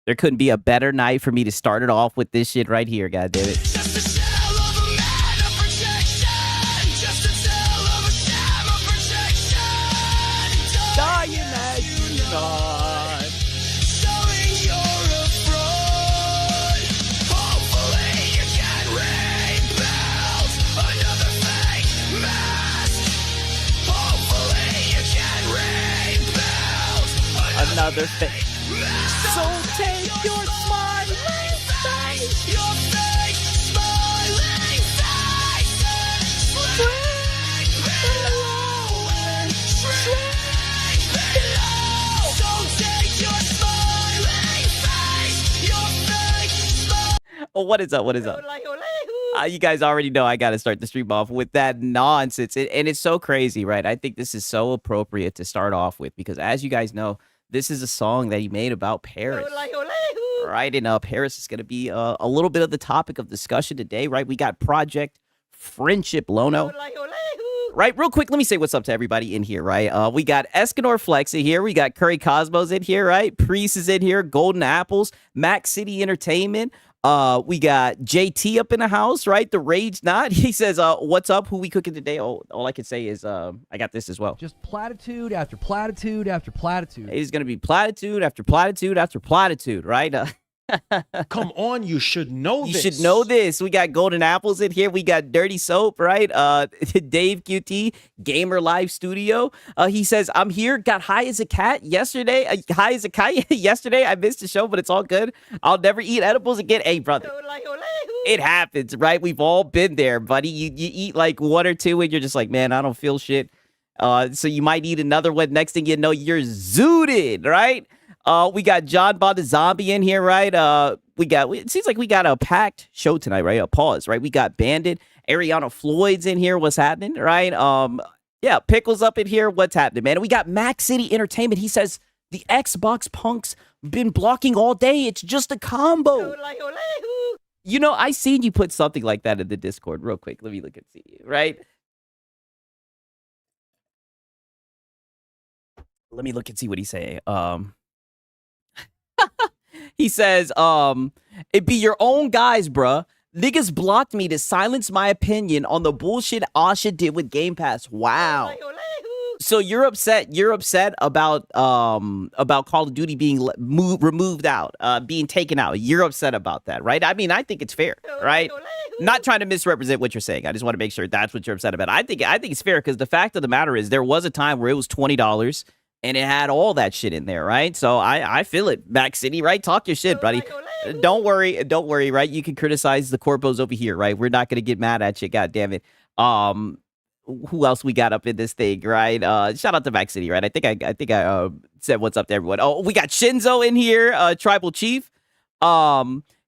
There couldn't be a better night for me to start it off with this shit right here, god damn it. Dying as you not. Showing you're a fraud. Hopefully you can rebuild another fake mask. Hopefully you can rebuild Another fake. So take your smiling face. Your fake smiling face. Shrink below and shrink below. So take your smiling face. Your fake smiling. Oh, what is up? What is up? You guys already know I got to start the stream off with that nonsense. And it's so crazy, right? I think this is so appropriate to start off with because as you guys know, this is a song that he made about Paris. Right, and Paris is going to be a little bit of the topic of discussion today, right? We got Project Friendship Lono. Right, real quick, let me say what's up to everybody in here, right? We got Escanor Flex in here. We got Curry Cosmos in here, right? Priest is in here. Golden Apples. Max City Entertainment. We got JT up in the house, right? The Rage Not. He says, what's up? Who we cooking today? Oh, all I can say is I got this as well. Just platitude after platitude after platitude. It's going to be platitude after platitude after platitude, right? Come on, you should know this. You should know this. We got Golden Apples in here. We got Dirty Soap, right? Dave QT, Gamer Live Studio. He says, I'm here. Got high as a cat yesterday. High as a kite yesterday. I missed the show, but it's all good. I'll never eat edibles again. Hey, brother. It happens, right? We've all been there, buddy. You eat like one or two and you're just like, man, I don't feel shit. So you might eat another one. Next thing you know, you're zooted, right? We got John Bond the Zombie in here, right? It seems like we got a packed show tonight, right? A pause, right? We got Bandit, Ariana Floyd's in here. What's happening, right? Yeah, Pickles up in here. What's happening, man? We got Max City Entertainment. He says the Xbox punks been blocking all day. It's just a combo. You know, I seen you put something like that in the Discord. Real quick, let me look and see you, right? Let me look and see what he's saying. He says, it be your own guys, bruh. Niggas blocked me to silence my opinion on the bullshit Asha did with Game Pass. Wow. So you're upset. You're upset about Call of Duty being removed out, being taken out. You're upset about that, right? I mean, I think it's fair, right? Not trying to misrepresent what you're saying. I just want to make sure that's what you're upset about. I think it's fair because the fact of the matter is there was a time where it was $20. And it had all that shit in there, right? So I feel it, Max City, right? Talk your shit, buddy. Don't worry, right? You can criticize the corpos over here, right? We're not gonna get mad at you, god damn it. Who else we got up in this thing, right? Shout out to Max City, right? I think I said what's up to everyone. Oh, we got Shinzo in here, Tribal Chief.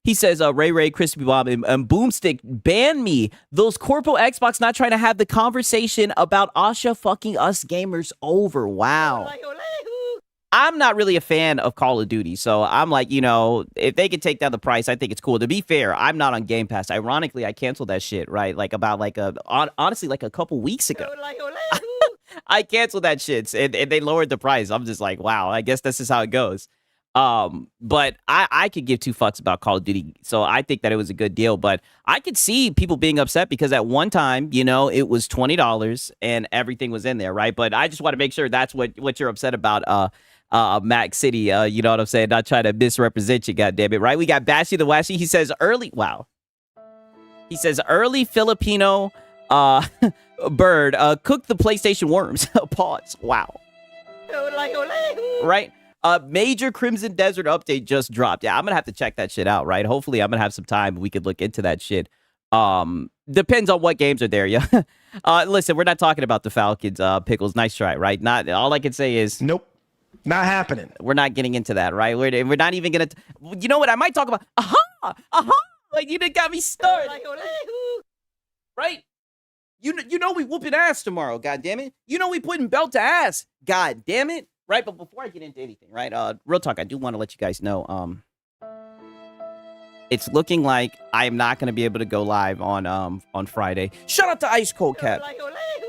He says, Ray, Crispy Bob, and Boomstick, ban me. Those corpo Xbox not trying to have the conversation about Asha fucking us gamers over. Wow. I'm not really a fan of Call of Duty, so I'm like, you know, if they could take down the price, I think it's cool. To be fair, I'm not on Game Pass. Ironically, I canceled that shit, right? Like honestly, like a couple weeks ago. I canceled that shit, and they lowered the price. I'm just like, wow, I guess this is how it goes. But I could give two fucks about Call of Duty, so I think that it was a good deal. But I could see people being upset because at one time, you know, it was $20 and everything was in there, right? But I just want to make sure that's what you're upset about, Max City. You know what I'm saying? Not trying to misrepresent you, goddammit, right? We got Bashy the Washy. He says early Filipino bird cooked the PlayStation worms. Pause. Wow. Right? Major Crimson Desert update just dropped. Yeah, I'm gonna have to check that shit out, right? Hopefully I'm gonna have some time we could look into that shit. Depends on what games are there, yeah. Listen, we're not talking about the Falcons, Pickles. Nice try, right? Not all I can say is nope. Not happening. We're not getting into that, right? We're not even gonna you know what I might talk about? Like you done got me started. Right? You know we whooping ass tomorrow, god damn it. You know we putting belt to ass, god damn it. Right, but before I get into anything, right, real talk, I do want to let you guys know, it's looking like I am not going to be able to go live on Friday. Shout out to Ice Cold Cat.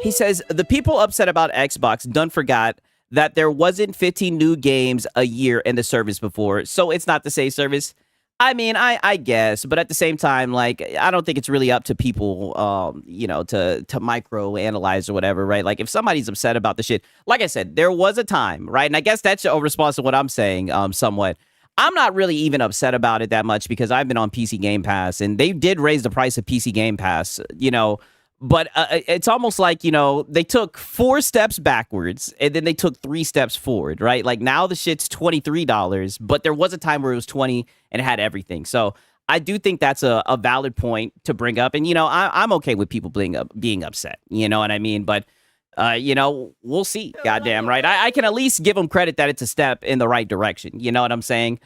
He says, the people upset about Xbox done forgot that there wasn't 15 new games a year in the service before, so it's not the same service. I mean, I guess, but at the same time, like, I don't think it's really up to people, you know, to micro analyze or whatever, right? Like, if somebody's upset about the shit, like I said, there was a time, right? And I guess that's a response to what I'm saying, somewhat. I'm not really even upset about it that much because I've been on PC Game Pass, and they did raise the price of PC Game Pass, you know. But it's almost like, you know, they took 4 steps backwards and then they took 3 steps forward, right? Like now the shit's $23, but there was a time where it was 20 and it had everything. So I do think that's a valid point to bring up. And, you know, I'm okay with people being upset, you know what I mean? But, you know, we'll see, goddamn, right? I can at least give them credit that it's a step in the right direction. You know what I'm saying?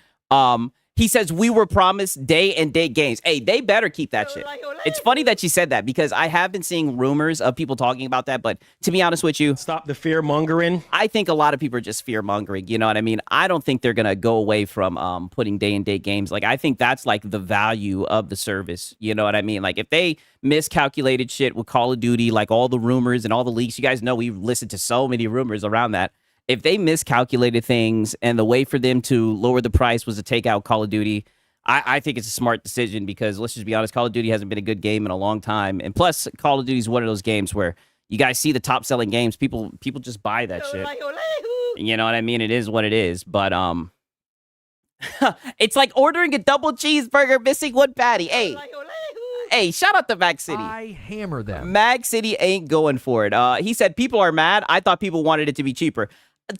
He says, we were promised day and date games. Hey, they better keep that shit. It's funny that you said that because I have been seeing rumors of people talking about that. But to be honest with you, Stop the fear mongering. I think a lot of people are just fear mongering. You know what I mean? I don't think they're going to go away from putting day and date games. Like, I think that's like the value of the service. You know what I mean? Like, if they miscalculated shit with Call of Duty, like all the rumors and all the leaks, you guys know we've listened to so many rumors around that. If they miscalculated things and the way for them to lower the price was to take out Call of Duty, I think it's a smart decision because let's just be honest, Call of Duty hasn't been a good game in a long time. And plus, Call of Duty is one of those games where you guys see the top selling games, people just buy that shit. You know what I mean? It is what it is. But it's like ordering a double cheeseburger missing one patty. Hey, shout out to Mag City. I hammer them. Mag City ain't going for it. He said people are mad. I thought people wanted it to be cheaper.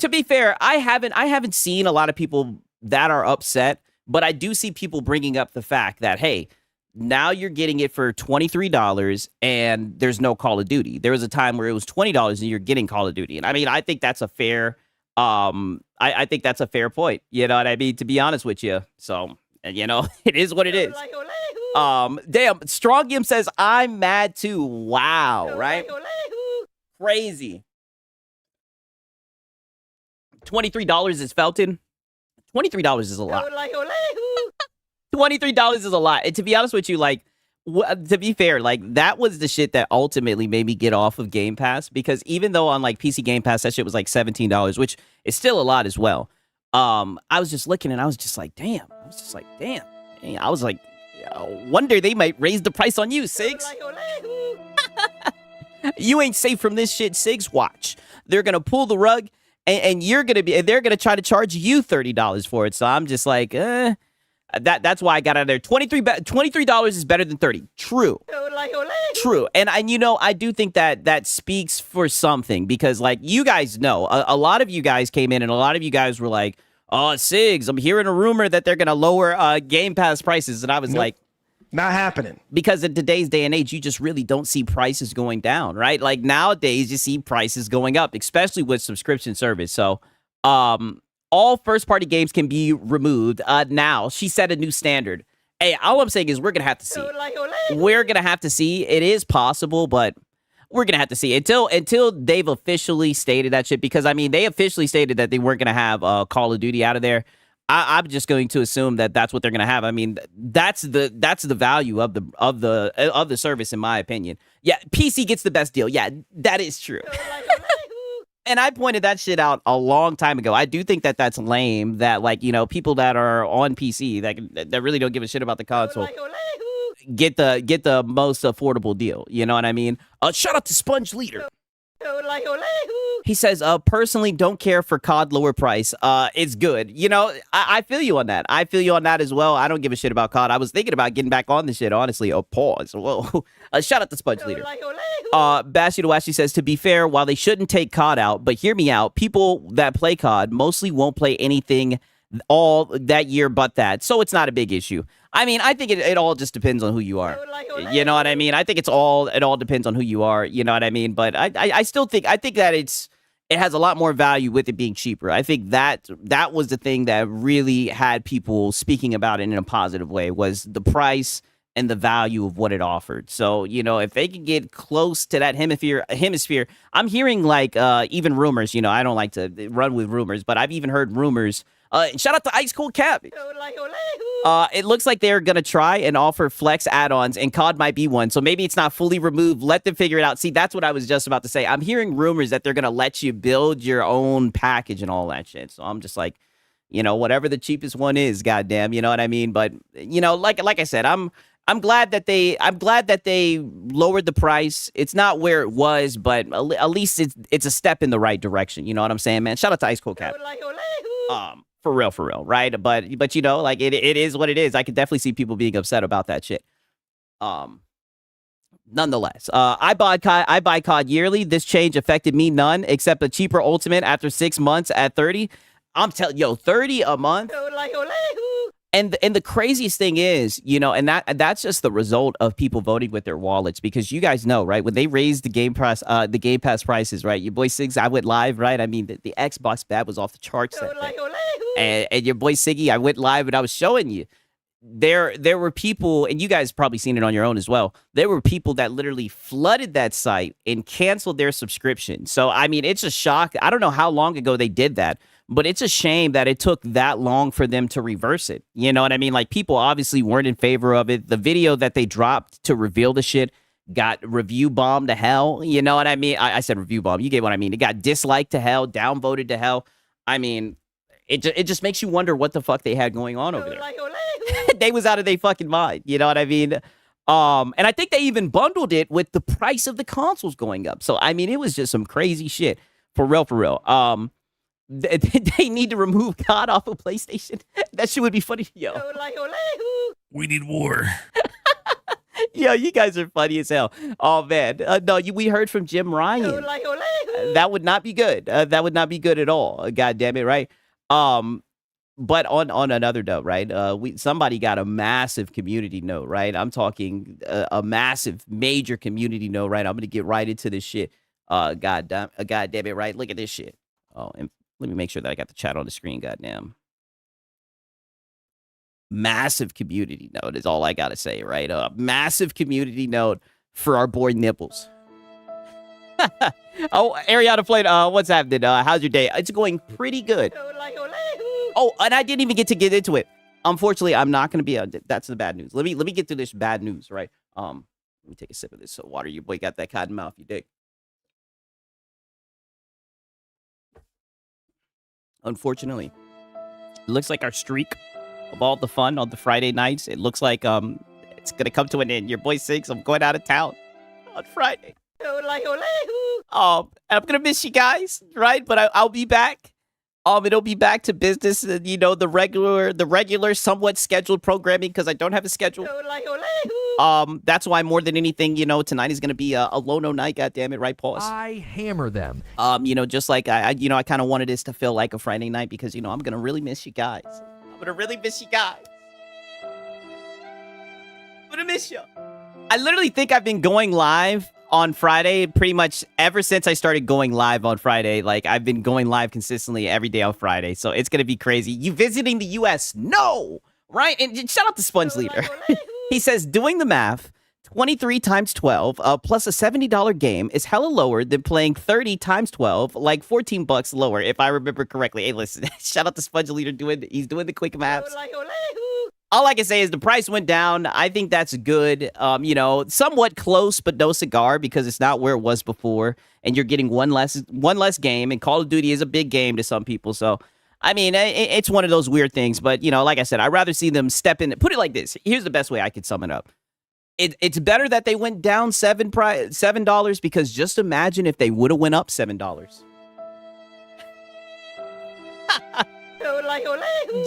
To be fair, I haven't seen a lot of people that are upset, but I do see people bringing up the fact that, hey, now you're getting it for $23 and there's no Call of Duty. There was a time where it was $20 and you're getting Call of Duty. And I mean, I think that's a fair, I think that's a fair point. You know what I mean? To be honest with you. So, you know, it is what it is. Damn, Strongium says, I'm mad too. Wow, right? Crazy. $23 is Felton. $23 is a lot. $23 is a lot. And to be honest with you, like, to be fair, like, that was the shit that ultimately made me get off of Game Pass. Because even though on, like, PC Game Pass, that shit was, like, $17, which is still a lot as well. I was just looking and I was just like, damn. I was just like, damn. I was like, wonder they might raise the price on you, Sigs. You ain't safe from this shit, Sigs. Watch. They're going to pull the rug. And they're gonna try to charge you $30 for it. So I'm just like, that's why I got out of there. $23 is better than $30. True. And you know, I do think that speaks for something because, like, you guys know, a lot of you guys came in and a lot of you guys were like, oh, Sigs, I'm hearing a rumor that they're gonna lower Game Pass prices, and I was like, not happening. Because in today's day and age, you just really don't see prices going down, right? Like nowadays, you see prices going up, especially with subscription service. So, all first-party games can be removed. Now, she set a new standard. Hey, all I'm saying is we're gonna have to see. We're gonna have to see. It is possible, but we're gonna have to see until they've officially stated that shit. Because I mean, they officially stated that they weren't gonna have Call of Duty out of there. I'm just going to assume that that's what they're going to have. I mean, that's the value of the service, in my opinion. Yeah, PC gets the best deal. Yeah, that is true. And I pointed that shit out a long time ago. I do think that that's lame. That, like, you know, people that are on PC that really don't give a shit about the console get the most affordable deal. You know what I mean? Shout out to Sponge Leader. He says, personally, don't care for COD lower price. It's good. You know, I feel you on that. I feel you on that as well. I don't give a shit about COD. I was thinking about getting back on this shit, honestly. Oh, pause. Whoa. Shout out to Sponge Leader. Bashidowashi says, to be fair, while they shouldn't take COD out, but hear me out, people that play COD mostly won't play anything all that year but that. So it's not a big issue. I mean, I think it all just depends on who you are. You know what I mean? I think it all depends on who you are. You know what I mean? But I still think that it has a lot more value with it being cheaper. I think that was the thing that really had people speaking about it in a positive way, was the price and the value of what it offered. So, you know, if they can get close to that hemisphere, I'm hearing like even rumors, you know, I don't like to run with rumors, but I've even heard rumors Shout out to Ice Cold Cap. It looks like they're gonna try and offer flex add-ons, and COD might be one. So maybe it's not fully removed. Let them figure it out. See, that's what I was just about to say. I'm hearing rumors that they're gonna let you build your own package and all that shit. So I'm just like, you know, whatever the cheapest one is, goddamn, you know what I mean? But you know, like I said, I'm glad that they lowered the price. It's not where it was, but at least it's a step in the right direction. You know what I'm saying, man? Shout out to Ice Cold Cap. For real, right? But you know, like it is what it is. I could definitely see people being upset about that shit. Nonetheless, I buy COD yearly. This change affected me none, except a cheaper Ultimate after 6 months at 30. I'm telling yo, 30 a month. And the craziest thing is, you know, and that's just the result of people voting with their wallets, because you guys know, right? When they raised the Game Pass prices, right? Your boy Siggs, I went live, right? I mean, the Xbox bad was off the charts that day. And your boy Siggy, I went live and I was showing you. There were people, and you guys probably seen it on your own as well. There were people that literally flooded that site and canceled their subscription. So, I mean, it's a shock. I don't know how long ago they did that, but it's a shame that it took that long for them to reverse it. You know what I mean? Like, people obviously weren't in favor of it. The video that they dropped to reveal the shit got review bombed to hell. You know what I mean? I said review bomb. You get what I mean. It got disliked to hell, downvoted to hell. I mean, it just makes you wonder what the fuck they had going on over there. They was out of their fucking mind. You know what I mean? And I think they even bundled it with the price of the consoles going up. So, I mean, it was just some crazy shit. For real. They need to remove COD off of PlayStation. That shit would be funny. Yo. We need war. Yo, you guys are funny as hell. Oh, man. No, we heard from Jim Ryan. That would not be good. That would not be good at all. God damn it, right? But on another note, right? Somebody got a massive community note, right? I'm talking a massive, major community note, right? I'm gonna get right into this shit. God damn it, right? Look at this shit. Oh, and let me make sure that I got the chat on the screen. Goddamn. Massive community note is all I gotta say, right? Massive community note for our boy Nipples. Oh, Ariana played. What's happening? How's your day? It's going pretty good. Oh, and I didn't even get to get into it. Unfortunately, I'm not gonna be. That's the bad news. Let me get through this bad news, right? Let me take a sip of this water. Your boy got that cotton mouth. You dig? Unfortunately, it looks like our streak of all the fun on the Friday nights, it looks like it's gonna come to an end. Your boy Six, I'm going out of town on Friday. I'm gonna miss you guys, right? But I'll be back. It'll be back to business, you know, the regular, somewhat scheduled programming, because I don't have a schedule. That's why more than anything, you know, tonight is gonna be a Lono night. God damn it, right? Pause. I hammer them. You know, just like I kind of wanted this to feel like a Friday night, because you know I'm gonna really miss you guys. I'm gonna really miss you guys. I'm gonna miss you. I literally think I've been going live on Friday pretty much ever since I started going live on Friday. Like, I've been going live consistently every day on Friday, so it's gonna be crazy. You visiting the US? No, right? And shout out to Sponge Leader. He says, doing the math, 23 times 12 plus a $70 game is hella lower than playing 30 times 12, like $14 lower, if I remember correctly. Hey, listen, shout out to Sponge Leader. He's doing the quick maths. All I can say is the price went down. I think that's good. You know, somewhat close, but no cigar, because it's not where it was before, and you're getting one less game. And Call of Duty is a big game to some people, so I mean, it's one of those weird things. But you know, like I said, I'd rather see them step in. Put it like this. Here's the best way I could sum it up. It's better that they went down $7, because just imagine if they would have went up $7.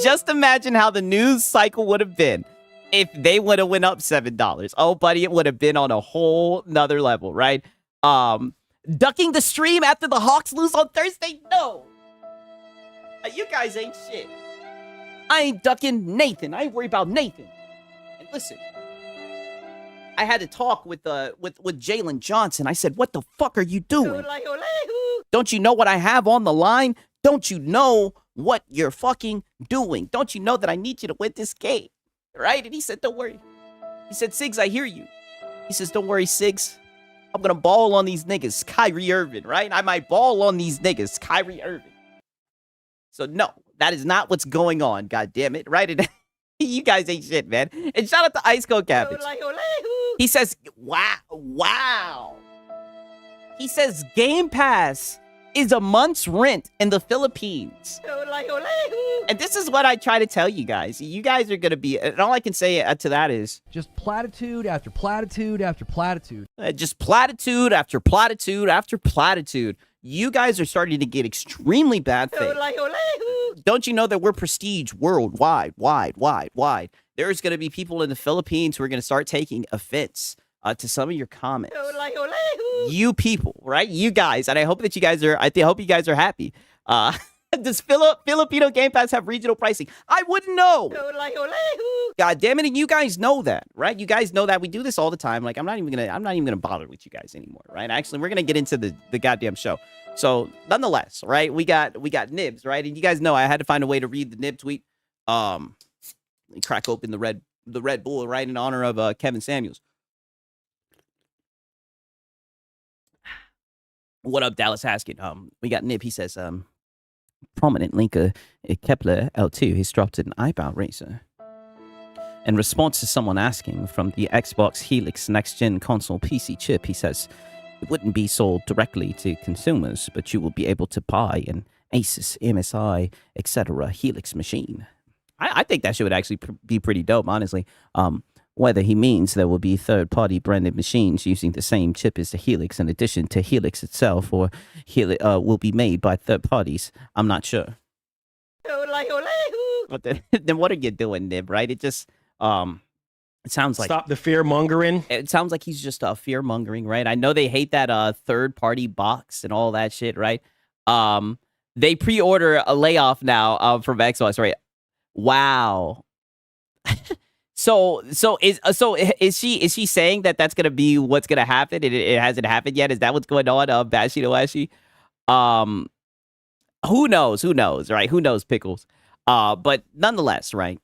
Just imagine how the news cycle would have been if they would have went up $7. Oh, buddy, it would have been on a whole nother level, right? Ducking the stream after the Hawks lose on Thursday? No. You guys ain't shit. I ain't ducking Nathan. I ain't worried about Nathan. And listen, I had to talk with Jalen Johnson. I said, what the fuck are you doing? Don't you know what I have on the line? Don't you know what you're fucking doing? Don't you know that I need you to win this game? Right? And he said, don't worry. He said, Siggs, I hear you. He says, don't worry, Siggs. I'm going to ball on these niggas. Kyrie Irving, right? I might ball on these niggas. Kyrie Irving. So, no, That is not what's going on. God damn it! Right? And you guys ain't shit, man. And shout out to Ice Cold Cabbage. He says, wow. He says Game Pass is a month's rent in the Philippines. And this is what I try to tell you guys. You guys are going to be, and all I can say to that is just platitude after platitude after platitude. Just platitude after platitude after platitude. You guys are starting to get extremely bad faith. Don't you know that we're prestige worldwide, wide? There's going to be people in the Philippines who are going to start taking offense to some of your comments. You people, right? You guys, and I hope that you guys are. I hope you guys are happy. Does Filipino Game Pass have regional pricing? I wouldn't know. God damn it, and you guys know that, right? You guys know that we do this all the time. Like I'm not even gonna bother with you guys anymore, right? Actually, we're gonna get into the goddamn show. So nonetheless, right? We got nibs, right? And you guys know I had to find a way to read the nib tweet. Let me crack open the Red Bull, right, in honor of Kevin Samuels. What up, Dallas Haskett? We got Nib. He says, prominent linker Kepler L2 has dropped an eyebrow raiser. In response to someone asking from the Xbox Helix next-gen console PC chip, he says, it wouldn't be sold directly to consumers, but you will be able to buy an Asus, MSI, etc. Helix machine. I think that shit would actually be pretty dope, honestly. Whether he means there will be third-party branded machines using the same chip as the Helix in addition to Helix itself, or will be made by third parties, I'm not sure. But then what are you doing, Nib, right? It just, it sounds like... Stop the fear-mongering. It sounds like he's just fear-mongering, right? I know they hate that third-party box and all that shit, right? They pre-order a layoff now from Xbox, right? Wow. So is she saying that that's gonna be what's gonna happen? It hasn't happened yet. Is that what's going on? Bashi Noashi? Who knows, right? Who knows, Pickles? But nonetheless, right?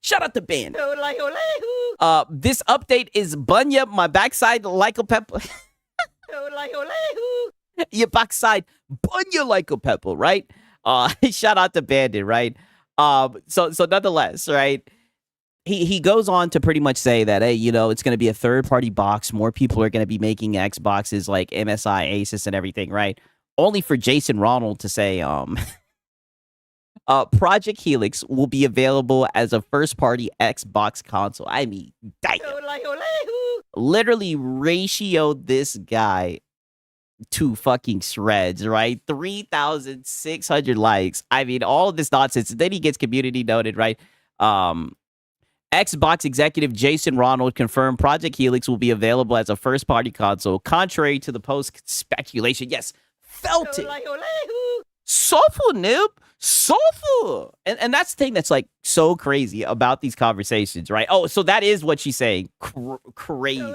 Shout out to Ben. This update is bunya my backside like a pepper. Your backside bunya like a pepper, right? Shout out to Bandit, right? So nonetheless, right? He goes on to pretty much say that, hey, you know, it's going to be a third-party box. More people are going to be making Xboxes like MSI, Asus, and everything, right? Only for Jason Ronald to say, Project Helix will be available as a first-party Xbox console. I mean, damn. Literally ratioed this guy to fucking shreds, right? 3,600 likes. I mean, all of this nonsense. Then he gets community noted, right? Xbox executive Jason Ronald confirmed Project Helix will be available as a first-party console, contrary to the post speculation. Yes, felt it. Soulful, Nib. Soulful. And that's the thing that's like so crazy about these conversations, right? Oh, so that is what she's saying. Crazy.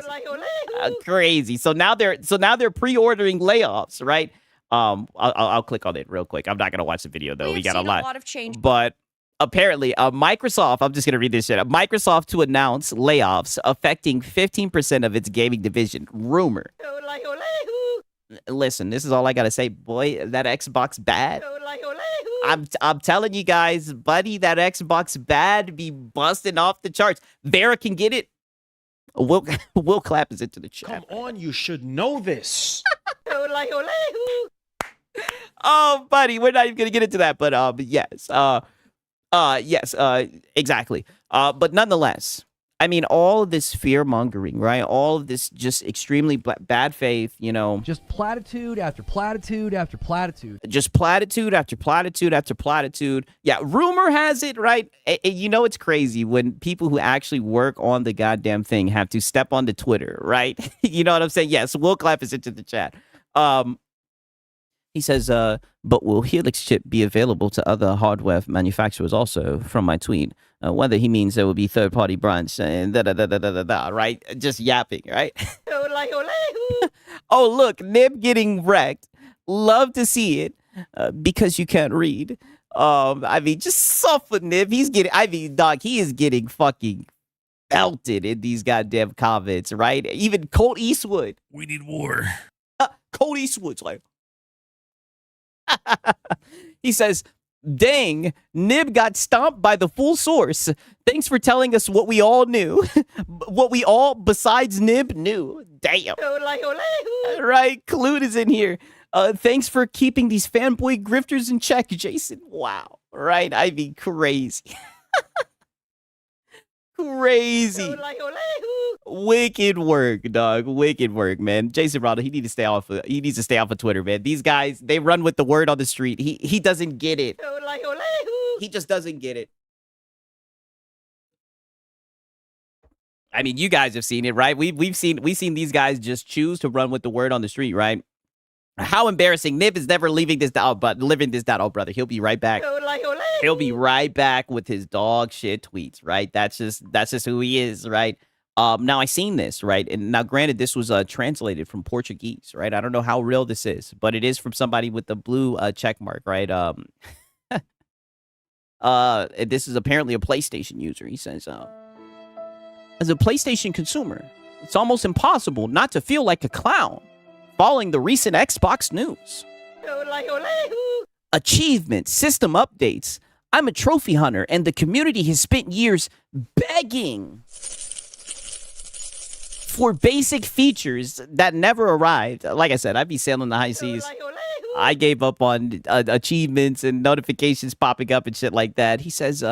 Crazy. So now they're pre-ordering layoffs, right? I'll click on it real quick. I'm not gonna watch the video though. We got a lot of change. But apparently, Microsoft, I'm just going to read this shit. Microsoft to announce layoffs affecting 15% of its gaming division. Rumor. Listen, this is all I got to say. Boy, that Xbox bad. I'm telling you guys, buddy, that Xbox bad be busting off the charts. Vera can get it. Will clap is into the chat. Come on, you should know this. Oh, buddy, we're not even going to get into that. But yes. Yes, exactly. But nonetheless, I mean, all of this fear mongering, right? All of this just extremely bad faith, you know. Just platitude after platitude after platitude. Just platitude after platitude after platitude. Yeah, rumor has it, right? You know, it's crazy when people who actually work on the goddamn thing have to step onto Twitter, right? You know what I'm saying? Yes, Will Clap is into the chat. He says, but will Helix chip be available to other hardware manufacturers also, from my tweet? Whether he means there will be third-party brands and da-da-da-da-da-da, right? Just yapping, right? Oh, look, Nib getting wrecked. Love to see it because you can't read. I mean, just suffer, Nib. Dog, he is getting fucking belted in these goddamn comments, right? Even Colt Eastwood. We need war. Colt Eastwood's like, he says, Dang, Nib got stomped by the full source. Thanks for telling us what we all knew. What we all, besides Nib, knew. Damn. Right, Clued is in here. Thanks for keeping these fanboy grifters in check, Jason. Wow. Right, I'd be crazy. Crazy. Wicked work, dog. Wicked work, man. Jason Ronald, he needs to stay off of Twitter, man. These guys, they run with the word on the street. He doesn't get it. He just doesn't get it. I mean, you guys have seen it, right? We've seen these guys just choose to run with the word on the street, right? How embarrassing. Nib is never leaving this down, but living this down. Oh, brother, he'll be right back. He'll be right back with his dog shit tweets, right? That's just who he is, right? Now I seen this, right? And now granted, this was translated from Portuguese, right? I don't know how real this is, but it is from somebody with the blue check mark, right? This is apparently a PlayStation user. He says, as a PlayStation consumer, it's almost impossible not to feel like a clown following the recent Xbox news. Achievements, system updates. I'm a trophy hunter, and the community has spent years begging for basic features that never arrived. Like I said, I'd be sailing the high seas. I gave up on achievements and notifications popping up and shit like that. He says,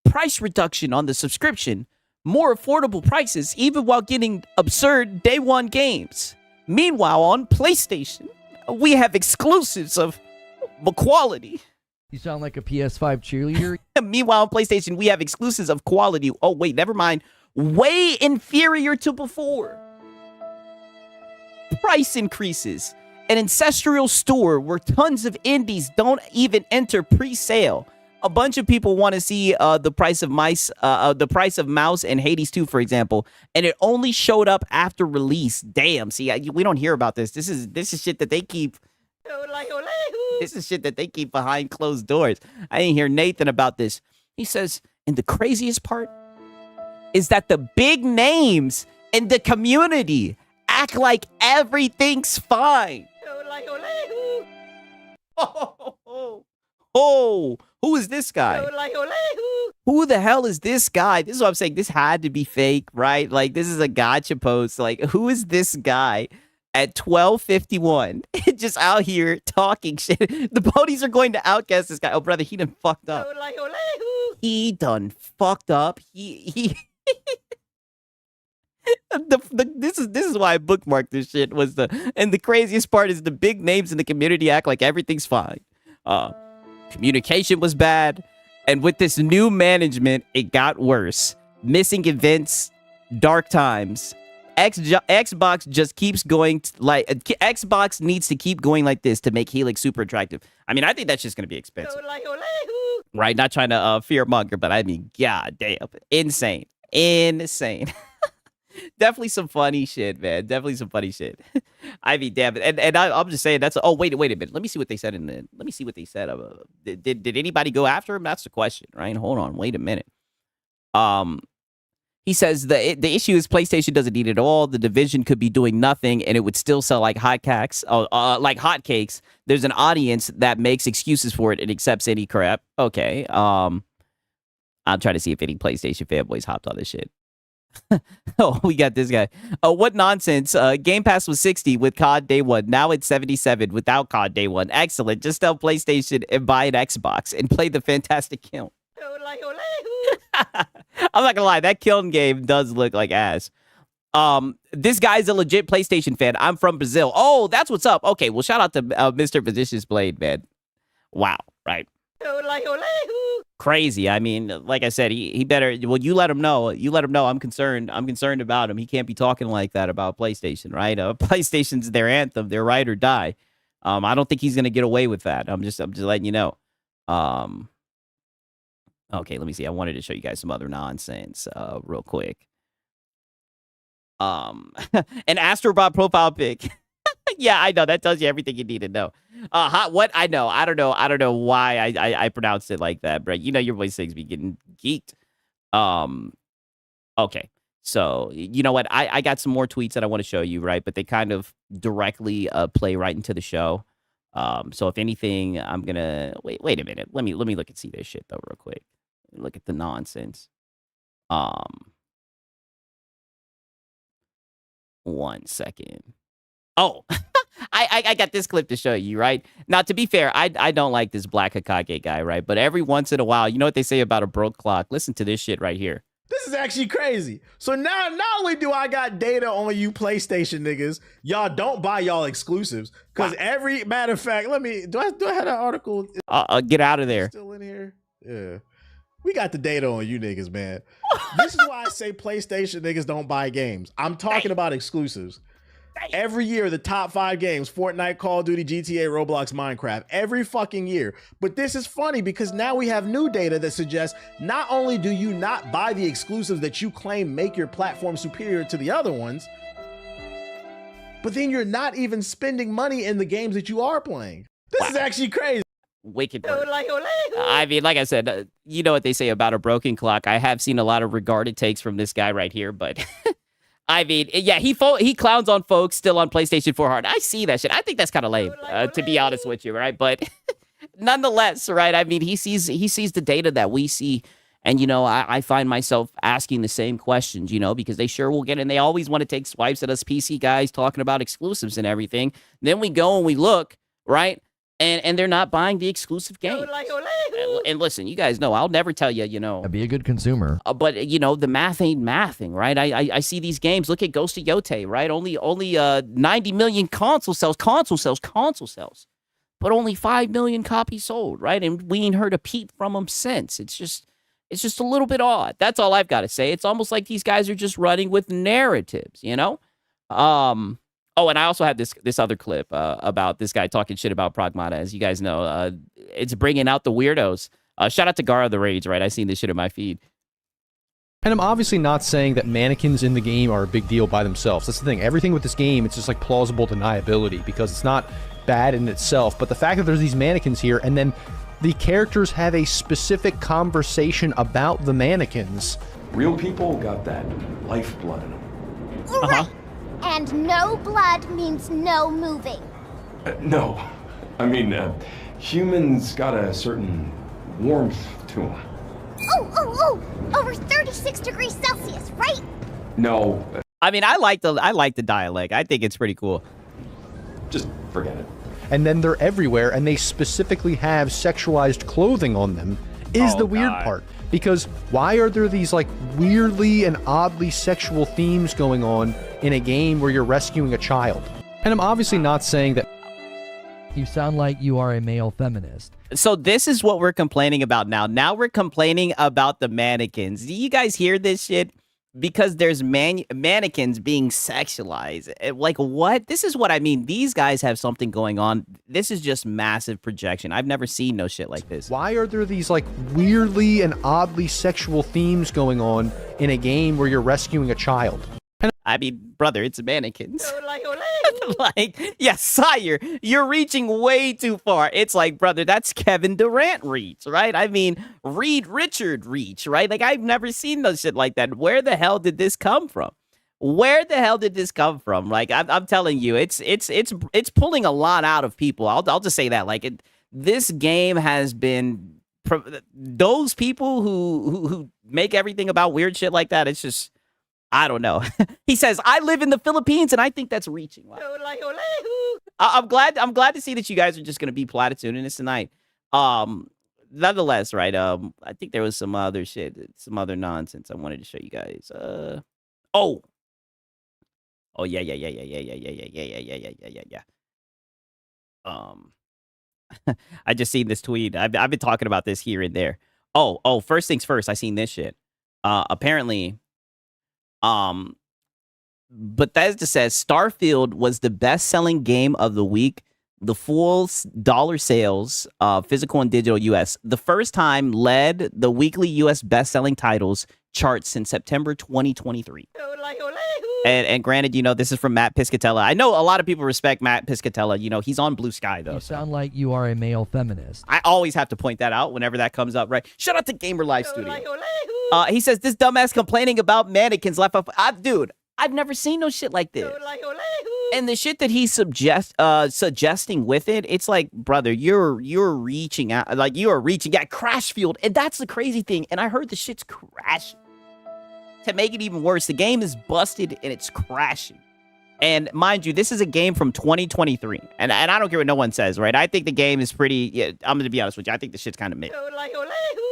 price reduction on the subscription, more affordable prices, even while getting absurd day one games. Meanwhile, on PlayStation, we have exclusives of quality. You sound like a PS5 cheerleader. Meanwhile, on PlayStation, we have exclusives of quality. Oh, wait, never mind. Way inferior to before. Price increases. An ancestral store where tons of indies don't even enter pre-sale. A bunch of people want to see the price of Mouse and Hades 2, for example, and it only showed up after release. Damn, see, we don't hear about this. This is shit that they keep. This is shit that they keep behind closed doors. I didn't hear Nathan about this. He says, and the craziest part is that the big names in the community act like everything's fine. Oh, who is this guy? Who the hell is this guy? This is what I'm saying. This had to be fake, right? Like, this is a gotcha post. Like, who is this guy at 12:51 just out here talking shit? The ponies are going to outcast this guy. Oh, brother, he done fucked up. He done fucked up. He this is why I bookmarked this shit. And the craziest part is the big names in the community act like everything's fine. Communication was bad, and with this new management, it got worse. Missing events, dark times. Xbox just keeps going Xbox needs to keep going like this to make Helix super attractive. I mean, I think that's just going to be expensive. Right? Not trying to fearmonger, but I mean, god damn, insane. Definitely some funny shit, man. Definitely some funny shit. I mean, damn it. And I'm just saying that's. Oh, wait a minute. Let me see what they said Let me see what they said. Did anybody go after him? That's the question, right? Hold on. Wait a minute. He says the issue is PlayStation doesn't need it all. The division could be doing nothing, and it would still sell like hotcakes. Like hotcakes. There's an audience that makes excuses for it and accepts any crap. Okay. I'll try to see if any PlayStation fanboys hopped on this shit. Oh, we got this guy. Oh, what nonsense. Game Pass was 60 with COD Day 1. Now it's 77 without COD Day 1. Excellent. Just tell PlayStation and buy an Xbox and play the fantastic Kiln. I'm not gonna lie, that Kiln game does look like ass. This guy's a legit PlayStation fan. I'm from Brazil. Oh, that's what's up. Okay, well, shout out to Mr. Physician's Blade, man. Wow, right. Crazy. I mean, like I said, he better. Well, you let him know. I'm concerned. I'm concerned about him. He can't be talking like that about PlayStation, right? PlayStation's their anthem. Their ride or die. I don't think he's gonna get away with that. I'm just letting you know. Okay, let me see. I wanted to show you guys some other nonsense, real quick. An Astrobot profile pic. Yeah, I know. That tells you everything you need to know. What? I know. I don't know why I pronounced it like that, bro. You know your voice things be getting geeked. Okay. So, you know what? I got some more tweets that I want to show you, right? But they kind of directly play right into the show. So if anything, I'm gonna wait a minute. Let me look and see this shit though real quick. Look at the nonsense. 1 second. Oh, I got this clip to show you, right? Now, to be fair, I don't like this Black Hokage guy, right? But every once in a while, you know what they say about a broke clock? Listen to this shit right here. This is actually crazy. So now, not only do I got data on you PlayStation niggas, y'all don't buy y'all exclusives. Because every matter of fact, do I have that article? Get out of there. Still in here? Yeah. We got the data on you niggas, man. This is why I say PlayStation niggas don't buy games. I'm talking about exclusives. Every year, the top 5 games, Fortnite, Call of Duty, GTA, Roblox, Minecraft, every fucking year. But this is funny because now we have new data that suggests not only do you not buy the exclusives that you claim make your platform superior to the other ones, but then you're not even spending money in the games that you are playing. This is actually crazy. Wicked. I mean, like I said, you know what they say about a broken clock. I have seen a lot of regarded takes from this guy right here, but... I mean, yeah, he clowns on folks still on PlayStation 4 hard. I see that shit. I think that's kind of lame, to be honest with you, right? But nonetheless, right? I mean, he sees the data that we see, and you know, I find myself asking the same questions, you know, because they sure will get in. They always want to take swipes at us PC guys talking about exclusives and everything. Then we go and we look, right? And they're not buying the exclusive game. And listen, you guys know, I'll never tell you, you know. Be a good consumer. But, you know, the math ain't mathing, right? I see these games. Look at Ghost of Yote, right? Only 90 million console sales. But only 5 million copies sold, right? And we ain't heard a peep from them since. It's just a little bit odd. That's all I've got to say. It's almost like these guys are just running with narratives, you know? Oh, and I also have this other clip about this guy talking shit about Pragmata. As you guys know, it's bringing out the weirdos. Shout out to Gara the Rage, right? I seen this shit in my feed. And I'm obviously not saying that mannequins in the game are a big deal by themselves. That's the thing. Everything with this game, it's just like plausible deniability because it's not bad in itself. But the fact that there's these mannequins here and then the characters have a specific conversation about the mannequins. Real people got that lifeblood in them. Right. And no blood means no moving. No. I mean, humans got a certain warmth to them. Oh, over 36 degrees Celsius, right? No. I mean, I like the dialect. I think it's pretty cool. Just forget it. And then they're everywhere, and they specifically have sexualized clothing on them, is the weird part. Because why are there these, like, weirdly and oddly sexual themes going on in a game where you're rescuing a child? And I'm obviously not saying that... You sound like you are a male feminist. So this is what we're complaining about now. Now we're complaining about the mannequins. Do you guys hear this shit? Because there's mannequins being sexualized. Like, what? This is what I mean. These guys have something going on. This is just massive projection. I've never seen no shit like this. Why are there these, like, weirdly and oddly sexual themes going on in a game where you're rescuing a child? I mean, brother, it's mannequins. Like, yeah, sire, you're reaching way too far. It's like, brother, that's Kevin Durant reach, right? I mean, Reed Richard reach, right? Like, I've never seen no shit like that. Where the hell did this come from? Where the hell did this come from? Like, I'm telling you, it's pulling a lot out of people. I'll just say that. Like, this game has been those people who make everything about weird shit like that. It's just. I don't know. He says, I live in the Philippines, and I think that's reaching. Wow. I'm glad to see that you guys are just going to be platituding this tonight. Nonetheless, right, I think there was some other shit, some other nonsense I wanted to show you guys. Oh, yeah. I just seen this tweet. I've been talking about this here and there. Oh, first things first, I seen this shit. Apparently... Bethesda says Starfield was the best-selling game of the week. The full dollar sales, physical and digital US, the first time led the weekly US best-selling titles chart since September 2023. And granted, you know, this is from Matt Piscatella. I know a lot of people respect Matt Piscatella. You know, he's on Blue Sky, though. You sound like you are a male feminist. I always have to point that out whenever that comes up, right? Shout out to Gamer Live Studio. He says, this dumbass complaining about mannequins left off. Dude, I've never seen no shit like this. And the shit that he's suggesting with it, it's like, brother, you're reaching out, like you are reaching at Crashfield, and that's the crazy thing. And I heard the shit's crashing. To make it even worse, the game is busted and it's crashing. And mind you, this is a game from 2023, and I don't care what no one says, right? I think the game is pretty. Yeah, I'm gonna be honest with you. I think the shit's kind of mid.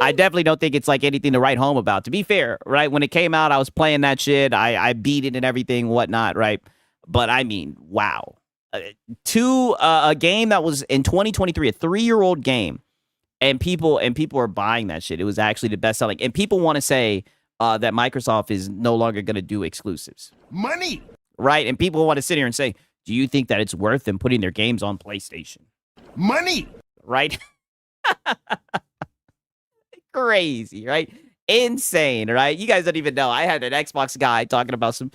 I definitely don't think it's like anything to write home about. To be fair, right? When it came out, I was playing that shit. I beat it and everything, whatnot, right? But I mean, wow. To a game that was in 2023, a 3-year-old game, and people are buying that shit. It was actually the best selling, and people want to say that Microsoft is no longer going to do exclusives. Money. Right? And people want to sit here and say, do you think that it's worth them putting their games on PlayStation? Money. Right? Crazy, right? Insane, right? You guys don't even know. I had an Xbox guy talking about some...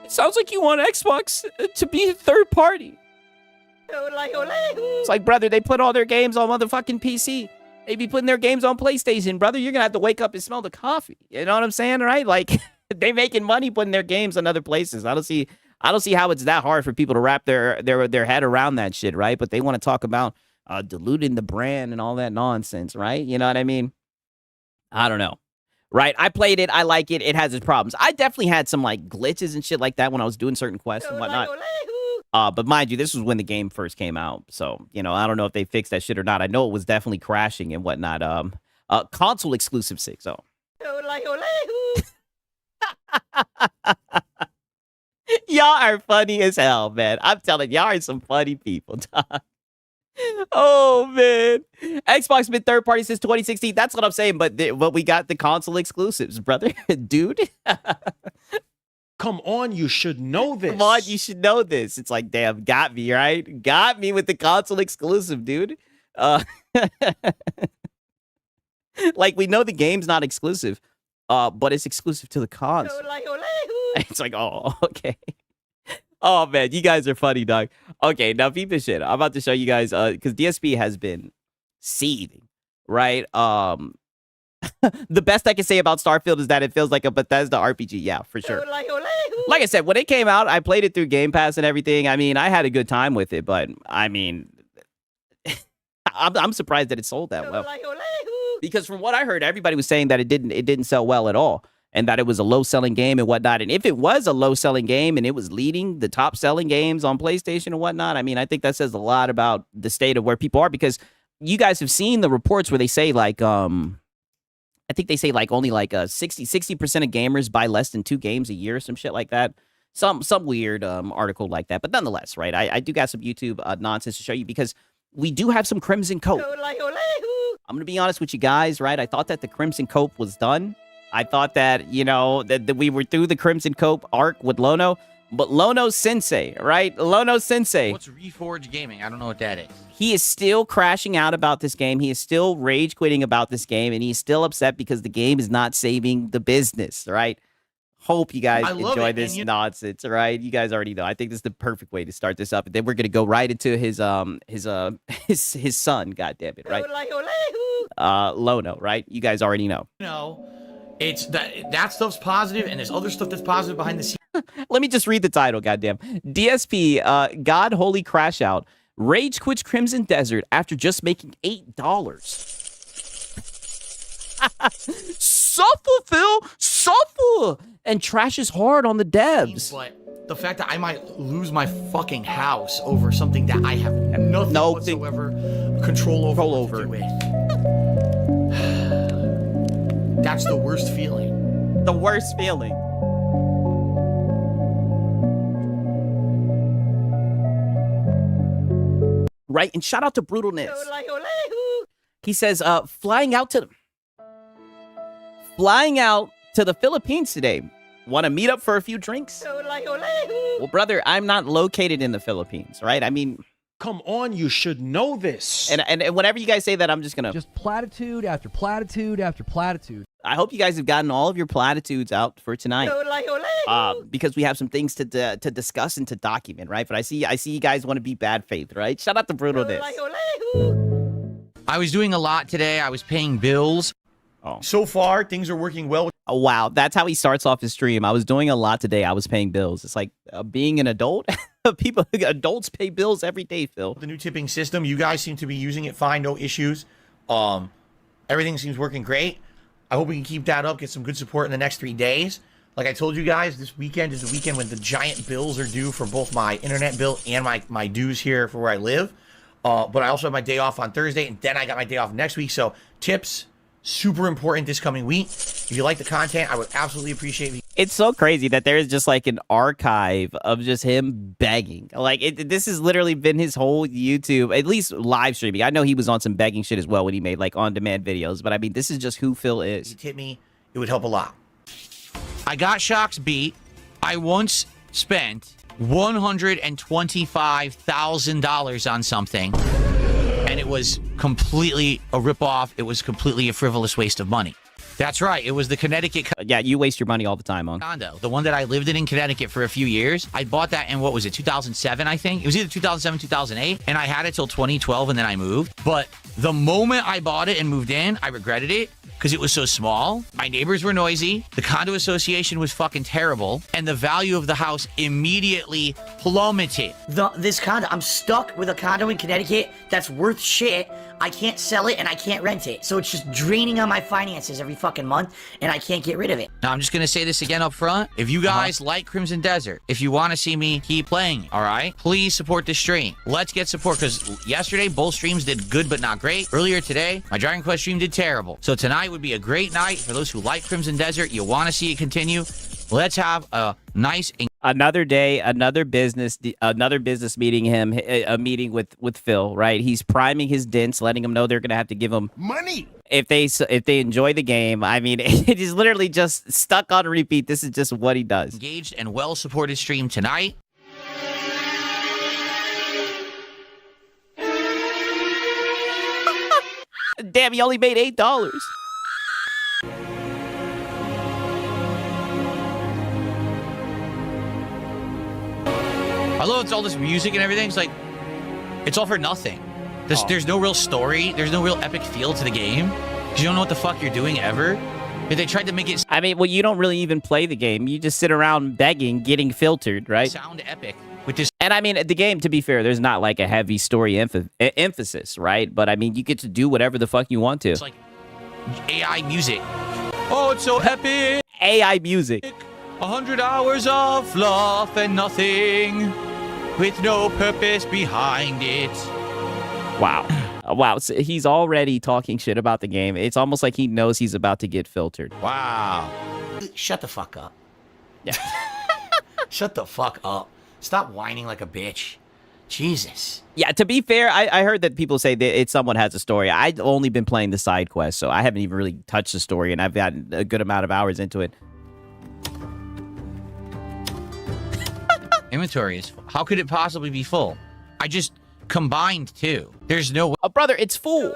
It sounds like you want Xbox to be third party. It's like, brother, they put all their games on motherfucking PC. They be putting their games on PlayStation, brother. You're going to have to wake up and smell the coffee. You know what I'm saying, right? Like... They making money putting their games on other places. I don't see how it's that hard for people to wrap their head around that shit, right? But they want to talk about diluting the brand and all that nonsense, right? You know what I mean? I don't know. Right? I played it. I like it. It has its problems. I definitely had some like glitches and shit like that when I was doing certain quests and whatnot. But mind you, this was when the game first came out. So, you know, I don't know if they fixed that shit or not. I know it was definitely crashing and whatnot. Console exclusive 6. So. Y'all are funny as hell, man. I'm telling y'all are some funny people, dog. Oh, man. Xbox been third party since 2016. That's what I'm saying. But we got the console exclusives, brother. Dude. Come on, you should know this. Come on, you should know this. It's like, damn, got me, right? Got me with the console exclusive, dude. Like, we know the game's not exclusive. But it's exclusive to the console. It's like, oh, okay. Oh, man, you guys are funny, dog. Okay, now peep this shit. I'm about to show you guys, because DSP has been seething, right? The best I can say about Starfield is that it feels like a Bethesda RPG. Yeah, for sure. Like I said, when it came out, I played it through Game Pass and everything. I mean, I had a good time with it, but I mean, I'm surprised that it sold that well. Because from what I heard, everybody was saying that it didn't sell well at all, and that it was a low-selling game and whatnot. And if it was a low-selling game and it was leading the top-selling games on PlayStation and whatnot, I mean, I think that says a lot about the state of where people are. Because you guys have seen the reports where they say like, I think they say like only like 60% of gamers buy less than 2 games a year or some shit like that. Some weird article like that. But nonetheless, right? I do got some YouTube nonsense to show you because we do have some Crimson Cope. I'm going to be honest with you guys, right? I thought that the Crimson Cope was done. I thought that, you know, that we were through the Crimson Cope arc with Lono. But Lono Sensei, right? Lono Sensei. What's Reforge Gaming? I don't know what that is. He is still crashing out about this game. He is still rage quitting about this game. And he's still upset because the game is not saving the business, right? Hope you guys enjoy this nonsense, right? You guys already know. I think this is the perfect way to start this up. And then we're gonna go right into his son, God damn it, right? Lono, right? You guys already know. No, it's that stuff's positive, and there's other stuff that's positive behind the scenes. Let me just read the title, goddamn. DSP, God Holy Crash Out, rage quits Crimson Desert after just making $8. Suffer, Phil, suffer, and trashes hard on the devs. But the fact that I might lose my fucking house over something that I have nothing whatsoever control over. That's the worst feeling. The worst feeling. Right, and shout out to Brutalness. He says, flying out to the Philippines today. Want to meet up for a few drinks? Well, brother, I'm not located in the Philippines, right? I mean, come on, you should know this. And whenever you guys say that, I'm just gonna platitude after platitude after platitude. I hope you guys have gotten all of your platitudes out for tonight, because we have some things to discuss and to document, right? But I see you guys want to be bad faith, right? Shout out to Brutalness. I was doing a lot today. I was paying bills. So far, things are working well. Oh, wow, that's how he starts off his stream. I was doing a lot today. I was paying bills. It's like being an adult. Adults pay bills every day, Phil. The new tipping system, you guys seem to be using it fine, no issues. Everything seems working great. I hope we can keep that up, get some good support in the next 3 days. Like I told you guys, this weekend is the weekend when the giant bills are due for both my internet bill and my dues here for where I live. But I also have my day off on Thursday, and then I got my day off next week. So tips, super important this coming week. If you like the content, I would absolutely appreciate it. It's so crazy that there is just like an archive of just him begging. Like this has literally been his whole YouTube, at least live streaming. I know he was on some begging shit as well when he made like on-demand videos, but I mean, this is just who Phil is. If you tip me, it would help a lot. I got Shock's beat. I once spent $125,000 on something, and it was completely a ripoff. It was completely a frivolous waste of money. That's right. It was the Connecticut Yeah, you waste your money all the time on condo. The one that I lived in Connecticut for a few years. I bought that in, what was it, 2007, I think? It was either 2007, 2008, and I had it till 2012, and then I moved. But the moment I bought it and moved in, I regretted it because it was so small. My neighbors were noisy. The condo association was fucking terrible. And the value of the house immediately plummeted. This condo, I'm stuck with a condo in Connecticut that's worth shit. I can't sell it and I can't rent it. So it's just draining on my finances every fucking month and I can't get rid of it. Now, I'm just going to say this again up front. If you guys like Crimson Desert, if you want to see me keep playing, all right, please support this stream. Let's get support because yesterday, both streams did good but not great. Earlier today, my Dragon Quest stream did terrible. So tonight would be a great night for those who like Crimson Desert. You want to see it continue. Let's have a nice... Another day, another business meeting a meeting with Phil, right? He's priming his dents, letting them know they're going to have to give him Money. if they enjoy the game. I mean, it is literally just stuck on repeat. This is just what he does. Engaged and well-supported stream tonight. Damn, he only made $8. I love all this music and everything. It's like, it's all for nothing. There's no real story. There's no real epic feel to the game. Because you don't know what the fuck you're doing ever. If they tried to make it... I mean, well, you don't really even play the game. You just sit around begging, getting filtered, right? Sound epic with this... And I mean, the game, to be fair, there's not like a heavy story emphasis, right? But I mean, you get to do whatever the fuck you want to. It's like AI music. Oh, it's so epic. AI music. 100 hours of fluff and nothing with no purpose behind it. Wow. Wow. So he's already talking shit about the game. It's almost like he knows he's about to get filtered. Wow. Shut the fuck up. Yeah. Shut the fuck up. Stop whining like a bitch. Jesus. Yeah, to be fair, I heard that people say that someone has a story. I've only been playing the side quest, so I haven't even really touched the story, and I've gotten a good amount of hours into it. Inventory is full. How could it possibly be full? I just combined two. There's no way. Oh, brother, it's full.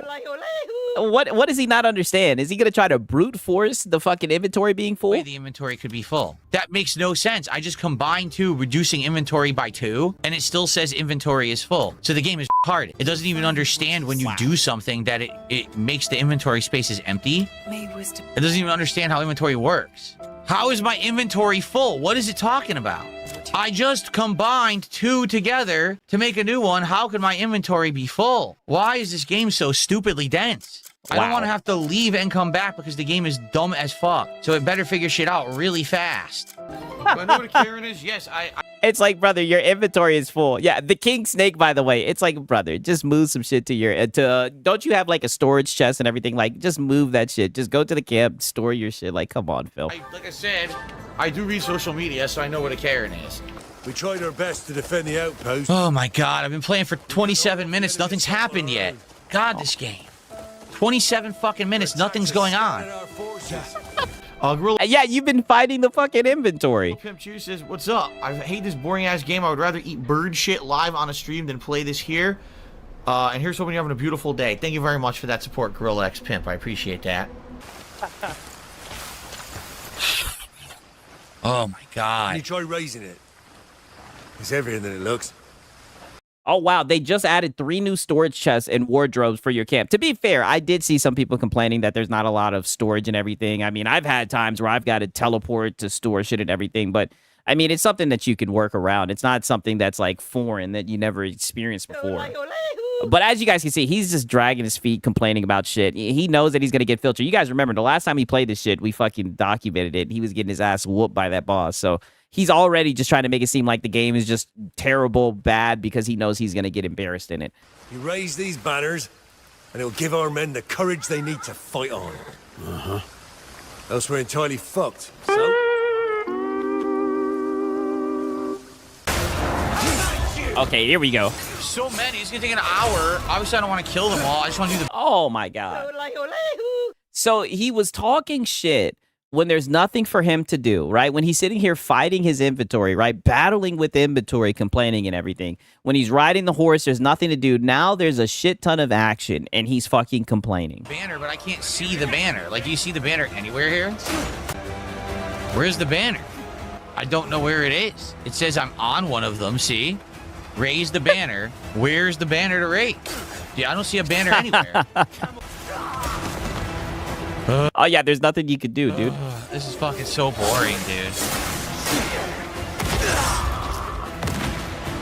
What does he not understand? Is he going to try to brute force the fucking inventory being full? The inventory could be full. That makes no sense. I just combined two, reducing inventory by 2, and it still says inventory is full. So the game is hard. It doesn't even understand when you do something that it makes the inventory spaces empty. It doesn't even understand how inventory works. How is my inventory full? What is it talking about? I just combined 2 together to make a new one. How could my inventory be full? Why is this game so stupidly dense? I don't want to have to leave and come back because the game is dumb as fuck. So it better figure shit out really fast. Do I know what a Karen is? Yes, It's like, brother, your inventory is full. Yeah, the king snake, by the way. It's like, brother, just move some shit to your... don't you have, like, a storage chest and everything? Like, just move that shit. Just go to the camp, store your shit. Like, come on, Phil. Like I said, I do read social media, so I know what a Karen is. We tried our best to defend the outpost. Oh, my God. I've been playing for 27 minutes. Nothing's happened yet. God, this game. 27 fucking minutes. Nothing's going on. Yeah, you've been fighting the fucking inventory. Pimp Juice says, what's up? I hate this boring-ass game. I would rather eat bird shit live on a stream than play this here. And here's hoping you're having a beautiful day. Thank you very much for that support, Gorilla X Pimp. I appreciate that. Oh, my God. Can you try raising it? It's heavier than it looks. Oh, wow. They just added 3 new storage chests and wardrobes for your camp. To be fair, I did see some people complaining that there's not a lot of storage and everything. I mean, I've had times where I've got to teleport to store shit and everything, but I mean, it's something that you can work around. It's not something that's like foreign that you never experienced before. But as you guys can see, he's just dragging his feet, complaining about shit. He knows that he's going to get filtered. You guys remember the last time he played this shit, we fucking documented it. He was getting his ass whooped by that boss. So he's already just trying to make it seem like the game is just terrible, bad, because he knows he's going to get embarrassed in it. You raise these banners, and it'll give our men the courage they need to fight on. Else we're entirely fucked. So? Okay, here we go. So many. It's gonna take an hour. Obviously, I don't want to kill them all. I just want to do the. Oh my god. So he was talking shit when there's nothing for him to do, right? When he's sitting here fighting his inventory, right? Battling with inventory, complaining and everything. When he's riding the horse, there's nothing to do. Now there's a shit ton of action, and he's fucking complaining. Banner, but I can't see the banner. Like, do you see the banner anywhere here? Where's the banner? I don't know where it is. It says I'm on one of them, see? Raise the banner. Where's the banner to raise? Yeah, I don't see a banner anywhere. Oh, yeah, there's nothing you could do, dude. This is fucking so boring, dude.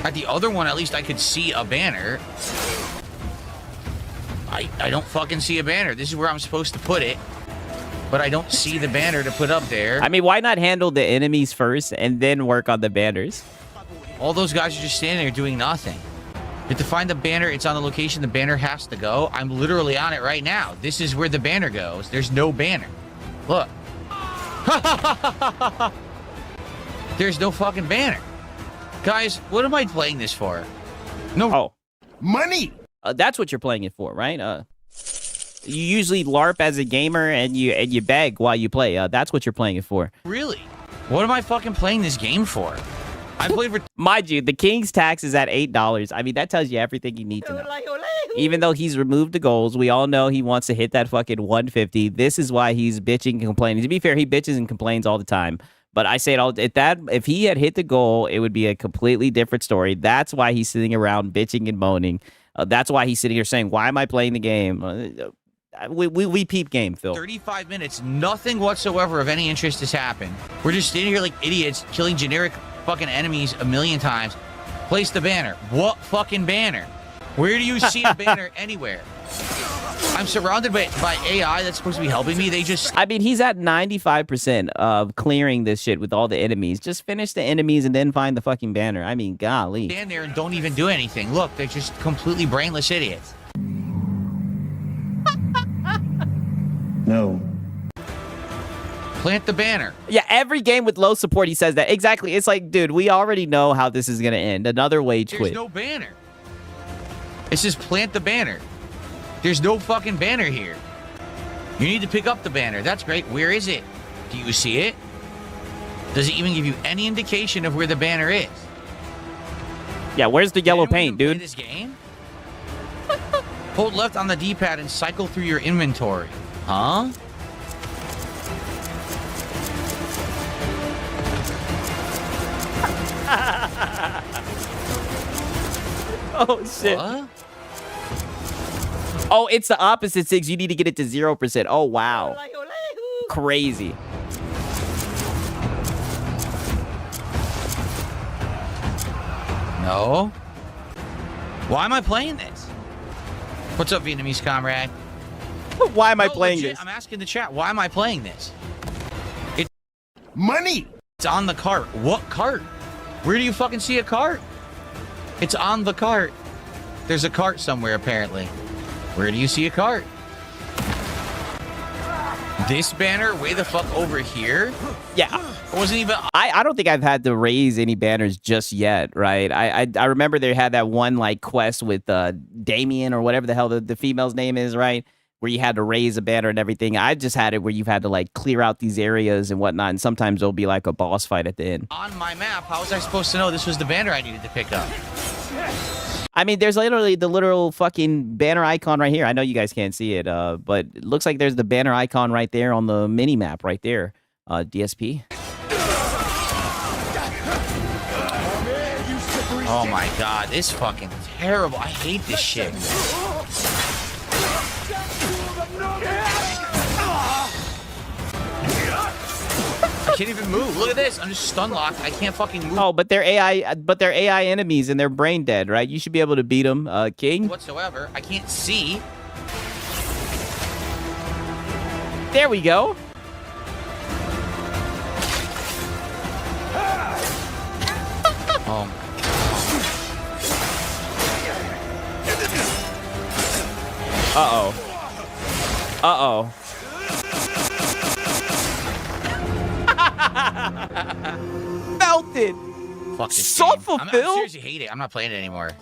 At the other one, at least I could see a banner. I don't fucking see a banner. This is where I'm supposed to put it. But I don't see the banner to put up there. I mean, why not handle the enemies first and then work on the banners? All those guys are just standing there doing nothing. You have to find the banner. It's on the location the banner has to go. I'm literally on it right now. This is where the banner goes. There's no banner. Look. There's no fucking banner. Guys, what am I playing this for? No. Oh. Money! That's what you're playing it for, right? You usually LARP as a gamer and you beg while you play. That's what you're playing it for. Really? What am I fucking playing this game for? I played for... Mind you, the king's tax is at $8. I mean, that tells you everything you need to know. Even though he's removed the goals, we all know he wants to hit that fucking 150. This is why he's bitching and complaining. To be fair, he bitches and complains all the time. But I say it all, if he had hit the goal, it would be a completely different story. That's why he's sitting around bitching and moaning. That's why he's sitting here saying, why am I playing the game? We peep game, Phil. 35 minutes, nothing whatsoever of any interest has happened. We're just standing here like idiots, killing generic fucking enemies a million times. Place the banner. What fucking banner? Where do you see a banner anywhere? I'm surrounded by AI that's supposed to be helping me. They just... I mean, he's at 95% of clearing this shit with all the enemies. Just finish the enemies and then find the fucking banner. I mean, golly. Stand there and don't even do anything. Look, they're just completely brainless idiots. No. Plant the banner. Yeah, every game with low support, he says that. Exactly. It's like, dude, we already know how this is going to end. Another wage quit. There's no banner. It says plant the banner. There's no fucking banner here. You need to pick up the banner. That's great. Where is it? Do you see it? Does it even give you any indication of where the banner is? Yeah, where's the yellow paint, play dude? This game? Hold left on the D-pad and cycle through your inventory. Huh? Oh, shit. What? Oh, it's the opposite, Six. You need to get it to 0%. Oh, wow. Crazy. No. Why am I playing this? What's up, Vietnamese comrade? Why am I playing legit, this? I'm asking the chat. Why am I playing this? It's Money! It's on the cart. What cart? Where do you fucking see a cart? It's on the cart. There's a cart somewhere, apparently. Where do you see a cart? This banner way the fuck over here? Yeah. It wasn't even... I don't think I've had to raise any banners just yet, right? I remember they had that one, like, quest with Damien or whatever the hell the female's name is, right? Where you had to raise a banner and everything. I just had it where you've had to, like, clear out these areas and whatnot, and sometimes there'll be, like, a boss fight at the end. On my map, how was I supposed to know this was the banner I needed to pick up? I mean, there's literally the literal fucking banner icon right here. I know you guys can't see it, but it looks like there's the banner icon right there on the mini map right there. DSP. Oh my god, this fucking terrible. I hate this shit. I can't even move. Look at this. I'm just stun locked. I can't fucking move. Oh, but they're AI enemies and they're brain dead, right? You should be able to beat them, King. Whatsoever. I can't see. There we go. Oh. Uh-oh. Uh-oh. Melted. Fuck this Suffer, game. I Phil. seriously hate it. I'm not playing it anymore.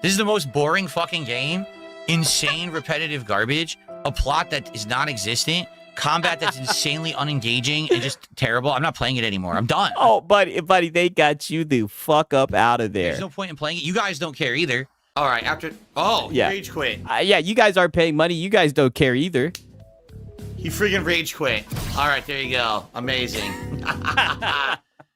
This is the most boring fucking game. Insane repetitive garbage. A plot that is non-existent. Combat that's insanely unengaging and just terrible. I'm not playing it anymore. I'm done. Oh, buddy, they got you the fuck up out of there. There's no point in playing it. You guys don't care either. All right, after... Oh, Yeah. rage quit. Yeah, you guys aren't paying money. You guys don't care either. He freaking rage quit. All right, there you go. Amazing.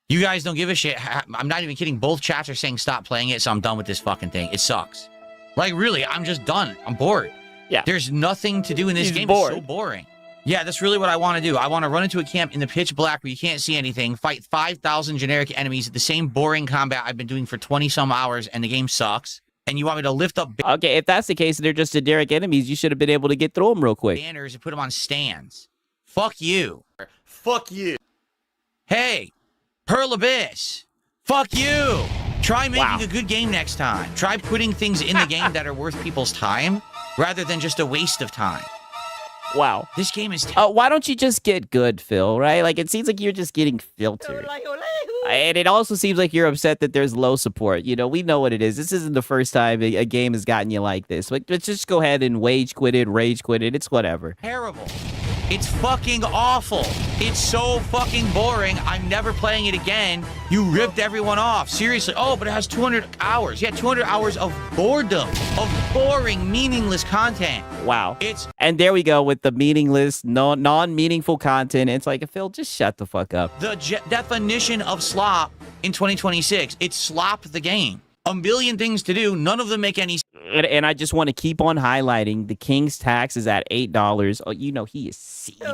You guys don't give a shit. I'm not even kidding. Both chats are saying stop playing it, so I'm done with this fucking thing. It sucks. Like, really, I'm just done. I'm bored. Yeah. There's nothing to do in this He's game. bored. It's so boring. Yeah, that's really what I want to do. I want to run into a camp in the pitch black where you can't see anything, fight 5,000 generic enemies at the same boring combat I've been doing for 20-some hours, and the game sucks. And you want me to lift up Okay, if that's the case, they're just generic enemies. You should have been able to get through them real quick. banners and put them on stands. Fuck you. Fuck you. Hey, Pearl Abyss. Fuck you. Try making a good game next time. Try putting things in the game that are worth people's time rather than just a waste of time. Wow. This game is... Why don't you just get good, Phil, right? Like, it seems like you're just getting filtered. And it also seems like you're upset that there's low support. You know, we know what it is. This isn't the first time a game has gotten you like this. But let's just go ahead and rage quit it. It's whatever. Terrible. It's fucking awful. It's so fucking boring. I'm never playing it again. You ripped everyone off. Seriously. Oh, but it has 200 hours. Yeah, 200 hours of boredom, of boring, meaningless content. Wow. And there we go with the meaningless, non-meaningful content. It's like, Phil, just shut the fuck up. The definition of slop in 2026. It's slop the game. A million things to do. None of them make any sense. And I just want to keep on highlighting the King's tax is at $8. Oh, you know, he is seething.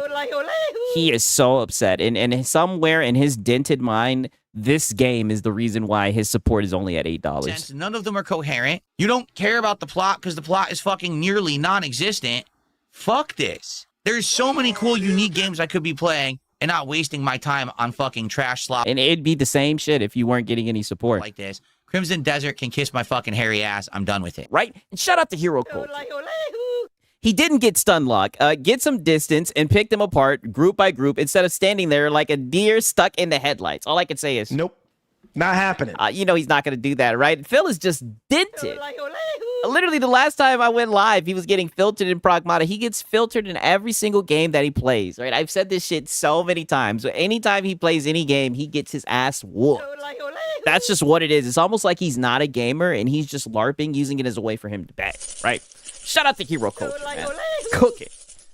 He is so upset. And somewhere in his dented mind, this game is the reason why his support is only at $8. None of them are coherent. You don't care about the plot because the plot is fucking nearly non-existent. Fuck this. There's so many cool, unique games I could be playing and not wasting my time on fucking trash slop. And it'd be the same shit if you weren't getting any support. Like this. Crimson Desert can kiss my fucking hairy ass. I'm done with it. Right? And shout out to Hero Cult. He didn't get stun lock. Get some distance and pick them apart group by group instead of standing there like a deer stuck in the headlights. All I can say is... Nope. Not happening. You know he's not going to do that, right? Phil is just dented. Literally, the last time I went live, he was getting filtered in Pragmata. He gets filtered in every single game that he plays, right? I've said this shit so many times. So anytime he plays any game, he gets his ass whooped. That's just what it is. It's almost like he's not a gamer and he's just LARPing, using it as a way for him to beg, right? Shout out to Hero Culture, man. Cook it.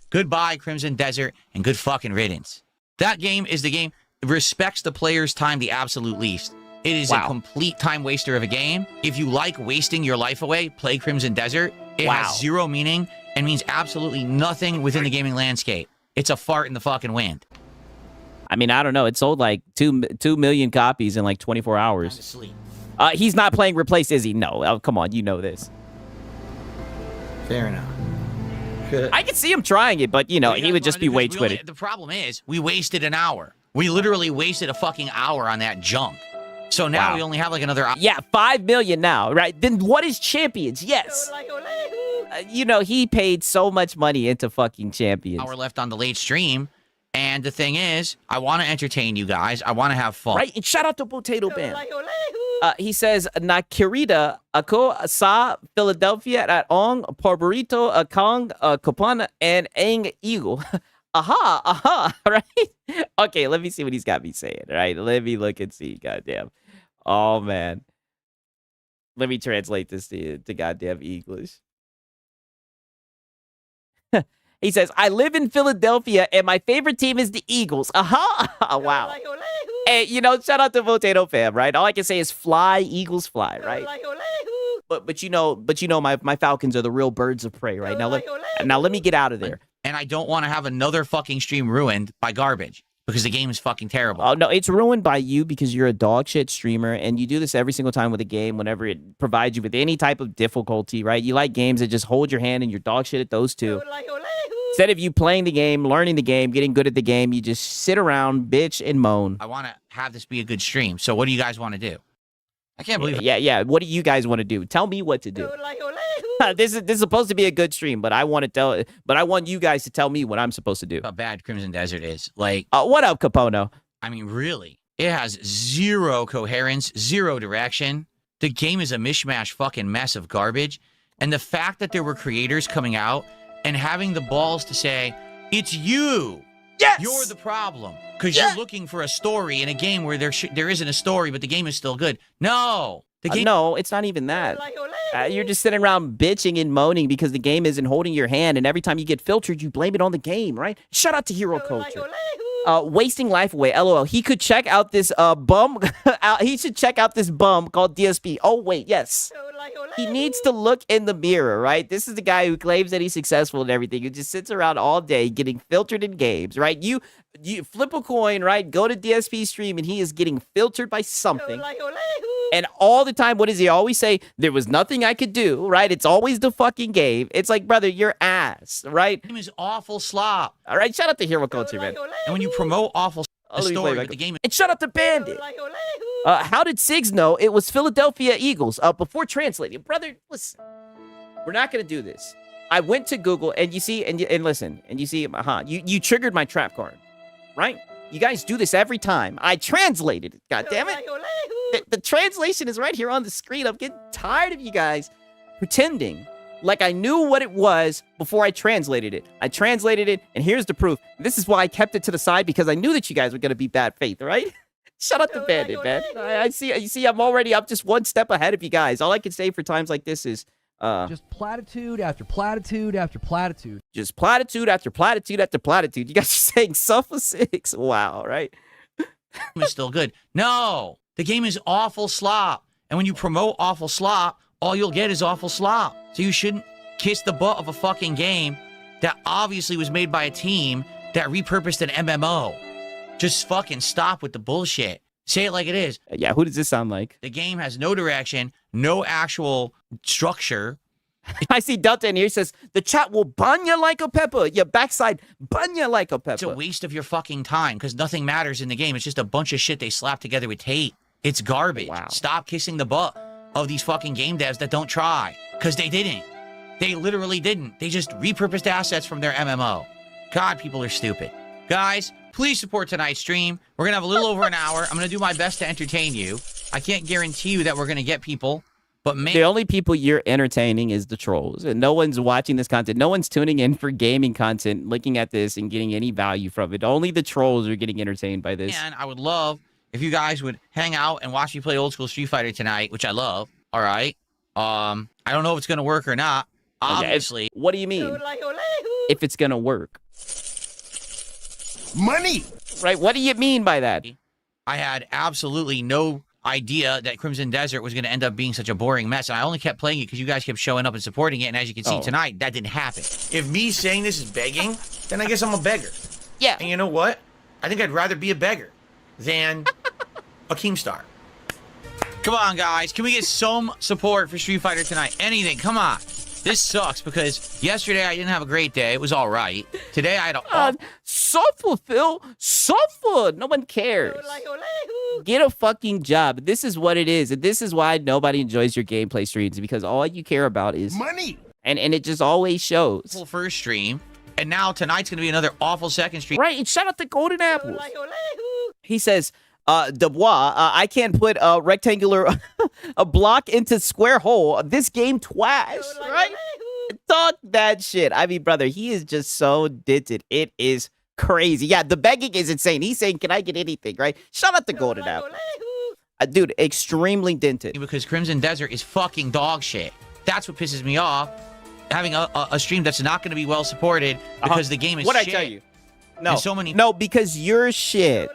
Goodbye, Crimson Desert, and good fucking riddance. That game is the game that respects the player's time the absolute least. It is a complete time waster of a game. If you like wasting your life away, play Crimson Desert. It has zero meaning and means absolutely nothing within the gaming landscape. It's a fart in the fucking wind. I mean, I don't know. It sold like 2 million copies in like 24 hours. Time to sleep. He's not playing Replace, is he? No. Oh, come on. You know this. Fair enough. I could see him trying it, but, you know, he would just be wage quitting. The problem is, we wasted an hour. We literally wasted a fucking hour on that junk. So now we only have like another hour. Yeah, 5 million now, right? Then what is Champions? Yes. You know, he paid so much money into fucking Champions. Hour left on the late stream. And the thing is, I want to entertain you guys. I want to have fun. Right? And shout out to Potato Band. He says, Nakirida, ako sa Philadelphia at ong parborito akong kapana and ang eagle. Aha, right? Okay, let me see what he's got me saying, right? Let me look and see, goddamn. Oh, man. Let me translate this to goddamn English. He says, I live in Philadelphia, and my favorite team is the Eagles. Aha! Wow. Hey, you know, shout out to Potato Fam, right? All I can say is fly, Eagles fly, right? But you know, my Falcons are the real birds of prey, right? Now let me get out of there. And I don't want to have another fucking stream ruined by garbage because the game is fucking terrible. Oh no, it's ruined by you because you're a dog shit streamer and you do this every single time with a game whenever it provides you with any type of difficulty, right? You like games that just hold your hand and you're dog shit at those two. Instead of you playing the game, learning the game, getting good at the game, you just sit around, bitch, and moan. I want to have this be a good stream. So what do you guys want to do? I can't believe Yeah. What do you guys want to do? Tell me what to do. This is supposed to be a good stream, but I want you guys to tell me what I'm supposed to do. how bad Crimson Desert is. Like, what up, Capono? I mean, really, it has zero coherence, zero direction. The game is a mishmash fucking mess of garbage. And the fact that there were creators coming out and having the balls to say, it's you. Yes! You're the problem. Because you're looking for a story in a game where there isn't a story, but the game is still good. No. The game no, it's not even that. You're just sitting around bitching and moaning because the game isn't holding your hand, and every time you get filtered, you blame it on the game, right? Shout out to Hero Culture. Wasting life away. LOL. He could check out this bum. He should check out this bum called DSP. Oh, wait, yes. He needs to look in the mirror, right? This is the guy who claims that he's successful and everything, who just sits around all day getting filtered in games, right? You flip a coin, right? Go to DSP stream, and he is getting filtered by something. And all the time, what does he always say? There was nothing I could do, right? It's always the fucking game. It's like, brother, you're ass, right? The game is awful slop. All right, shout out to Hero Culture, man. And when you promote awful story, but the game and shout out to Bandit. How did Siggs know it was Philadelphia Eagles? Before translating, brother, listen. We're not gonna do this. I went to Google, and you see, and listen, and you see, you triggered my trap card, right? You guys do this every time. I translated it. God damn it. The translation is right here on the screen. I'm getting tired of you guys pretending like I knew what it was before I translated it. I translated it, and here's the proof. This is why I kept it to the side, because I knew that you guys were going to be bad faith, right? Shut up to Bandit, man. I see. You see, I'm just one step ahead of you guys. All I can say for times like this is... just platitude after platitude after platitude. Just platitude after platitude after platitude. You guys are saying suffer 6. Wow, right? It's still good. No, the game is awful slop. And when you promote awful slop, all you'll get is awful slop. So you shouldn't kiss the butt of a fucking game that obviously was made by a team that repurposed an MMO. Just fucking stop with the bullshit. Say it like it is. Yeah, who does this sound like? The game has no direction, no actual structure. I see Delta in here. He says, the chat will bun you like a pepper. Your backside bun you like a pepper. It's a waste of your fucking time because nothing matters in the game. It's just a bunch of shit they slap together with tape. It's garbage. Wow. Stop kissing the butt of these fucking game devs that don't try. Because they didn't. They literally didn't. They just repurposed assets from their MMO. God, people are stupid. Guys, please support tonight's stream. We're going to have a little over an hour. I'm going to do my best to entertain you. I can't guarantee you that we're going to get people. But the only people you're entertaining is the trolls. And no one's watching this content. No one's tuning in for gaming content, looking at this and getting any value from it. Only the trolls are getting entertained by this. And I would love if you guys would hang out and watch me play old school Street Fighter tonight, which I love. All right. I don't know if it's going to work or not. Obviously. Okay. What do you mean? If it's going to work. Money! Right? What do you mean by that? I had absolutely no idea that Crimson Desert was going to end up being such a boring mess, and I only kept playing it because you guys kept showing up and supporting it, and as you can see tonight, that didn't happen. If me saying this is begging, then I guess I'm a beggar. Yeah. And you know what? I think I'd rather be a beggar than a Keemstar. Come on, guys. Can we get some support for Street Fighter tonight? Anything. Come on. This sucks because yesterday I didn't have a great day. It was all right. Today I had a... Suffer, Phil. Suffer. No one cares. Get a fucking job. This is what it is. And this is why nobody enjoys your gameplay streams, because all you care about is... money. And it just always shows. Awful first stream. And now tonight's going to be another awful second stream. Right. And shout out to Golden Apples. He says... Dubois, I can't put a rectangular a block into square hole. This game twash, right? Talk that shit. I mean, brother, he is just so dented. It is crazy. Yeah, the begging is insane. He's saying, can I get anything, right? Shout out to Golden Apple. Dude, extremely dented. Because Crimson Desert is fucking dog shit. That's what pisses me off. Having a stream that's not going to be well supported because the game is What'd shit. I tell you? No, so many... no, because you're shit.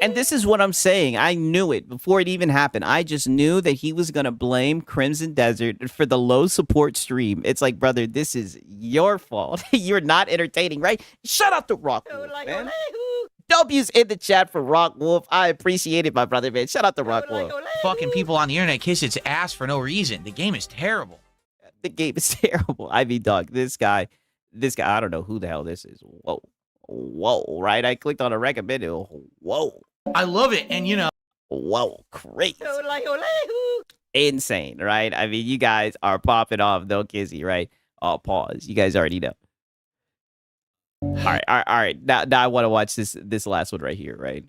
And this is what I'm saying. I knew it before it even happened. I just knew that he was going to blame Crimson Desert for the low support stream. It's like, brother, this is your fault. You're not entertaining, right? Shout out to Rock Wolf, man. W's in the chat for Rock Wolf. I appreciate it, my brother, man. Shout out to Rock Wolf. Fucking people on the internet kiss its ass for no reason. The game is terrible. The game is terrible. I mean, dog, this guy, I don't know who the hell this is. Whoa, right? I clicked on a recommended. Whoa. I love it, and you know. Whoa, crazy. Insane, right? I mean, you guys are popping off, no kizzy, right? Oh, pause. You guys already know. All right. Now I want to watch this last one right here, right?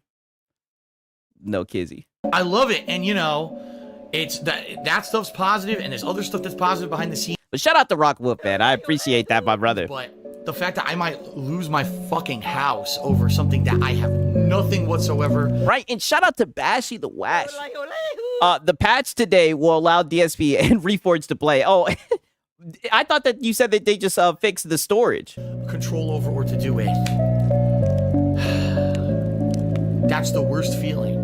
No kizzy. I love it, and you know, it's that stuff's positive, and there's other stuff that's positive behind the scenes. But shout out to Rock Wolf, man. I appreciate that, my brother. But the fact that I might lose my fucking house over something that I have nothing whatsoever. Right, and shout out to Bashy the Wash. The patch today will allow DSP and Reforge to play. Oh, I thought that you said that they just fixed the storage. Control over or to do it. That's the worst feeling.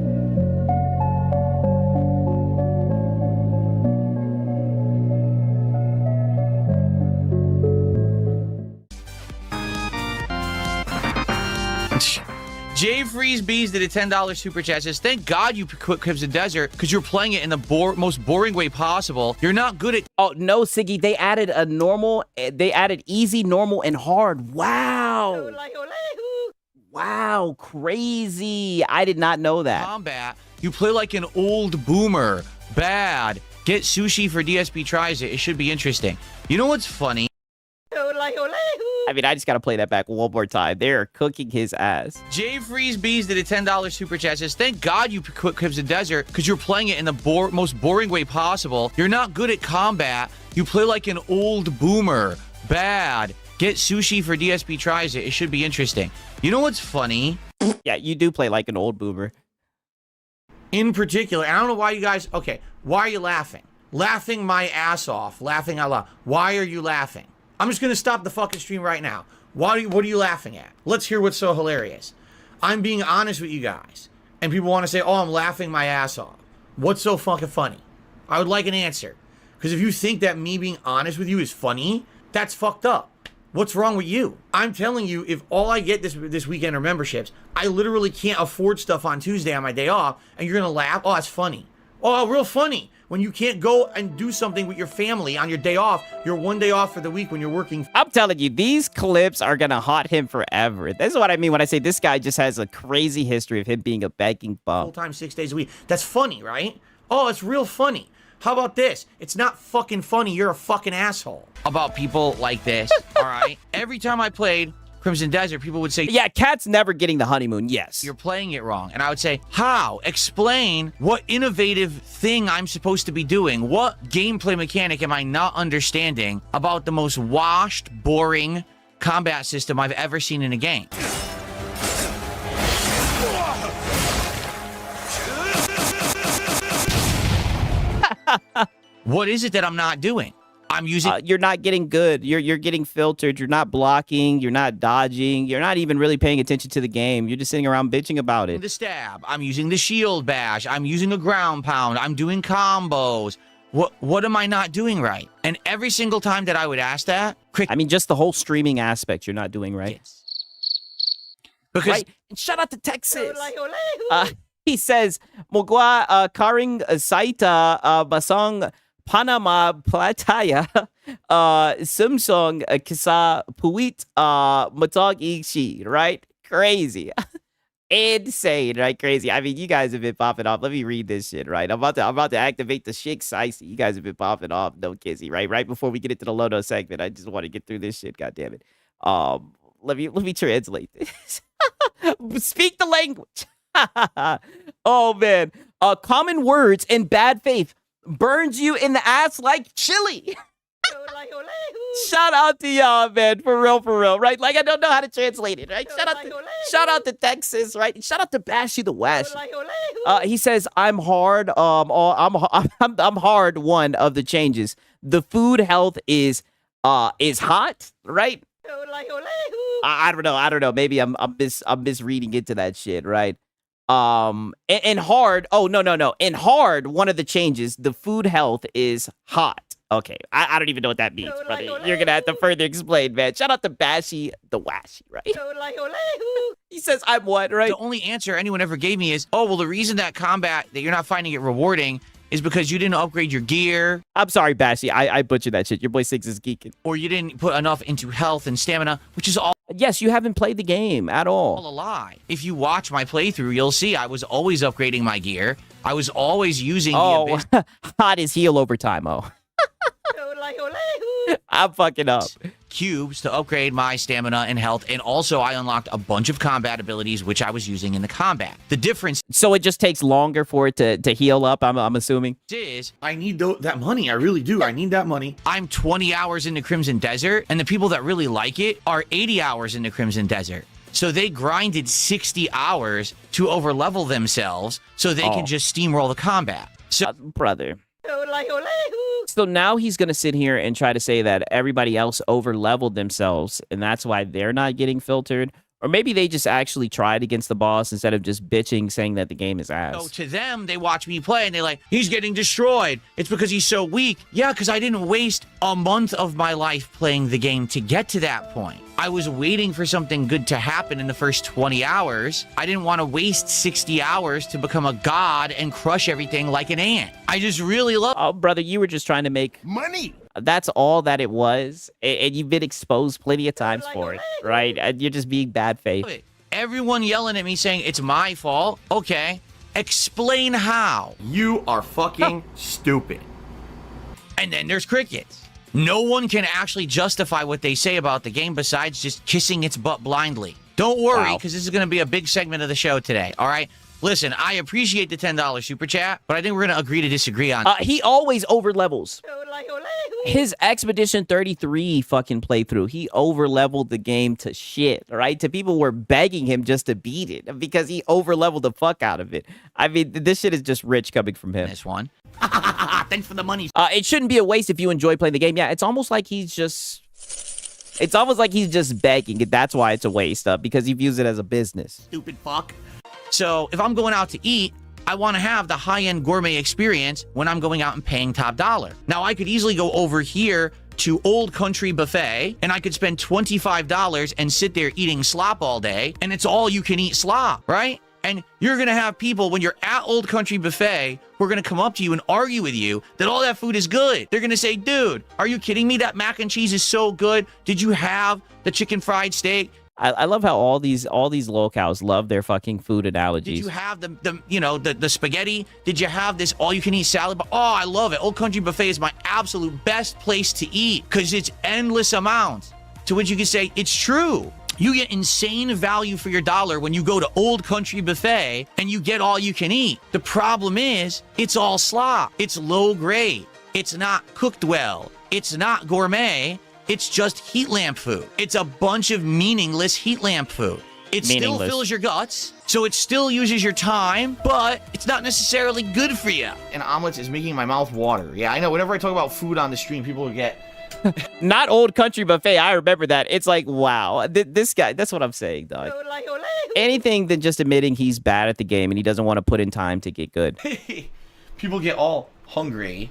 Jay Freeze Bees did a $10 super chat. Says, thank God you quit Crimson Desert because you're playing it in the most boring way possible. You're not good at. Oh no, Siggy, they added a normal. They added easy, normal, and hard. Wow. Wow, crazy. I did not know that. Combat. You play like an old boomer. Bad. Get sushi for DSP tries it. It should be interesting. You know what's funny? I mean, I just got to play that back one more time. They're cooking his ass. Jay Freeze Bees did a $10 super chat. Says, thank God you quit Crimson Desert because you're playing it in the most boring way possible. You're not good at combat. You play like an old boomer. Bad. Get sushi for DSP tries it. It should be interesting. You know what's funny? Yeah, you do play like an old boomer. In particular, I don't know why you guys... Okay, why are you laughing? Laughing my ass off. Laughing out loud. Why are you laughing? I'm just going to stop the fucking stream right now. What are you laughing at? Let's hear what's so hilarious. I'm being honest with you guys. And people want to say, oh, I'm laughing my ass off. What's so fucking funny? I would like an answer. Because if you think that me being honest with you is funny, that's fucked up. What's wrong with you? I'm telling you, if all I get this weekend are memberships, I literally can't afford stuff on Tuesday on my day off, and you're going to laugh? Oh, that's funny. Oh, real funny. When you can't go and do something with your family on your day off, your one day off for the week when you're working. I'm telling you, these clips are going to haunt him forever. This is what I mean when I say this guy just has a crazy history of him being a begging bum. Full-time 6 days a week. That's funny, right? Oh, it's real funny. How about this? It's not fucking funny. You're a fucking asshole. About people like this, all right? Every time I played Crimson Desert, people would say, yeah, Cat's never getting the honeymoon. Yes. You're playing it wrong. And I would say, how? Explain what innovative thing I'm supposed to be doing. What gameplay mechanic am I not understanding about the most washed, boring combat system I've ever seen in a game? What is it that I'm not doing? I'm using... you're not getting good. You're getting filtered. You're not blocking. You're not dodging. You're not even really paying attention to the game. You're just sitting around bitching about it. The stab. I'm using the shield bash. I'm using a ground pound. I'm doing combos. What am I not doing right? And every single time that I would ask that... I mean, just the whole streaming aspect you're not doing right. Yes. Because... Right. And shout out to Texas. He says, Mogwa karing saita basong Panama Plataya Sumsong Kisa Puit Matog Ishi, right? Crazy. Insane, right? Crazy. I mean, you guys have been popping off. Let me read this shit, right? I'm about to activate the shit icy. You guys have been popping off. No kizzy, right? Right before we get into the Lono segment, I just want to get through this shit, goddammit. Let me translate this. Speak the language. Oh man. Common words and bad faith burns you in the ass like chili. Shout out to y'all, man. For real, right? Like, I don't know how to translate it, right? Shout out to Texas, right? Shout out to Bashy the Wash. He says, I'm hard. I'm hard. One of the changes. The food health is hot, right? I don't know. Maybe I'm misreading into that shit, right? In hard, in hard, one of the changes, the food health is hot. Okay, I don't even know what that means, brother. You're gonna have to further explain, man. Shout out to Bashy the Washy, right? He says I'm what, right? The only answer anyone ever gave me is, oh, well, the reason that you're not finding it rewarding is because you didn't upgrade your gear. I'm sorry, Bashy. I butchered that shit. Your boy Six is geeking. Or you didn't put enough into health and stamina, which is all Yes, you haven't played the game at all. a lie. If you watch my playthrough, you'll see I was always upgrading my gear. I was always using the abyss hot is heal over time, oh. I'm fucking up. cubes to upgrade my stamina and health, and also I unlocked a bunch of combat abilities, which I was using in the combat. The difference... So it just takes longer for it to heal up, I'm assuming? ...is... I need that money. I really do. I need that money. I'm 20 hours into Crimson Desert, and the people that really like it are 80 hours into Crimson Desert. So they grinded 60 hours to overlevel themselves so they can just steamroll the combat. So, brother. So now he's going to sit here and try to say that everybody else overleveled themselves, and that's why they're not getting filtered. Or maybe they just actually tried against the boss instead of just bitching, saying that the game is ass. So to them, they watch me play and they're like, he's getting destroyed. It's because he's so weak. Yeah, because I didn't waste a month of my life playing the game to get to that point. I was waiting for something good to happen in the first 20 hours. I didn't want to waste 60 hours to become a god and crush everything like an ant. I just really love... Oh, brother, you were just trying to make... money! That's all that it was, and you've been exposed plenty of times for it, right? And you're just being bad faith. Everyone yelling at me saying it's my fault. Okay, explain how. You are fucking stupid. And then there's crickets. No one can actually justify what they say about the game besides just kissing its butt blindly. Don't worry, because this is going to be a big segment of the show today, all right? Listen, I appreciate the $10 super chat, but I think we're going to agree to disagree on he always overlevels. His Expedition 33 fucking playthrough, he overleveled the game to shit, right? To people who were begging him just to beat it because he overleveled the fuck out of it. I mean, this shit is just rich coming from him. This one. Thanks for the money. It shouldn't be a waste if you enjoy playing the game. Yeah, it's almost like he's just... It's almost like he's just begging. That's why it's a waste, because you've used it as a business. Stupid fuck. So if I'm going out to eat, I want to have the high-end gourmet experience when I'm going out and paying top dollar. Now, I could easily go over here to Old Country Buffet, and I could spend $25 and sit there eating slop all day, and it's all you can eat slop, right? And you're going to have people, when you're at Old Country Buffet, who are going to come up to you and argue with you that all that food is good. They're going to say, dude, are you kidding me? That mac and cheese is so good. Did you have the chicken fried steak? I love how all these locals love their fucking food analogies. Did you have the spaghetti? Did you have this all-you-can-eat salad? Oh, I love it. Old Country Buffet is my absolute best place to eat because it's endless amounts. To which you can say, it's true. You get insane value for your dollar when you go to Old Country Buffet and you get all you can eat. The problem is, it's all slop. It's low grade. It's not cooked well. It's not gourmet. It's just heat lamp food. It's a bunch of meaningless heat lamp food. It still fills your guts, so it still uses your time, but it's not necessarily good for you. And omelets is making my mouth water. Yeah, I know. Whenever I talk about food on the stream, people will get... Not Old Country Buffet. I remember that. It's like, wow. This guy, that's what I'm saying, dog. Anything than just admitting he's bad at the game and he doesn't want to put in time to get good. People get all hungry.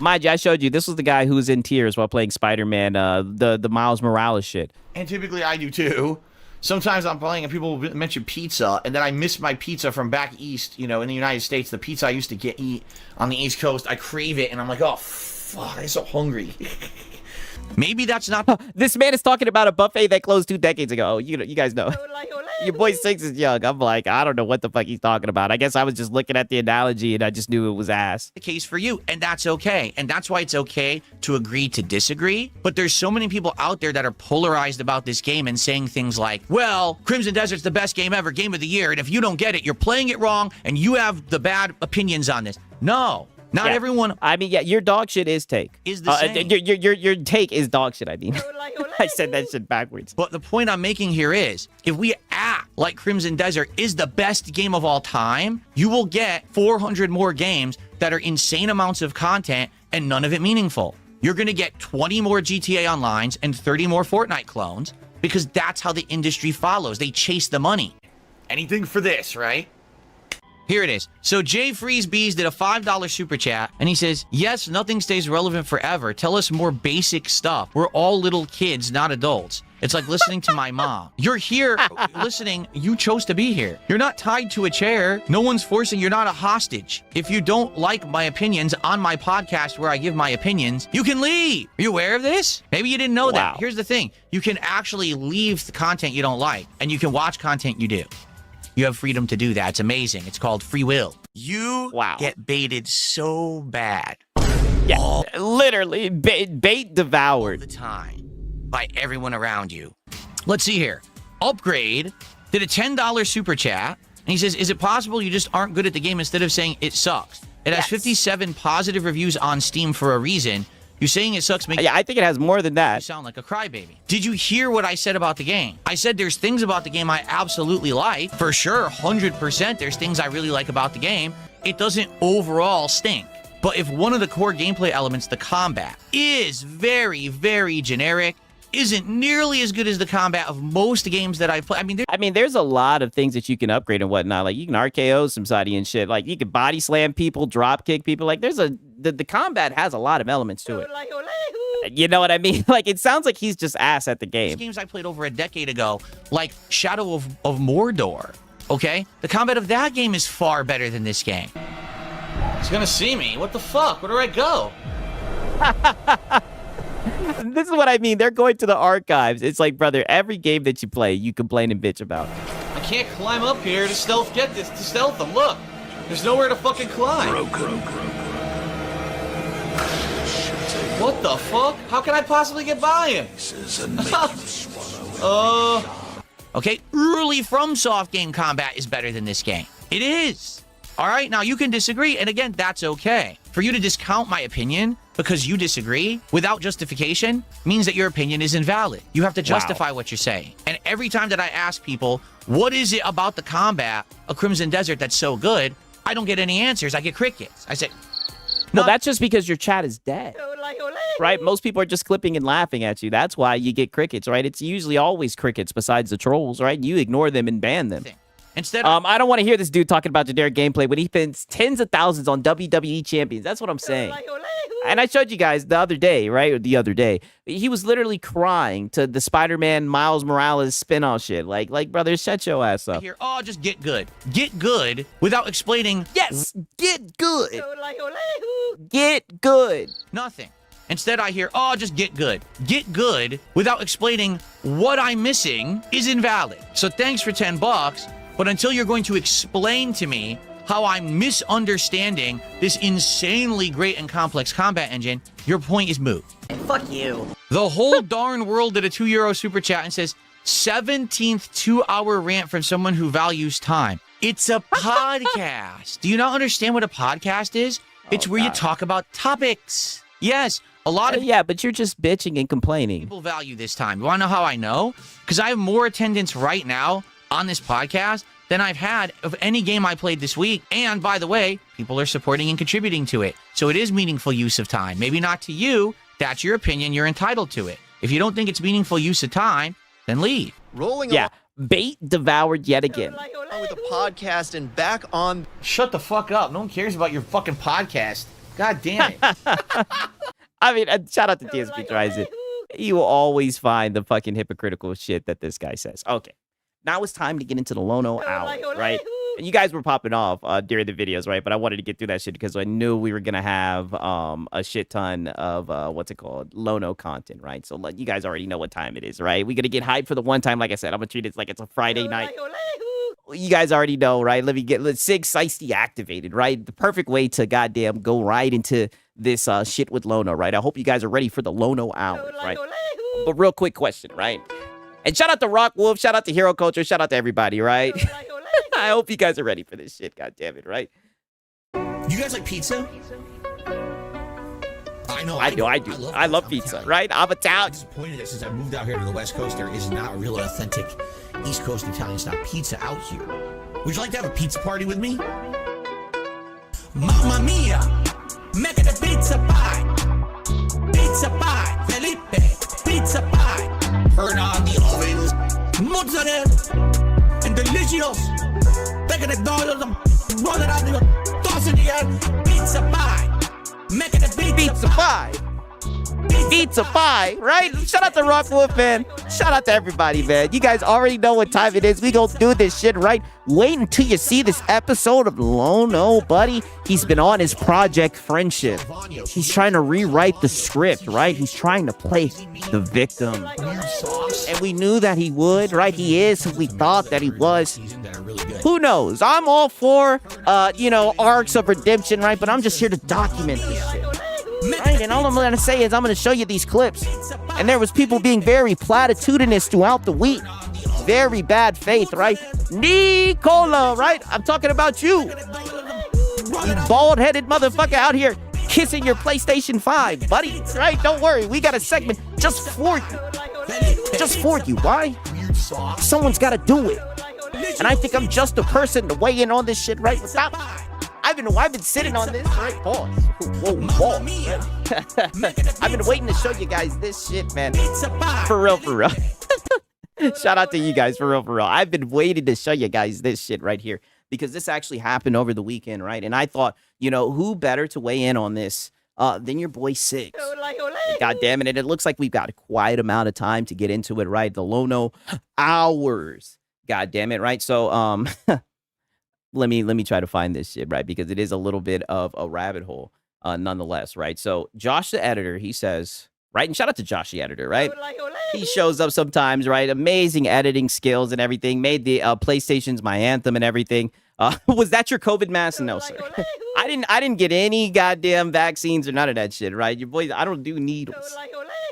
Mind you, I showed you, this was the guy who was in tears while playing Spider-Man, the Miles Morales shit. And typically I do too. Sometimes I'm playing and people mention pizza, and then I miss my pizza from back east, in the United States. The pizza I used to eat on the East Coast, I crave it, and I'm like, oh, fuck, I'm so hungry. Maybe that's not... This man is talking about a buffet that closed 2 decades ago. You guys know. Your boy Six is young. I'm like, I don't know what the fuck he's talking about. I guess I was just looking at the analogy and I just knew it was ass. The case for you, and that's okay. And that's why it's okay to agree to disagree. But there's so many people out there that are polarized about this game and saying things like, well, Crimson Desert's the best game ever, game of the year. And if you don't get it, you're playing it wrong and you have the bad opinions on this. No. Not everyone. I mean, yeah, your dog shit is take. Is the same. Your take is dog shit, I mean. I said that shit backwards. But the point I'm making here is, if we act like Crimson Desert is the best game of all time, you will get 400 more games that are insane amounts of content and none of it meaningful. You're going to get 20 more GTA Onlines and 30 more Fortnite clones because that's how the industry follows. They chase the money. Anything for this, right? Here it is. So Jay Freezebees did a $5 super chat, and he says, yes, nothing stays relevant forever. Tell us more basic stuff. We're all little kids, not adults. It's like listening to my mom. You're here listening. You chose to be here. You're not tied to a chair. No one's forcing. You're not a hostage. If you don't like my opinions on my podcast where I give my opinions, you can leave. Are you aware of this? Maybe you didn't know that. Here's the thing. You can actually leave the content you don't like, and you can watch content you do. You have freedom to do that. It's amazing. It's called free will. You get baited so bad. Yeah, literally bait devoured. All the time by everyone around you. Let's see here. Upgrade did a $10 super chat, and he says, is it possible you just aren't good at the game instead of saying it sucks? It has 57 positive reviews on Steam for a reason. You saying it sucks makes I think it has more than that. You sound like a crybaby. Did you hear what I said about the game? I said there's things about the game I absolutely like. For sure, 100% there's things I really like about the game. It doesn't overall stink. But if one of the core gameplay elements, the combat, is very, very generic, isn't nearly as good as the combat of most games that I've played. I mean, there's a lot of things that you can upgrade and whatnot. Like, you can RKO somebody and shit. Like, you can body slam people, drop kick people. Like, there's the combat has a lot of elements to it. You know what I mean? Like, it sounds like he's just ass at the game. Games I played over a decade ago, like Shadow of Mordor, okay? The combat of that game is far better than this game. He's gonna see me. What the fuck? Where do I go? This is what I mean. They're going to the archives. It's like, brother, every game that you play, you complain and bitch about. I can't climb up here to stealth them. Look, there's nowhere to fucking climb. What the fuck? How can I possibly get by him? Okay, early FromSoft game combat is better than this game. It is. All right, now you can disagree, and again, that's okay. For you to discount my opinion because you disagree without justification means that your opinion is invalid. You have to justify what you're saying. And every time that I ask people, what is it about the combat of Crimson Desert that's so good, I don't get any answers. I get crickets. I say, no, that's just because your chat is dead. Right? Most people are just clipping and laughing at you. That's why you get crickets, right? It's usually always crickets besides the trolls, right? You ignore them and ban them. Instead I don't want to hear this dude talking about generic gameplay when he spends tens of thousands on WWE champions. That's what I'm saying. And I showed you guys the other day, right? Or the other day. He was literally crying to the Spider-Man Miles Morales spin-off shit. Like, brother, shut your ass up. Here, just get good. Get good without explaining. Yes, get good. Get good. Nothing. Instead, I hear, just get good. Get good without explaining what I'm missing is invalid. So thanks for $10. But until you're going to explain to me how I'm misunderstanding this insanely great and complex combat engine, your point is moot. Fuck you. The whole darn world did a €2 super chat and says, 17th 2-hour rant from someone who values time. It's a podcast. Do you not understand what a podcast is? It's where you talk about topics. Yes, a lot of but you're just bitching and complaining. People value this time. You want to know how I know? Because I have more attendance right now on this podcast than I've had of any game I played this week. And by the way, people are supporting and contributing to it. So it is meaningful use of time. Maybe not to you. That's your opinion. You're entitled to it. If you don't think it's meaningful use of time, then leave. Bait devoured yet again. With a podcast and back on. Shut the fuck up. No one cares about your fucking podcast. God damn it. I mean, shout out to TSP tries it. You will always find the fucking hypocritical shit that this guy says. Okay. Now it's time to get into the Lono hour, right? And you guys were popping off during the videos, right? But I wanted to get through that shit because I knew we were going to have a shit ton of, Lono content, right? So you guys already know what time it is, right? We're going to get hyped for the one time. Like I said, I'm going to treat it like it's a Friday night. You guys already know, right? Let SIG Shiesty activated, right? The perfect way to goddamn go right into this shit with Lono, right? I hope you guys are ready for the Lono hour, right? But real quick question, right? And shout out to Rock Wolf, shout out to Hero Culture, shout out to everybody, right? I hope you guys are ready for this shit, goddammit, right? You guys like pizza? I do. I love pizza, right? I'm Italian. I'm disappointed that since I moved out here to the West Coast, there is not a real authentic East Coast Italian style pizza out here. Would you like to have a pizza party with me? Mamma mia! Make it a pizza pie! Pizza pie! Felipe! Pizza pie! Turn on the ovens! Mozzarella! And delicious! Pizza pie. Pizza pie, right? Shout out to Rock Wolf, man. Shout out to everybody, man. You guys already know what time it is. We gonna do this shit, right? Wait until you see this episode of Lono, buddy. He's been on his project Friendship. He's trying to rewrite the script, right? He's trying to play the victim. And we knew that he would, right? He is who we thought that he was. Who knows? I'm all for, arcs of redemption, right? But I'm just here to document this shit. Right, and all I'm gonna say is I'm gonna show you these clips. And there was people being very platitudinous throughout the week. Very bad faith, right? Nicola, right? I'm talking about you. You bald-headed motherfucker out here kissing your PlayStation 5, buddy. Right? Don't worry. We got a segment just for you. Just for you. Why? Someone's gotta do it. And I think I'm just the person to weigh in on this shit, right? Without... I've been sitting on this, right? Pause. Whoa, right? I've been waiting to show you guys this shit, man. For real. Shout out to you guys, for real. I've been waiting to show you guys this shit right here because this actually happened over the weekend, right? And I thought, who better to weigh in on this than your boy Six? God damn it. And it looks like we've got a quiet amount of time to get into it, right? The Lono hours. God damn it, right? So, let me try to find this shit, right? Because it is a little bit of a rabbit hole, nonetheless, right? So Josh, the editor, he says, right? And shout out to Josh, the editor, right? He shows up sometimes, right? Amazing editing skills and everything. Made the PlayStation's my anthem and everything. Was that your COVID mask? No, sir. I didn't get any goddamn vaccines or none of that shit, right? Your boys, I don't do needles.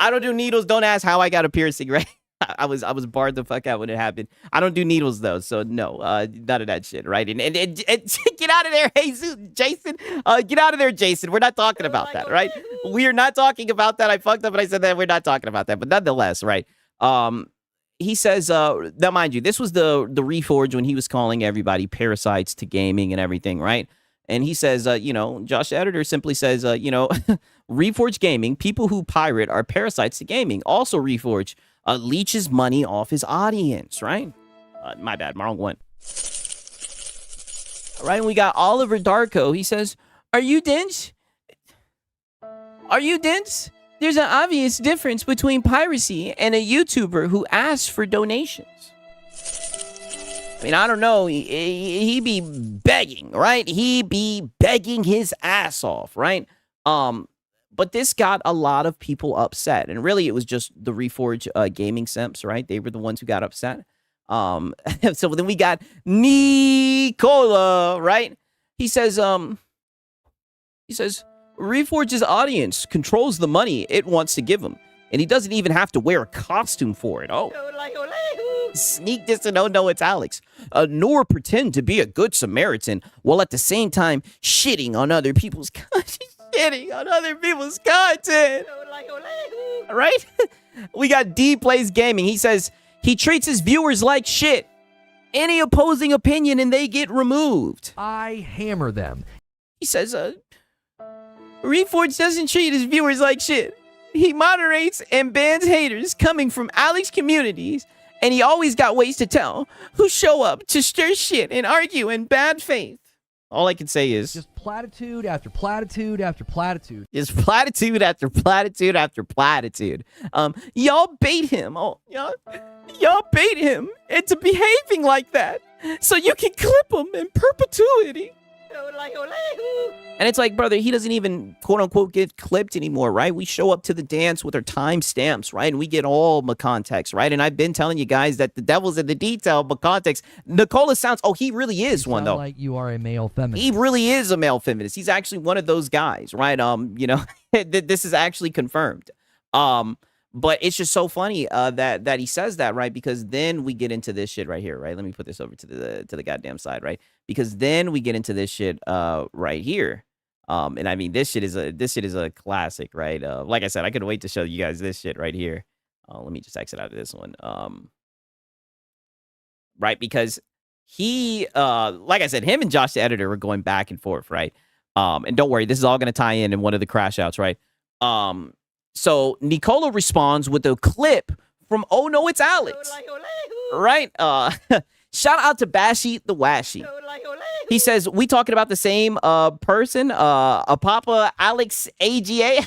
I don't do needles. Don't ask how I got a piercing, right? I was barred the fuck out when it happened. I don't do needles though, so no, none of that shit, right? And get out of there, Jesus, Jason. Get out of there, Jason. We're not talking about that, right? We are not talking about that. I fucked up when I said that. We're not talking about that, but nonetheless, right? He says, now mind you, this was the Reforge when he was calling everybody parasites to gaming and everything, right? And he says, Josh the editor simply says, Reforge Gaming, people who pirate are parasites to gaming. Also, Reforge leeches money off his audience, right? My bad, wrong one. All right, and we got Oliver Darko. He says, Are you dense? There's an obvious difference between piracy and a YouTuber who asks for donations. I mean, I don't know. He be begging, right? He be begging his ass off, right? But this got a lot of people upset. And really, it was just the Reforge gaming simps, right? They were the ones who got upset. So then we got Nicola, right? He says, Reforge's audience controls the money it wants to give him. And he doesn't even have to wear a costume for it. Oh. Sneak this and no, it's Alex. Nor pretend to be a good Samaritan while at the same time shitting on other people's content. Right? We got D Plays Gaming. He says he treats his viewers like shit. Any opposing opinion and they get removed. I hammer them. He says, Reforge doesn't treat his viewers like shit. He moderates and bans haters coming from Alex communities, and he always got ways to tell who show up to stir shit and argue in bad faith. All I can say is just platitude after platitude after platitude. Just platitude after platitude after platitude. Y'all bait him. Oh, y'all bait him into behaving like that so you can clip him in perpetuity. And it's like, brother, he doesn't even, quote unquote, get clipped anymore, right? We show up to the dance with our timestamps, right? And we get all the context, right? And I've been telling you guys that the devil's in the detail, but context. Nicola sounds, he really is one, though. Like you are a male feminist. He really is a male feminist. He's actually one of those guys, right? This is actually confirmed. But it's just so funny that he says that, right? Because then we get into this shit right here, right? Let me put this over to the goddamn side, right? Because then we get into this shit right here. And I mean, this shit is a classic, right? Like I said, I couldn't wait to show you guys this shit right here. Let me just exit out of this one. Right? Because he, like I said, him and Josh the editor were going back and forth, right? And don't worry, this is all going to tie in one of the crash outs, right? So Nicola responds with a clip from Oh No, It's Alex, right? Shout out to Bashi the Washi. He says, we talking about the same person? A Papa Alex AGA?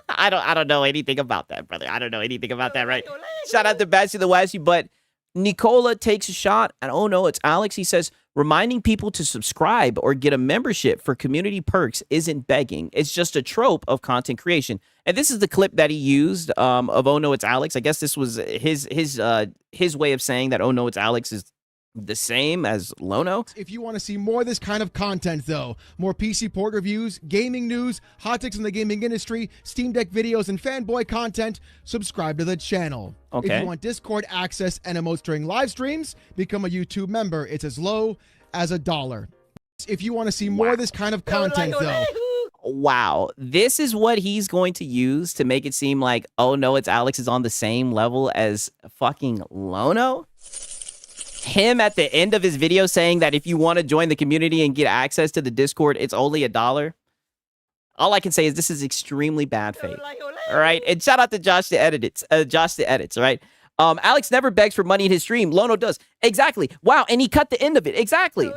I don't know anything about that, brother. I don't know anything about that, right? Shout out to Bashi the Washi, but Nicola takes a shot, and oh no, it's Alex. He says, reminding people to subscribe or get a membership for community perks isn't begging. It's just a trope of content creation. And this is the clip that he used of oh no, it's Alex. I guess this was his way of saying that oh no, it's Alex is the same as Lono. If you want to see more of this kind of content, though, more PC port reviews, gaming news, hot takes in the gaming industry, Steam Deck videos, and fanboy content, subscribe to the channel. Okay. If you want Discord access and emotes during live streams, become a YouTube member. It's as low as $1. If you want to see more of this kind of content, though. Wow, this is what he's going to use to make it seem like, oh no, it's Alex is on the same level as fucking Lono? Him at the end of his video saying that if you want to join the community and get access to the Discord, it's only $1. All I can say is this is extremely bad faith. All right, and shout out to Josh the Edits. All right. Alex never begs for money in his stream. Lono does. Exactly. Wow, and he cut the end of it. Exactly.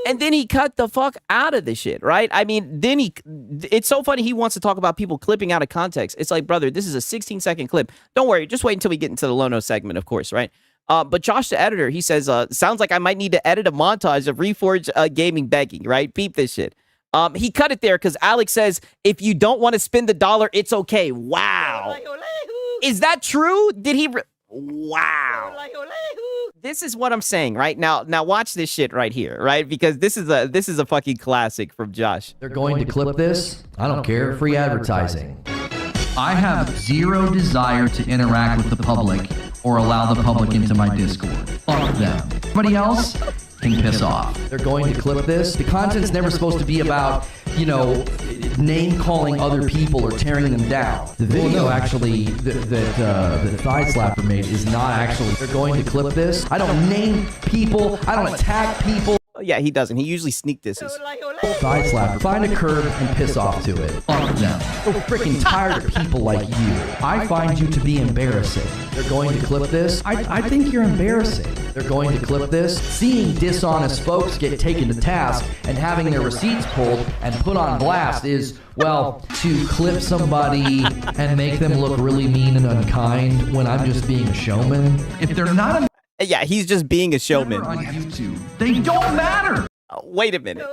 And then he cut the fuck out of the shit, right? I mean, it's so funny he wants to talk about people clipping out of context. It's like, brother, this is a 16-second clip. Don't worry, just wait until we get into the Lono segment, of course, right? But Josh, the editor, he says, sounds like I might need to edit a montage of Reforge Gaming begging, right? Peep this shit. He cut it there because Alex says, if you don't want to spend the $1, it's okay. Wow. Is that true? Did he? Wow. This is what I'm saying, right? Now watch this shit right here, right? Because this is a fucking classic from Josh. They're going to clip this. I don't care. Free advertising. I have zero desire to interact with the public or allow the public into my Discord. Fuck them. Everybody else can piss off. They're going to clip this. The content's never supposed to be about, you know, name-calling other people or tearing them down. The video actually that Thigh Slapper made is not actually... They're going to clip this. I don't name people. I don't attack people. Yeah, he doesn't. He usually sneak disses. Thigh Slapper. Find a curb and piss off to it. Fuck them. So freaking tired of people like you. I find you to be embarrassing. They're going to clip this. I think you're embarrassing. They're going to clip this. Seeing dishonest folks get taken to task and having their receipts pulled and put on blast is, well, to clip somebody and make them look really mean and unkind when I'm just being a showman. If they're not yeah, he's just being a showman. on YouTube, they don't matter. Wait a minute.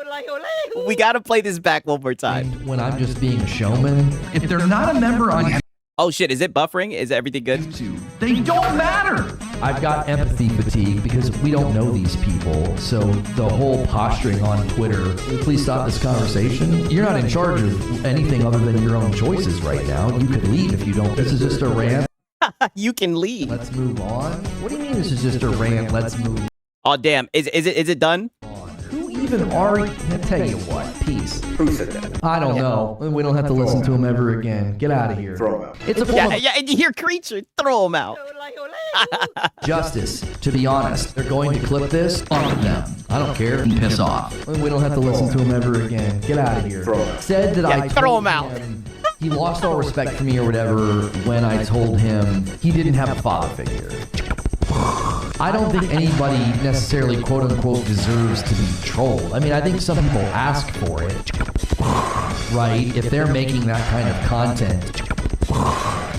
We got to play this back one more time. When I'm just being a showman. If they're not a member on Oh shit, is it buffering? Is everything good? YouTube, they don't matter. I've got empathy fatigue because we don't know these people. So the whole posturing on Twitter, please stop this conversation. You're not in charge of anything other than your own choices right now. You could leave if you don't. This is just a rant. You can leave. Let's move on. What do you mean this is just a rant? Let's move on. Oh damn, is it done? Who even are you? I'll tell you what, peace. Who said that? I don't know. We don't have to listen to him ever again. Get out of here. Throw him out. It's a form of Yeah, and you hear creature, throw him out. justice, to be honest. They're going to clip this. Fuck them. I don't care. And piss off. We don't have to listen to him ever again. Get out of here. Throw him out. Said that Yeah, I throw told him out. He lost all respect for me or whatever when I told him he didn't have a father figure. I don't think anybody necessarily quote unquote deserves to be trolled. I mean, I think some people ask for it, right? If they're making that kind of content,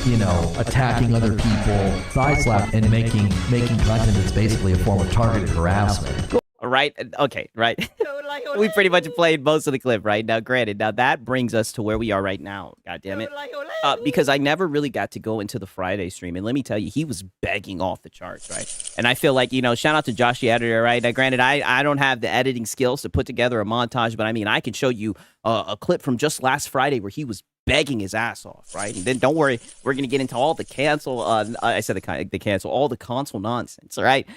you know, attacking other people, thigh slap, and making content that's basically a form of targeted harassment. Right? Okay, right. We pretty much played most of the clip, right? Now, granted, now that brings us to where we are right now. God damn it. Because I never really got to go into the Friday stream. And let me tell you, he was begging off the charts, right? And I feel like, you know, shout out to Josh, the editor, right? Now, granted, I don't have the editing skills to put together a montage, but I mean, I can show you a clip from just last Friday where he was begging his ass off, right? And then don't worry, we're gonna get into all the cancel. I said the cancel, all the console nonsense, all right?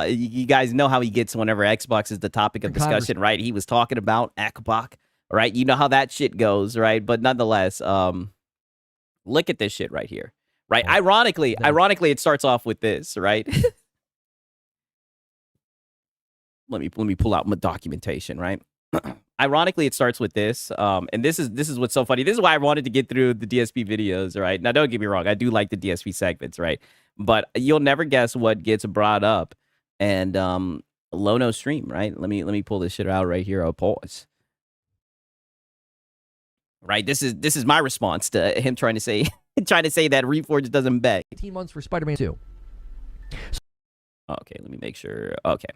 You guys know how he gets whenever Xbox is the topic of discussion, right? He was talking about Xbox, right? You know how that shit goes, right? But nonetheless, look at this shit right here, right? Ironically, it starts off with this, right? let me pull out my documentation, right? Ironically, it starts with this, and this is what's so funny. This is why I wanted to get through the DSP videos, right? Now, don't get me wrong, I do like the DSP segments, right? But you'll never guess what gets brought up and Lono stream, right? Let me pull this shit out right here. I'll pause. Right, this is my response to him trying to say that Reforge doesn't beg. 18 months for Spider-Man 2. Okay, let me make sure. Okay.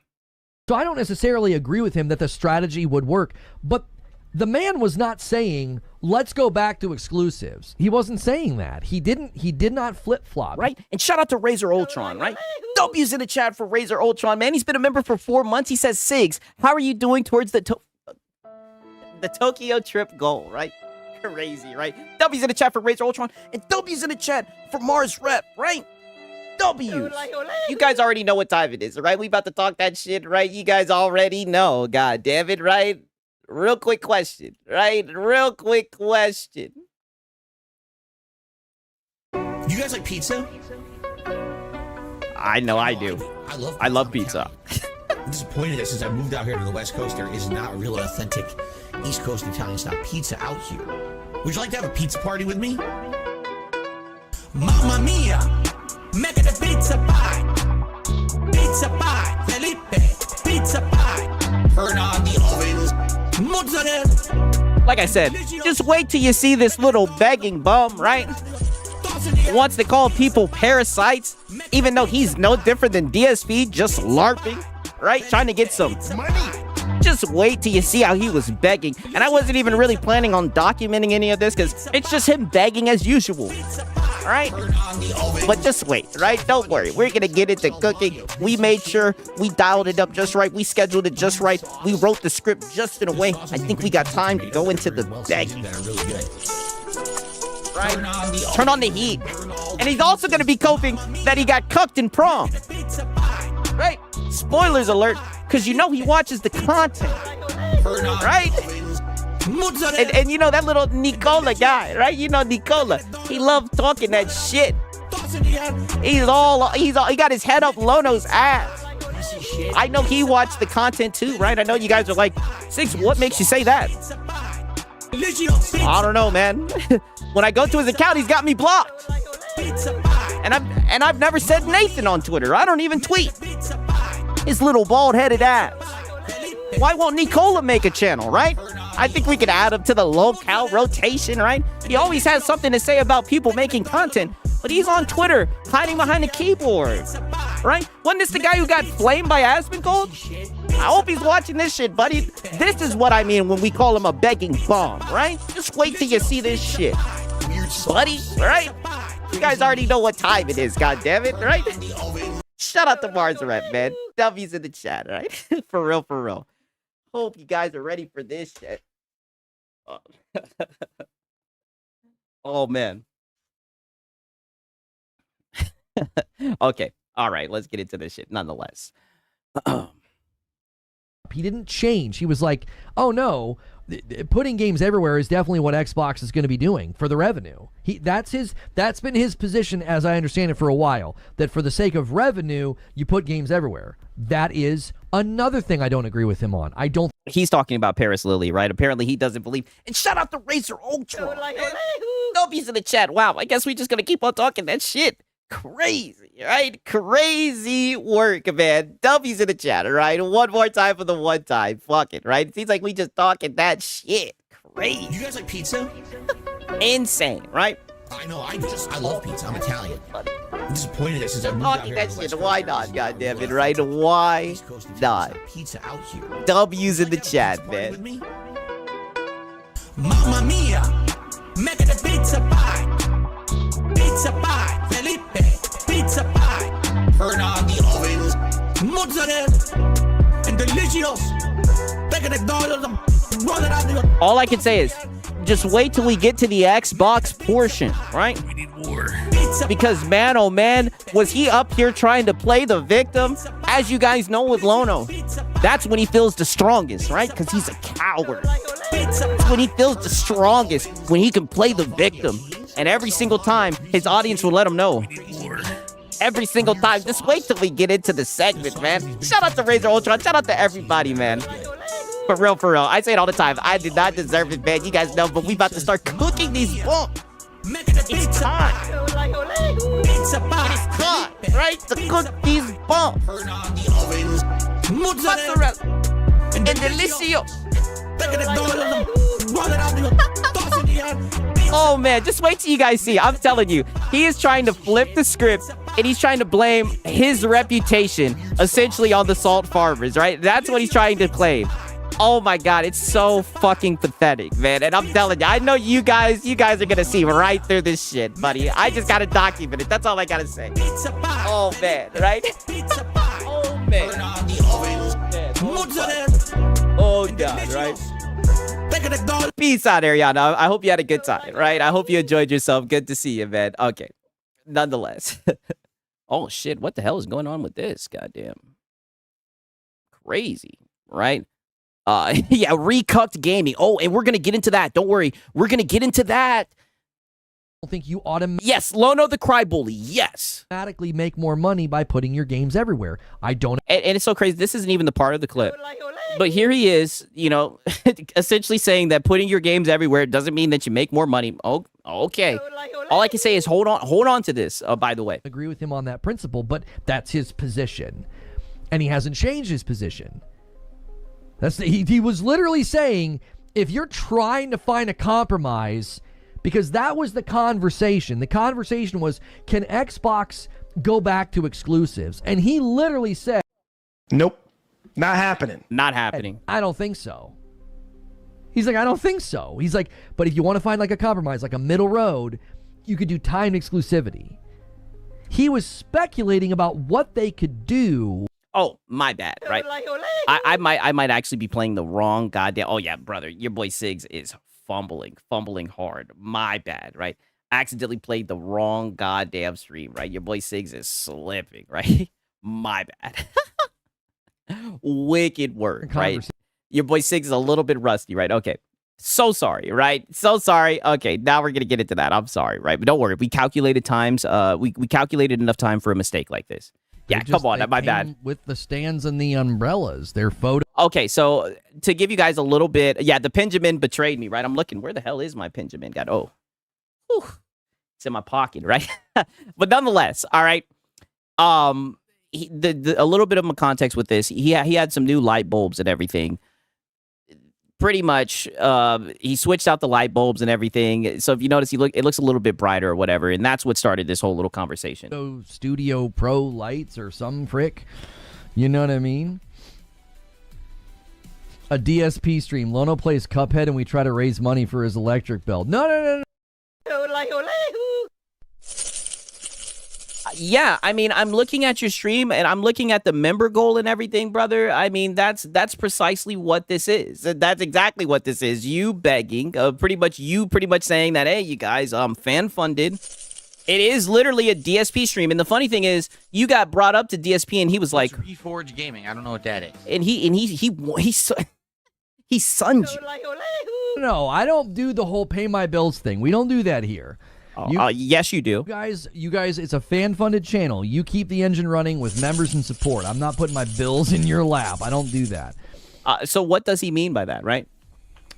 So I don't necessarily agree with him that the strategy would work, but the man was not saying, let's go back to exclusives. He wasn't saying that. He did not flip-flop. Right? And shout out to Razor Ultron, right? W's in the chat for Razor Ultron, man. He's been a member for 4 months. He says, Sigs, how are you doing towards the Tokyo trip goal, right? Crazy, right? W's in the chat for Razor Ultron, and W's in the chat for Mars Rep, right? W's. You guys already know what time it is, right? We about to talk that shit, right? You guys already know. God damn it, right? Real quick question, right? Real quick question. You guys like pizza? I know I do. I love pizza. I'm disappointed that since I moved out here to the West Coast, there is not a real authentic East Coast Italian style pizza out here. Would you like to have a pizza party with me? Mamma mia! Make it a pizza pie! Pizza pie! Felipe! Pizza pie! Turn on the ovens! Mozzarella! Like I said, just wait till you see this little begging bum, right? Wants to call people parasites, even though he's no different than DSV, just LARPing, right? Trying to get some money. Just wait till you see how he was begging. And I wasn't even really planning on documenting any of this because it's just him begging as usual. Right? But just wait, right? Don't worry. We're going to get into cooking. We made sure we dialed it up just right. We scheduled it just right. We wrote the script just in a way. I think we got time to go into the begging. Right? Turn on the heat. And he's also going to be coping that he got cooked in prom. Right? Spoilers alert, because you know he watches the content. Right? And you know that little Nicola guy, right? You know Nicola. He loved talking that shit. He got his head up Lono's ass. I know he watched the content too, right? I know you guys are like, Six, what makes you say that? I don't know, man. When I go to his account, he's got me blocked. And I've never said Nathan on Twitter. I don't even tweet. His little bald-headed ass. Why won't Nicola make a channel, right? I think we could add him to the locale rotation, right? He always has something to say about people making content, but he's on Twitter, hiding behind the keyboard, right? Wasn't this the guy who got flamed by Asmongold? I hope he's watching this shit, buddy. This is what I mean when we call him a begging bum, right? Just wait till you see this shit, buddy, right? You guys already know what time it is, goddammit, right? Shout out to Mars Rep, man. W's in the chat, right? For real, for real. Hope you guys are ready for this shit. Oh, man. Okay. All right. Let's get into this shit nonetheless. He didn't change. He was like, oh, no, putting games everywhere is definitely what Xbox is going to be doing for the revenue. That's been his position, as I understand it, for a while, that for the sake of revenue, you put games everywhere. That is another thing I don't agree with him on. He's talking about Paris Lily, right? Apparently he doesn't believe. And shout out to Razor Ultron. Nobody's in the chat. Wow, I guess we're just going to keep on talking that shit. Crazy, right? Crazy work, man. W's in the chat, all right? One more time for the one time. Fuck it, right? It seems like we just talking that shit. Crazy. You guys like pizza? Insane, right? I know. I love pizza. I'm Italian. I'm disappointed that since I moved out here to the West Coast, why not, goddammit, right? Why not? Pizza out here. W's in the chat, man. Mamma mia! Make it a pizza pie! Pizza pie! Felipe! Pizza pie! Turn on the ovens! Mozzarella! And delicious! Take it $1. Roll it out the... All I can say is, just wait till we get to the Xbox portion, right? We need more. Because man, oh man, was he up here trying to play the victim? As you guys know with Lono, that's when he feels the strongest, right? Because he's a coward. That's when he feels the strongest, when he can play the victim. And every single time, his audience will let him know. Every single time. Just wait till we get into the segment, man. Shout out to Razor Ultron. Shout out to everybody, man. For real, for real. I say it all the time. I did not deserve it, man. You guys know, but we about to start cooking these bumps. It's time. It's time, right? The cookies bomb. Mozzarella and delicious. Oh man, just wait till you guys see. I'm telling you, he is trying to flip the script and he's trying to blame his reputation essentially on the salt farmers, right? That's what he's trying to claim. Oh my god, it's so fucking pathetic, man. And I'm telling you, I know you guys are gonna see right through this shit, buddy. I just gotta document it. That's all I gotta say. Oh man, right? Oh man. Oh god, right? Peace out, Ariana. I hope you had a good time, right? I hope you enjoyed yourself. Good to see you, man. Okay. Nonetheless. Oh shit, what the hell is going on with this? Goddamn. Crazy, right? Yeah, Reforge Gaming. Oh, and we're gonna get into that. Don't worry. We're gonna get into that. I think you automatically Yes, Lono the Crybully. Yes. make more money by putting your games everywhere. I don't. And it's so crazy. This isn't even the part of the clip. But here he is, you know, essentially saying that putting your games everywhere doesn't mean that you make more money. Oh, okay. All I can say is hold on to this, by the way. Agree with him on that principle, but that's his position. And he hasn't changed his position. He was literally saying, if you're trying to find a compromise, because that was the conversation. The conversation was, can Xbox go back to exclusives? And he literally said, nope, not happening. Not happening. I don't think so. He's like, I don't think so. He's like, but if you want to find like a compromise, like a middle road, you could do timed exclusivity. He was speculating about what they could do. Oh, my bad, right? I might actually be playing the wrong goddamn. Oh yeah, brother, your boy Siggs is fumbling hard. My bad, right? Accidentally played the wrong goddamn stream, right? Your boy Siggs is slipping, right? My bad. Wicked word, right? Your boy Siggs is a little bit rusty, right? Okay. So sorry, right? So sorry. Okay, now we're gonna get into that. I'm sorry, right? But don't worry, we calculated times. We calculated enough time for a mistake like this. Yeah, come on, my bad. With the stands and the umbrellas, their photo. Okay, so to give you guys a little bit, yeah, the Benjamin betrayed me, right? I'm looking, where the hell is my Benjamin? God, oh, whew, it's in my pocket, right? But nonetheless, all right. A little bit of my context with this, he had some new light bulbs and everything. Pretty much, he switched out the light bulbs and everything. So if you notice, it looks a little bit brighter or whatever, and that's what started this whole little conversation. Studio Pro lights or some frick, you know what I mean? A DSP stream. Lono plays Cuphead, and we try to raise money for his electric bill. No. Yeah, I mean, I'm looking at your stream and I'm looking at the member goal and everything, brother. I mean, that's precisely what this is. That's exactly what this is. You begging, pretty much saying that, hey, you guys, fan funded. It is literally a DSP stream, and the funny thing is, you got brought up to DSP, and he was like, Reforge Gaming. I don't know what that is. And he sunned you. No, I don't do the whole pay my bills thing. We don't do that here. Yes, you do. You guys, it's a fan-funded channel. You keep the engine running with members and support. I'm not putting my bills in your lap. I don't do that. So what does he mean by that, right?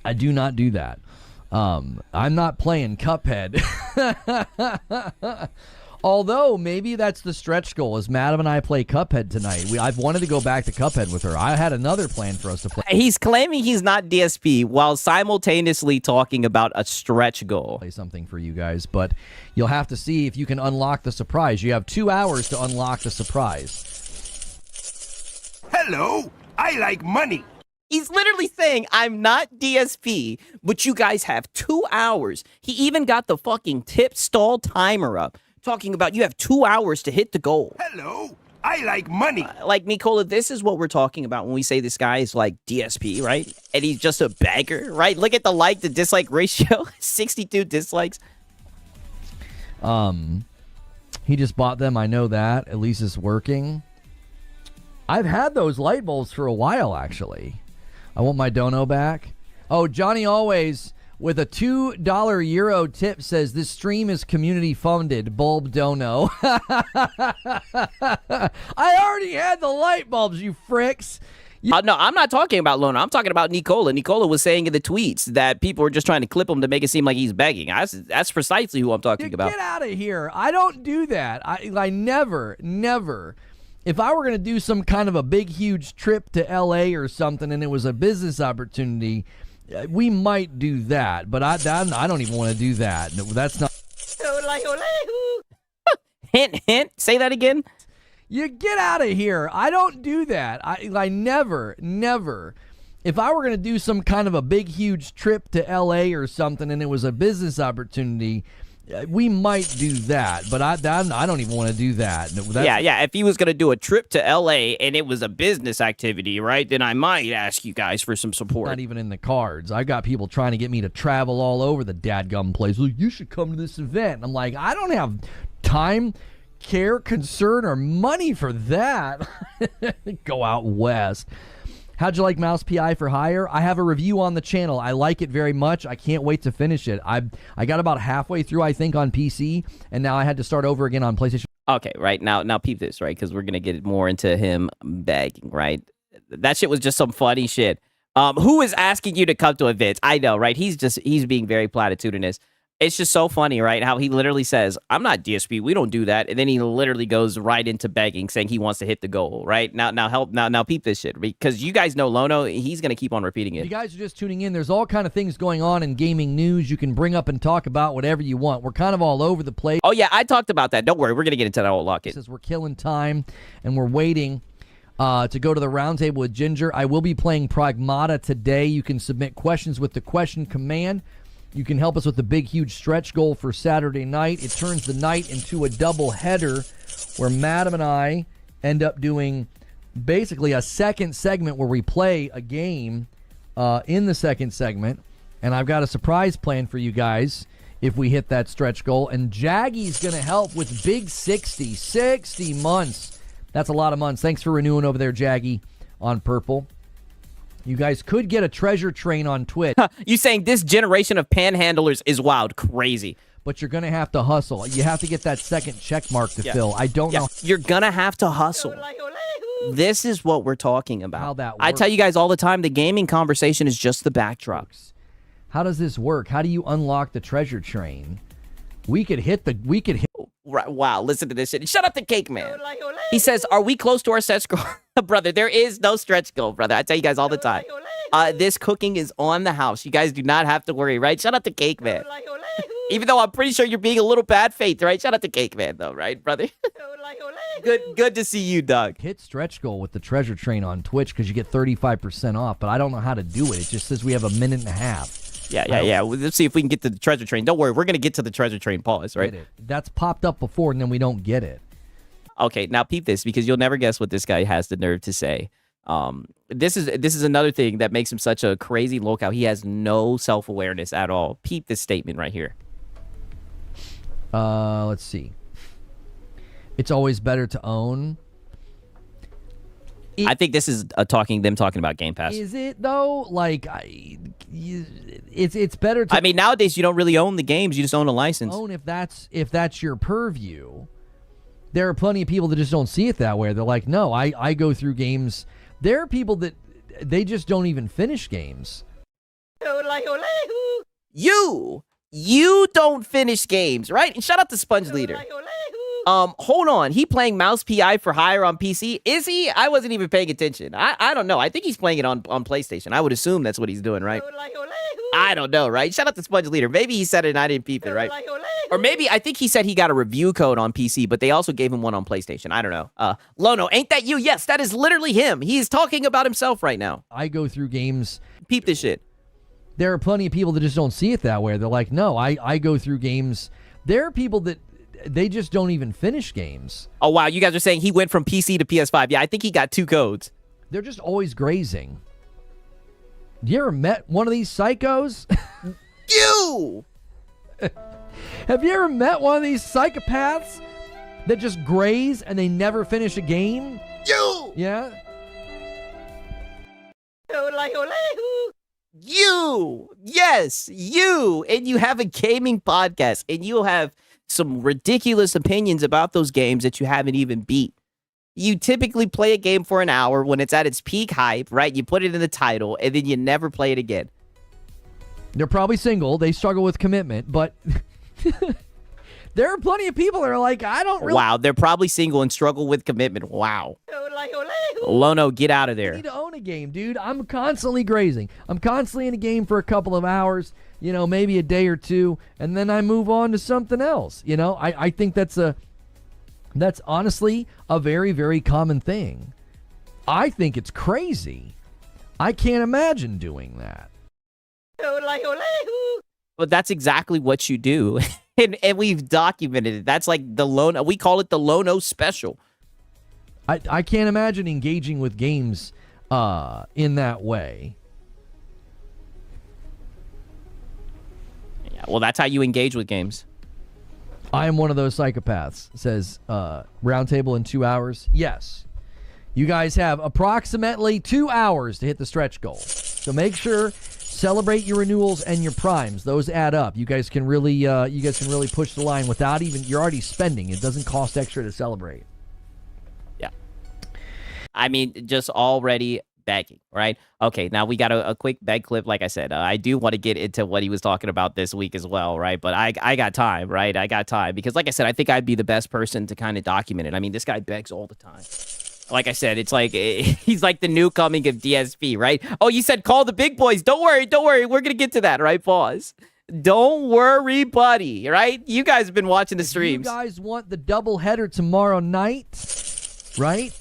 I do not do that. I'm not playing Cuphead. Although, maybe that's the stretch goal, is Madam and I play Cuphead tonight. I've wanted to go back to Cuphead with her. I had another plan for us to play. He's claiming he's not DSP while simultaneously talking about a stretch goal. Play something for you guys, but you'll have to see if you can unlock the surprise. You have 2 hours to unlock the surprise. Hello, I like money. He's literally saying, I'm not DSP, but you guys have 2 hours. He even got the fucking tip stall timer up, talking about you have 2 hours to hit the goal. Hello, I like money. Like, Nicola, this is what we're talking about when we say this guy is like DSP, right? And he's just a beggar, right? Look at the like to dislike ratio, 62 dislikes. He just bought them. I know that. At least it's working. I've had those light bulbs for a while, actually. I want my dono back. Oh, Johnny Always with a $2 euro tip says this stream is community funded. Bulb dono. I already had the light bulbs, you fricks. No, I'm not talking about Lono. I'm talking about Nicola. Nicola was saying in the tweets that people were just trying to clip him to make it seem like he's begging. That's precisely who I'm talking about. Get out of here. I don't do that. I never. If I were going to do some kind of a big, huge trip to L.A. or something and it was a business opportunity, we might do that. But I don't even want to do that. That's not. Hint, hint. Say that again. You get out of here. I don't do that. I never. If I were going to do some kind of a big, huge trip to L.A. or something and it was a business opportunity, we might do that. But I don't even want to do that. Yeah. If he was going to do a trip to L.A. and it was a business activity, right, then I might ask you guys for some support. Not even in the cards. I got people trying to get me to travel all over the dadgum place. Like, you should come to this event. And I'm like, I don't have time, care, concern, or money for that. Go out west. How'd you like Mouse PI for Hire? I have a review on the channel. I like it very much. I can't wait to finish it. I got about halfway through, I think, on PC, and now I had to start over again on PlayStation. Okay, right. Now peep this, right? Because we're going to get more into him begging, right? That shit was just some funny shit. Who is asking you to come to events? I know, right? He's being very platitudinous. It's just so funny, right? How he literally says, I'm not DSP. We don't do that. And then he literally goes right into begging, saying he wants to hit the goal, right? Now peep this shit. Because you guys know Lono, he's going to keep on repeating it. If you guys are just tuning in, there's all kind of things going on in gaming news. You can bring up and talk about whatever you want. We're kind of all over the place. Oh, yeah, I talked about that. Don't worry. We're going to get into that whole lock-in. Says we're killing time, and we're waiting to go to the roundtable with Ginger. I will be playing Pragmata today. You can submit questions with the question command. You can help us with the big, huge stretch goal for Saturday night. It turns the night into a double header where Madam and I end up doing basically a second segment where we play a game in the second segment. And I've got a surprise plan for you guys if we hit that stretch goal. And Jaggy's going to help with big 60 months. That's a lot of months. Thanks for renewing over there, Jaggy, on Purple. You guys could get a treasure train on Twitch. You saying this generation of panhandlers is wild, crazy. But you're going to have to hustle. You have to get that second check mark to fill. I don't know. You're going to have to hustle. This is what we're talking about. How that works. I tell you guys all the time, the gaming conversation is just the backdrop. How does this work? How do you unlock the treasure train? We could hit. Right, wow, listen to this shit. Shut up the cake man. He says, are we close to our stretch goal? Brother, there is no stretch goal, brother. I tell you guys all the time. This cooking is on the house. You guys do not have to worry, right? Shut up the cake man. Even though I'm pretty sure you're being a little bad faith, right? Shut up the cake man, though, right, brother? Good to see you, Doug. Hit stretch goal with the treasure train on Twitch because you get 35% off, but I don't know how to do it. It just says we have a minute and a half. Yeah. Let's see if we can get to the treasure train. Don't worry, we're going to get to the treasure train pause, right? That's popped up before, and then we don't get it. Okay, now peep this, because you'll never guess what this guy has the nerve to say. This is another thing that makes him such a crazy lookout. He has no self-awareness at all. Peep this statement right here. Let's see. It's always better to own. I think this is them talking about Game Pass. Is it though? Like, it's better to. I mean, nowadays you don't really own the games; you just own a license. Own if that's your purview. There are plenty of people that just don't see it that way. They're like, no, I go through games. There are people that they just don't even finish games. You don't finish games, right? And shout out to Sponge Leader. Hold on. He playing Mouse PI for Hire on PC? Is he? I wasn't even paying attention. I don't know. I think he's playing it on PlayStation. I would assume that's what he's doing, right? I don't know, right? Shout out to Sponge Leader. Maybe he said it and I didn't peep it, right? Or maybe I think he said he got a review code on PC, but they also gave him one on PlayStation. I don't know. Lono, ain't that you? Yes, that is literally him. He's talking about himself right now. I go through games. Peep this shit. There are plenty of people that just don't see it that way. They're like, no, I go through games. There are people that they just don't even finish games. Oh, wow. You guys are saying he went from PC to PS5. Yeah, I think he got 2 codes. They're just always grazing. You ever met one of these psychos? You! Have you ever met one of these psychopaths that just graze and they never finish a game? You! Yeah? You! Yes, you! And you have a gaming podcast, and you have some ridiculous opinions about those games that you haven't even beat. You typically play a game for an hour when it's at its peak hype, right? You put it in the title, and then you never play it again. They're probably single. They struggle with commitment, but there are plenty of people that are like, I don't really... Wow, they're probably single and struggle with commitment. Wow. Lono, get out of there. I need to own a game, dude. I'm constantly grazing. I'm constantly in a game for a couple of hours, maybe a day or two, and then I move on to something else. I think that's honestly a very, very common thing. I think it's crazy. I can't imagine doing that. But that's exactly what you do. and we've documented it. That's like the Lono. We call it the Lono special. I can't imagine engaging with games in that way. Yeah, well, that's how you engage with games. I am one of those psychopaths, says Roundtable in 2 hours. Yes. You guys have approximately 2 hours to hit the stretch goal. So make sure, celebrate your renewals and your primes. Those add up. You guys can really push the line without even, you're already spending. It doesn't cost extra to celebrate. Yeah. I mean, just already begging, right? Okay, now we got a quick beg clip. Like I said, I do want to get into what he was talking about this week as well, right? But I got time, right? I got time because, like I said, I think I'd be the best person to kind of document it. I mean, this guy begs all the time. Like I said, it's like he's like the new coming of DSP, right? Oh, you said call the big boys. Don't worry. We're going to get to that, right? Pause. Don't worry, buddy, right? You guys have been watching the streams. You guys want the double header tomorrow night, right?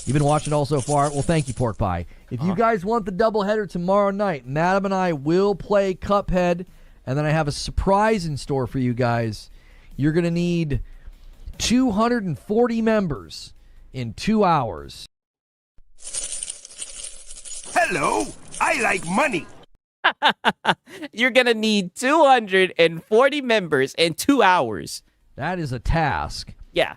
You've been watching all so far. Well, thank you, Pork Pie. If you guys want the doubleheader tomorrow night, Madam and I will play Cuphead, and then I have a surprise in store for you guys. You're going to need 240 members in 2 hours. Hello, I like money. You're going to need 240 members in 2 hours. That is a task. Yeah.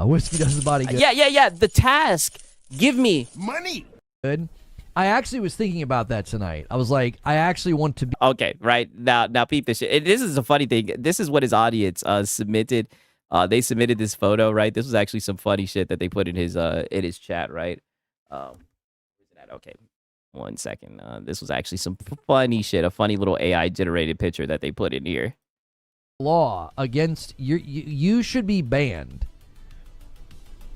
Whiskey does the body good. Yeah. The task. Give me money. Good. I actually was thinking about that tonight. I was like, I actually want to be... Okay, right. Now peep this shit. This is a funny thing. This is what his audience submitted. They submitted this photo, right? This was actually some funny shit that they put in his chat, right? Okay, 1 second. This was actually some funny shit. A funny little AI-generated picture that they put in here. Law against... You should be banned.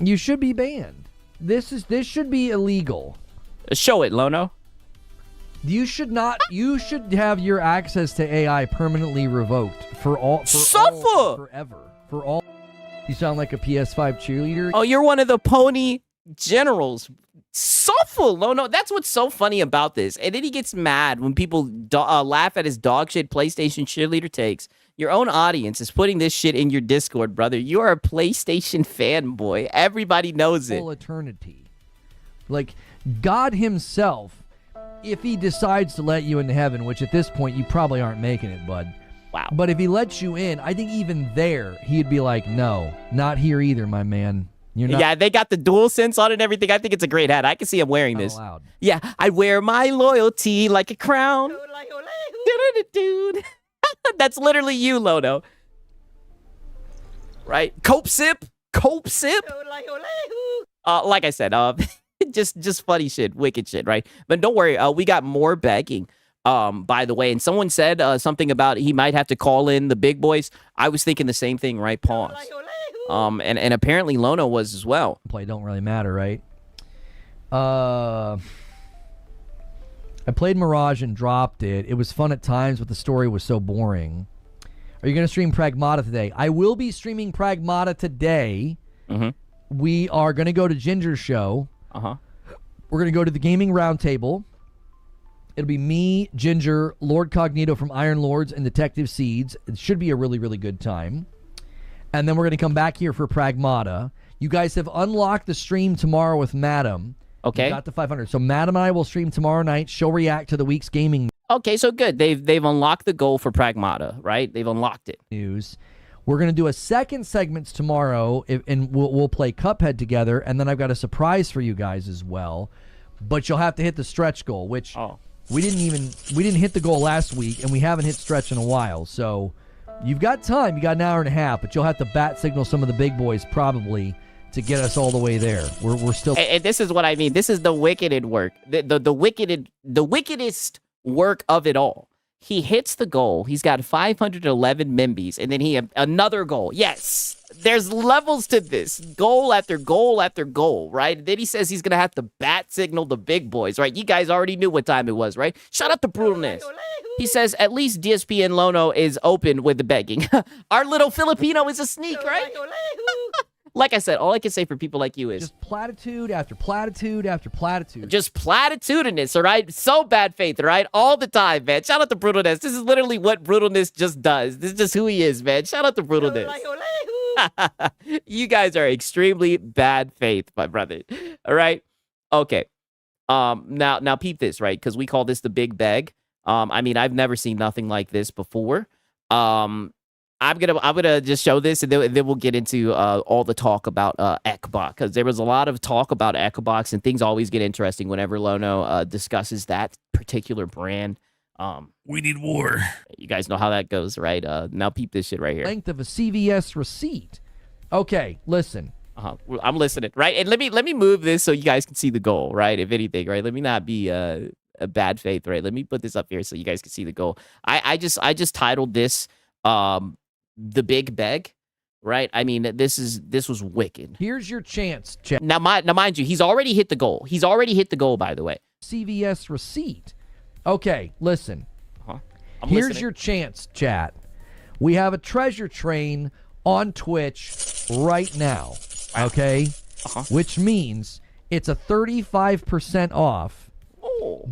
You should be banned. This should be illegal. Show it, Lono. You should not. You should have your access to AI permanently revoked forever. For all. You sound like a PS5 cheerleader. Oh, you're one of the pony generals. Suffer, Lono. That's what's so funny about this. And then he gets mad when people laugh at his dog shit PlayStation cheerleader takes. Your own audience is putting this shit in your Discord, brother. You are a PlayStation fanboy. Everybody knows it. Full eternity. Like, God himself, if he decides to let you into heaven, which at this point you probably aren't making it, bud. Wow. But if he lets you in, I think even there, he'd be like, no, not here either, my man. You're not. Yeah, they got the DualSense on it and everything. I think it's a great hat. I can see him wearing this. Allowed. Yeah, I wear my loyalty like a crown. Dude. That's literally you, Lono. Right? Cope sip. Like I said, just funny shit, wicked shit, right? But don't worry, we got more begging. By the way, and someone said something about he might have to call in the big boys. I was thinking the same thing, right? Pause. And apparently Lono was as well. Play don't really matter, right? I played Mirage and dropped it. It was fun at times, but the story was so boring. Are you going to stream Pragmata today? I will be streaming Pragmata today. Mm-hmm. We are going to go to Ginger's show. Uh-huh. We're going to go to the Gaming Roundtable. It'll be me, Ginger, Lord Cognito from Iron Lords, and Detective Seeds. It should be a really, really good time. And then we're going to come back here for Pragmata. You guys have unlocked the stream tomorrow with Madam. Okay. You got the 500. So Madam and I will stream tomorrow night. She'll react to the week's gaming Okay, so good. They've unlocked the goal for Pragmata, right? They've unlocked it. news. We're going to do a second segment tomorrow, and we'll play Cuphead together. And then I've got a surprise for you guys as well. But you'll have to hit the stretch goal, which we didn't hit the goal last week, and we haven't hit stretch in a while. So you've got time. You got an hour and a half, but you'll have to bat signal some of the big boys probably to get us all the way there. We're still. And this is what I mean. This is the wicked work. The wickedest work of it all. He hits the goal. He's got 511 Mimbies, and then he another goal. Yes, there's levels to this. Goal after goal after goal, right? And then he says he's gonna have to bat signal the big boys, right? You guys already knew what time it was, right? Shout out to Brutalness. He says at least DSP and Lono is open with the begging. Our little Filipino is a sneak, right? Like I said, all I can say for people like you is just platitude after platitude after platitude. Just platitudinous, all right? So bad faith, all right? All the time, man. Shout out to Brutalness. This is literally what Brutalness just does. This is just who he is, man. Shout out to Brutalness. You guys are extremely bad faith, my brother. All right? Okay. Now peep this, right? Because we call this the big beg. I mean, I've never seen nothing like this before. I'm gonna just show this, and then we'll get into all the talk about Ekbok, because there was a lot of talk about Ekbox, and things always get interesting whenever Lono discusses that particular brand. We need war. You guys know how that goes, right? Now peep this shit right here. Length of a CVS receipt. Okay, listen. I'm listening, right? And let me move this so you guys can see the goal, right? If anything, right? Let me not be a bad faith, right? Let me put this up here so you guys can see the goal. I just titled this the big beg, right? I mean, this was wicked. Here's your chance, chat. Now mind you, he's already hit the goal. He's already hit the goal, by the way. CVS receipt. Okay, listen. Here's listening. Your chance, chat. We have a treasure train on Twitch right now, okay? Which means it's a 35% off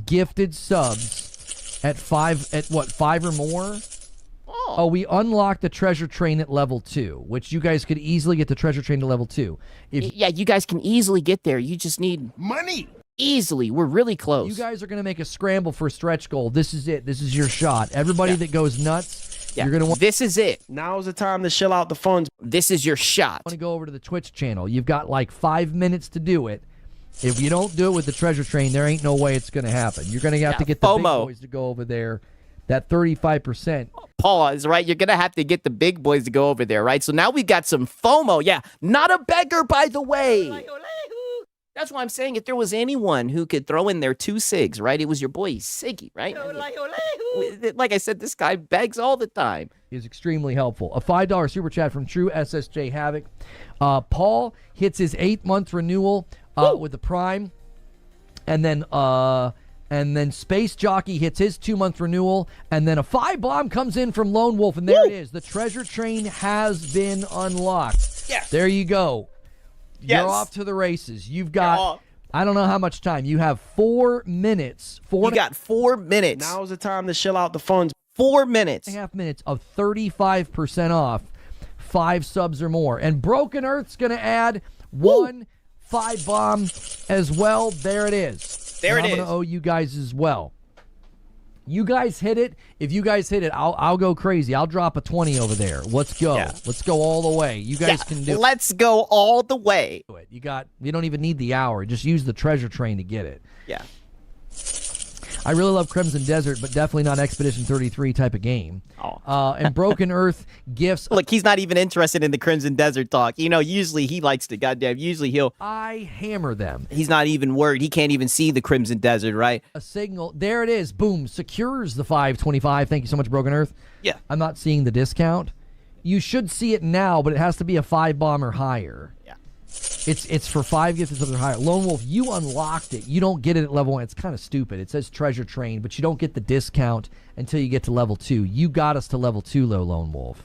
gifted subs at 5 or more? Oh, we unlocked the treasure train at level 2, which you guys could easily get the treasure train to level 2. Yeah, you guys can easily get there. You just need money. Easily. We're really close. You guys are going to make a scramble for a stretch goal. This is it. This is your shot. Everybody that goes nuts, you're going to want... This is it. Now's the time to shell out the funds. This is your shot. I want to go over to the Twitch channel. You've got like 5 minutes to do it. If you don't do it with the treasure train, there ain't no way it's going to happen. You're going to have to get the big boys to go over there. That 35%. Pause, right? You're going to have to get the big boys to go over there, right? So now we've got some FOMO. Yeah, not a beggar, by the way. That's why I'm saying if there was anyone who could throw in their 2 cigs, right? It was your boy Siggy, right? Like I said, this guy begs all the time. Is extremely helpful. A $5 super chat from True SSJ Havoc. Paul hits his 8-month renewal with the Prime. And then Space Jockey hits his 2-month renewal, and then a 5 bomb comes in from Lone Wolf, and there it is. The treasure train has been unlocked. Yes. There you go. You're off to the races. You've got, I don't know how much time. You have 4 minutes. You got 4 minutes. Now's the time to shell out the funds. 4 minutes. 4.5 minutes of 35% off, 5 subs or more. And Broken Earth's going to add 1 5 bomb as well. There it is. There it is. I'm going to owe you guys as well. You guys hit it. If you guys hit it, I'll go crazy. I'll drop a 20 over there. Let's go. Yeah. Let's go all the way. You guys can do it. Let's go all the way. You don't even need the hour. Just use the treasure train to get it. Yeah. I really love Crimson Desert, but definitely not Expedition 33 type of game. And Broken Earth gifts. Look, he's not even interested in the Crimson Desert talk. You know, usually he likes to, usually he'll. I hammer them. He's not even worried. He can't even see the Crimson Desert, right? A signal. There it is. Boom. Secures the 525. Thank you so much, Broken Earth. Yeah. I'm not seeing the discount. You should see it now, but it has to be a 5 bomb or higher. Yeah. It's for 5 gifts or higher. Lone Wolf, you unlocked it. You don't get it at level 1. It's kind of stupid. It says treasure train, but you don't get the discount until you get to level 2. You got us to level 2, Lone Wolf.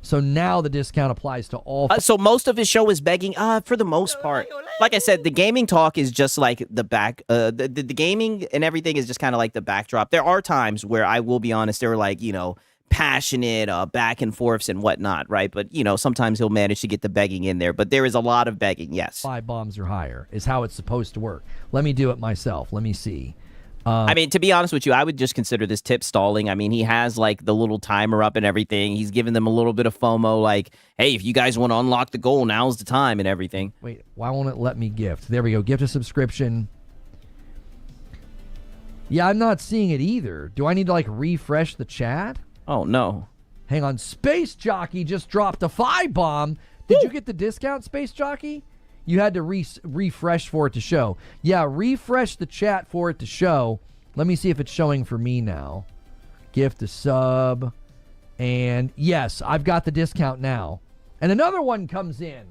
So now the discount applies to all. So most of his show is begging, for the most part. Like I said, the gaming talk is just like the back. The gaming and everything is just kind of like the backdrop. There are times where I will be honest, there were like, passionate back and forths and whatnot, right? But, sometimes he'll manage to get the begging in there. But there is a lot of begging, yes. 5 bombs or higher is how it's supposed to work. Let me do it myself. Let me see. I mean, to be honest with you, I would just consider this tip stalling. I mean, he has like the little timer up and everything. He's giving them a little bit of FOMO, like, hey, if you guys want to unlock the goal, now's the time and everything. Wait, why won't it let me gift? There we go. Gift a subscription. Yeah, I'm not seeing it either. Do I need to like refresh the chat? Oh, no. Hang on. Space Jockey just dropped a 5 bomb. Did you get the discount, Space Jockey? You had to refresh for it to show. Yeah, refresh the chat for it to show. Let me see if it's showing for me now. Gift a sub. And yes, I've got the discount now. And another one comes in.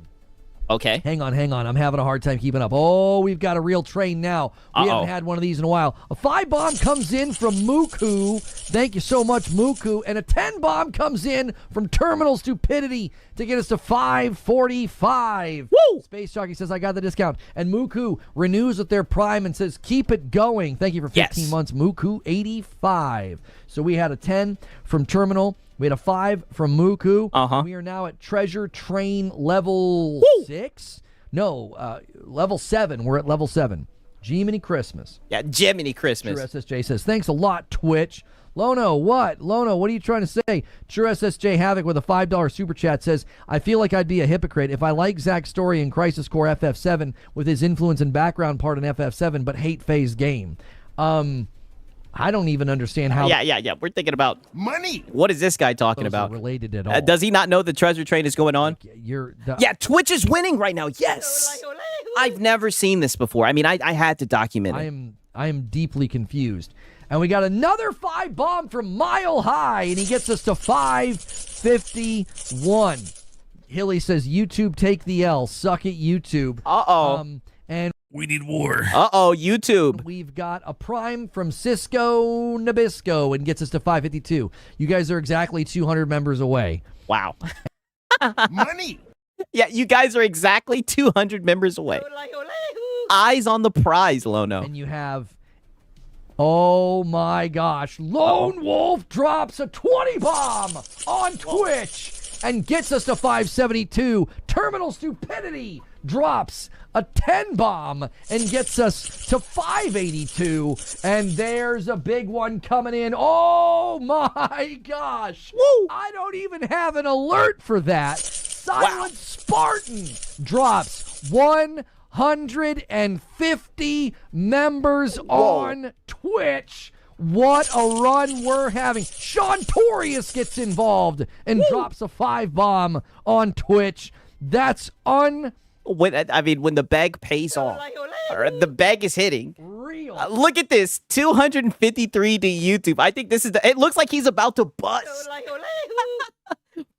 Okay. Hang on. I'm having a hard time keeping up. Oh, we've got a real train now. We haven't had one of these in a while. A 5 bomb comes in from Muku. Thank you so much, Muku. And a 10 bomb comes in from Terminal Stupidity to get us to 545. Woo! Space Jockey says, I got the discount. And Muku renews with their Prime and says, keep it going. Thank you for 15 months, Muku 85. So we had a 10 from Terminal. We had a 5 from Muku. We are now at Treasure Train level 6. No, level 7. We're at level 7. Jiminy Christmas. Yeah, Jiminy Christmas. True SSJ says, thanks a lot, Twitch. Lono, what? Lono, what are you trying to say? True SSJ Havoc with a $5 super chat says, I feel like I'd be a hypocrite if I like Zach's story in Crisis Core FF7 with his influence and background part in FF7, but hate Faye's game. I don't even understand how. Yeah. We're thinking about money. What is this guy talking about? Related at all? Does he not know the treasure train is going on? Yeah, Twitch is winning right now. Yes. I've never seen this before. I mean, I had to document it. I am deeply confused. And we got another 5 bomb from Mile High, and he gets us to 551. Hilly says, YouTube take the L. Suck it, YouTube. And we need war. YouTube. We've got a Prime from Cisco Nabisco and gets us to 552. You guys are exactly 200 members away. Wow. Money. Yeah, you guys are exactly 200 members away. Eyes on the prize, Lono. And you have, oh my gosh, Lone Wolf drops a 20 bomb on Twitch and gets us to 572. Terminal Stupidity drops a 10 bomb and gets us to 582. And there's a big one coming in. Oh my gosh. Woo! I don't even have an alert for that. Silent Spartan drops 150 members on Twitch. What a run we're having. Sean Torius gets involved and drops a 5 bomb on Twitch. That's when the bag pays off, or the bag is hitting. Real. Look at this, 253 to YouTube. I think this is it looks like he's about to bust.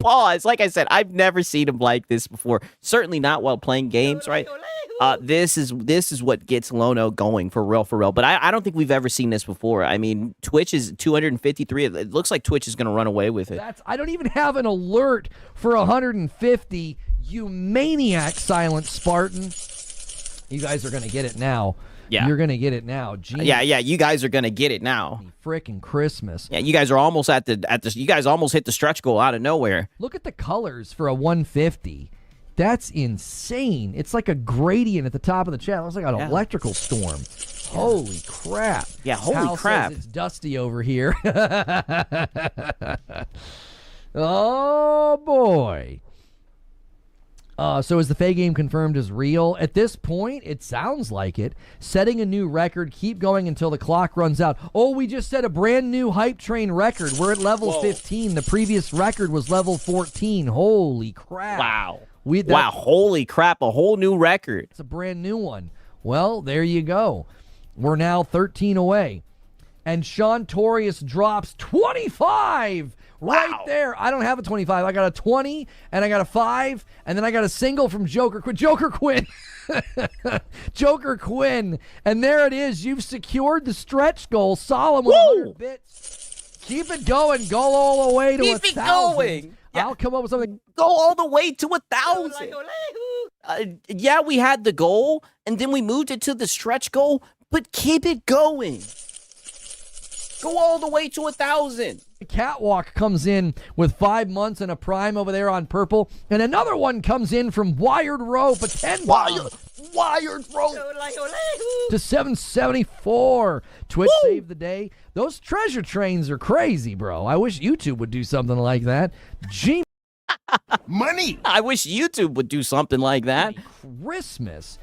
Pause. Like I said, I've never seen him like this before. Certainly not while playing games, right? This is what gets Lono going for real. But I don't think we've ever seen this before. I mean, Twitch is 253. It looks like Twitch is going to run away with it. I don't even have an alert for 150. You maniac, Silent Spartan. You guys are going to get it now. Yeah. You're going to get it now. Jeez. Yeah, you guys are going to get it now. Frickin' Christmas. Yeah, you guys are almost at the you guys almost hit the stretch goal out of nowhere. Look at the colors for a 150. That's insane. It's like a gradient at the top of the chat. It looks like an electrical storm. Holy crap. Yeah, holy Hal crap. Says it's dusty over here. Oh, boy. So is the Faye game confirmed as real? At this point, it sounds like it. Setting a new record. Keep going until the clock runs out. Oh, we just set a brand new hype train record. We're at level 15. The previous record was level 14. Holy crap. Wow. Wow, holy crap. A whole new record. It's a brand new one. Well, there you go. We're now 13 away. And Sean Torius drops 25. Right there. I don't have a 25. I got a 20, and I got a 5, and then I got a single from Joker Quinn. Joker Quinn. And there it is. You've secured the stretch goal. Solemn with 100 bits. Keep it going. Go all the way to 1,000. Keep it going. Yeah. I'll come up with something. Go all the way to 1,000. Yeah, we had the goal, and then we moved it to the stretch goal, but keep it going. Go all the way to 1,000. Catwalk comes in with 5 months and a Prime over there on purple. And another one comes in from Wired Rope, a 10 bomb. Wired Rope. To 774. Twitch saved the day. Those treasure trains are crazy, bro. I wish YouTube would do something like that. Money. I wish YouTube would do something like that. Christmas.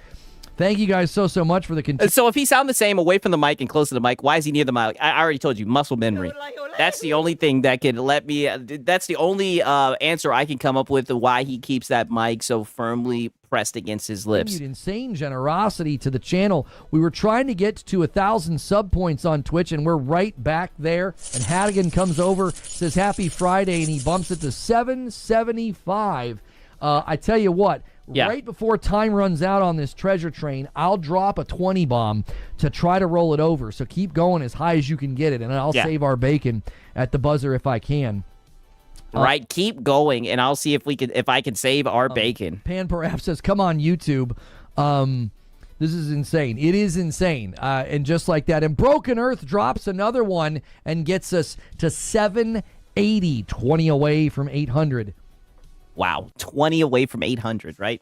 Thank you guys so much for the So if he sound the same away from the mic and close to the mic, why is he near the mic? I already told you, muscle memory. That's the only thing that could let me, that's the only answer I can come up with why he keeps that mic so firmly pressed against his lips. Insane generosity to the channel. We were trying to get to 1,000 sub points on Twitch, and we're right back there. And Hadigan comes over, says happy Friday, and he bumps it to 775. I tell you what, right before time runs out on this treasure train, I'll drop a 20 bomb to try to roll it over. So keep going as high as you can get it, and I'll save our bacon at the buzzer if I can. Right, keep going, and I'll see if I can save our bacon. Pan perhaps says, "Come on, YouTube, this is insane. It is insane." And just like that, and Broken Earth drops another one and gets us to 780, 20 away from 800. Wow, 20 away from 800, right?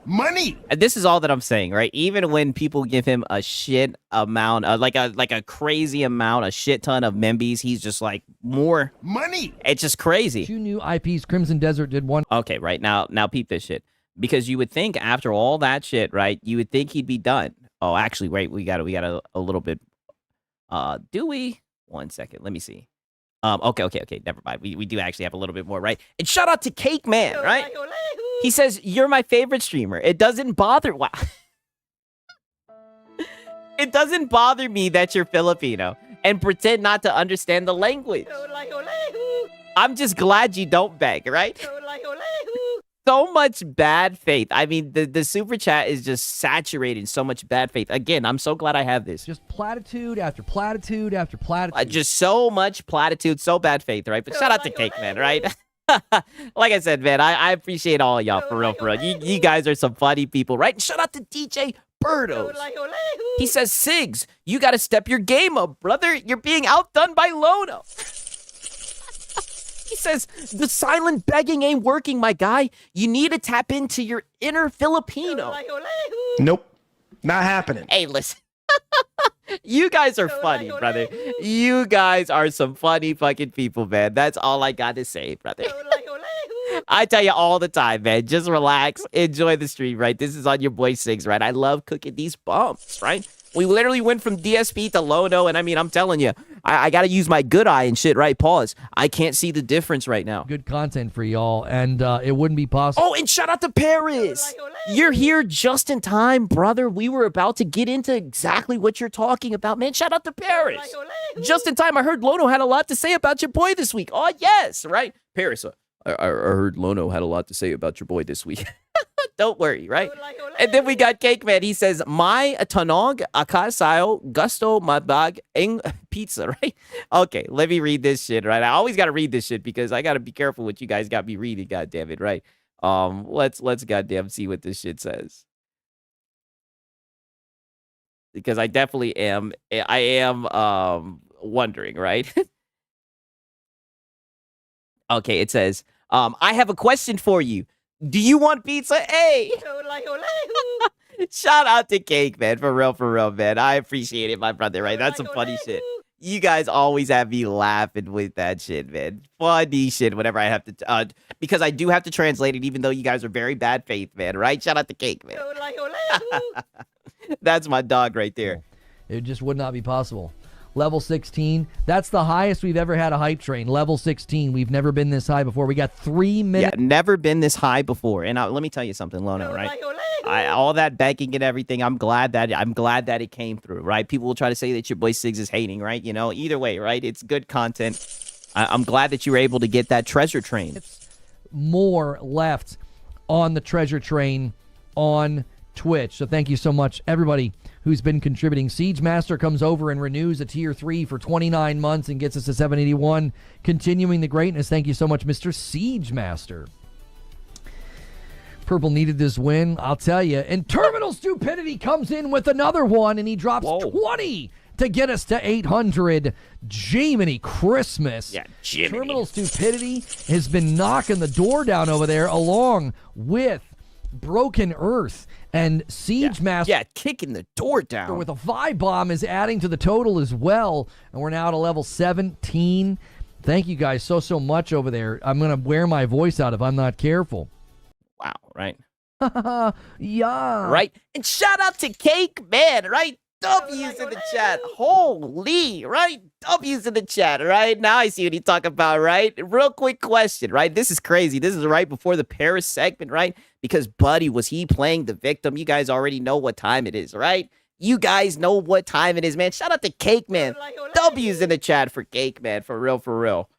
Money. And this is all that I'm saying, right? Even when people give him a shit amount, like a crazy amount, a shit ton of membies, he's just like, more money. It's just crazy. 2 new IPs. Crimson Desert did one. Okay, right now peep this shit, because you would think after all that shit, right? You would think he'd be done. Oh, actually, wait, we got a little bit. Do we? 1 second, let me see. Okay, never mind. We do actually have a little bit more, right? And shout out to Cake Man, right? He says, "You're my favorite streamer. It doesn't bother..." Wow. "It doesn't bother me that you're Filipino and pretend not to understand the language. I'm just glad you don't beg," right? So much bad faith. I mean, the super chat is just saturated in so much bad faith. Again, I'm so glad I have this. Just platitude after platitude after platitude. Just so much platitude, so bad faith, right? But shout out to Cake Man, right? Like I said, man, I appreciate all of y'all, for real, for real. You guys are some funny people, right? And shout out to DJ Birdos. He says, "Sigs, you got to step your game up, brother. You're being outdone by Lono." He says, "The silent begging ain't working, my guy. You need to tap into your inner Filipino." Nope. Not happening. Hey, listen. You guys are funny, brother. You guys are some funny fucking people, man. That's all I got to say, brother. I tell you all the time, man. Just relax. Enjoy the stream, right? This is on your boy Sigs, right? I love cooking these bumps, right? We literally went from DSP to Lono, and I mean, I'm telling you, I got to use my good eye and shit, right? Pause. I can't see the difference right now. Good content for y'all, and it wouldn't be possible. Oh, and shout out to Paris. You're here just in time, brother. We were about to get into exactly what you're talking about, man. Shout out to Paris. Just in time. I heard Lono had a lot to say about your boy this week. Oh, yes, right? Paris, I heard Lono had a lot to say about your boy this week. Don't worry, right? And then we got Cake Man. He says, "My tanog akasayo gusto mabag ing pizza," right? Okay, let me read this shit, right? I always got to read this shit because I got to be careful what you guys got me reading, goddamn it, right? Let's goddamn see what this shit says. Because I definitely am, wondering, right? Okay, it says, "I have a question for you. Do you want pizza? Hey!" Shout out to Cake Man, for real, man. I appreciate it, my brother, right? That's some funny shit. You guys always have me laughing with that shit, man. Funny shit whenever I have to, because I do have to translate it, even though you guys are very bad faith, man, right? Shout out to Cake Man. That's my dog right there. It just would not be possible. Level 16. That's the highest we've ever had a hype train. Level 16. We've never been this high before. We got 3 minutes. Yeah, never been this high before. And let me tell you something, Lono, right? All that begging and everything, I'm glad that it came through, right? People will try to say that your boy Sigs is hating, right? You know, either way, right? It's good content. I'm glad that you were able to get that treasure train. More left on the treasure train on Twitch. So thank you so much, everybody who's been contributing. Siege Master comes over and renews a tier 3 for 29 months and gets us to 781. Continuing the greatness. Thank you so much, Mr. Siege Master. Purple needed this win, I'll tell you. And Terminal Stupidity comes in with another one, and he drops 20 to get us to 800. Jiminy Christmas. Yeah, Jiminy. Terminal Stupidity has been knocking the door down over there along with Broken Earth. And Siege Master. Yeah, kicking the door down. With a vibe bomb is adding to the total as well. And we're now at a level 17. Thank you guys so much over there. I'm going to wear my voice out if I'm not careful. Wow, right? Yeah. Right? And shout out to Cake Man, right? W's in the chat. Holy, right? W's in the chat, right? Now I see what he's talking about, right? Real quick question, right? This is crazy. This is right before the Paris segment, right? Because, buddy, was he playing the victim? You guys already know what time it is, right? You guys know what time it is, man. Shout out to Cake Man. W's in the chat for Cake Man. For real, for real.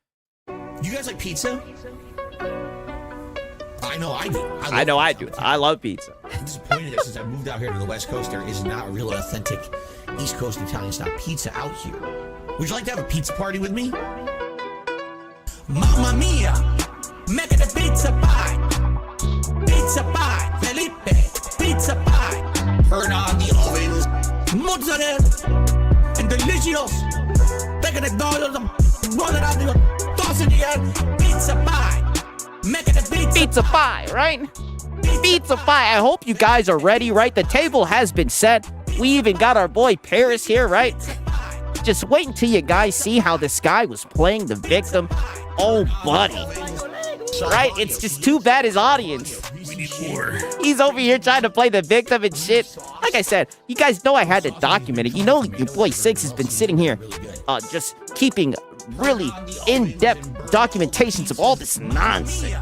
You guys like pizza? I know I do. I do. I love pizza. I'm disappointed that since I moved out here to the West Coast, there is not a real authentic East Coast Italian-style pizza out here. Would you like to have a pizza party with me? Mamma mia! Make it a pizza pie! Pizza pie! Felipe! Pizza pie! Turn on the oven! Mozzarella! And delicious! Take it a roll it out the toss it again! Pizza pie! Make it a pizza pie, right? Pizza pie. I hope you guys are ready, right? The table has been set. We even got our boy Paris here, right? Just wait until you guys see how this guy was playing the victim. Oh, buddy. Right? It's just too bad his audience. We need more. He's over here trying to play the victim and shit. Like I said, you guys know I had to document it. You know your boy Six has been sitting here just keeping really in-depth documentations of all this nonsense.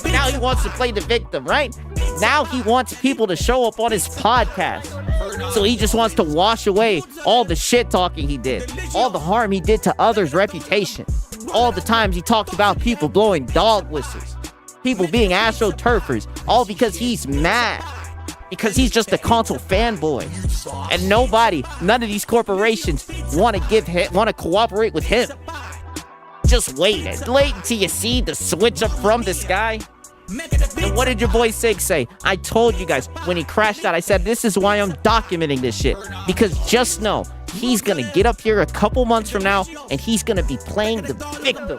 Now he wants to play the victim, right? Now he wants people to show up on his podcast. So he just wants to wash away all the shit talking he did, all the harm he did to others' reputation, all the times he talked about people blowing dog whistles, people being astroturfers, all because he's mad. Because he's just a console fanboy. And none of these corporations want to cooperate with him. Just wait until you see the switch up from this guy. And what did your boy Sig say? I told you guys when he crashed out, I said, this is why I'm documenting this shit. Because just know, he's gonna get up here a couple months from now and he's gonna be playing the victim.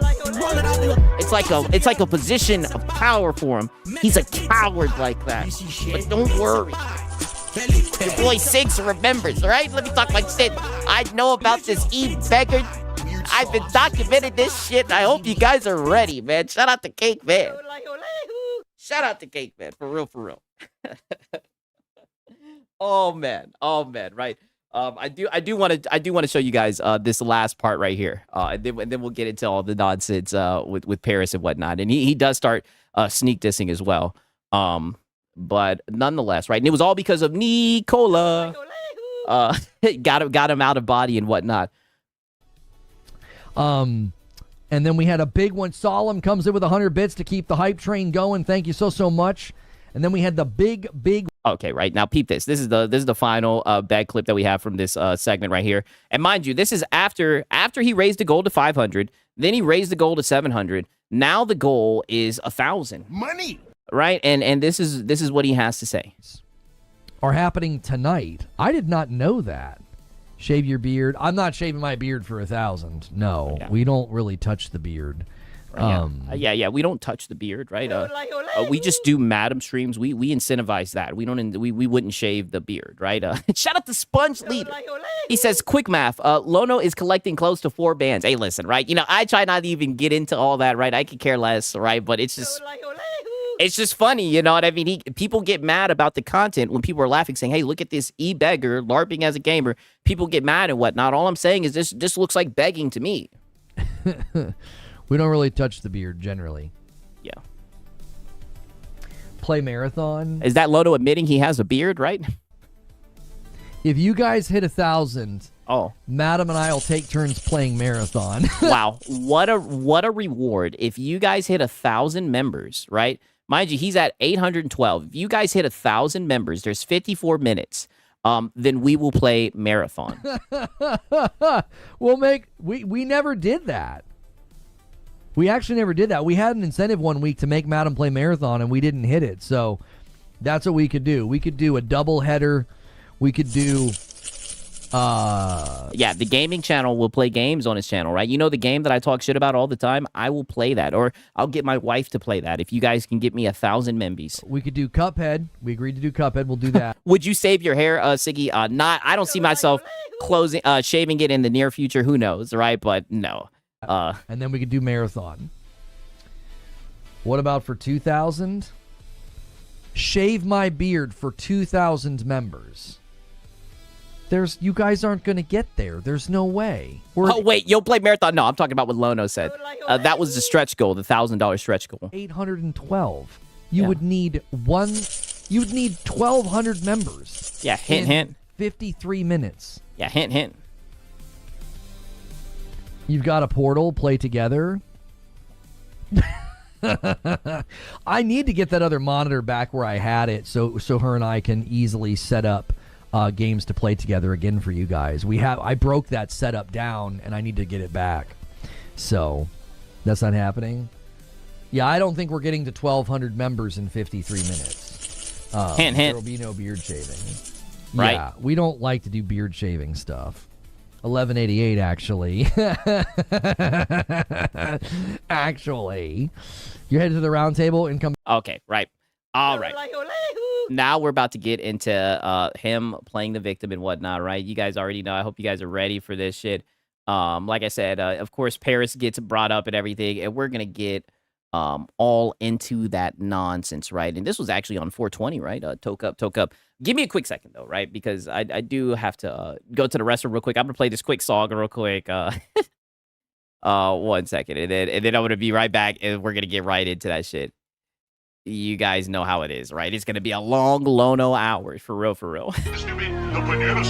It's like a position of power for him. He's a coward like that. But don't worry. Your boy Six remembers, right? Let me talk my shit. I know about this beggar. I've been documenting this shit. I hope you guys are ready, man. Shout out to Cake Man. Shout out to Cake Man. For real, for real. Oh man, right. I do want to show you guys this last part right here, and then we'll get into all the nonsense with Paris and whatnot. And he does start sneak dissing as well, but nonetheless, right. And it was all because of Nicola. Got him out of body and whatnot. And then we had a big one. Solemn comes in with 100 bits to keep the hype train going. Thank you so much. And then we had the big. Okay, right now, peep this. This is the final bad clip that we have from this segment right here. And mind you, this is after he raised the goal to 500. Then he raised the goal to 700. Now the goal is 1,000. Money, right? And this is what he has to say. Are happening tonight. I did not know that. Shave your beard. I'm not shaving my beard for 1,000. No, we don't really touch the beard. Yeah, we don't touch the beard, right? We just do Madam streams. We incentivize that. We wouldn't shave the beard, right? Shout out to Sponge Leader. He says, quick math. Lono is collecting close to 4 bands. Hey, listen, right? I try not to even get into all that, right? I could care less, right? But it's just funny, you know what I mean? People get mad about the content when people are laughing, saying, hey, look at this beggar LARPing as a gamer. People get mad and whatnot. All I'm saying is this looks like begging to me. We don't really touch the beard, generally. Yeah. Play marathon. Is that Lono admitting he has a beard, right? If you guys hit 1,000, Madam and I will take turns playing marathon. Wow. What a reward. If you guys hit 1,000 members, right? Mind you, he's at 812. If you guys hit 1,000 members, there's 54 minutes. Then we will play marathon. We never did that. We actually never did that. We had an incentive one week to make Madam play marathon, and we didn't hit it. So that's what we could do. We could do a double header. We could do... Yeah, the gaming channel will play games on his channel, right? You know the game that I talk shit about all the time? I will play that, or I'll get my wife to play that if you guys can get me 1,000 members. We could do Cuphead. We agreed to do Cuphead. We'll do that. Would you save your hair, Siggy? I don't see myself shaving it in the near future. Who knows, right? But no. And then we could do marathon. What about for 2,000? Shave my beard for 2,000 members. You guys aren't going to get there. There's no way. Oh, wait, you'll play Marathon? No, I'm talking about what Lono said. That was the stretch goal, the $1,000 stretch goal. 812. You would need 1,200 members. Yeah, hint. 53 minutes. Yeah, hint. You've got a portal, play together. I need to get that other monitor back where I had it so her and I can easily set up games to play together again for you guys. I broke that setup down and I need to get it back. So that's not happening. Yeah, I don't think we're getting to 1,200 members in 53 minutes. Hint. There will be no beard shaving. Right. Yeah, we don't like to do beard shaving stuff. 1188 actually. Actually. You're headed to the round table and come. Okay, right. All right. Now we're about to get into him playing the victim and whatnot, right? You guys already know. I hope you guys are ready for this shit. Like I said, of course, Paris gets brought up and everything, and we're going to get all into that nonsense, right? And this was actually on 420, right? Toke up. Give me a quick second, though, right? Because I do have to go to the restroom real quick. I'm going to play this quick song real quick. 1 second. And then I'm going to be right back, and we're going to get right into that shit. You guys know how it is, right? It's going to be a long Lono hour, for real. Stupid, the banana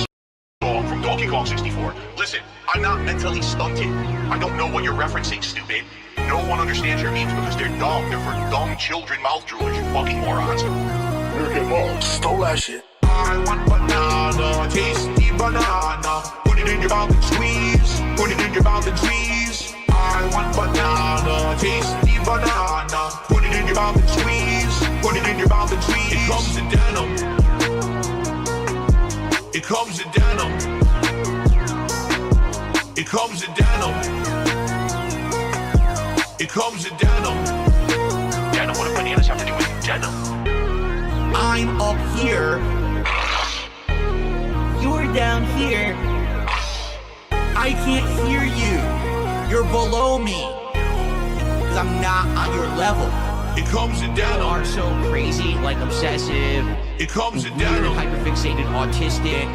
song from Donkey Kong 64. Listen, I'm not mentally stunted. I don't know what you're referencing, stupid. No one understands your memes because they're dumb. They're for dumb children mouth droolers, you fucking morons. American mom stole that shit. I want banana, tasty banana. Put it in your mouth and squeeze. Put it in your mouth and squeeze. I want banana, tasty banana. Put it in your mouth and squeeze. Put it in your mouth and squeeze. It comes in denim. It comes in denim. It comes in denim. It comes in denim. Denim, what do bananas have to do with denim? I'm up here. You're down here. I can't hear you. You're below me. Because I'm not on your level. It comes in denim. People are so crazy, like obsessive. It comes in denim. Hyperfixated, autistic.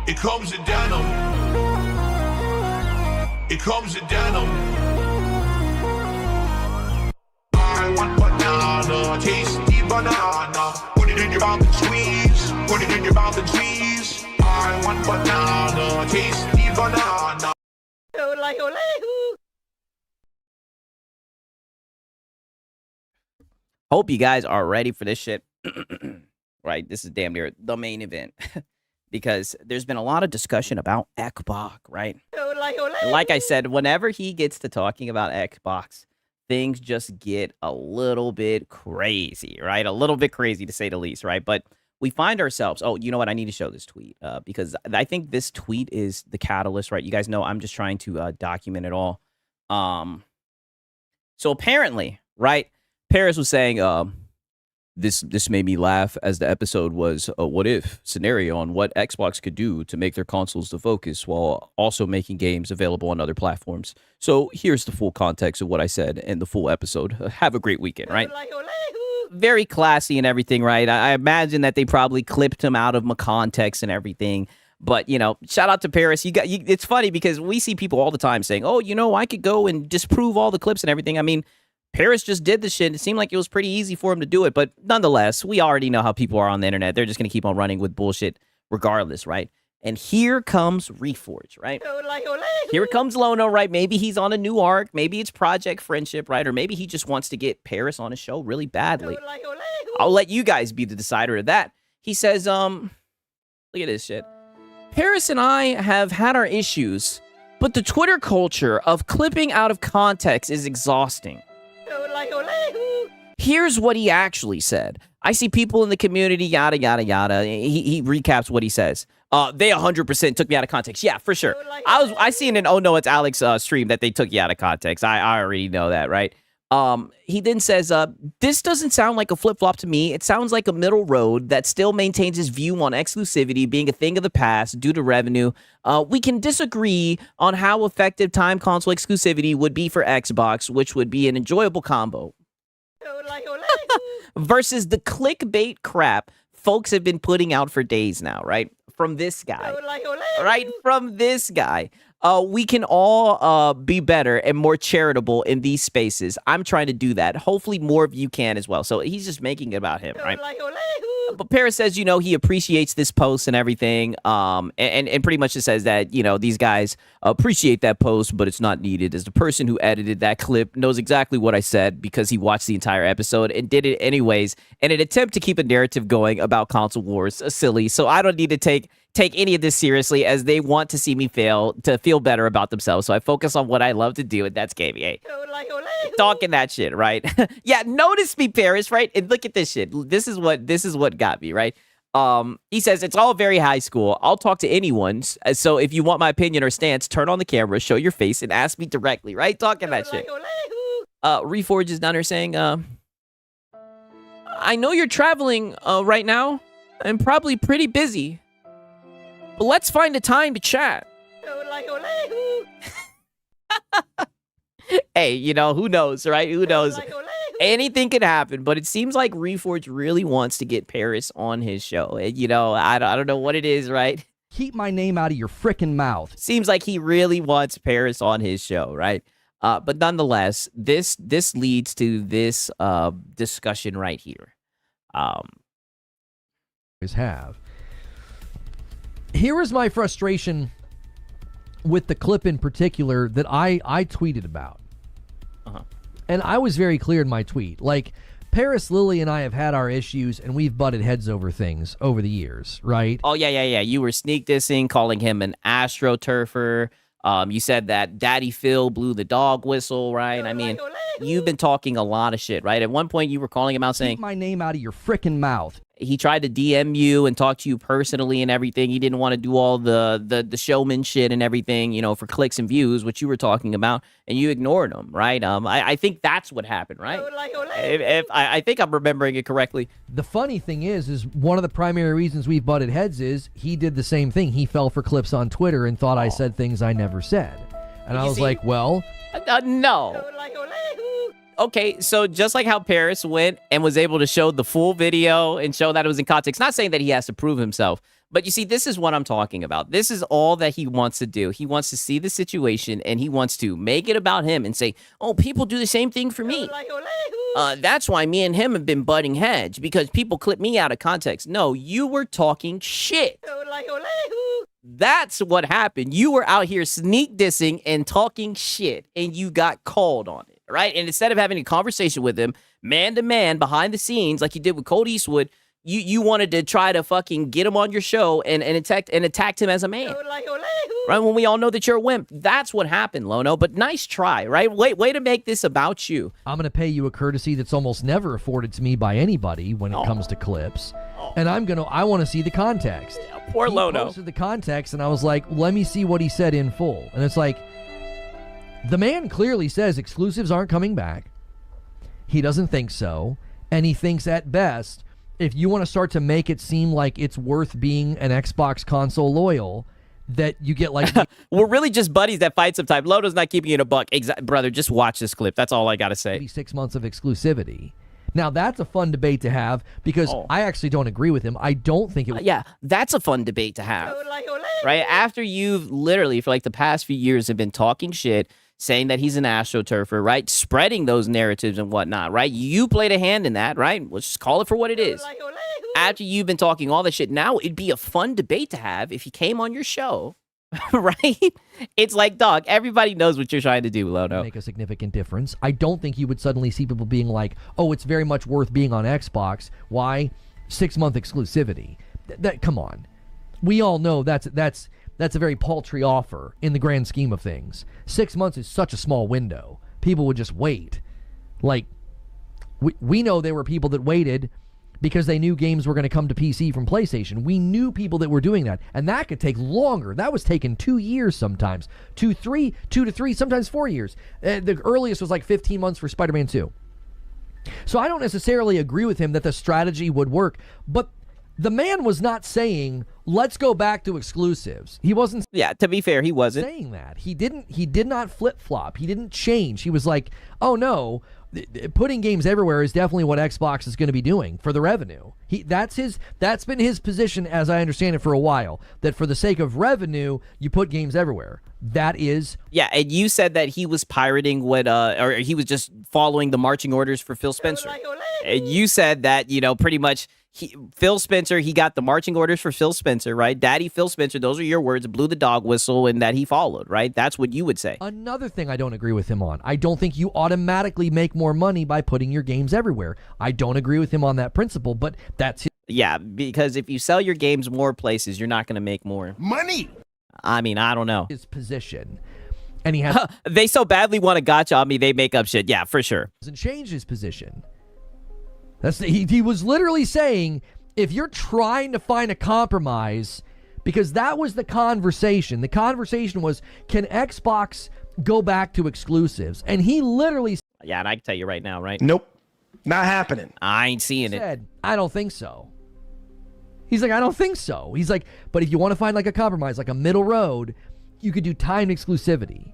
It comes in denim. It comes in denim. I want banana, tasty banana. Put it in your mouth and squeeze. Put it in your mouth and squeeze. I want banana, tasty banana. Hope you guys are ready for this shit. Right, this is damn near the main event. Because there's been a lot of discussion about Xbox, right? And like I said, whenever he gets to talking about Xbox, things just get a little bit crazy, right? A little bit crazy to say the least, right? But we find ourselves, oh, you know what? I need to show this tweet because I think this tweet is the catalyst, right? You guys know I'm just trying to document it all. So apparently, right, Paris was saying, this made me laugh as the episode was a what if scenario on what Xbox could do to make their consoles the focus while also making games available on other platforms. So here's the full context of what I said in the full episode. Have a great weekend, right? Very classy and everything, right? I imagine that they probably clipped him out of my context and everything. But, you know, shout out to Paris. It's funny because we see people all the time saying, oh, you know, I could go and disprove all the clips and everything. I mean, Paris just did the shit. It seemed like it was pretty easy for him to do it. But nonetheless, we already know how people are on the internet. They're just going to keep on running with bullshit regardless, right? And here comes Reforge, right? Here comes Lono, right? Maybe he's on a new arc. Maybe it's Project Friendship, right? Or maybe he just wants to get Paris on his show really badly. I'll let you guys be the decider of that. He says, look at this shit. Paris and I have had our issues, but the Twitter culture of clipping out of context is exhausting. Here's what he actually said. I see people in the community, yada, yada, yada. He recaps what he says. They 100% took me out of context. Yeah, for sure. I seen in Oh No, It's Alex stream that they took you out of context. I already know that, right? He then says, this doesn't sound like a flip-flop to me. It sounds like a middle road that still maintains his view on exclusivity being a thing of the past due to revenue. We can disagree on how effective time console exclusivity would be for Xbox, which would be an enjoyable combo. Versus the clickbait crap folks have been putting out for days now, right? from this guy, right? From this guy. We can all be better and more charitable in these spaces. I'm trying to do that. Hopefully more of you can as well. So he's just making it about him, right? But Paris says, you know, he appreciates this post and everything. And pretty much just says that, you know, these guys appreciate that post, but it's not needed. As the person who edited that clip knows exactly what I said because he watched the entire episode and did it anyways in an attempt to keep a narrative going about console wars. Silly. So I don't need to take any of this seriously, as they want to see me fail to feel better about themselves. So I focus on what I love to do, and that's gaming. Hey, talking that shit, right? Yeah, notice me, Paris, right? And look at this shit. This is what got me, right? He says, it's all very high school. I'll talk to anyone. So if you want my opinion or stance, turn on the camera, show your face, and ask me directly, right? Talking that shit. Reforge is down there saying, I know you're traveling right now and probably pretty busy. But let's find a time to chat. Hey, you know, who knows, right? Who knows? Anything could happen, but it seems like Reforge really wants to get Paris on his show. And, you know, I don't know what it is, right? Keep my name out of your frickin' mouth. Seems like he really wants Paris on his show, right? But nonetheless, this leads to this discussion right here. Here is my frustration with the clip in particular that I tweeted about. And I was very clear in my tweet. Like, Paris, Lily, and I have had our issues, and we've butted heads over things over the years, right? Oh, yeah. You were sneak dissing, calling him an astroturfer. You said that Daddy Phil blew the dog whistle, right? I mean, you've been talking a lot of shit, right? At one point, you were calling him out saying, keep my name out of your frickin' mouth. He tried to DM you and talk to you personally and everything. He didn't want to do all the showman shit and everything, you know, for clicks and views, which you were talking about, and you ignored him, right? I think that's what happened, right? If I think I'm remembering it correctly. The funny thing is one of the primary reasons we've butted heads is he did the same thing. He fell for clips on Twitter and thought I said things I never said. And I was like, well... no. Okay, so just like how Paris went and was able to show the full video and show that it was in context, not saying that he has to prove himself, but you see, this is what I'm talking about. This is all that he wants to do. He wants to see the situation and he wants to make it about him and say, oh, people do the same thing for me. That's why me and him have been butting heads, because people clip me out of context. No, you were talking shit. That's what happened. You were out here sneak dissing and talking shit, and you got called on it, right? And instead of having a conversation with him, man to man, behind the scenes, like you did with Cold Eastwood, you wanted to try to fucking get him on your show and attacked him as a man. Right? When we all know that you're a wimp. That's what happened, Lono. But nice try, right? Way to make this about you. I'm going to pay you a courtesy that's almost never afforded to me by anybody when it comes to clips. And I want to see the context. Poor Lono. He posted the context, and I was like, let me see what he said in full. And it's like, the man clearly says exclusives aren't coming back. He doesn't think so. And he thinks at best, if you want to start to make it seem like it's worth being an Xbox console loyal, that you get like... We're really just buddies that fight sometimes. Lono's not keeping it a buck. Brother, just watch this clip. That's all I got to say. Maybe 6 months of exclusivity. Now, that's a fun debate to have, because I actually don't agree with him. I don't think it... Yeah, that's a fun debate to have. Right? After you've literally, for like the past few years, have been talking shit, saying that he's an astroturfer, right? Spreading those narratives and whatnot, right? You played a hand in that, right? Let's just call it for what it is. After you've been talking all this shit, now it'd be a fun debate to have if he came on your show, right? It's like, dog, everybody knows what you're trying to do, Lono. Make a significant difference. I don't think you would suddenly see people being like, oh, it's very much worth being on Xbox. Why? 6-month exclusivity. Come on. We all know that's a very paltry offer in the grand scheme of things. 6 months is such a small window. People would just wait. Like, we know there were people that waited because they knew games were going to come to PC from PlayStation. We knew people that were doing that, and that could take longer. That was taking 2 years sometimes. 2 to 3, sometimes 4 years. The earliest was like 15 months for Spider-Man 2. So I don't necessarily agree with him that the strategy would work, but The man was not saying, let's go back to exclusives. He wasn't. Yeah, to be fair, he wasn't saying that. He did not flip-flop. He didn't change. He was like, oh no, putting games everywhere is definitely what Xbox is going to be doing for the revenue. That's been his position, as I understand it, for a while, that for the sake of revenue, you put games everywhere. That is. Yeah, and you said that he was pirating what, or he was just following the marching orders for Phil Spencer. And you said that, pretty much Phil Spencer, he got the marching orders for Phil Spencer, right? Daddy Phil Spencer, those are your words, blew the dog whistle, and that he followed, right? That's what you would say. Another thing I don't agree with him on. I don't think you automatically make more money by putting your games everywhere. I don't agree with him on that principle, but that's his. Yeah, because if you sell your games more places, you're not going to make more money. I mean, I don't know. His position. And he has. They so badly want to gotcha on me, they make up shit. Yeah, for sure. Doesn't change his position. He was literally saying, if you're trying to find a compromise, because that was the conversation. The conversation was, can Xbox go back to exclusives? And he literally. Yeah, and I can tell you right now, right? Nope. Not happening. I ain't seeing it. I don't think so. He's like, I don't think so. He's like, but if you want to find like a compromise, like a middle road, you could do timed exclusivity.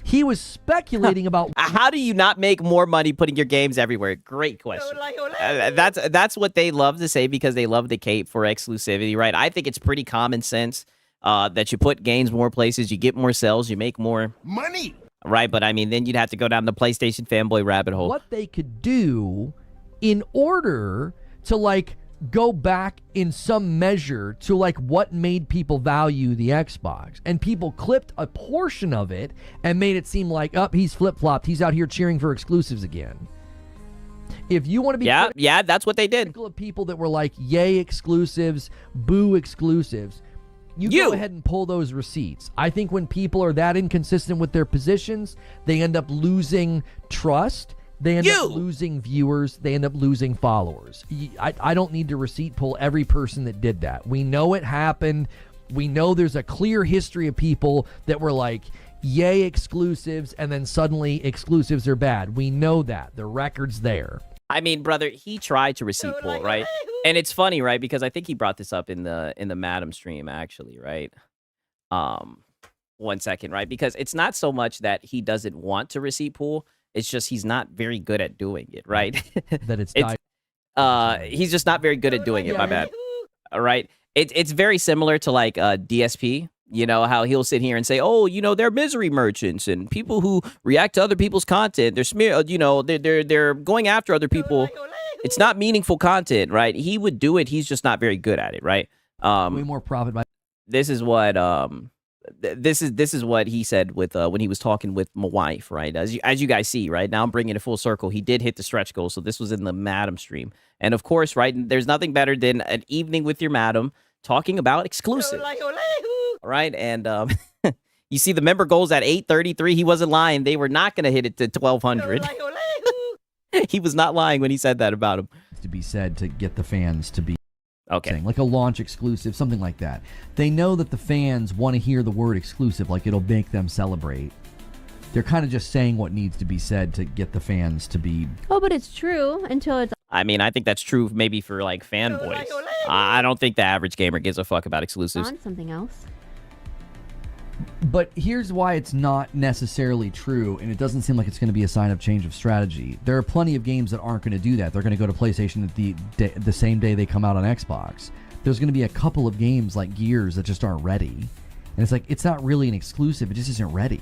He was speculating about how do you not make more money putting your games everywhere? Great question. That's what they love to say because they love the cape for exclusivity, right? I think it's pretty common sense that you put games more places, you get more sales, you make more money. Right, but I mean, then you'd have to go down the PlayStation fanboy rabbit hole. What they could do in order to like go back in some measure to like what made people value the Xbox, and people clipped a portion of it and made it seem like, he's flip-flopped, he's out here cheering for exclusives again. If you want to be yeah, that's what they did. Of people that were like, yay exclusives, boo exclusives, you go ahead and pull those receipts. I think when people are that inconsistent with their positions, they end up losing trust. They end up losing viewers. They end up losing followers. I don't need to receipt pull every person that did that. We know it happened. We know there's a clear history of people that were like, yay exclusives, and then suddenly exclusives are bad. We know that. The record's there. I mean, brother, he tried to receipt pull, right? And it's funny, right? Because I think he brought this up in the Madam stream, actually, right? 1 second, right? Because it's not so much that he doesn't want to receipt pull. It's just he's not very good at doing it, right? That it's he's just not very good at doing it, my bad. All right. It's very similar to like DSP, how he'll sit here and say, oh, they're misery merchants and people who react to other people's content. They're they're going after other people. It's not meaningful content, right? He would do it. He's just not very good at it, right? Way more profit by. This is what this is what he said with when he was talking with my wife, right? As you guys see, right now I'm bringing it full circle. He did hit the stretch goal, so this was in the madam stream, and of course, right, there's nothing better than an evening with your madam talking about exclusive, right? And you see the member goals at 833. He wasn't lying. They were not going to hit it to 1200. He was not lying when he said that about him. To be said to get the fans to be. Okay. Like a launch exclusive, something like that. They know that the fans want to hear the word exclusive, like it'll make them celebrate. They're kind of just saying what needs to be said to get the fans to be. Oh, but it's true until it's. I mean, I think that's true maybe for like fanboys. I don't think the average gamer gives a fuck about exclusives. On something else. But here's why it's not necessarily true, and it doesn't seem like it's going to be a sign of change of strategy. There are plenty of games that aren't going to do that. They're going to go to PlayStation the same day they come out on Xbox. There's going to be a couple of games like Gears that just aren't ready. And it's like, it's not really an exclusive. It just isn't ready.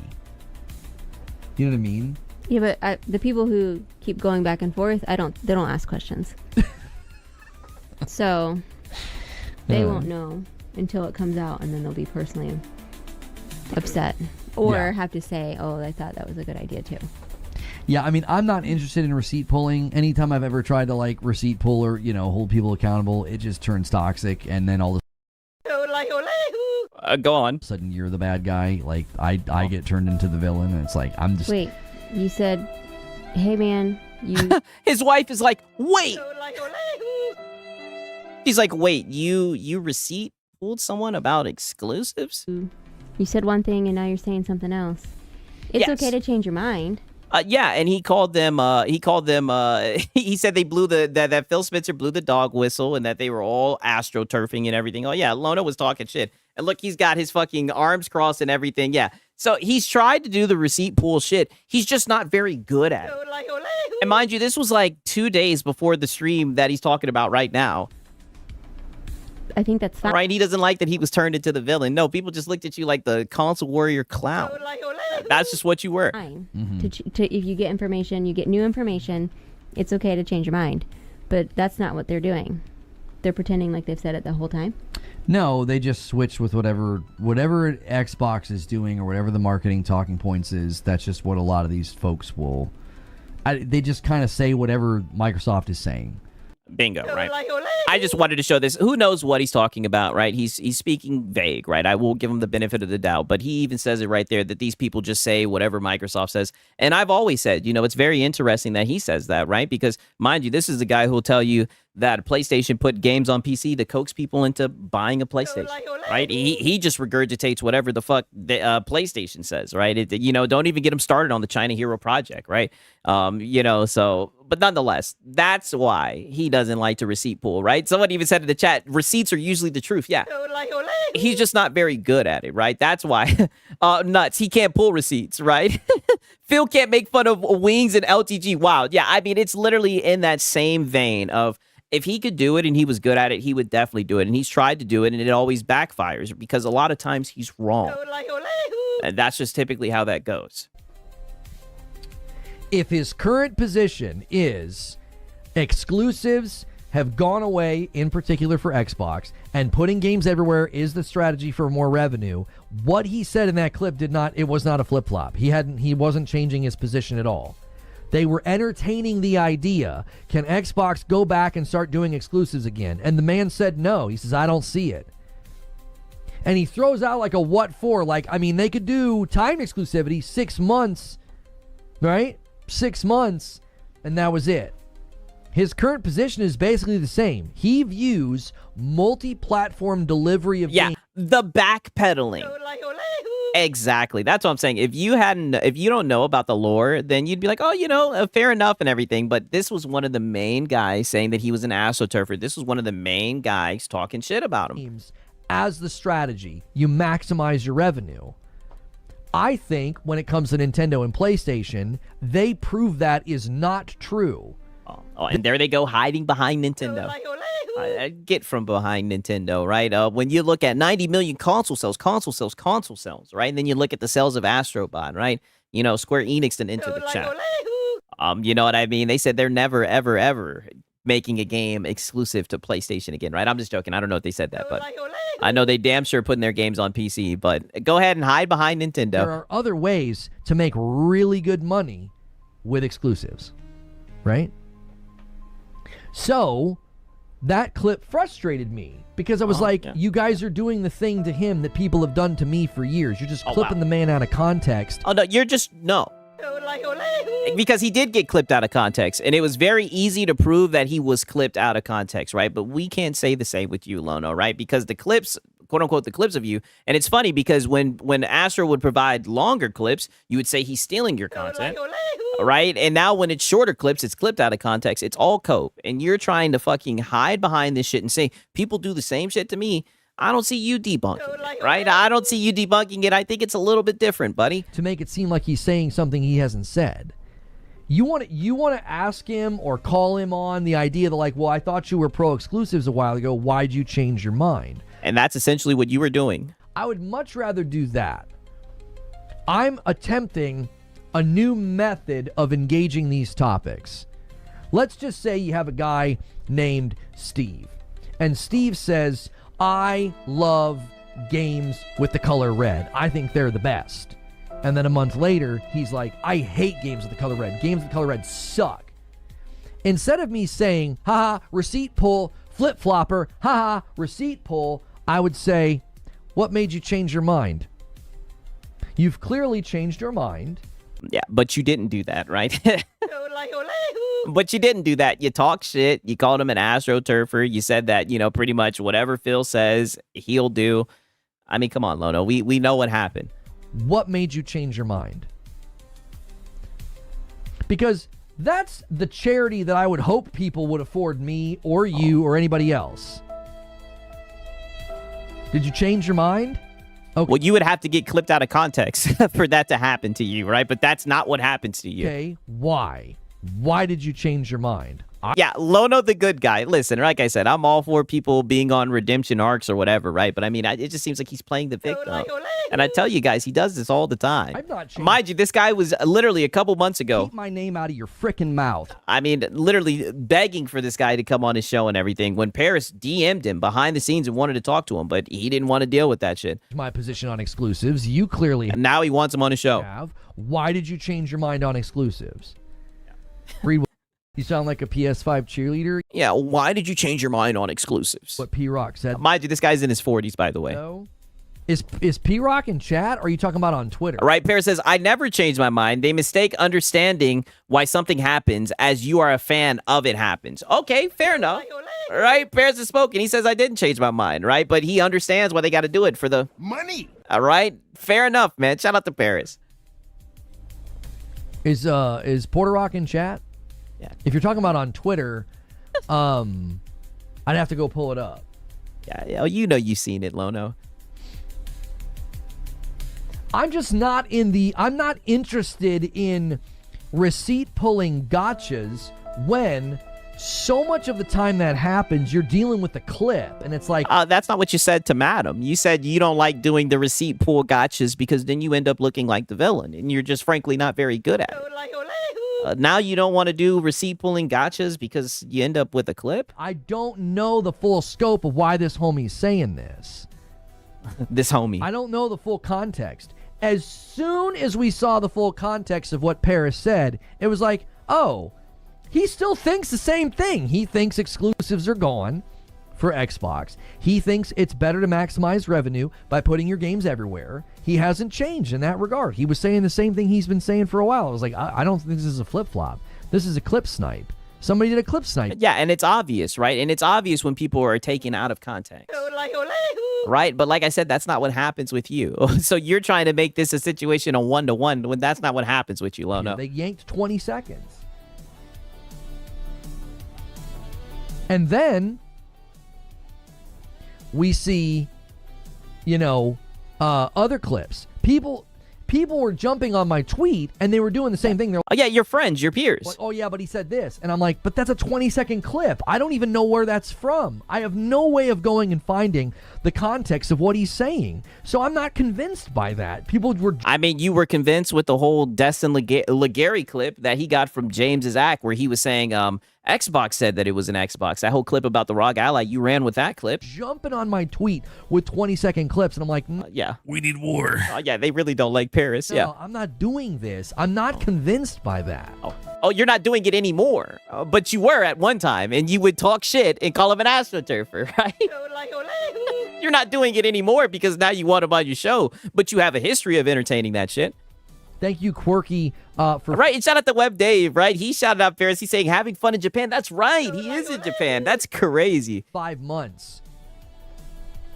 You know what I mean? Yeah, but the people who keep going back and forth, they don't ask questions. So they won't know until it comes out, and then they'll be personally upset or have to say, oh, I thought that was a good idea too. Yeah, I mean, I'm not interested in receipt pulling. Anytime I've ever tried to like receipt pull or hold people accountable, it just turns toxic, and then all this go on. Sudden you're the bad guy. Like I get turned into the villain, and it's like I'm just. Wait, you said, hey man, you. His wife is like, wait. He's like, wait, you receipt pulled someone about exclusives? You said one thing and now you're saying something else. It's okay to change your mind. Yeah, and he called them. He said they blew that Phil Spencer blew the dog whistle, and that they were all astroturfing and everything. Oh yeah, Lono was talking shit. And look, he's got his fucking arms crossed and everything. Yeah, so he's tried to do the receipt pool shit. He's just not very good at it. And mind you, this was like 2 days before the stream that he's talking about right now. I think that's fine. Right? He doesn't like that he was turned into the villain. No, people just looked at you like the console warrior clown. That's just what you were. If you get information, you get new information, it's okay to change your mind. But that's not what they're doing. They're pretending like they've said it the whole time. No, they just switch with whatever Xbox is doing or whatever the marketing talking points is. That's just what a lot of these folks will. They just kind of say whatever Microsoft is saying. Bingo, right? I just wanted to show this. Who knows what he's talking about, right? He's speaking vague, right? I will give him the benefit of the doubt, but he even says it right there that these people just say whatever Microsoft says. And I've always said, it's very interesting that he says that, right? Because, mind you, this is the guy who will tell you that PlayStation put games on PC to coax people into buying a PlayStation, right? He just regurgitates whatever the fuck the PlayStation says, right? Don't even get him started on the China Hero Project, right? But nonetheless, that's why he doesn't like to receipt pool, right? Someone even said in the chat, receipts are usually the truth. Yeah. He's just not very good at it, right? That's why. Nuts. He can't pull receipts, right? Phil can't make fun of wings and LTG. Wow. Yeah, I mean, it's literally in that same vein of if he could do it and he was good at it, he would definitely do it. And he's tried to do it, and it always backfires because a lot of times he's wrong. And that's just typically how that goes. If his current position is exclusives have gone away, in particular for Xbox, and putting games everywhere is the strategy for more revenue, what he said in that clip was not a flip-flop. He wasn't changing his position at all. They were entertaining the idea, can Xbox go back and start doing exclusives again? And the man said no. He says, I don't see it. And he throws out like a what for, they could do time exclusivity 6 months, right? 6 months, and that was it. His current position is basically the same. He views multi-platform delivery of games. The backpedaling. Exactly. That's what I'm saying. If you don't know about the lore, then you'd be like, fair enough and everything. But this was one of the main guys saying that he was an astroturfer. This was one of the main guys talking shit about him. As the strategy, you maximize your revenue. I think when it comes to Nintendo and PlayStation, they prove that is not true. Oh, and there they go, hiding behind Nintendo. Get from behind Nintendo, right? When you look at 90 million console sales, right? And then you look at the sales of Astrobot, right? Square Enix didn't enter the chat. You know what I mean? They said they're never, ever, ever making a game exclusive to PlayStation again, right? I'm just joking. I don't know if they said that, but I know they damn sure putting their games on PC. But go ahead and hide behind Nintendo. There are other ways to make really good money with exclusives, right? So that clip frustrated me because I was you guys are doing the thing to him that people have done to me for years. You're just clipping the man out of context. Oh, no, no. Because he did get clipped out of context, and it was very easy to prove that he was clipped out of context, right? But we can't say the same with you, Lono, right? Because the clips, quote unquote, the clips of you, and it's funny because when Astro would provide longer clips, you would say he's stealing your content, right? And now when it's shorter clips, it's clipped out of context. It's all cope, and you're trying to fucking hide behind this shit and say people do the same shit to me. I don't see you debunking it, right? I don't see you debunking it. I think it's a little bit different, buddy. To make it seem like he's saying something he hasn't said. You want to ask him or call him on the idea that I thought you were pro exclusives a while ago. Why'd you change your mind? And that's essentially what you were doing. I would much rather do that. I'm attempting a new method of engaging these topics. Let's just say you have a guy named Steve, and Steve says, I love games with the color red. I think they're the best. And then a month later, he's like, I hate games with the color red. Games with the color red suck. Instead of me saying, haha, receipt pull, flip-flopper, haha, receipt pull, I would say, what made you change your mind? You've clearly changed your mind. Yeah, but you didn't do that, right? But you didn't do that. You talk shit. You called him an astroturfer. You said that, pretty much whatever Phil says, he'll do. I mean, come on, Lono. We know what happened. What made you change your mind? Because that's the charity that I would hope people would afford me or you or anybody else. Did you change your mind? Okay. Well, you would have to get clipped out of context for that to happen to you, right? But that's not what happens to you. Okay, why? Why did you change your mind? Yeah, Lono the good guy. Listen, like I said, I'm all for people being on redemption arcs or whatever, right? But I mean, it just seems like he's playing the victim. And I tell you guys, he does this all the time. I'm not changing. Mind you, this guy was literally a couple months ago. Keep my name out of your frickin' mouth. I mean, literally begging for this guy to come on his show and everything when Paris DM'd him behind the scenes and wanted to talk to him, but he didn't want to deal with that shit. My position on exclusives, you clearly and now he wants him on his show. Have. Why did you change your mind on exclusives? Read. You sound like a PS5 cheerleader. Yeah, why did you change your mind on exclusives? What P-Rock said. Mind you, this guy's in his 40s, by the way. No. Is P-Rock in chat, or are you talking about on Twitter? All right, Paris says, I never changed my mind. They mistake understanding why something happens as you are a fan of it happens. Okay, fair enough. All right, Paris has spoken. He says, I didn't change my mind, right? But he understands why they got to do it for the money. All right, fair enough, man. Shout out to Paris. Is Porter Rock in chat? Yeah. If you're talking about on Twitter, I'd have to go pull it up. Yeah, you know you've seen it, Lono. I'm just not I'm not interested in receipt pulling gotchas when so much of the time that happens, you're dealing with the clip, and it's like... that's not what you said to Madam. You said you don't like doing the receipt pull gotchas because then you end up looking like the villain, and you're just frankly not very good at it. Now you don't want to do receipt pulling gotchas because you end up with a clip? I don't know the full scope of why this homie's saying this. This homie. I don't know the full context. As soon as we saw the full context of what Paris said, it was like, oh, he still thinks the same thing. He thinks exclusives are gone for Xbox. He thinks it's better to maximize revenue by putting your games everywhere. He hasn't changed in that regard. He was saying the same thing he's been saying for a while. I was like, I don't think this is a flip-flop. This is a clip snipe. Somebody did a clip snipe. Yeah, and it's obvious, right? And it's obvious when people are taken out of context. Right? But like I said, that's not what happens with you. So you're trying to make this a situation on one-to-one when that's not what happens with you, Lono. Yeah, they yanked 20 seconds. And then we see, other clips. People were jumping on my tweet, and they were doing the same thing. They're like, oh, yeah, your friends, your peers. Like, oh, yeah, but he said this. And I'm like, but that's a 20-second clip. I don't even know where that's from. I have no way of going and finding the context of what he's saying. So I'm not convinced by that. People were... I mean, you were convinced with the whole Destin Legary clip that he got from James's act where he was saying, Xbox said that it was an Xbox. That whole clip about the ROG Ally, you ran with that clip. Jumping on my tweet with 20-second clips, and I'm like... yeah. We need war. Yeah, they really don't like Paris, yeah. No, I'm not doing this. I'm not convinced by that. Oh, you're not doing it anymore. But you were at one time, and you would talk shit and call him an astroturfer, right? You're not doing it anymore because now you want him on your show, but you have a history of entertaining that shit. Thank you, Quirky, for... Right, and shout out to Web Dave, right? He shouted out Paris. He's saying, having fun in Japan. That's right. He is in Japan. That's crazy. 5 months.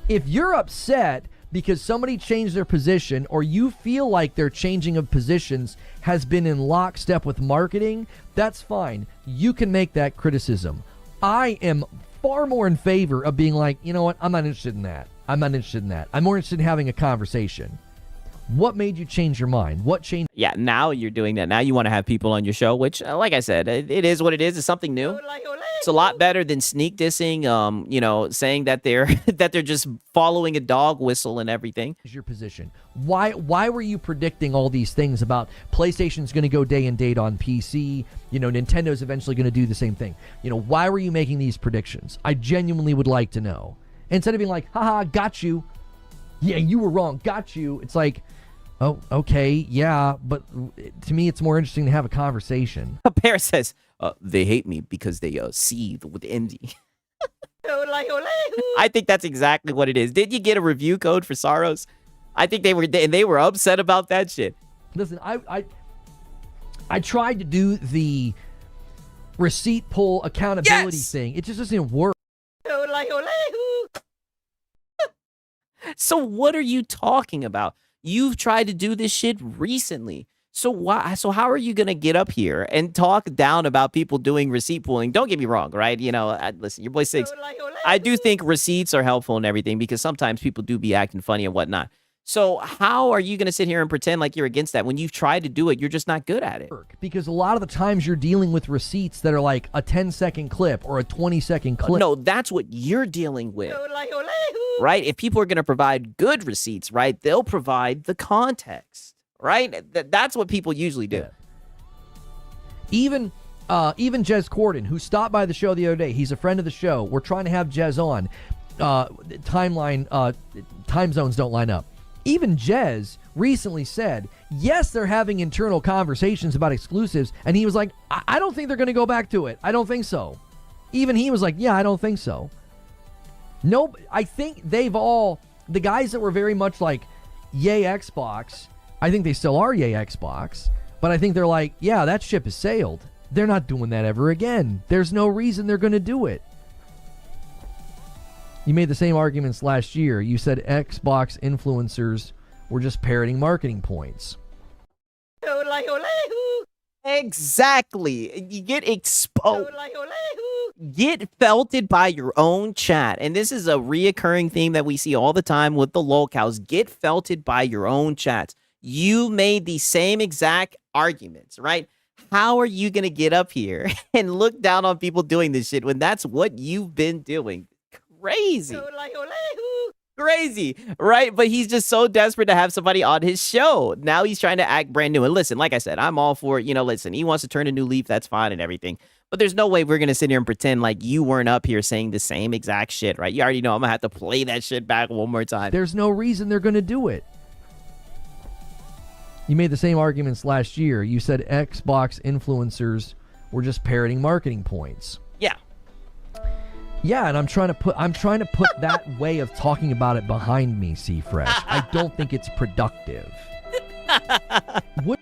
If you're upset because somebody changed their position or you feel like their changing of positions has been in lockstep with marketing, that's fine. You can make that criticism. I am far more in favor of being like, you know what? I'm not interested in that. I'm not interested in that. I'm more interested in having a conversation. What made you change your mind? What changed? Yeah, now you're doing that. Now you want to have people on your show, which, like I said, it is what it is. It's something new. It's a lot better than sneak dissing, saying that they're just following a dog whistle and everything. Is your position? Why were you predicting all these things about PlayStation's going to go day and date on PC? Nintendo's eventually going to do the same thing. Why were you making these predictions? I genuinely would like to know. Instead of being like, haha, got you. Yeah, you were wrong. Got you. It's like, oh, okay, yeah, but to me, it's more interesting to have a conversation. Paris says, they hate me because they seethe with envy. I think that's exactly what it is. Did you get a review code for Soros? I think they were upset about that shit. Listen, I tried to do the receipt pull accountability thing. It just doesn't work. So what are you talking about? You've tried to do this shit recently. So how are you gonna get up here and talk down about people doing receipt pooling? Don't get me wrong, right? You know, listen, your boy Six. I do think receipts are helpful and everything because sometimes people do be acting funny and whatnot. So how are you gonna sit here and pretend like you're against that when you've tried to do it? You're just not good at it. Because a lot of the times you're dealing with receipts that are like a 10-second clip or a 20-second clip. No, that's what you're dealing with, right? If people are gonna provide good receipts, right, they'll provide the context. Right? That's what people usually do. Yeah. Even Jez Corden, who stopped by the show the other day, he's a friend of the show. We're trying to have Jez on. Time zones don't line up. Even Jez recently said, yes, they're having internal conversations about exclusives, and he was like, I don't think they're going to go back to it. I don't think so. Even he was like, yeah, I don't think so. No, I think they've all, the guys that were very much like, yay Xbox, I think they still are yay Xbox, but I think they're like, yeah, that ship has sailed. They're not doing that ever again. There's no reason they're going to do it. You made the same arguments last year. You said Xbox influencers were just parroting marketing points. Exactly. You get exposed. Get felted by your own chat. And this is a reoccurring theme that we see all the time with the lolcows. Get felted by your own chats. You made the same exact arguments, right? How are you going to get up here and look down on people doing this shit when that's what you've been doing? Crazy. Crazy, right? But he's just so desperate to have somebody on his show. Now he's trying to act brand new. And listen, like I said, I'm all for it. You know, listen, he wants to turn a new leaf. That's fine and everything. But there's no way we're going to sit here and pretend like you weren't up here saying the same exact shit, right? You already know I'm going to have to play that shit back one more time. There's no reason they're going to do it. You made the same arguments last year. You said Xbox influencers were just parroting marketing points. Yeah. Yeah, and I'm trying to put that way of talking about it behind me, C-Fresh. I don't think it's productive. What?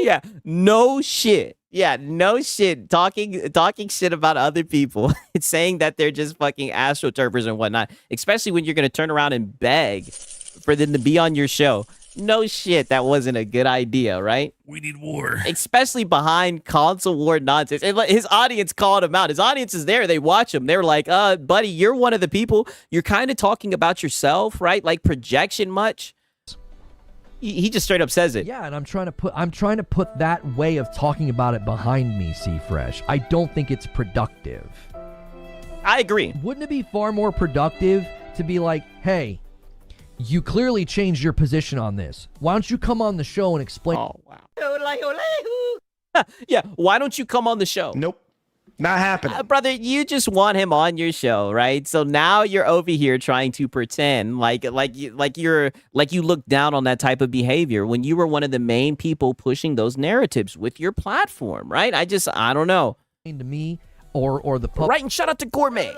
Yeah, no shit. Yeah, no shit. Talking shit about other people. It's saying that they're just fucking astroturfers and whatnot. Especially when you're gonna turn around and beg for them to be on your show. No shit, that wasn't a good idea, right? We need war. Especially behind console war nonsense. And his audience called him out. His audience is there. They watch him. They were like, buddy, you're one of the people. You're kind of talking about yourself, right? Like projection much. He just straight up says it. Yeah, and I'm trying to put that way of talking about it behind me, C-Fresh. I don't think it's productive. I agree. Wouldn't it be far more productive to be like, hey, you clearly changed your position on this. Why don't you come on the show and explain? Oh, wow. Yeah, why don't you come on the show? Nope. Not happening. Brother, you just want him on your show, right? So now you're over here trying to pretend like you look down on that type of behavior when you were one of the main people pushing those narratives with your platform, right? I don't know. To me or the right, and shout out to Gourmet.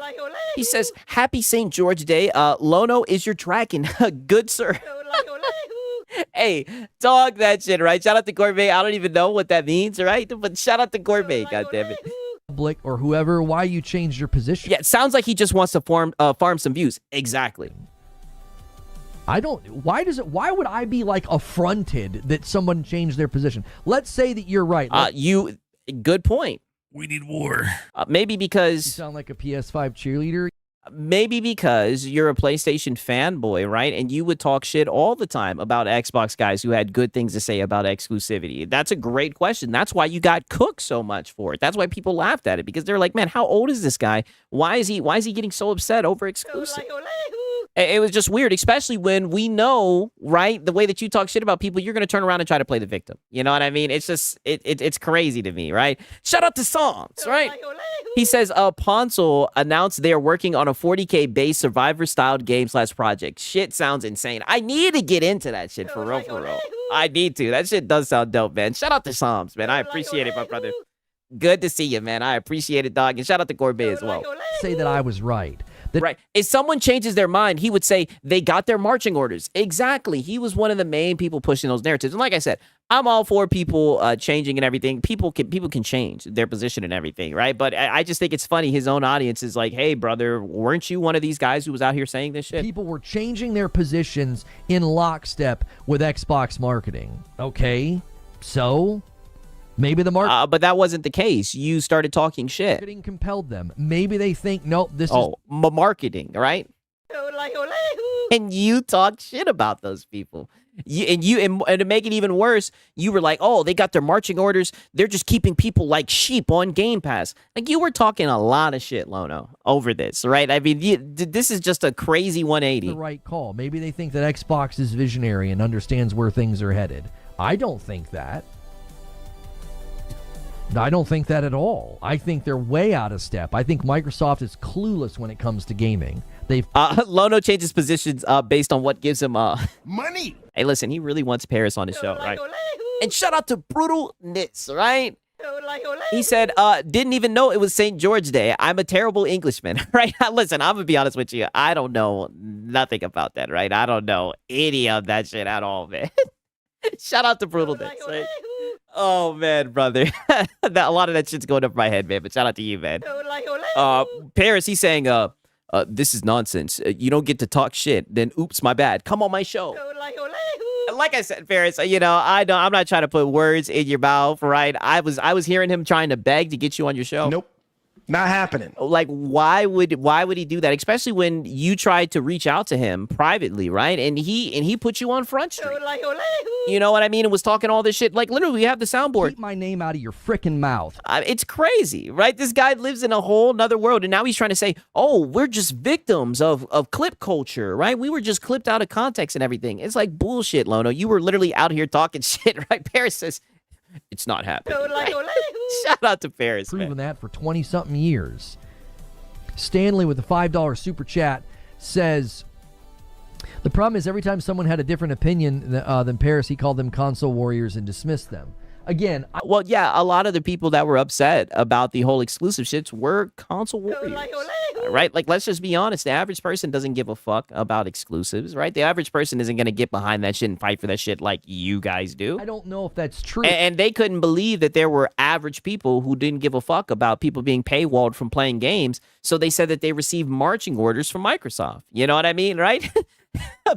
He says, "Happy St. George Day. Lono is your dragon. Good sir." Hey, dog that shit, right? Shout out to Gourmet. I don't even know what that means, right? But shout out to Gourmet, goddammit. Public or whoever, why you changed your position. Yeah, it sounds like he just wants to farm some views. Exactly. Why would I be like affronted that someone changed their position? Let's say that you're right. Good point. We need war. Maybe because you sound like a PS5 cheerleader. Maybe because you're a PlayStation fanboy, right? And you would talk shit all the time about Xbox guys who had good things to say about exclusivity. That's a great question. That's why you got cooked so much for it. That's why people laughed at it, because they're like, man, how old is this guy? Why is he getting so upset over exclusive? It was just weird, especially when we know, right, the way that you talk shit about people, you're going to turn around and try to play the victim. You know what I mean? It's just, it's crazy to me, right? Shout out to Psalms, right? He says, Ponsel announced they're working on a 40K base survivor-styled game/project. Shit sounds insane. I need to get into that shit for real, for real. I need to. That shit does sound dope, man. Shout out to Psalms, man. I appreciate it, my brother. Good to see you, man. I appreciate it, dog. And shout out to Gourmet as well. Say that I was right. Right. If someone changes their mind, he would say they got their marching orders. Exactly. He was one of the main people pushing those narratives. And like I said, I'm all for people changing and everything. People can change their position and everything, right? But I just think it's funny. His own audience is like, hey, brother, weren't you one of these guys who was out here saying this shit? People were changing their positions in lockstep with Xbox marketing. Okay, so maybe the but that wasn't the case. You started talking shit. Marketing compelled them. Maybe they think, nope, this is marketing, right? And you talk shit about those people. And to make it even worse, you were like, oh, they got their marching orders. They're just keeping people like sheep on Game Pass. Like, you were talking a lot of shit, Lono, over this, right? I mean, this is just a crazy 180. The right call. Maybe they think that Xbox is visionary and understands where things are headed. I don't think that. I don't think that at all. I think they're way out of step. I think Microsoft is clueless when it comes to gaming. Lono changes positions based on what gives him money. Hey, listen, he really wants Paris on his show, right? And shout out to Brutalness, right? He said, didn't even know it was St. George Day. I'm a terrible Englishman, right? Listen, I'm going to be honest with you. I don't know nothing about that, right? I don't know any of that shit at all, man. Shout out to Brutalness, right? Oh, man, brother. A lot of that shit's going up my head, man, but shout out to you, man. Paris, he's saying, this is nonsense. You don't get to talk shit. Then, oops, my bad. Come on my show. Like I said, Paris, I'm not trying to put words in your mouth, right? I was hearing him trying to beg to get you on your show. Nope. Not happening. Like, why would he do that? Especially when you tried to reach out to him privately, right? And he put you on Front Street. You know what I mean? And was talking all this shit. Like, literally, we have the soundboard. Keep my name out of your frickin' mouth. It's crazy, right? This guy lives in a whole nother world, and now he's trying to say, oh, we're just victims of clip culture, right? We were just clipped out of context and everything. It's like bullshit, Lono. You were literally out here talking shit, right? Paris says, it's not happening. Right? Shout out to Paris, Proven that for 20-something years. Stanley with the $5 super chat says, the problem is every time someone had a different opinion than Paris, he called them console warriors and dismissed them. Again, well, yeah, a lot of the people that were upset about the whole exclusive shits were console warriors, right? Like, let's just be honest. The average person doesn't give a fuck about exclusives, right? The average person isn't going to get behind that shit and fight for that shit like you guys do. I don't know if that's true. And they couldn't believe that there were average people who didn't give a fuck about people being paywalled from playing games. So they said that they received marching orders from Microsoft. You know what I mean, right?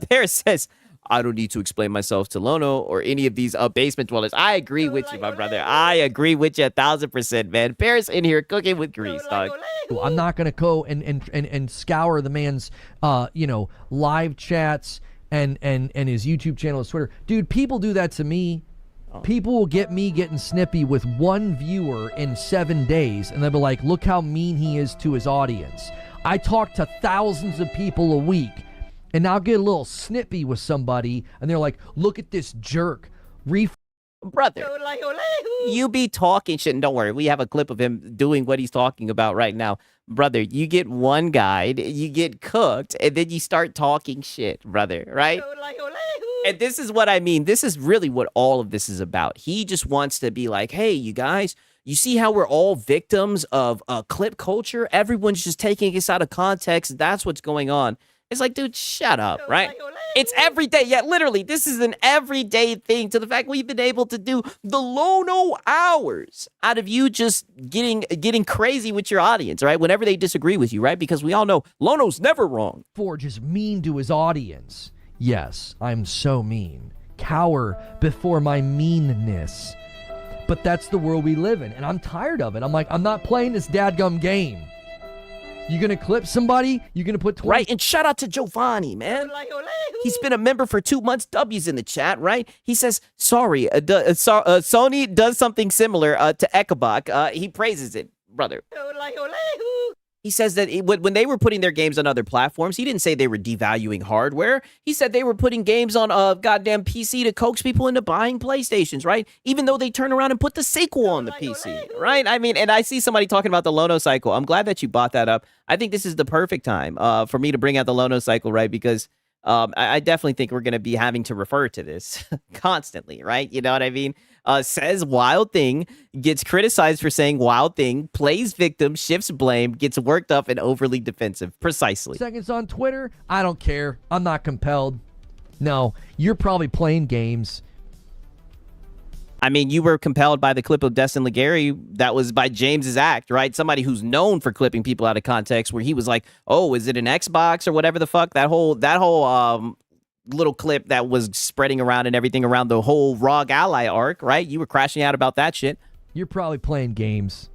Paris says, I don't need to explain myself to Lono or any of these basement dwellers. I agree with you, my brother. I agree with you 1,000%, man. Paris in here cooking with grease, dog. I'm not going to go and scour the man's, live chats and his YouTube channel, his Twitter. Dude, people do that to me. People will get me getting snippy with one viewer in 7 days, and they'll be like, look how mean he is to his audience. I talk to thousands of people a week. And I'll get a little snippy with somebody, and they're like, look at this jerk. Brother, you be talking shit, and don't worry, we have a clip of him doing what he's talking about right now. Brother, you get one guide, you get cooked, and then you start talking shit, brother, right? And this is what I mean. This is really what all of this is about. He just wants to be like, hey, you guys, you see how we're all victims of clip culture? Everyone's just taking us out of context. That's what's going on. It's like, dude, shut up, right? It's every day. Yeah, literally, this is an everyday thing to the fact we've been able to do the Lono hours out of you just getting crazy with your audience, right? Whenever they disagree with you, right? Because we all know Lono's never wrong. Forge is mean to his audience. Yes, I'm so mean. Cower before my meanness. But that's the world we live in, and I'm tired of it. I'm like, I'm not playing this dadgum game. You gonna clip somebody? You gonna put 20? Right, and shout out to Giovanni, man. He's been a member for 2 months. W's in the chat, right? He says, sorry, Sony does something similar to Ekabak. He praises it, brother. He says that when they were putting their games on other platforms, he didn't say they were devaluing hardware. He said they were putting games on a goddamn PC to coax people into buying PlayStations, right? Even though they turn around and put the sequel on the PC, right? I mean, and I see somebody talking about the Lono cycle. I'm glad that you brought that up. I think this is the perfect time for me to bring out the Lono cycle, right? Because I definitely think we're going to be having to refer to this constantly, right? You know what I mean? Says wild thing, gets criticized for saying wild thing, plays victim, shifts blame, gets worked up and overly defensive. Precisely. Seconds on Twitter, I don't care. I'm not compelled. No, you're probably playing games. I mean, you were compelled by the clip of Destin Legary that was by James's act, right? Somebody who's known for clipping people out of context, where he was like, "Oh, is it an Xbox or whatever the fuck?" That whole little clip that was spreading around and everything around the whole ROG Ally arc, right? You were crashing out about that shit. You're probably playing games.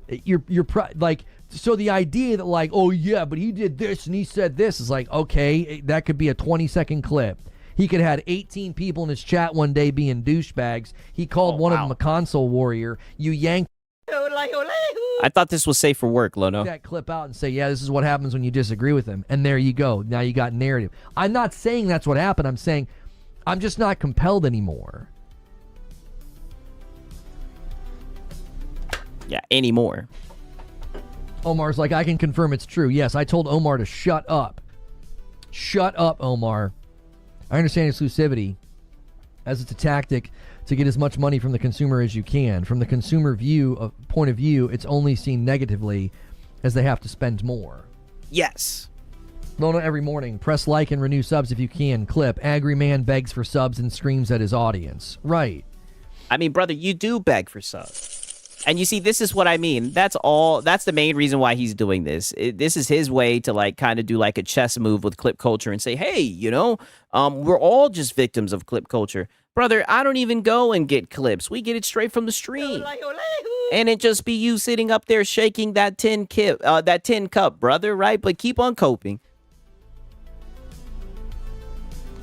So the idea that like, oh yeah, but he did this and he said this is like, okay, that could be a 20-second clip. He could have had 18 people in his chat one day being douchebags. He called one of them a console warrior. You yanked I thought this was safe for work, Lono. that clip out and say, yeah, this is what happens when you disagree with him. And there you go. Now you got narrative. I'm not saying that's what happened. I'm saying I'm just not compelled anymore. Yeah, anymore. Omar's like, I can confirm it's true. Yes, I told Omar to shut up. Shut up, Omar. I understand exclusivity as it's a tactic to get as much money from the consumer as you can. From the consumer point of view, it's only seen negatively as they have to spend more. Yes. Lono every morning. Press like and renew subs if you can. Clip. Angry man begs for subs and screams at his audience. Right. I mean, brother, you do beg for subs. And you see, this is what I mean. That's the main reason why he's doing this. This is his way to like kind of do like a chess move with clip culture and say, hey, you know, we're all just victims of clip culture. Brother, I don't even go and get clips. We get it straight from the stream. And it just be you sitting up there shaking that tin cup, brother, right? But keep on coping.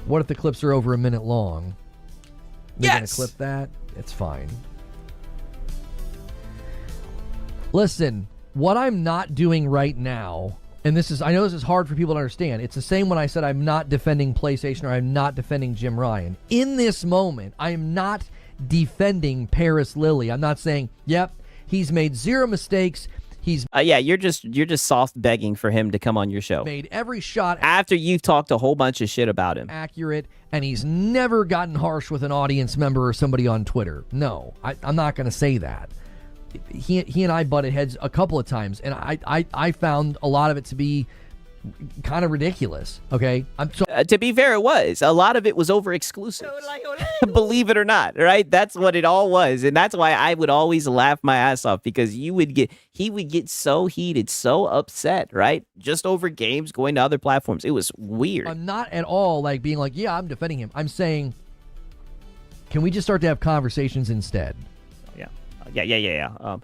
What if the clips are over a minute long? They're Yes. going to clip that? It's fine. Listen, what I'm not doing right now, and I know this is hard for people to understand. It's the same when I said I'm not defending PlayStation or I'm not defending Jim Ryan. In this moment, I am not defending Paris Lilly. I'm not saying, yep, he's made zero mistakes. He's yeah, you're just soft begging for him to come on your show. Made every shot after you've talked a whole bunch of shit about him. Accurate, and he's never gotten harsh with an audience member or somebody on Twitter. No, I'm not going to say that. He and I butted heads a couple of times, and I found a lot of it to be kind of ridiculous. Okay, to be fair, it was a lot of it was over exclusives. Believe it or not, right? That's what it all was, and that's why I would always laugh my ass off, because he would get so heated, so upset, right? Just over games going to other platforms. It was weird. I'm not at all like being like, yeah, I'm defending him. I'm saying, can we just start to have conversations instead? Yeah.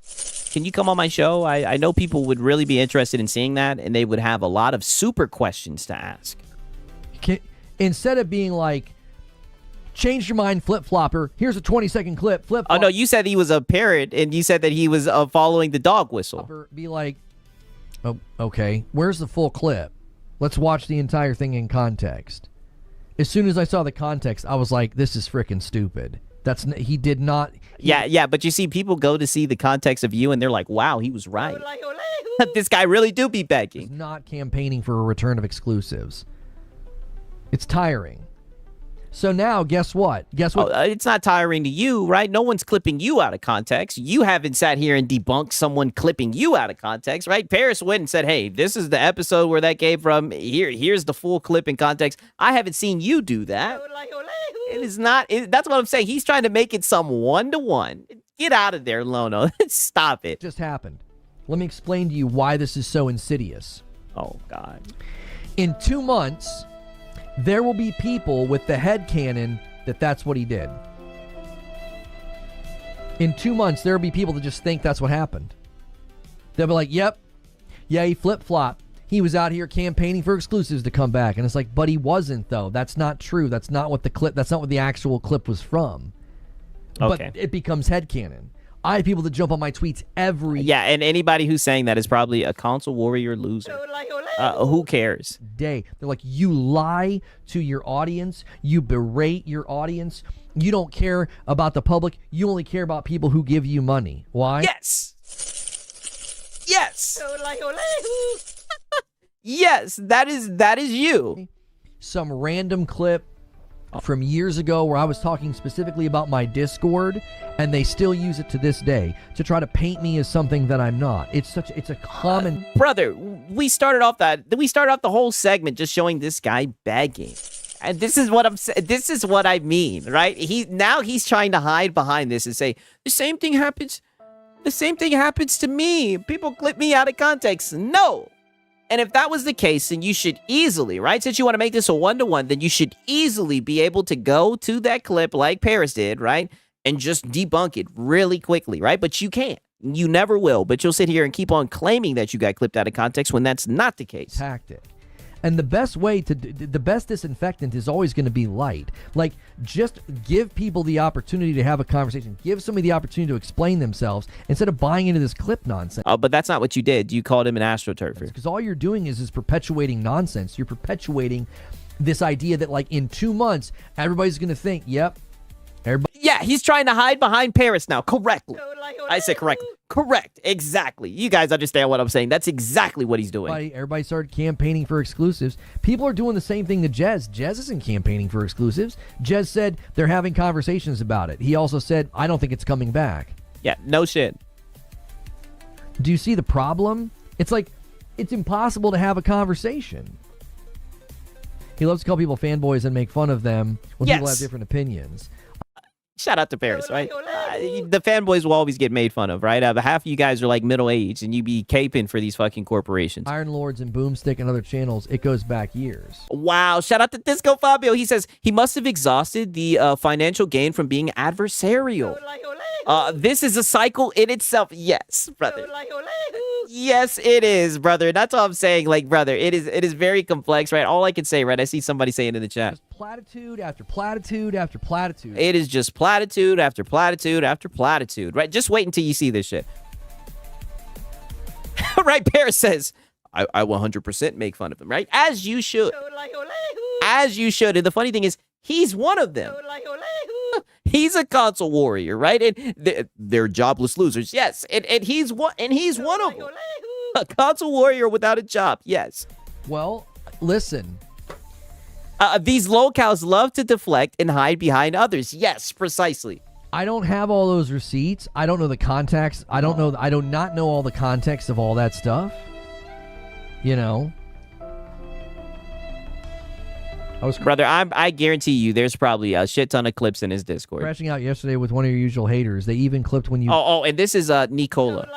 Can you come on my show? I know people would really be interested in seeing that, and they would have a lot of super questions to ask. Instead of being like, change your mind, flip-flopper, here's a 20-second clip, flip-flop. Oh, no, you said he was a parrot, and you said that he was following the dog whistle. Be like, oh, okay, where's the full clip? Let's watch the entire thing in context. As soon as I saw the context, I was like, this is freaking stupid. He did not. Yeah, but you see, people go to see the context of you, and they're like, wow, he was right. This guy really do be begging. He's not campaigning for a return of exclusives. It's tiring. So now, guess what? It's not tiring to you, right? No one's clipping you out of context. You haven't sat here and debunked someone clipping you out of context, right? Paris went and said, hey, this is the episode where that came from. Here's the full clip in context. I haven't seen you do that. It is not. That's what I'm saying. He's trying to make it some one-to-one. Get out of there, Lono. Stop it. Just happened. Let me explain to you why this is so insidious. Oh, God. In 2 months, there will be people with the headcanon that that's what he did. In 2 months, there will be people that just think that's what happened. They'll be like, yep, yeah, he flip-flopped. He was out here campaigning for exclusives to come back. And it's like, but he wasn't, though. That's not true. That's not what the actual clip was from. Okay. But it becomes headcanon. I have people that jump on my tweets every Yeah, and anybody who's saying that is probably a console warrior loser. Who cares? Day. They're like, you lie to your audience. You berate your audience. You don't care about the public. You only care about people who give you money. Why? Yes. Yes, that is you. Some random clip from years ago where I was talking specifically about my Discord, and they still use it to this day to try to paint me as something that I'm not. It's a common brother. We started off the whole segment just showing this guy begging. And this is what I'm saying. This is what I mean, right? He's trying to hide behind this and say the same thing happens. The same thing happens to me. People clip me out of context. No. And if that was the case, then you should easily, right? Since you want to make this a one-to-one, then you should easily be able to go to that clip like Paris did, right? And just debunk it really quickly, right? But you can't. You never will. But you'll sit here and keep on claiming that you got clipped out of context when that's not the case. Tactic. And the best way the best disinfectant is always going to be light. Like, just give people the opportunity to have a conversation. Give somebody the opportunity to explain themselves instead of buying into this clip nonsense. Oh, but that's not what you did. You called him an astroturfer. Because all you're doing is perpetuating nonsense. You're perpetuating this idea that, like, in 2 months, everybody's going to think, yep. Yeah, he's trying to hide behind Paris now. Correctly. I said correctly. Correct. Exactly. You guys understand what I'm saying. That's exactly what he's doing. Everybody started campaigning for exclusives. People are doing the same thing to Jez. Jez isn't campaigning for exclusives. Jez said they're having conversations about it. He also said, I don't think it's coming back. Yeah, no shit. Do you see the problem? It's like, it's impossible to have a conversation. He loves to call people fanboys and make fun of them when people have different opinions. Shout out to Paris, right? The fanboys will always get made fun of, right? Half of you guys are like middle-aged, and you be caping for these fucking corporations. Iron Lords and Boomstick and other channels, it goes back years. Wow, shout out to Disco Fabio. He says he must have exhausted the financial gain from being adversarial. This is a cycle in itself. Yes, brother. Yes, it is, brother. That's all I'm saying. Like, brother, it is very complex, right? All I can say, right? I see somebody saying in the chat. Just platitude after platitude after platitude. It is just platitude after platitude after platitude, right? Just wait until you see this shit. Right? Paris says, I 100% make fun of them, right? As you should. As you should. And the funny thing is, he's one of them. He's a console warrior, right? And they're jobless losers. Yes. And he's one of them. A console warrior without a job. Yes. Well, listen. These locals love to deflect and hide behind others. Yes, precisely. I don't have all those receipts. I don't know the context. I do not know all the context of all that stuff. You know. Brother, I guarantee you there's probably a shit ton of clips in his Discord. Crashing out yesterday with one of your usual haters. They even clipped when you... Oh, and this is Nicola.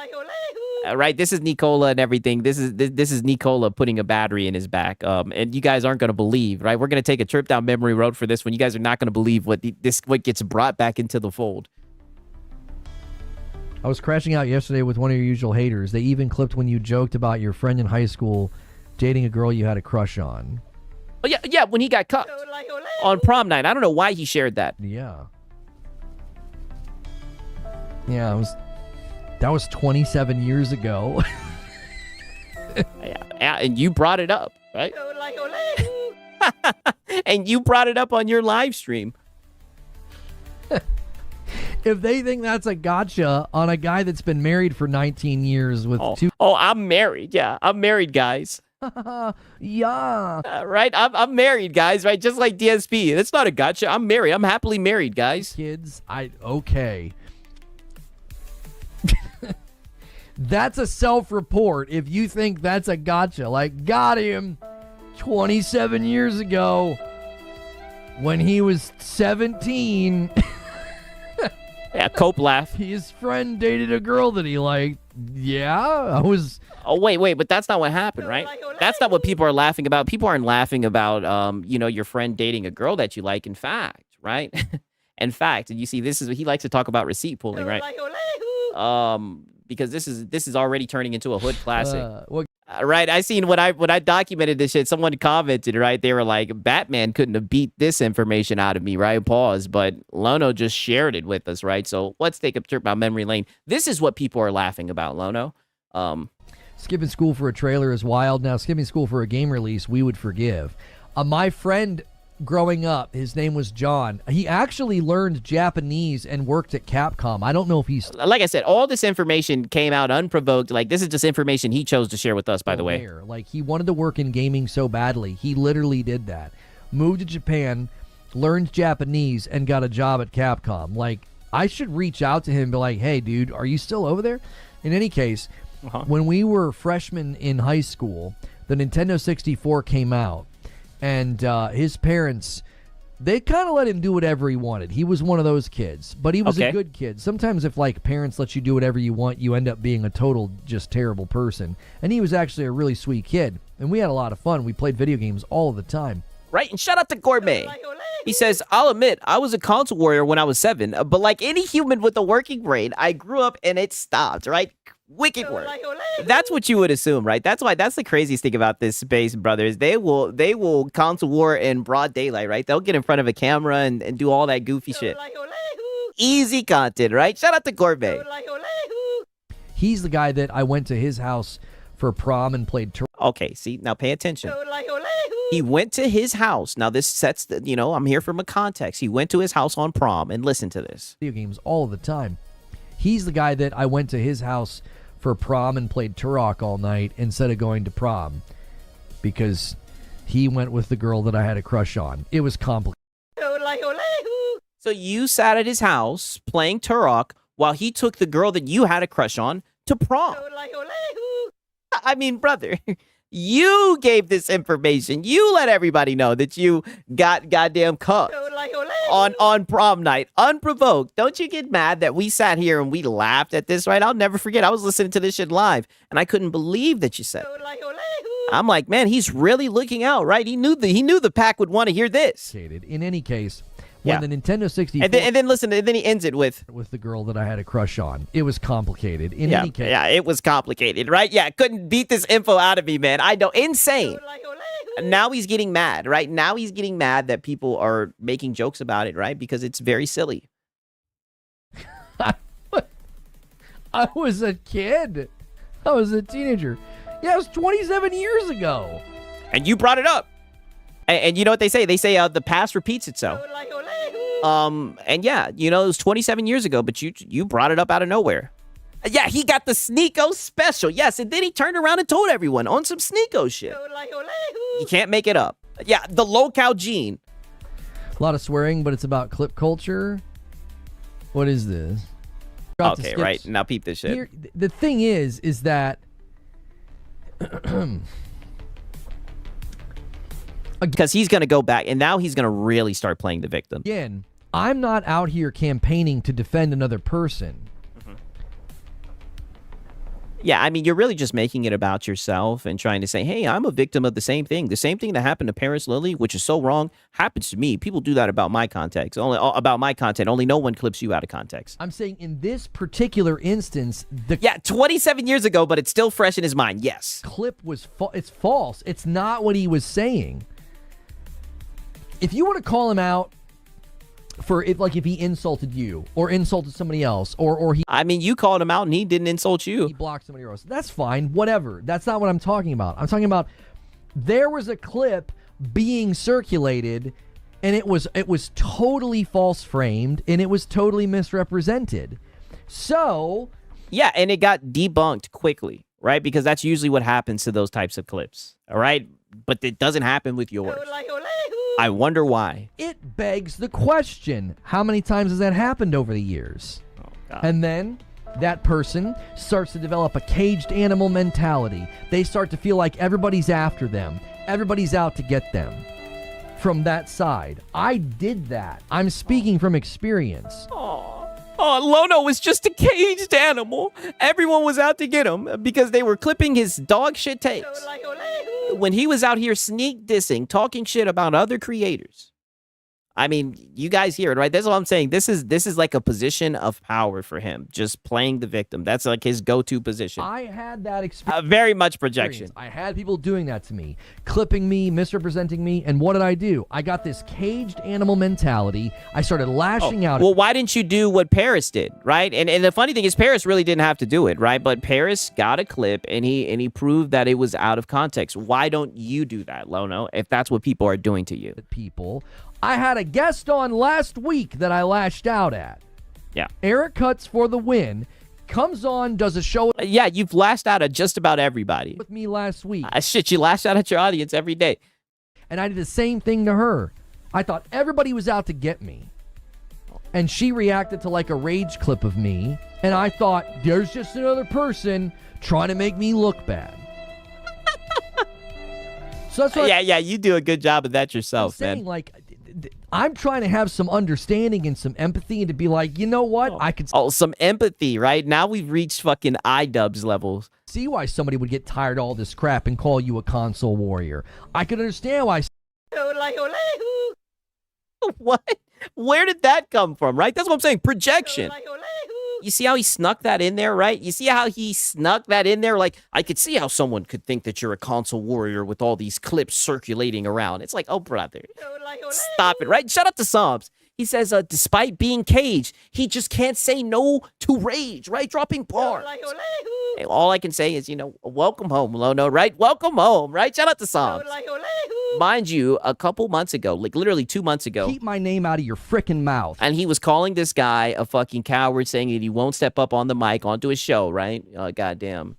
Right? This is Nicola and everything. This is Nicola putting a battery in his back. And you guys aren't going to believe, right? We're going to take a trip down memory road for this one. You guys are not going to believe what gets brought back into the fold. I was crashing out yesterday with one of your usual haters. They even clipped when you joked about your friend in high school dating a girl you had a crush on. Oh, yeah, when he got cucked on prom night. I don't know why he shared that. Yeah, that was 27 years ago. Yeah, and you brought it up, right? And you brought it up on your live stream. If they think that's a gotcha on a guy that's been married for 19 years with two... Oh, I'm married. Yeah, I'm married, guys. Yeah. Right? I'm married, guys, right? Just like DSP. That's not a gotcha. I'm married. I'm happily married, guys. Kids, okay. That's a self-report if you think that's a gotcha. Like, got him 27 years ago when he was 17. Yeah, Cope laugh. His friend dated a girl that he liked. Yeah, I was... Oh, wait, but that's not what happened, right? That's not what people are laughing about. People aren't laughing about, your friend dating a girl that you like, in fact, right? In fact, and you see, he likes to talk about receipt pulling, right? Because this is already turning into a hood classic. Right, I seen when I documented this shit, someone commented, right? They were like, Batman couldn't have beat this information out of me, right? Pause. But Lono just shared it with us, right? So let's take a trip down memory lane. This is what people are laughing about, Lono. Skipping school for a trailer is wild. Now, skipping school for a game release, we would forgive. My friend growing up, his name was John. He actually learned Japanese and worked at Capcom. I don't know if he's... Like I said, all this information came out unprovoked. Like, this is just information he chose to share with us, by the way. Like, he wanted to work in gaming so badly. He literally did that. Moved to Japan, learned Japanese, and got a job at Capcom. Like, I should reach out to him and be like, hey, dude, are you still over there? In any case... When we were freshmen in high school, the Nintendo 64 came out, And his parents, they kind of let him do whatever he wanted. He was one of those kids, but he was a good kid. Sometimes if, like, parents let you do whatever you want, you end up being a total just terrible person. And he was actually a really sweet kid. And we had a lot of fun. We played video games all the time. Right, and shout out to Gourmet. He says, I'll admit, I was a console warrior when I was 7, but like any human with a working brain, I grew up and it stopped, right? Wicked word. That's what you would assume, right? That's the craziest thing about this space, brothers. They will console war in broad daylight, right? They'll get in front of a camera and do all that goofy shit. Easy content, right? Shout out to Gourmet. He's the guy that I went to his house for prom and played Okay, see, now pay attention. He went to his house. Now this sets the, I'm here from a context. He went to his house on prom, and listen to this. Video games all the time. He's the guy that I went to his house for prom and played Turok all night instead of going to prom because he went with the girl that I had a crush on. It was complicated. So you sat at his house playing Turok while he took the girl that you had a crush on to prom. I mean, brother, you gave this information. You let everybody know that you got goddamn cucked on prom night, unprovoked. Don't you get mad that we sat here and we laughed at this, right? I'll never forget. I was listening to this shit live, and I couldn't believe that you said that. I'm like, man, he's really looking out, right? He knew the pack would want to hear this. In any case, when the Nintendo 64... And then listen, and then he ends it with the girl that I had a crush on. It was complicated. In any case... Yeah, it was complicated, right? Yeah, couldn't beat this info out of me, man. I know. Insane. Now he's getting mad, right? Now he's getting mad that people are making jokes about it, right? Because it's very silly. I was a kid. I was a teenager. Yeah, it was 27 years ago. And you brought it up. And you know what they say? They say the past repeats itself. And yeah, it was 27 years ago, but you brought it up out of nowhere. Yeah, he got the Sneeko special. Yes, and then he turned around and told everyone on some Sneeko shit. You can't make it up. Yeah, the low-cow gene. A lot of swearing, but it's about clip culture. What is this? Okay, right. Now peep this shit. Here, the thing is that... Because he's going to go back, and now he's going to really start playing the victim. Again, I'm not out here campaigning to defend another person. Yeah, I mean, you're really just making it about yourself and trying to say, hey, I'm a victim of the same thing. The same thing that happened to Paris Lily, which is so wrong, happens to me. People do that about my context. About my content. Only no one clips you out of context. I'm saying in this particular instance... Yeah, 27 years ago, but it's still fresh in his mind, yes. Clip was... It's false. It's not what he was saying. If you want to call him out for if he insulted you or insulted somebody else or he... I mean, you called him out and he didn't insult you. He blocked somebody else. That's fine. Whatever. That's not what I'm talking about. I'm talking about there was a clip being circulated and it was totally false framed and it was totally misrepresented. So... Yeah, and it got debunked quickly, right? Because that's usually what happens to those types of clips, all right? But it doesn't happen with yours. I wonder why. It begs the question, how many times has that happened over the years? Oh, God. And then that person starts to develop a caged animal mentality. They start to feel like everybody's after them. Everybody's out to get them. From that side. I did that. I'm speaking from experience. Oh, Lono was just a caged animal. Everyone was out to get him because they were clipping his dog shit takes. When he was out here sneak dissing, talking shit about other creators. I mean, you guys hear it, right? That's what I'm saying. This is like a position of power for him, just playing the victim. That's like his go-to position. I had that experience. Very much projection. I had people doing that to me, clipping me, misrepresenting me, and what did I do? I got this caged animal mentality. I started lashing out. Well, why didn't you do what Paris did, right? And the funny thing is, Paris really didn't have to do it, right? But Paris got a clip, and he proved that it was out of context. Why don't you do that, Lono, if that's what people are doing to you? People... I had a guest on last week that I lashed out at. Yeah. Eric Cuts for the win. Comes on, does a show. Yeah, you've lashed out at just about everybody. With me last week. Shit, you lash out at your audience every day. And I did the same thing to her. I thought everybody was out to get me. And she reacted to like a rage clip of me. And I thought, there's just another person trying to make me look bad. So that's what yeah, you do a good job of that I'm yourself, saying. man. Like, I'm trying to have some understanding and some empathy, and to be like, you know what, I could some empathy, right? Now we've reached fucking iDubbbz levels. see why somebody would get tired of all this crap and call you a console warrior. I could understand why. What? Where did that come from, right? That's what I'm saying. Projection. You see how he snuck that in there, right? You see how he snuck that in there? Like, I could see how someone could think that you're a console warrior with all these clips circulating around. It's like, oh, brother, stop it, right? Shout out to Psalms. He says, despite being caged, he just can't say no to rage, right? Dropping bars. Hey, all I can say is, welcome home, Lono, right? Welcome home, right? Shout out to Psalms. Mind you, a couple months ago, like literally 2 months ago. Keep my name out of your frickin' mouth. And he was calling this guy a fucking coward, saying that he won't step up on the mic onto his show, right? Goddamn.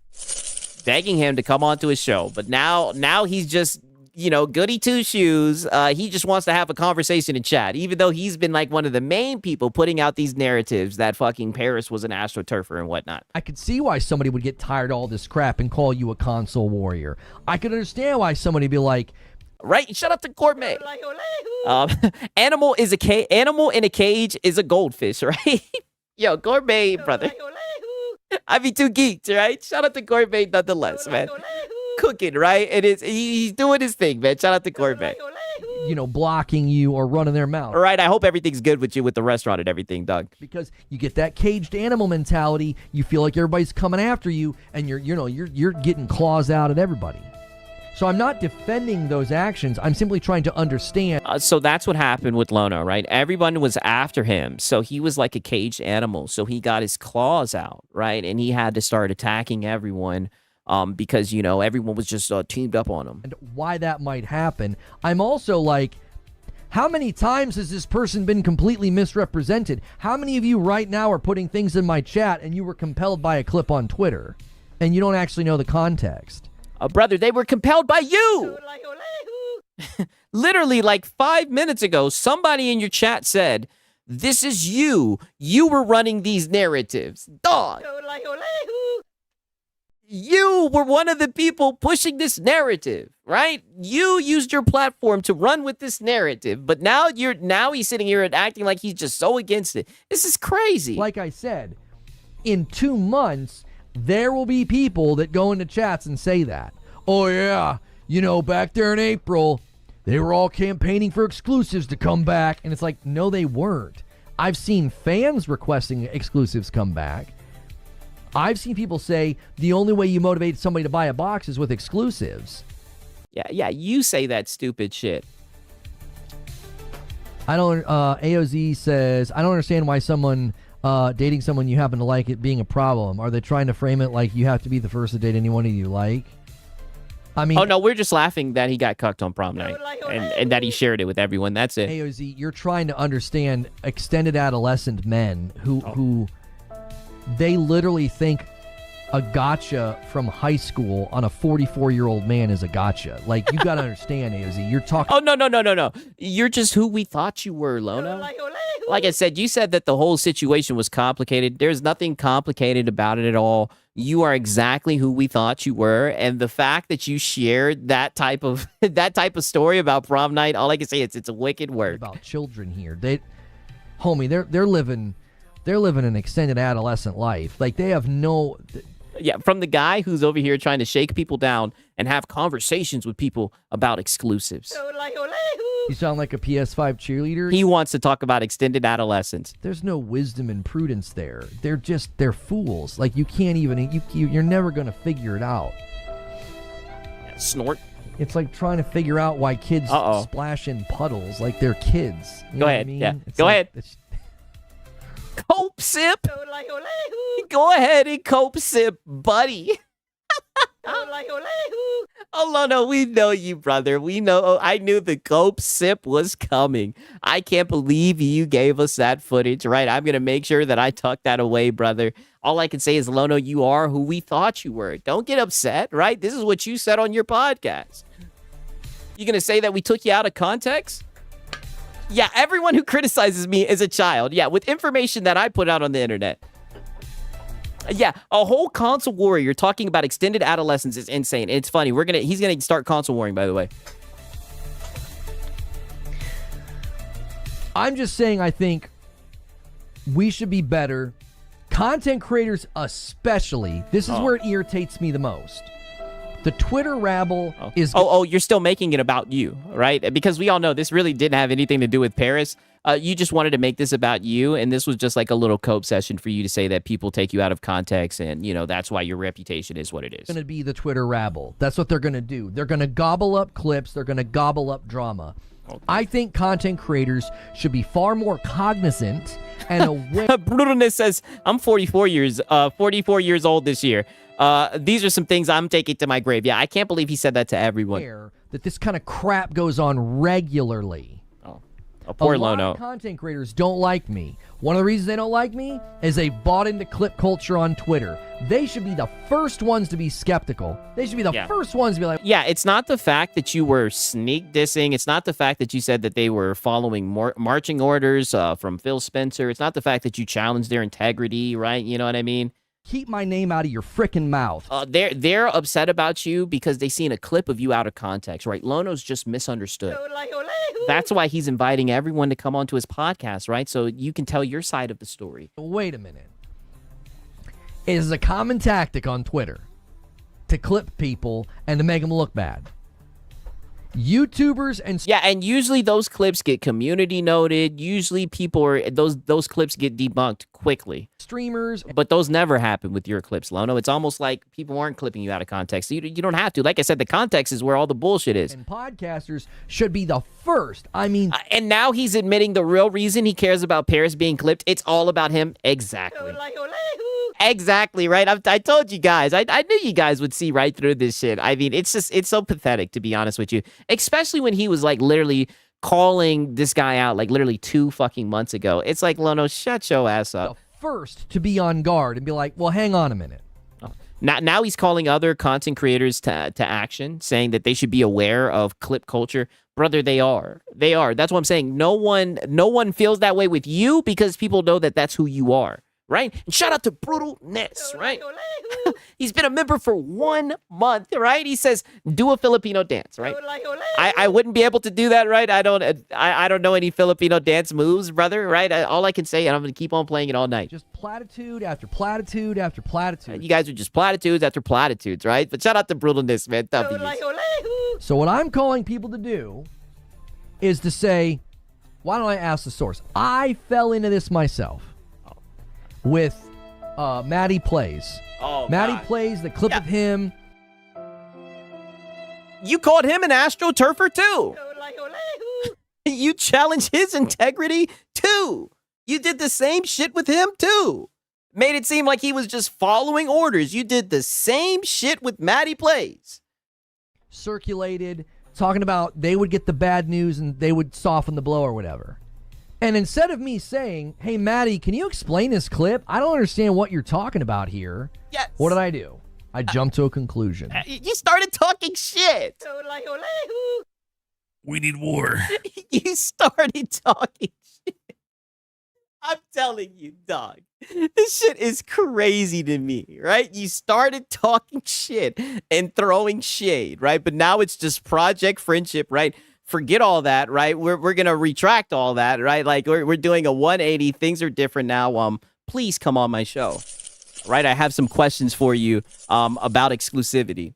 Begging him to come onto his show. But now he's just, goody two-shoes. He just wants to have a conversation in chat, even though he's been like one of the main people putting out these narratives that fucking Paris was an astroturfer and whatnot. I could see why somebody would get tired of all this crap and call you a console warrior. I could understand why somebody would be like, right? Shut up to Gourmet. Animal in a cage is a goldfish, right? Yo, Gourmet, brother. I be too geeked, right? Shout out to Gourmet nonetheless, man. Cooking, right? He's doing his thing, man. Shout out to Gourmet. Blocking you or running their mouth. All right, I hope everything's good with you with the restaurant and everything, Doug. Because you get that caged animal mentality, you feel like everybody's coming after you, and you're getting claws out at everybody. So I'm not defending those actions. I'm simply trying to understand. So that's what happened with Lono, right? Everyone was after him. So he was like a caged animal. So he got his claws out, right? And he had to start attacking everyone because, everyone was just teamed up on him. And why that might happen. I'm also like, how many times has this person been completely misrepresented? How many of you right now are putting things in my chat and you were compelled by a clip on Twitter and you don't actually know the context? Brother, they were compelled by you. Literally, like 5 minutes ago, somebody in your chat said, this is you. You were running these narratives. Dog. You were one of the people pushing this narrative, right? You used your platform to run with this narrative, but now he's sitting here and acting like he's just so against it. This is crazy. Like I said, in 2 months, there will be people that go into chats and say that. Oh, yeah, back there in April, they were all campaigning for exclusives to come back. And it's like, no, they weren't. I've seen fans requesting exclusives come back. I've seen people say the only way you motivate somebody to buy a box is with exclusives. Yeah, you say that stupid shit. AOZ says, I don't understand why someone dating someone you happen to like it being a problem. Are they trying to frame it like you have to be the first to date anyone you like? I mean, oh no, we're just laughing that he got cucked on prom night and that he shared it with everyone. That's it. AOZ, you're trying to understand extended adolescent men who they literally think a gotcha from high school on a 44-year-old man is a gotcha. Like, you got to understand, AOZ. You're talking. Oh, no. You're just who we thought you were, Lono. Like I said, you said that the whole situation was complicated. There's nothing complicated about it at all. You are exactly who we thought you were, and the fact that you shared that type of story about prom night, all I can say is it's a wicked work. About children here, they're living an extended adolescent life. Like, they have no. Yeah, from the guy who's over here trying to shake people down and have conversations with people about exclusives. You sound like a PS5 cheerleader. He wants to talk about extended adolescence. There's no wisdom and prudence there. They're fools. Like, you can't even, you're never going to figure it out. Yeah, snort. It's like trying to figure out why kids splash in puddles like they're kids. Go ahead. I mean? Yeah. Go ahead. Cope sip. Go ahead and cope sip, buddy. Oh, Lono, we know you, brother. We know. I knew the cope sip was coming. I can't believe you gave us that footage, right? I'm going to make sure that I tuck that away, brother. All I can say is, Lono, you are who we thought you were. Don't get upset, right? This is what you said on your podcast. You going to say that we took you out of context? Yeah, everyone who criticizes me is a child. Yeah, with information that I put out on the internet. Yeah, a whole console war. You're talking about extended adolescence is insane. It's funny. He's gonna start console warring, by the way. I'm just saying, I think we should be better. Content creators especially. This is where it irritates me the most. The Twitter rabble is... you're still making it about you, right? Because we all know this really didn't have anything to do with Paris. You just wanted to make this about you, and this was just like a little cope session for you to say that people take you out of context, and, that's why your reputation is what it is. Going to be the Twitter rabble. That's what they're going to do. They're going to gobble up clips. They're going to gobble up drama. I think content creators should be far more cognizant and aware. Brutalness says, I'm 44 years old this year. These are some things I'm taking to my grave. Yeah, I can't believe he said that to everyone. That this kind of crap goes on regularly. Poor a lot Lono. of content creators don't like me. One of the reasons they don't like me is they bought into clip culture on Twitter. They should be the first ones to be skeptical. They should be the first ones to be like... Yeah, it's not the fact that you were sneak dissing. It's not the fact that you said that they were following marching orders from Phil Spencer. It's not the fact that you challenged their integrity, right? You know what I mean? Keep my name out of your frickin' mouth. They're upset about you because they seen a clip of you out of context, right? Lono's just misunderstood. That's why he's inviting everyone to come onto his podcast, right? So you can tell your side of the story. Wait a minute. It is a common tactic on Twitter to clip people and to make them look bad. YouTubers and usually those clips get community noted. Usually those clips get debunked quickly. Streamers, but those never happen with your clips, Lono. It's almost like people aren't clipping you out of context. So you don't have to. Like I said, the context is where all the bullshit is. And podcasters should be the first. I mean, and now he's admitting the real reason he cares about Paris being clipped. It's all about him. Exactly. Exactly, right? I told you guys. I knew you guys would see right through this shit. I mean, it's so pathetic, to be honest with you. Especially when he was, like, literally calling this guy out, like, literally 2 fucking months ago. It's like, Lono, shut your ass up. The first to be on guard and be like, well, hang on a minute. Now he's calling other content creators to action, saying that they should be aware of clip culture. Brother, they are. That's what I'm saying. No one feels that way with you because people know that that's who you are. Right? And shout out to Brutalness, right? He's been a member for 1 month, right? He says, do a Filipino dance, right? I wouldn't be able to do that, right? I don't know any Filipino dance moves, brother, right? All I can say, and I'm going to keep on playing it all night. Just platitude after platitude after platitude. You guys are just platitudes after platitudes, right? But shout out to Brutalness, man. So what I'm calling people to do is to say, why don't I ask the source? I fell into this myself. With Maddie Plays. Maddie Plays, the clip of him. You called him an astroturfer too. You challenged his integrity too. You did the same shit with him too. Made it seem like he was just following orders. You did the same shit with Maddie Plays. Circulated, talking about they would get the bad news and they would soften the blow or whatever. And instead of me saying, hey, Maddie, can you explain this clip? I don't understand what you're talking about here. Yes. What did I do? I jumped to a conclusion. You started talking shit. We need war. You started talking shit. I'm telling you, dog. This shit is crazy to me, right? You started talking shit and throwing shade, right? But now it's just Project Friendship, right? Forget all that, right? We're going to retract all that, right? Like, we're doing a 180. Things are different now. Please come on my show, right? I have some questions for you about exclusivity.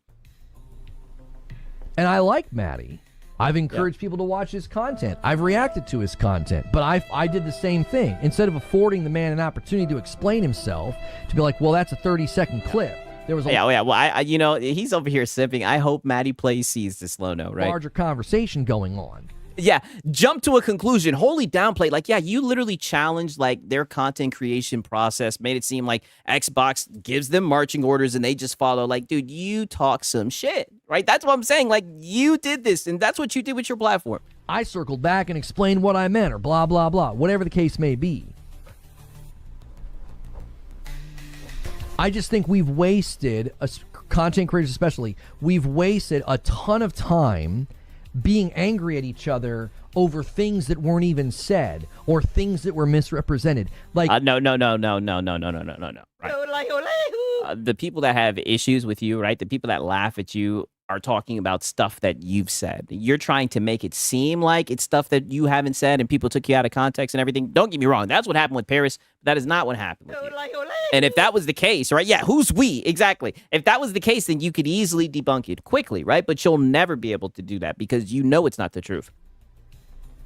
And I like Maddie. I've encouraged people to watch his content. I've reacted to his content. But I did the same thing. Instead of affording the man an opportunity to explain himself, to be like, well, that's a 30-second clip. There was Well, I he's over here simping. I hope Maddie Plays sees this, Lono, right? Larger conversation going on. Yeah, jump to a conclusion. Wholly downplayed. Like, yeah, you literally challenged like their content creation process, made it seem like Xbox gives them marching orders and they just follow. Like, dude, you talk some shit, right? That's what I'm saying. Like, you did this, and that's what you did with your platform. I circled back and explained what I meant, or blah, blah, blah, whatever the case may be. I just think we've wasted, content creators especially, we've wasted a ton of time being angry at each other over things that weren't even said or things that were misrepresented. Like no. Right. The people that have issues with you, right? The people that laugh at you are talking about stuff that you've said. You're trying to make it seem like it's stuff that you haven't said and people took you out of context and everything. Don't get me wrong. That's what happened with Paris. That is not what happened with you. And if that was the case, right? Yeah, who's we? Exactly. If that was the case, then you could easily debunk it quickly, right? But you'll never be able to do that because you know it's not the truth.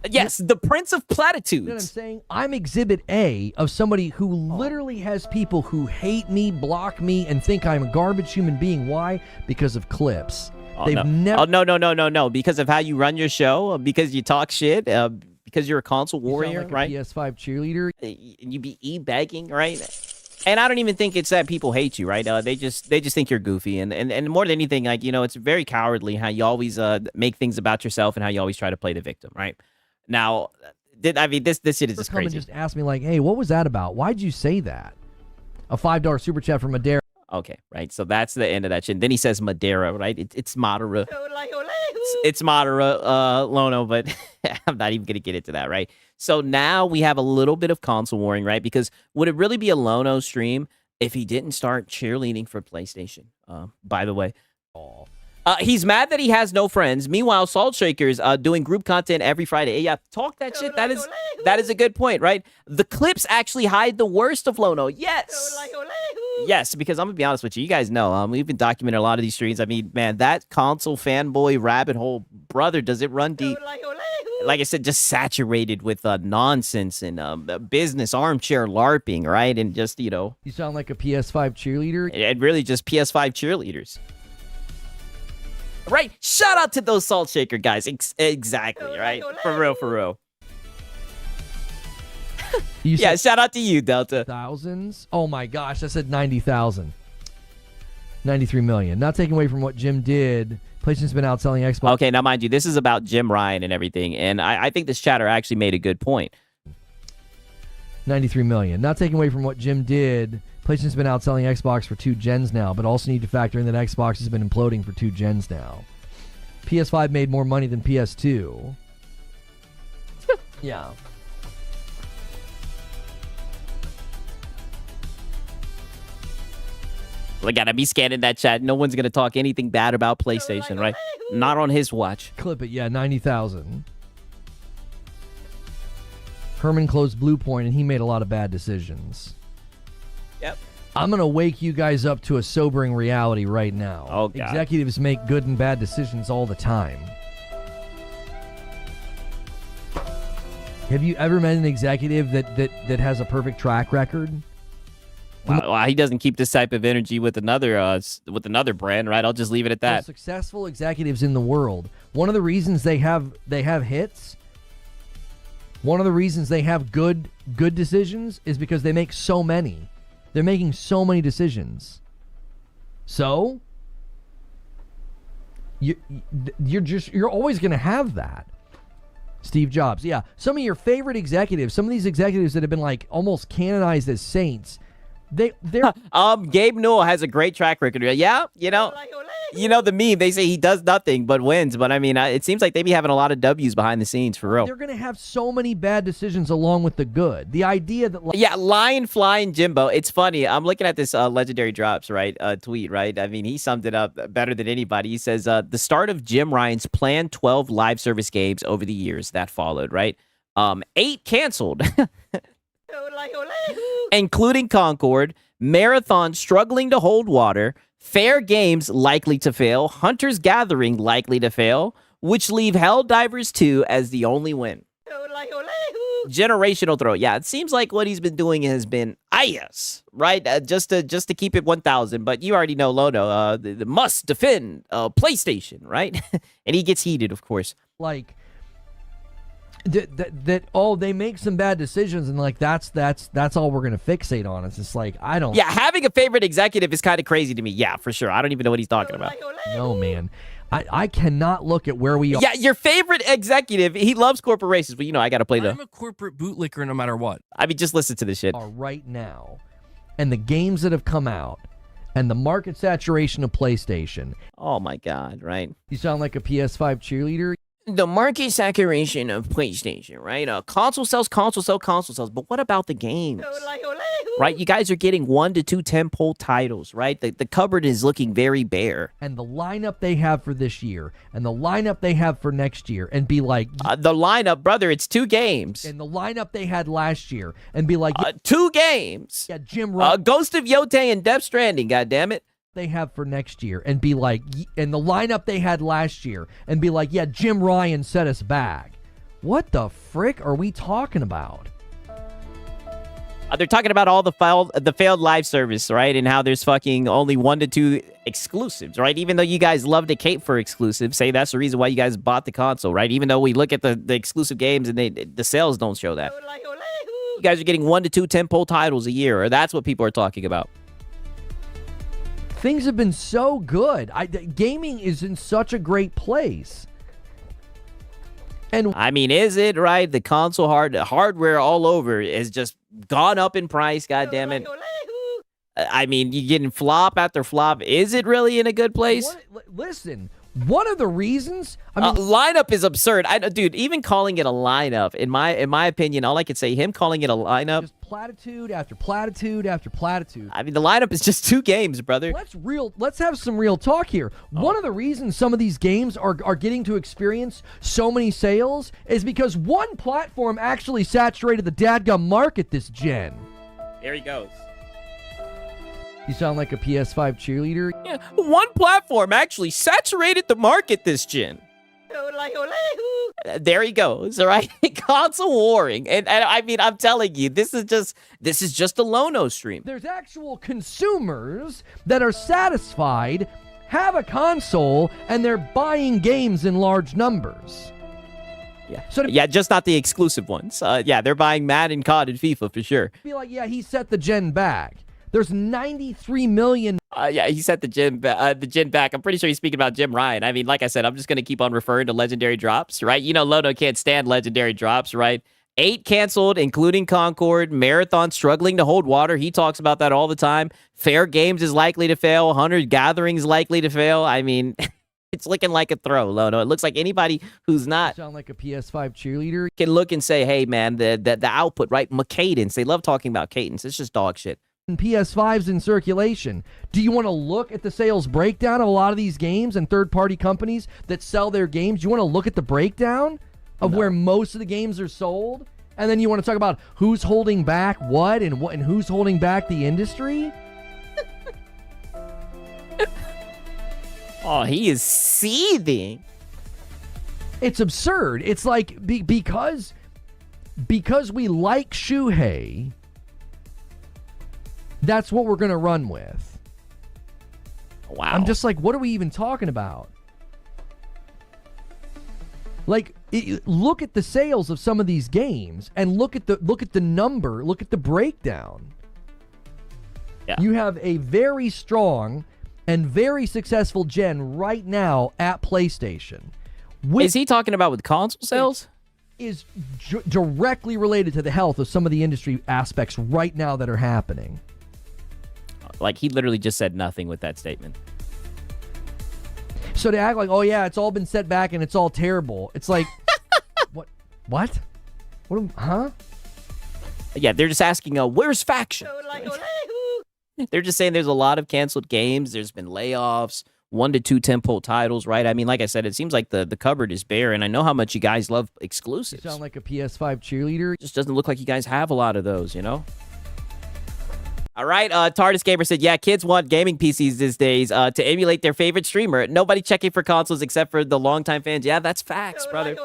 Yes, the Prince of Platitudes. You know what I'm saying? I'm exhibit A of somebody who literally has people who hate me, block me, and think I'm a garbage human being. Why? Because of clips. They've never... No. Because of how you run your show, because you talk shit, because you're a console warrior, like right? A PS5 cheerleader. You be e-begging, right? And I don't even think it's that people hate you, right? They just think you're goofy, and more than anything, like, you know, it's very cowardly how you always make things about yourself and how you always try to play the victim, right? Now, this shit is just Come and crazy. just ask me like, hey, what was that about? Why'd you say that? A $5 super chat from Madeira. Okay, right. So that's the end of that shit. Then he says Madeira, right? It's Madeira. It's Madeira, Lono, but I'm not even gonna get into that, right? So now we have a little bit of console warring, right? Because would it really be a Lono stream if he didn't start cheerleading for PlayStation? By the way. He's mad that he has no friends. Meanwhile, Salt Shaker's doing group content every Friday. Yeah, talk that shit. That is a good point, right? The clips actually hide the worst of Lono. Yes. Yes, because I'm going to be honest with you. You guys know, we've been documenting a lot of these streams. I mean, man, that console fanboy rabbit hole, brother, does it run deep. Like I said, just saturated with nonsense and business, armchair LARPing, right? And just, you know. You sound like a PS5 cheerleader. And really just PS5 cheerleaders. Right? Shout out to those Salt Shaker guys. Exactly, right? For real. Yeah, shout out to you, Delta. Thousands? Oh my gosh, I said 90,000. 93 million. Not taking away from what Jim did. PlayStation's been outselling Xbox. Okay, now mind you, this is about Jim Ryan and everything, and I think this chatter actually made a good point. 93 million. Not taking away from what Jim did. PlayStation's been outselling Xbox for 2 gens now, but also need to factor in that Xbox has been imploding for 2 gens now. PS5 made more money than PS2. Yeah. I gotta be scanning that chat. No one's gonna talk anything bad about PlayStation, right? Not on his watch. Clip it, yeah, 90,000. Herman closed Blue Point, and he made a lot of bad decisions. Yep. I'm going to wake you guys up to a sobering reality right now. Oh, God. Executives make good and bad decisions all the time. Have you ever met an executive that has a perfect track record? Well, he doesn't keep this type of energy with another brand, right? I'll just leave it at that. Successful executives in the world. One of the reasons they have hits, one of the reasons they have good decisions is because they make so many. They're making so many decisions. So you're always going to have that. Steve Jobs, yeah. Some of your favorite executives, some of these executives that have been like almost canonized as saints, they're Gabe Newell has a great track record. Yeah, you know the meme. They say he does nothing but wins, but I mean, it seems like they be having a lot of W's behind the scenes for real. They're gonna have so many bad decisions along with the good. The idea that Lion Flying Jimbo. It's funny. I'm looking at this Legendary Drops tweet, right? I mean, he summed it up better than anybody. He says the start of Jim Ryan's planned 12 live service games over the years that followed, right? 8 canceled. Including Concord, Marathon struggling to hold water, Fair Games likely to fail, Hunter's Gathering likely to fail, which leave Helldivers 2 as the only win. Generational throw. Yeah, it seems like what he's been doing has been right? Just to keep it 1,000. But you already know Lono must defend PlayStation, right? And he gets heated, of course. Like that they make some bad decisions and like that's all we're gonna fixate on. It's just like having a favorite executive is kind of crazy to me. Yeah, for sure. I don't even know what he's talking about. No, man. I cannot look at where we are. Yeah, your favorite executive, he loves corporations, but I gotta play I'm a corporate bootlicker no matter what. I mean, just listen to this shit. Right now, and the games that have come out and the market saturation of PlayStation. Oh my God, right? You sound like a PS5 cheerleader. the market saturation of PlayStation, right? Console sales, but what about the games? Right? You guys are getting 1 to 2 tentpole titles, right? The cupboard is looking very bare. And the lineup they have for this year, and the lineup they have for next year, and be like... the lineup, brother, it's 2 games. And the lineup they had last year, and be like... 2 games. Yeah, Jim Ryan... Ghost of Yotei and Death Stranding, goddammit. They have for next year, and be like... And the lineup they had last year, and be like, yeah, Jim Ryan set us back. What the frick are we talking about? They're talking about all the failed live service, right? And how there's fucking only 1 to 2 exclusives, right? Even though you guys love to cape for exclusives, say that's the reason why you guys bought the console, right? Even though we look at the exclusive games and the sales don't show that. You guys are getting 1 to 2 tentpole titles a year, or that's what people are talking about. Things have been so good. Gaming is in such a great place. And I mean, is it, right? The console hardware all over has just gone up in price, goddammit. I mean, you're getting flop after flop. Is it really in a good place? Listen, one of the reasons... lineup is absurd. Dude, even calling it a lineup, in my opinion, all I could say, him calling it a lineup... Just platitude after platitude after platitude. I mean, the lineup is just 2 games, brother. Let's have some real talk here. One of the reasons some of these games are getting to experience so many sales is because one platform actually saturated the dadgum market this gen. There he goes. You sound like a PS5 cheerleader. Yeah, one platform actually saturated the market this gen. There he goes, all right? Console warring. And I mean, I'm telling you, this is just a Lono stream. There's actual consumers that are satisfied, have a console, and they're buying games in large numbers. Yeah. Yeah, just not the exclusive ones. Yeah, they're buying Madden, COD, and FIFA for sure. Be like, yeah, he set the gen back. There's 93 million. Yeah, he set the gen back. I'm pretty sure he's speaking about Jim Ryan. I mean, like I said, I'm just going to keep on referring to legendary drops, right? You know, Lono can't stand legendary drops, right? 8 canceled, including Concord. Marathon struggling to hold water. He talks about that all the time. Fair Games is likely to fail. 100 Gatherings likely to fail. I mean, it's looking like a throw, Lono. It looks like anybody who's not... You sound like a PS5 cheerleader. Can look and say, hey, man, the output, right? Cadence. They love talking about cadence. It's just dog shit. PS5s in circulation. Do you want to look at the sales breakdown of a lot of these games and third-party companies that sell their games? Do you want to look at the breakdown of where most of the games are sold? And then you want to talk about who's holding back what and who's holding back the industry? Oh, he is seething. It's absurd. It's like because we like Shuhei, that's what we're going to run with. Wow. I'm just like, what are we even talking about? Like, look at the sales of some of these games and look at the number, look at the breakdown. Yeah. You have a very strong and very successful gen right now at PlayStation. Is he talking about with console sales? Is directly related to the health of some of the industry aspects right now that are happening. Like, he literally just said nothing with that statement. So to act like, oh yeah, it's all been set back and it's all terrible. It's like, what? Huh? Yeah, they're just asking, where's Faction? They're just saying there's a lot of canceled games. There's been layoffs, 1 to 2 tentpole titles, right? I mean, like I said, it seems like the cupboard is bare, and I know how much you guys love exclusives. You sound like a PS5 cheerleader. It just doesn't look like you guys have a lot of those, you know? All right, TARDIS Gamer said, yeah, kids want gaming PCs these days to emulate their favorite streamer. Nobody checking for consoles except for the longtime fans. Yeah, that's facts, brother.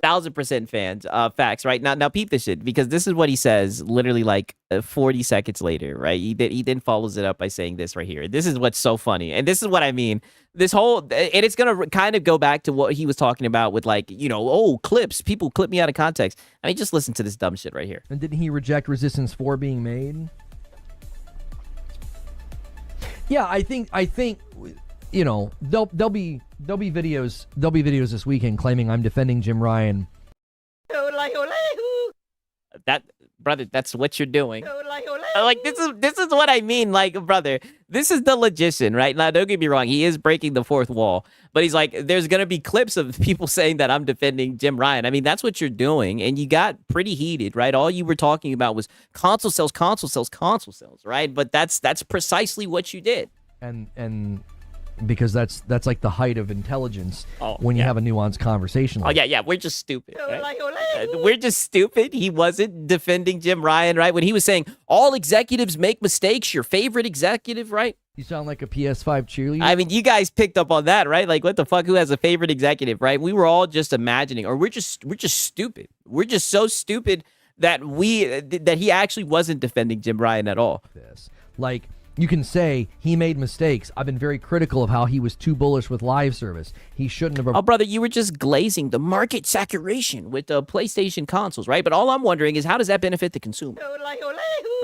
1000% fans. Facts, right? Now peep this shit, because this is what he says literally like 40 seconds later, right? He then follows it up by saying this right here. This is what's so funny. And this is what I mean. This whole, and it's going to kind of go back to what he was talking about with, like, you know, clips. People clip me out of context. I mean, just listen to this dumb shit right here. And didn't he reject Resistance 4 being made? Yeah, I think you know, there'll be videos this weekend claiming I'm defending Jim Ryan. That brother, that's what you're doing. Like, this is what I mean. Like, brother, this is the logician, right? Now, don't get me wrong. He is breaking the fourth wall. But he's like, there's going to be clips of people saying that I'm defending Jim Ryan. I mean, that's what you're doing. And you got pretty heated, right? All you were talking about was console sales, right? But that's precisely what you did. And because that's like the height of intelligence when you have a nuanced conversation. Oh, yeah, we're just stupid. Right? We're just stupid. He wasn't defending Jim Ryan, right? When he was saying all executives make mistakes, your favorite executive, right? You sound like a PS5 cheerleader. I mean, you guys picked up on that, right? Like, what the fuck? Who has a favorite executive, right? We were all just imagining, or we're just stupid. We're just so stupid that he actually wasn't defending Jim Ryan at all. Like, you can say he made mistakes. I've been very critical of how he was too bullish with live service. He shouldn't have. Oh, brother, you were just glazing the market saturation with the PlayStation consoles, right? But all I'm wondering is, how does that benefit the consumer?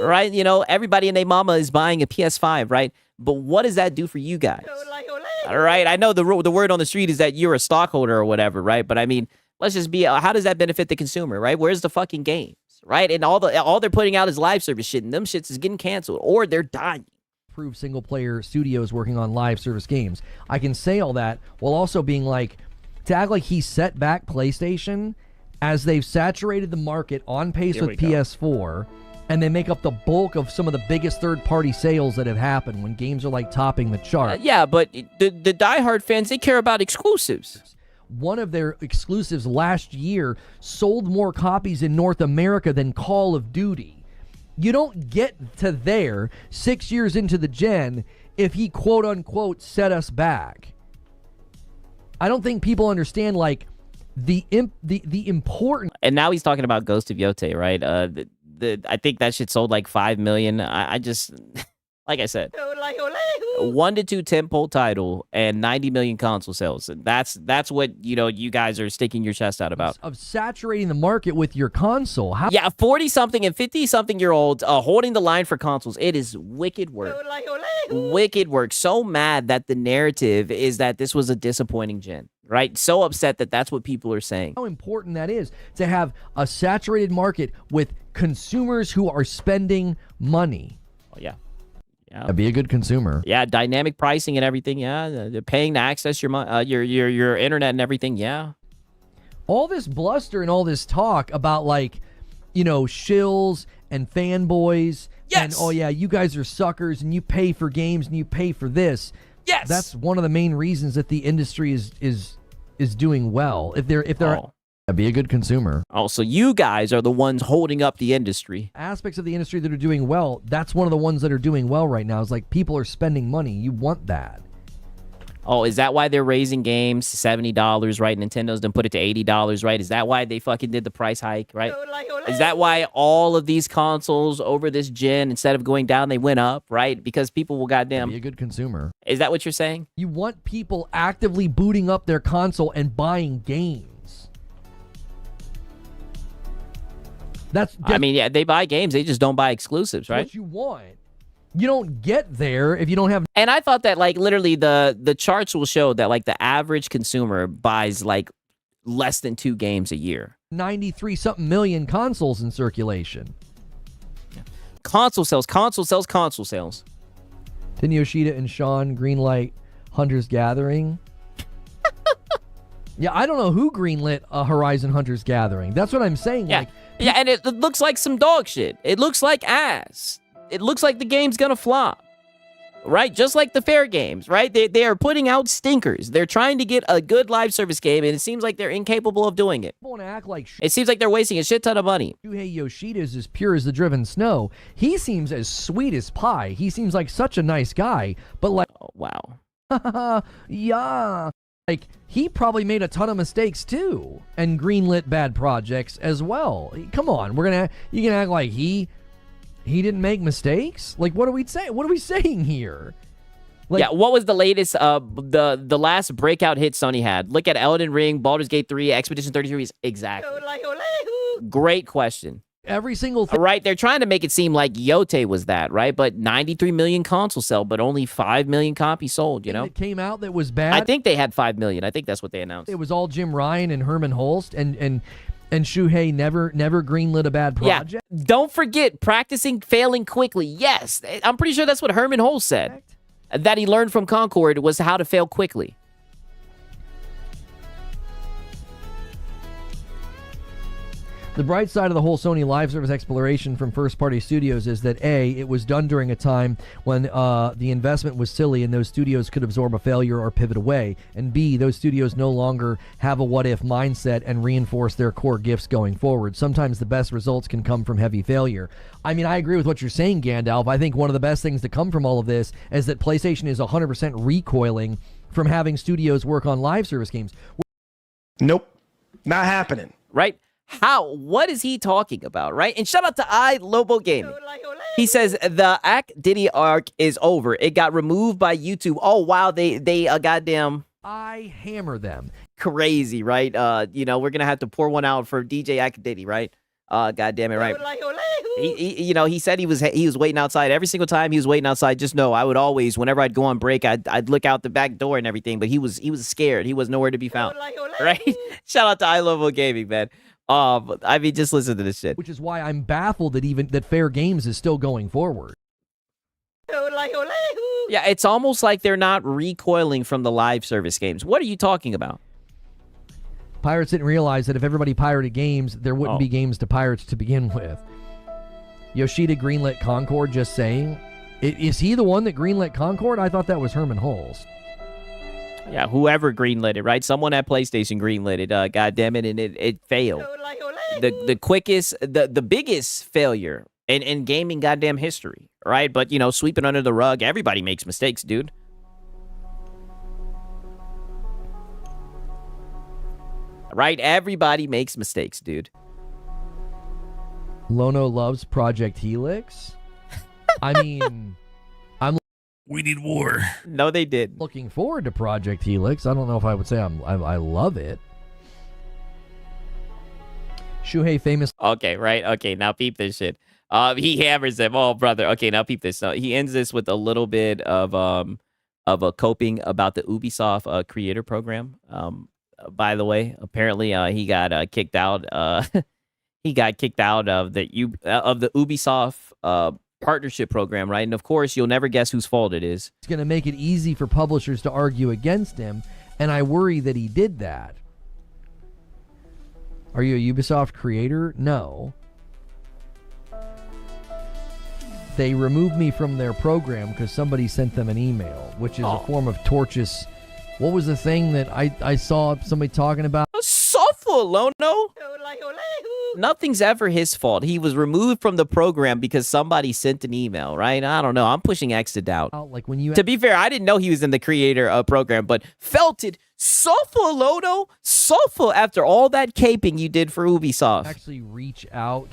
Right? You know, everybody and their mama is buying a PS5, right? But what does that do for you guys? All right? I know the word on the street is that you're a stockholder or whatever, right? But I mean, let's just be, how does that benefit the consumer, right? Where's the fucking games, right? And all they're putting out is live service shit, and them shits is getting canceled, or they're dying. Prove single player studios working on live service games. I can say all that while also being like, to act like he set back PlayStation as they've saturated the market on pace with PS4, and they make up the bulk of some of the biggest third-party sales that have happened when games are like topping the chart. Yeah, but the diehard fans, they care about exclusives. One of their exclusives last year sold more copies in North America than Call of Duty. You don't get to there 6 years into the gen if he quote-unquote set us back. I don't think people understand, like, the important... And now he's talking about Ghost of Yote, right? I think that shit sold like 5 million. I just... Like I said, 1 to 2 tentpole title and 90 million console sales. That's what, you know, you guys are sticking your chest out about. Of saturating the market with your console. How? Yeah, 40-something and 50-something-year-olds holding the line for consoles. It is wicked work. Wicked work. So mad that the narrative is that this was a disappointing gen, right? So upset that that's what people are saying. How important that is to have a saturated market with consumers who are spending money. Oh, yeah. Yeah. Be a good consumer. Yeah, dynamic pricing and everything. Yeah, they're paying to access your internet and everything. Yeah. All this bluster and all this talk about, like, you know, shills and fanboys. Yes. And oh yeah, you guys are suckers and you pay for games and you pay for this. Yes. That's one of the main reasons that the industry is doing well. If they're be a good consumer. Oh, so you guys are the ones holding up the industry. Aspects of the industry that are doing well, that's one of the ones that are doing well right now. Is like people are spending money. You want that. Oh, is that why they're raising games to $70, right? Nintendo's done put it to $80, right? Is that why they fucking did the price hike, right? Is that why all of these consoles over this gen, instead of going down, they went up, right? Because people will goddamn... Be a good consumer. Is that what you're saying? You want people actively booting up their console and buying games. I mean, yeah, they buy games. They just don't buy exclusives, right? What you want. You don't get there if you don't have... And I thought that, like, literally the charts will show that, like, the average consumer buys, like, less than 2 games a year. 93-something million consoles in circulation. Yeah. Console sales. Didn't Yoshida and Sean greenlight Hunter's Gathering? Yeah, I don't know who greenlit Horizon Hunter's Gathering. That's what I'm saying. Yeah, like, yeah, and it looks like some dog shit. It looks like ass. It looks like the game's gonna flop, right? Just like the fair games, right? They are putting out stinkers. They're trying to get a good live service game, and it seems like they're incapable of doing it. Want to act like it seems like they're wasting a shit ton of money. Shuhei Yoshida is as pure as the driven snow. He seems as sweet as pie. He seems like such a nice guy, but like, oh, wow, yeah. Like, he probably made a ton of mistakes, too, and greenlit bad projects as well. Come on, you can act like he didn't make mistakes? Like, what are we saying? What are we saying here? Like, yeah, what was the latest, the last breakout hit Sony had? Look at Elden Ring, Baldur's Gate 3, Expedition 33. Exactly. Great question. Every single thing. Right, they're trying to make it seem like Yote was that, right? But 93 million console sell, but only 5 million copies sold, you know? It came out that was bad. I think they had 5 million. I think that's what they announced. It was all Jim Ryan and Herman Holst, and And Shuhei never greenlit a bad project? Yeah. Don't forget, practicing failing quickly. Yes. I'm pretty sure that's what Herman Holz said. That he learned from Concord was how to fail quickly. The bright side of the whole Sony live service exploration from first-party studios is that A, it was done during a time when the investment was silly and those studios could absorb a failure or pivot away, and B, those studios no longer have a what-if mindset and reinforce their core gifts going forward. Sometimes the best results can come from heavy failure. I mean, I agree with what you're saying, Gandalf. I think one of the best things to come from all of this is that PlayStation is 100% recoiling from having studios work on live service games. Nope. Not happening. Right? How? What is he talking about, right? And shout out to Lobo Gaming. He says the Ack Diddy arc is over. It got removed by YouTube. Oh, wow. They goddamn... I hammer them. Crazy, right? We're going to have to pour one out for DJ Ack Diddy, right? God damn it, right? He said he was waiting outside every single time he was waiting outside. Just know, I would always, whenever I'd go on break, I'd look out the back door and everything. But he was scared. He was nowhere to be found. Right? Shout out to Lobo Gaming, man. I mean, just listen to this shit. Which is why I'm baffled that Fair Games is still going forward. Yeah, it's almost like they're not recoiling from the live service games. What are you talking about? Pirates didn't realize that if everybody pirated games, there wouldn't be games to pirates to begin with. Yoshida greenlit Concord, just saying. Is he the one that greenlit Concord? I thought that was Herman Holz. Yeah, whoever greenlit it, right? Someone at PlayStation greenlit it. God damn it, and it failed. The quickest, the biggest failure in gaming goddamn history, right? But, sweeping under the rug. Everybody makes mistakes, dude. Right? Everybody makes mistakes, dude. Lono loves Project Helix. I mean, we need war. No, they did. Looking forward to Project Helix. I don't know if I would say I love it. Shuhei famous. Okay, right. Okay, now peep this shit. He hammers him. Oh, brother. Okay, now peep this. He ends this with a little bit of a coping about the Ubisoft creator program. By the way, apparently he got kicked out. He got kicked out of the Ubisoft partnership program, right? And of course, you'll never guess whose fault it is. It's going to make it easy for publishers to argue against him, and I worry that he did that. Are you a Ubisoft creator? No. They removed me from their program because somebody sent them an email, which is a form of tortious. What was the thing that I saw somebody talking about? Softful, Lono. Nothing's ever his fault. He was removed from the program because somebody sent an email, right? I don't know. I'm pushing X to doubt. Like when you, to be fair, I didn't know he was in the creator program, but felt it soulful, Lono, soulful after all that caping you did for Ubisoft. Actually reach out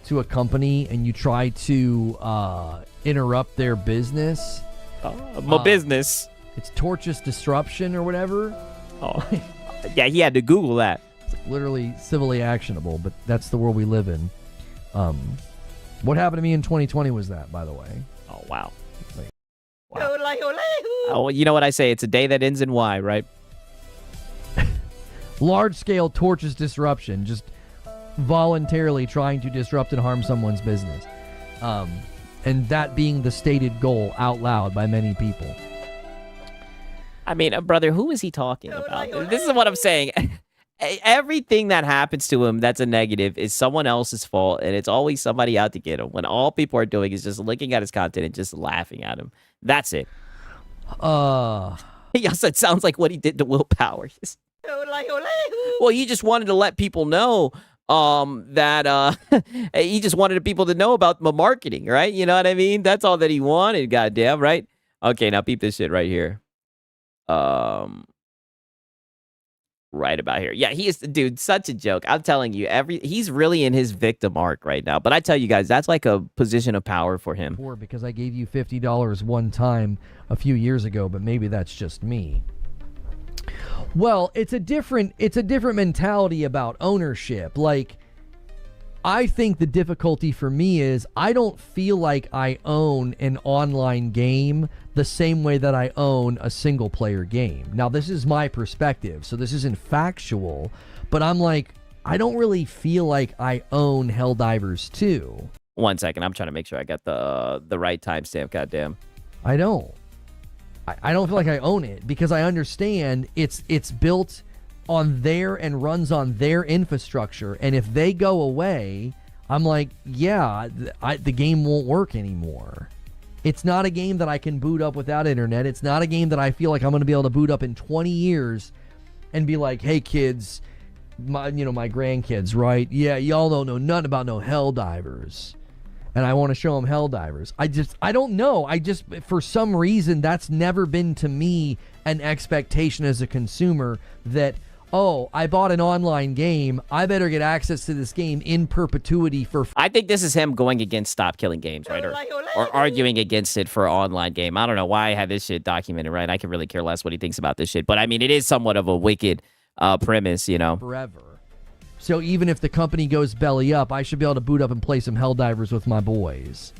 to a company and you try to interrupt their business. Business. It's tortious disruption or whatever. Oh, yeah, he had to Google that. It's like literally civilly actionable, but that's the world we live in. What happened to me in 2020 was that, by the way. Oh, wow. Oh, you know what I say? It's a day that ends in Y, right? Large-scale tortious disruption, just voluntarily trying to disrupt and harm someone's business. And that being the stated goal out loud by many people. I mean, brother, who is he talking about? This is what I'm saying. Everything that happens to him that's a negative is someone else's fault, and it's always somebody out to get him when all people are doing is just looking at his content and just laughing at him. That's it. Yes, it sounds like what he did to Willpower. Well, he just wanted to let people know that he just wanted people to know about the marketing, right? You know what I mean? That's all that he wanted, goddamn, right? Okay, now peep this shit right here. Right about here. Yeah, he is, dude, such a joke. I'm telling you, he's really in his victim arc right now. But I tell you guys, that's like a position of power for him. Poor because I gave you $50 one time a few years ago, but maybe that's just me. Well, it's a different mentality about ownership. Like, I think the difficulty for me is I don't feel like I own an online game the same way that I own a single player game. Now, this is my perspective, so this isn't factual, but I'm like, I don't really feel like I own Helldivers 2. 1 second. I'm trying to make sure I got the right timestamp. Goddamn. I don't. I don't feel like I own it because I understand it's built on their and runs on their infrastructure. And if they go away, I'm like, yeah, the game won't work anymore. It's not a game that I can boot up without internet. It's not a game that I feel like I'm going to be able to boot up in 20 years and be like, hey, kids, my grandkids, right? Yeah, y'all don't know nothing about no Helldivers. And I want to show them Helldivers. I don't know. For some reason, that's never been to me an expectation as a consumer that, oh, I bought an online game. I better get access to this game in perpetuity for... I think this is him going against Stop Killing Games, right? Or arguing against it for an online game. I don't know why I have this shit documented, right? I can really care less what he thinks about this shit. But, I mean, it is somewhat of a wicked premise, you know? Forever. So even if the company goes belly up, I should be able to boot up and play some Helldivers with my boys.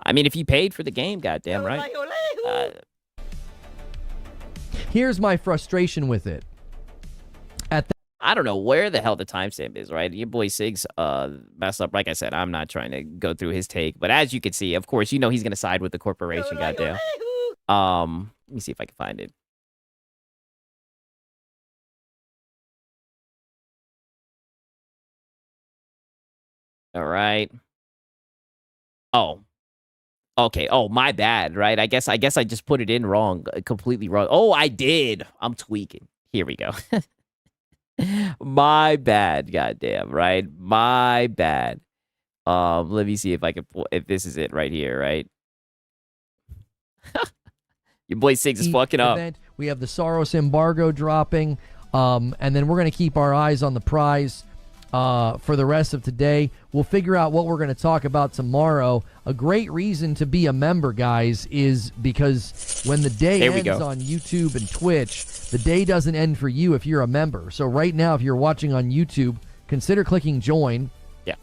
I mean, if you paid for the game, goddamn right. Here's my frustration with it. I don't know where the hell the timestamp is, right? Your boy Sig's messed up. Like I said, I'm not trying to go through his take. But as you can see, of course, you know he's going to side with the corporation, goddamn. Let me see if I can find it. All right. Oh. Okay. Oh, my bad, right? I guess I just put it in wrong, completely wrong. Oh, I did. I'm tweaking. Here we go. My bad, goddamn, right? My bad. Let me see if I can if this is it right here, right? Your boy Six is fucking up. We have the Soros embargo dropping, and then we're gonna keep our eyes on the prize for the rest of today. We'll figure out what we're going to talk about tomorrow. A great reason to be a member, guys, is because when the day ends on YouTube and Twitch, the day doesn't end for you if you're a member. So right now, if you're watching on YouTube, consider clicking join. Yeah.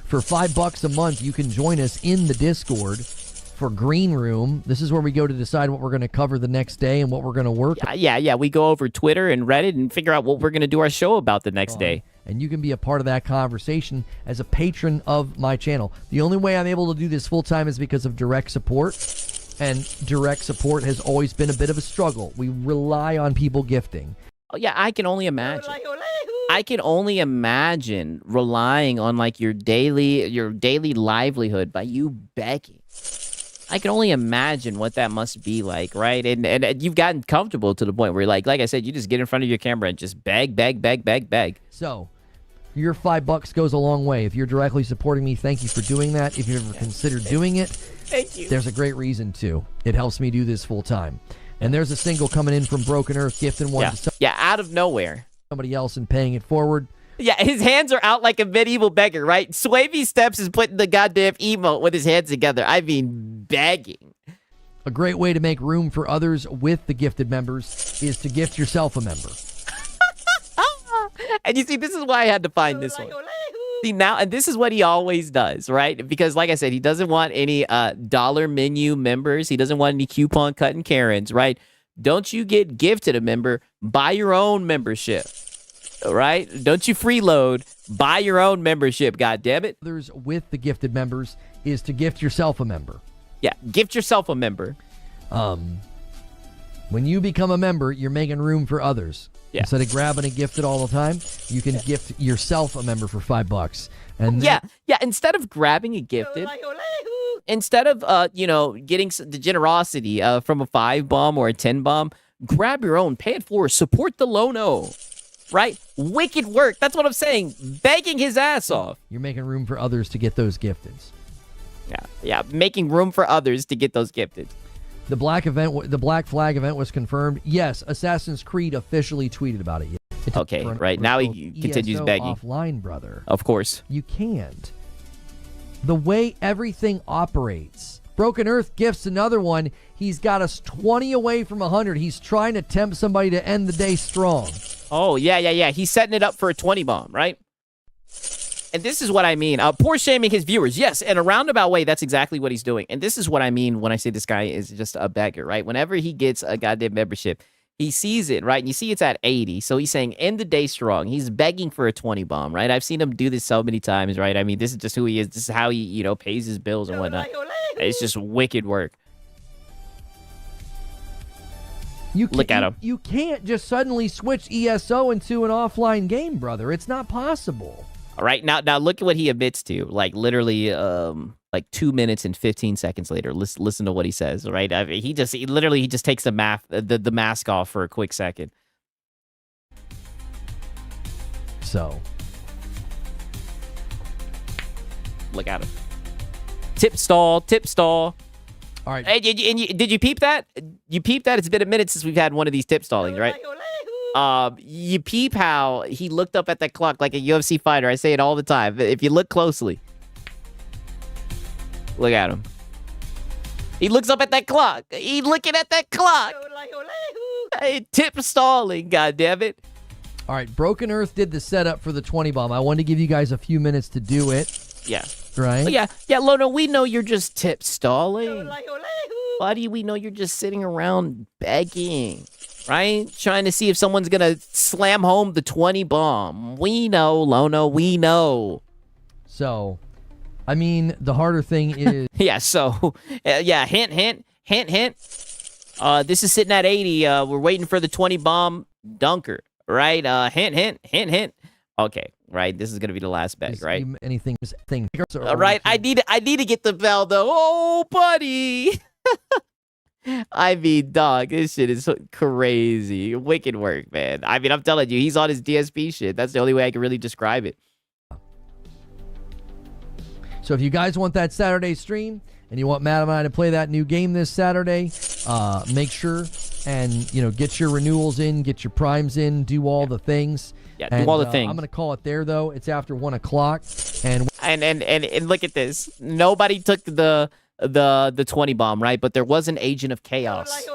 For $5 a month, you can join us in the Discord for Green Room. This is where we go to decide what we're going to cover the next day and what we're going to work. Yeah. We go over Twitter and Reddit and figure out what we're going to do our show about the next day. And you can be a part of that conversation as a patron of my channel. The only way I'm able to do this full-time is because of direct support. And direct support has always been a bit of a struggle. We rely on people gifting. Oh, yeah, I can only imagine. I can only imagine relying on like your daily livelihood by you begging. I can only imagine what that must be like, right? And you've gotten comfortable to the point where, like I said, you just get in front of your camera and just beg. So, your $5 goes a long way. If you're directly supporting me, thank you for doing that. If you've ever considered doing it, thank you. There's a great reason to. It helps me do this full time. And there's a single coming in from Broken Earth, gifting one to out of nowhere. Somebody else and paying it forward. Yeah, his hands are out like a medieval beggar, right? Swavey Steps is putting the goddamn emote with his hands together. I mean, begging. A great way to make room for others with the gifted members is to gift yourself a member. And you see, this is why I had to find this one. See, now, and this is what he always does, right? Because, like I said, he doesn't want any dollar menu members. He doesn't want any coupon cutting Karens, right? Don't you get gifted a member, buy your own membership, right? Don't you freeload, buy your own membership, goddammit. Others with the gifted members is to gift yourself a member. Yeah, gift yourself a member. When you become a member, you're making room for others. Yeah. Instead of grabbing and gifted all the time, you can gift yourself a member for $5. And yeah. Instead of grabbing and gifted, instead of getting the generosity from a 5 bomb or a 10 bomb, grab your own, pay it forward, support the Lono, right? Wicked work. That's what I'm saying. Begging his ass off. You're making room for others to get those gifted. Yeah, making room for others to get those gifted. The Black Flag event was confirmed. Yes, Assassin's Creed officially tweeted about it. Okay, right. Now he continues ESO begging. Offline, brother. Of course. You can't. The way everything operates. Broken Earth gifts another one. He's got us 20 away from 100. He's trying to tempt somebody to end the day strong. Oh, yeah. He's setting it up for a 20 bomb, right? And this is what I mean. Poor shaming his viewers. Yes, in a roundabout way, that's exactly what he's doing. And this is what I mean when I say this guy is just a beggar, right? Whenever he gets a goddamn membership, He sees it, right? And you see it's at 80. So he's saying, end the day strong. He's begging for a 20 bomb, right? I've seen him do this so many times, right? I mean, this is just who he is. This is how he, you know, pays his bills and whatnot. It's just wicked work. Look at him. You can't just suddenly switch ESO into an offline game, brother. It's not possible. All right, now look at what he admits to. Like literally, like 2 minutes and 15 seconds later. Listen to what he says. Right, I mean, he literally takes the mask off for a quick second. So, look at him. Tip stall. All right. Hey, did you peep that? You peep that? It's been a minute since we've had one of these tip stallings, right? You peep how he looked up at that clock like a UFC fighter. I say it all the time. If you look closely, look at him. He looks up at that clock. He's looking at that clock. Hey, tip stalling, goddammit. All right, Broken Earth did the setup for the 20 bomb. I wanted to give you guys a few minutes to do it. Yeah. Right? Yeah, Lono, we know you're just tip stalling. Buddy, we know you're just sitting around begging, right? Trying to see if someone's going to slam home the 20 bomb. We know, Lono, we know. So, I mean, the harder thing is... hint. This is sitting at 80. We're waiting for the 20 bomb dunker, right? Hint. Okay, right. This is gonna be the last bet, right? Anything? All right. I need to get the bell though. Oh, buddy. I mean, dog, this shit is so crazy. Wicked work, man. I mean, I'm telling you, he's on his DSP shit. That's the only way I can really describe it. So if you guys want that Saturday stream and you want Matt and I to play that new game this Saturday, make sure and get your renewals in, get your primes in, do all the things. Yeah, do all the things. I'm gonna call it there though. It's after 1 o'clock, and look at this. Nobody took the 20 bomb, right? But there was an agent of chaos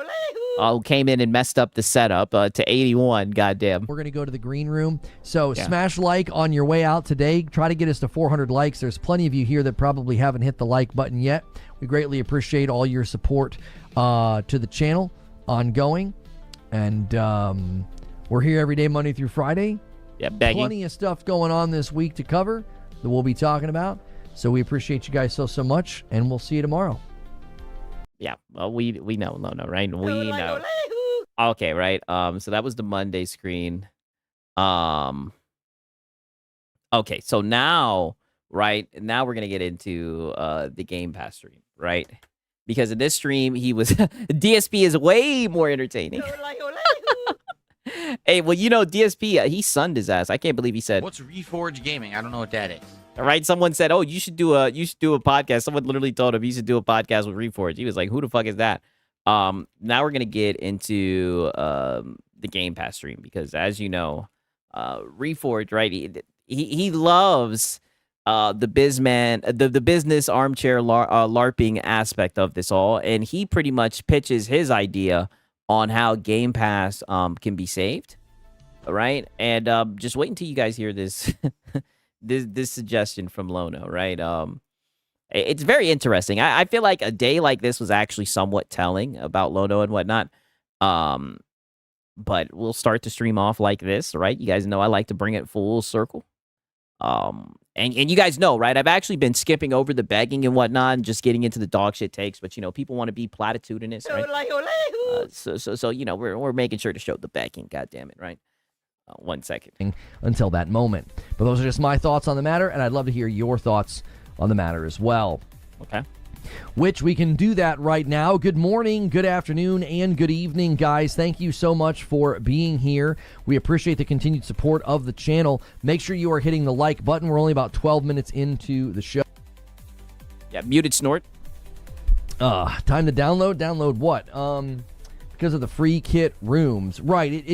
who came in and messed up the setup to 81. Goddamn. We're gonna go to the green room. So smash like on your way out today. Try to get us to 400 likes. There's plenty of you here that probably haven't hit the like button yet. We greatly appreciate all your support to the channel ongoing, and we're here every day, Monday through Friday. Yeah, begging. Plenty of stuff going on this week to cover that we'll be talking about. So we appreciate you guys so much, and we'll see you tomorrow. Yeah, well, we know, Lono, right? We know. Okay, right. So that was the Monday screen. Okay, so now, right now we're gonna get into the Game Pass stream, right? Because in this stream, DSP is way more entertaining. Hey, well, DSP, he sunned his ass. I can't believe he said, "What's Reforge Gaming?" I don't know what that is. All right, someone said, "Oh, you should do a podcast." Someone literally told him you should do a podcast with Reforge. He was like, "Who the fuck is that?" Now we're gonna get into the Game Pass stream because, as you know, Reforge, right? He loves the business armchair LARPing aspect of this all, and he pretty much pitches his idea on how Game Pass can be saved, right? And just wait until you guys hear this this suggestion from Lono, right? It's very interesting. I feel like a day like this was actually somewhat telling about Lono and whatnot. But we'll start to stream off like this, right? You guys know I like to bring it full circle. And you guys know, right? I've actually been skipping over the begging and whatnot and just getting into the dog shit takes, but people want to be platitudinous, right? So we're making sure to show the begging, goddamn it, right? 1 second. Until that moment. But those are just my thoughts on the matter, and I'd love to hear your thoughts on the matter as well. Okay. Which we can do that right now. Good morning, good afternoon, and good evening, guys. Thank you so much for being here. We appreciate the continued support of the channel. Make sure you are hitting the like button. We're only about 12 minutes into the show. Yeah, muted snort. Time to download? Download what? Because of the free kit rooms. Right.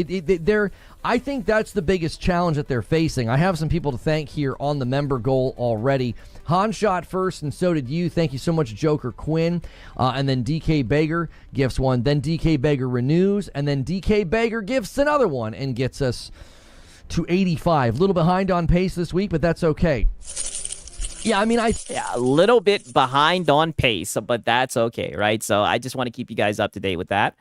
I think that's the biggest challenge that they're facing. I have some people to thank here on the member goal already. Han shot first, and so did you. Thank you so much, Joker Quinn. And then DK Bager gifts one. Then DK Bager renews. And then DK Bager gifts another one and gets us to 85. A little behind on pace this week, but that's okay. Yeah, I mean, a little bit behind on pace, but that's okay, right? So I just want to keep you guys up to date with that.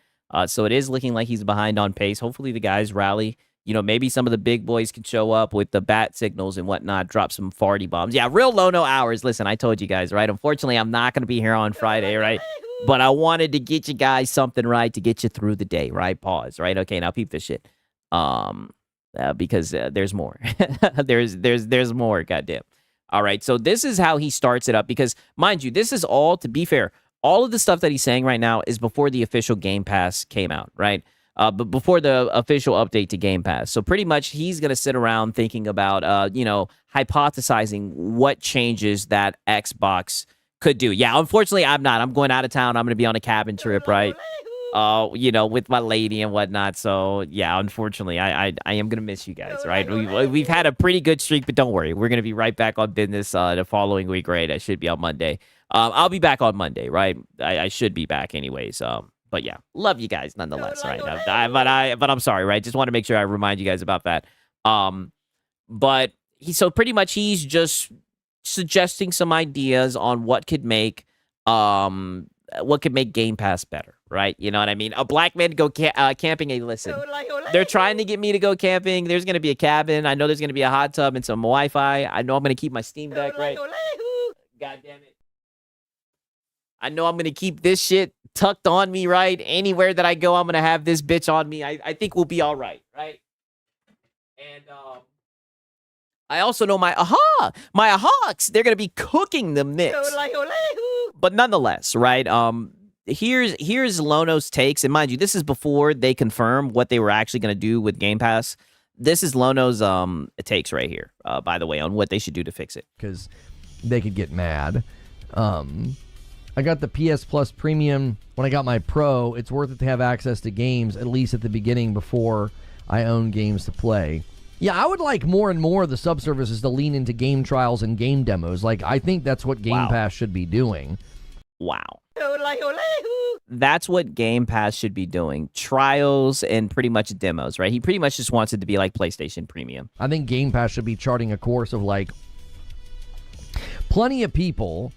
So it is looking like he's behind on pace. Hopefully the guys rally. You know, maybe some of the big boys can show up with the bat signals and whatnot, drop some farty bombs. Yeah, real Lono hours. Listen, I told you guys, right? Unfortunately, I'm not going to be here on Friday, right? But I wanted to get you guys something right to get you through the day, right? Pause, right? Okay, now peep this shit. Because there's more. there's more, goddamn. All right, so this is how he starts it up because, mind you, this is all, to be fair, all of the stuff that he's saying right now is before the official Game Pass came out, right? But before the official update to Game Pass. So pretty much he's going to sit around thinking about, hypothesizing what changes that Xbox could do. Yeah, unfortunately, I'm not. I'm going out of town. I'm going to be on a cabin trip, right? With my lady and whatnot. So, yeah, unfortunately, I am going to miss you guys, right? We've had a pretty good streak, but don't worry. We're going to be right back on business the following week, right? I should be on Monday. I'll be back on Monday, right? I should be back anyways. But yeah, love you guys nonetheless, right? But I'm sorry, right? Just want to make sure I remind you guys about that. But pretty much he's just suggesting some ideas on what could make Game Pass better, right? You know what I mean? A black man to go camping. Hey, listen, they're trying to get me to go camping. There's gonna be a cabin. I know there's gonna be a hot tub and some Wi-Fi. I know I'm gonna keep my Steam Deck, right? God damn it! I know I'm gonna keep this shit tucked on me, right? Anywhere that I go, I'm gonna have this bitch on me. I think we'll be all right, right? And I also know my Hawks, they're gonna be cooking the mix. But nonetheless, right? Here's Lono's takes, and mind you, this is before they confirm what they were actually gonna do with Game Pass. This is Lono's takes right here, by the way, on what they should do to fix it. Because they could get mad. I got the PS Plus Premium when I got my Pro. It's worth it to have access to games, at least at the beginning, before I own games to play. Yeah, I would like more and more of the subservices to lean into game trials and game demos. Like, I think that's what Game Pass should be doing. Wow. That's what Game Pass should be doing. Trials and pretty much demos, right? He pretty much just wants it to be like PlayStation Premium. I think Game Pass should be charting a course of, like, plenty of people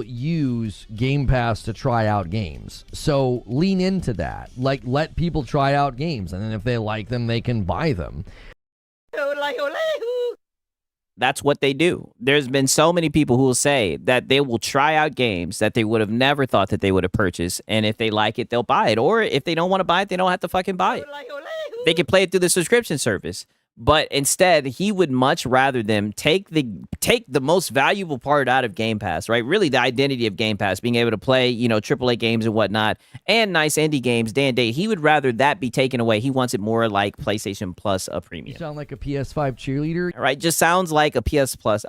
use Game Pass to try out games. So lean into that. Like, let people try out games, and then if they like them, they can buy them. That's what they do. There's been so many people who will say that they will try out games that they would have never thought that they would have purchased, and if they like it, they'll buy it. Or if they don't want to buy it, they don't have to fucking buy it. They can play it through the subscription service. But instead, he would much rather them take the most valuable part out of Game Pass, right? Really, the identity of Game Pass, being able to play, AAA games and whatnot, and nice indie games day and date. He would rather that be taken away. He wants it more like PlayStation Plus, a premium. You sound like a PS5 cheerleader, right? Just sounds like a PS5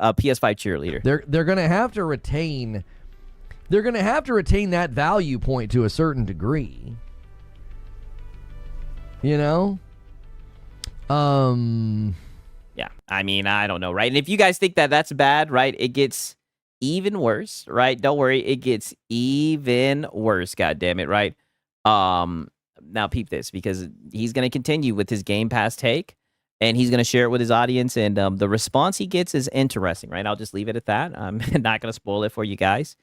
cheerleader. They're gonna have to retain. They're gonna have to retain that value point to a certain degree. You know. Yeah, I mean, I don't know, right? And if you guys think that that's bad, right, it gets even worse, right? Don't worry, it gets even worse, God damn it, right? Now peep this, because he's going to continue with his Game Pass take, and he's going to share it with his audience, and the response he gets is interesting, right? I'll just leave it at that. I'm not going to spoil it for you guys.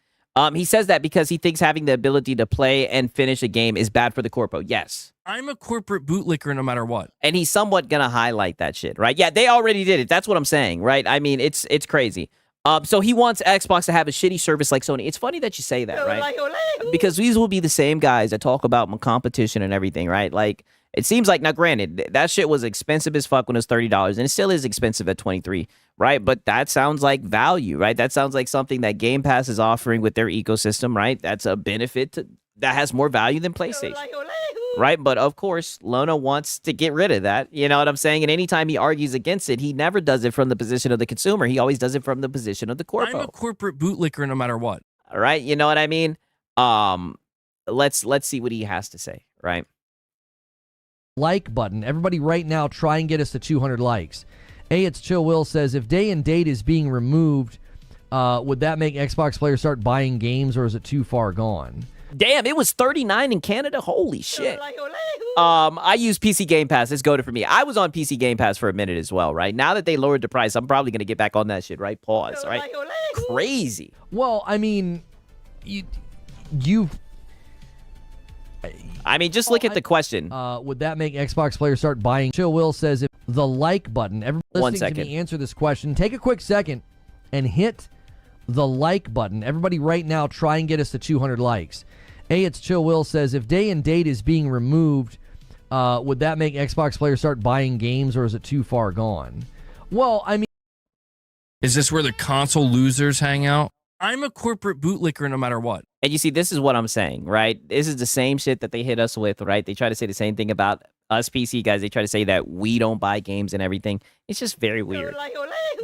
He says that because he thinks having the ability to play and finish a game is bad for the corpo. Yes. I'm a corporate bootlicker no matter what. And he's somewhat going to highlight that shit, right? Yeah, they already did it. That's what I'm saying, right? I mean, it's crazy. So he wants Xbox to have a shitty service like Sony. It's funny that you say that, right? Because these will be the same guys that talk about competition and everything, right? Like, it seems like, now granted, that shit was expensive as fuck when it was $30, and it still is expensive at $23, right? But that sounds like value, right? That sounds like something that Game Pass is offering with their ecosystem, right? That's a benefit that has more value than PlayStation, right? But of course, Lono wants to get rid of that. You know what I'm saying? And anytime he argues against it, he never does it from the position of the consumer. He always does it from the position of the corpo. I'm a corporate bootlicker no matter what. All right, you know what I mean? Let's see what he has to say, right? Like button. Everybody right now try and get us to 200 likes. It's Chill Will says, if day and date is being removed, would that make Xbox players start buying games, or is it too far gone? Damn, it was $39 in Canada. Holy shit. I use PC Game Pass. It's go to for me. I was on PC Game Pass for a minute as well, right? Now that they lowered the price, I'm probably going to get back on that shit, right? Pause, right? Crazy. Well, I mean, I mean, just look at the question. Would that make Xbox players start buying? Chill Will says if the like button. Everybody listening to me answer this question, take a quick second and hit the like button. Everybody right now try and get us to 200 likes. It's Chill Will says if day and date is being removed, would that make Xbox players start buying games, or is it too far gone? Well, I mean, Is this where the console losers hang out? I'm a corporate bootlicker no matter what. And you see, this is what I'm saying, right? This is the same shit that they hit us with, right? They try to say the same thing about us PC guys. They try to say that we don't buy games and everything. It's just very weird.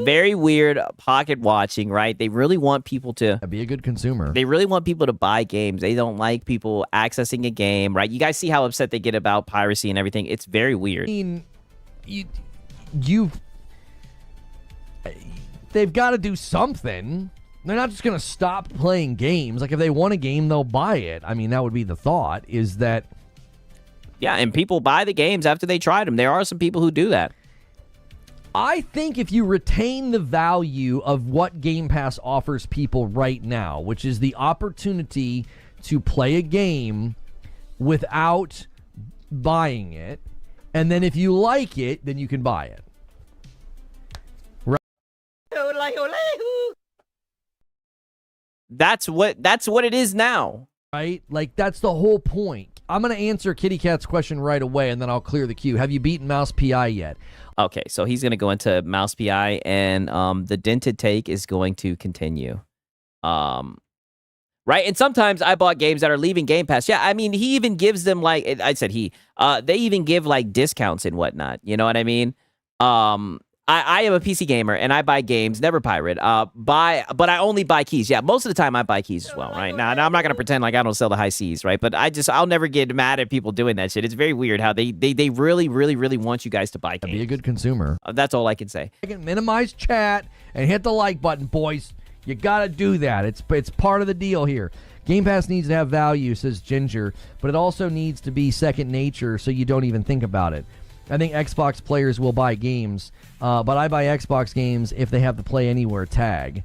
Very weird pocket watching, right? They really want people to be a good consumer. They really want people to buy games. They don't like people accessing a game, right? You guys see how upset they get about piracy and everything. It's very weird. I mean, they've got to do something. They're not just going to stop playing games. Like, if they want a game, they'll buy it. I mean, that would be the thought, is that... Yeah, and people buy the games after they tried them. There are some people who do that. I think if you retain the value of what Game Pass offers people right now, which is the opportunity to play a game without buying it, and then if you like it, then you can buy it. Right? That's what it is now. Right? Like, that's the whole point. I'm going to answer Kitty Cat's question right away, and then I'll clear the queue. Have you beaten Mouse PI yet? Okay, so he's going to go into Mouse PI, and the dented take is going to continue. Right? And sometimes I bought games that are leaving Game Pass. Yeah, I mean, he even gives them, like, I said they even give, like, discounts and whatnot. You know what I mean? I am a PC gamer, and I buy games, never pirate. But I only buy keys. Yeah, most of the time I buy keys as well, right? Now I'm not going to pretend like I don't sell the high Cs, right? But I'll never get mad at people doing that shit. It's very weird how they really, really, really want you guys to buy games. Be a good consumer. That's all I can say. Minimize chat and hit the like button, boys. You got to do that. It's part of the deal here. Game Pass needs to have value, says Ginger, but it also needs to be second nature so you don't even think about it. I think Xbox players will buy games, but I buy Xbox games if they have the Play Anywhere tag.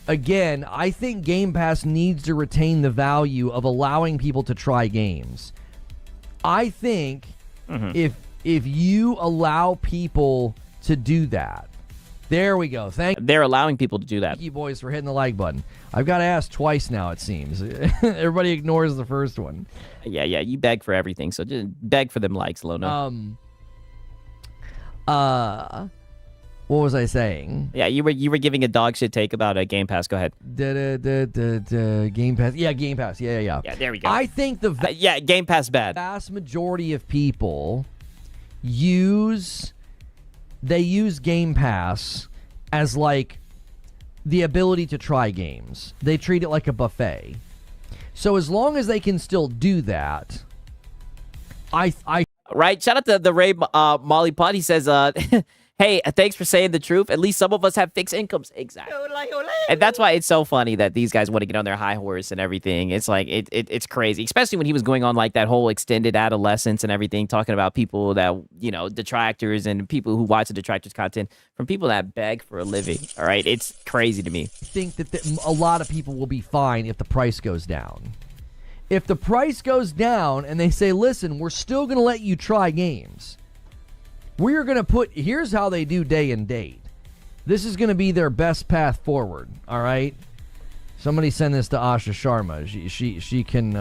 Again, I think Game Pass needs to retain the value of allowing people to try games. I think if you allow people to do that, there we go. They're allowing people to do that. Thank you, boys, for hitting the like button. I've got to ask twice now, it seems. Everybody ignores the first one. Yeah, you beg for everything, so just beg for them likes, Lono. What was I saying? Yeah, you were giving a dog shit take about a Game Pass. Go ahead. Game Pass. Yeah, Game Pass. Yeah. Yeah, there we go. I think Game Pass bad. Vast majority of people use Game Pass as like the ability to try games. They treat it like a buffet. So as long as they can still do that, Right? Shout out to the Ray Molly Pot. He says, hey, thanks for saying the truth. At least some of us have fixed incomes. Exactly. And that's why it's so funny that these guys want to get on their high horse and everything. It's like, it's crazy. Especially when he was going on like that whole extended adolescence and everything, talking about people that, detractors and people who watch the detractors content from people that beg for a living. All right? It's crazy to me. I think that a lot of people will be fine if the price goes down. If the price goes down and they say, listen, we're still going to let you try games. We're going to here's how they do day and date. This is going to be their best path forward, all right? Somebody send this to Asha Sharma. She can,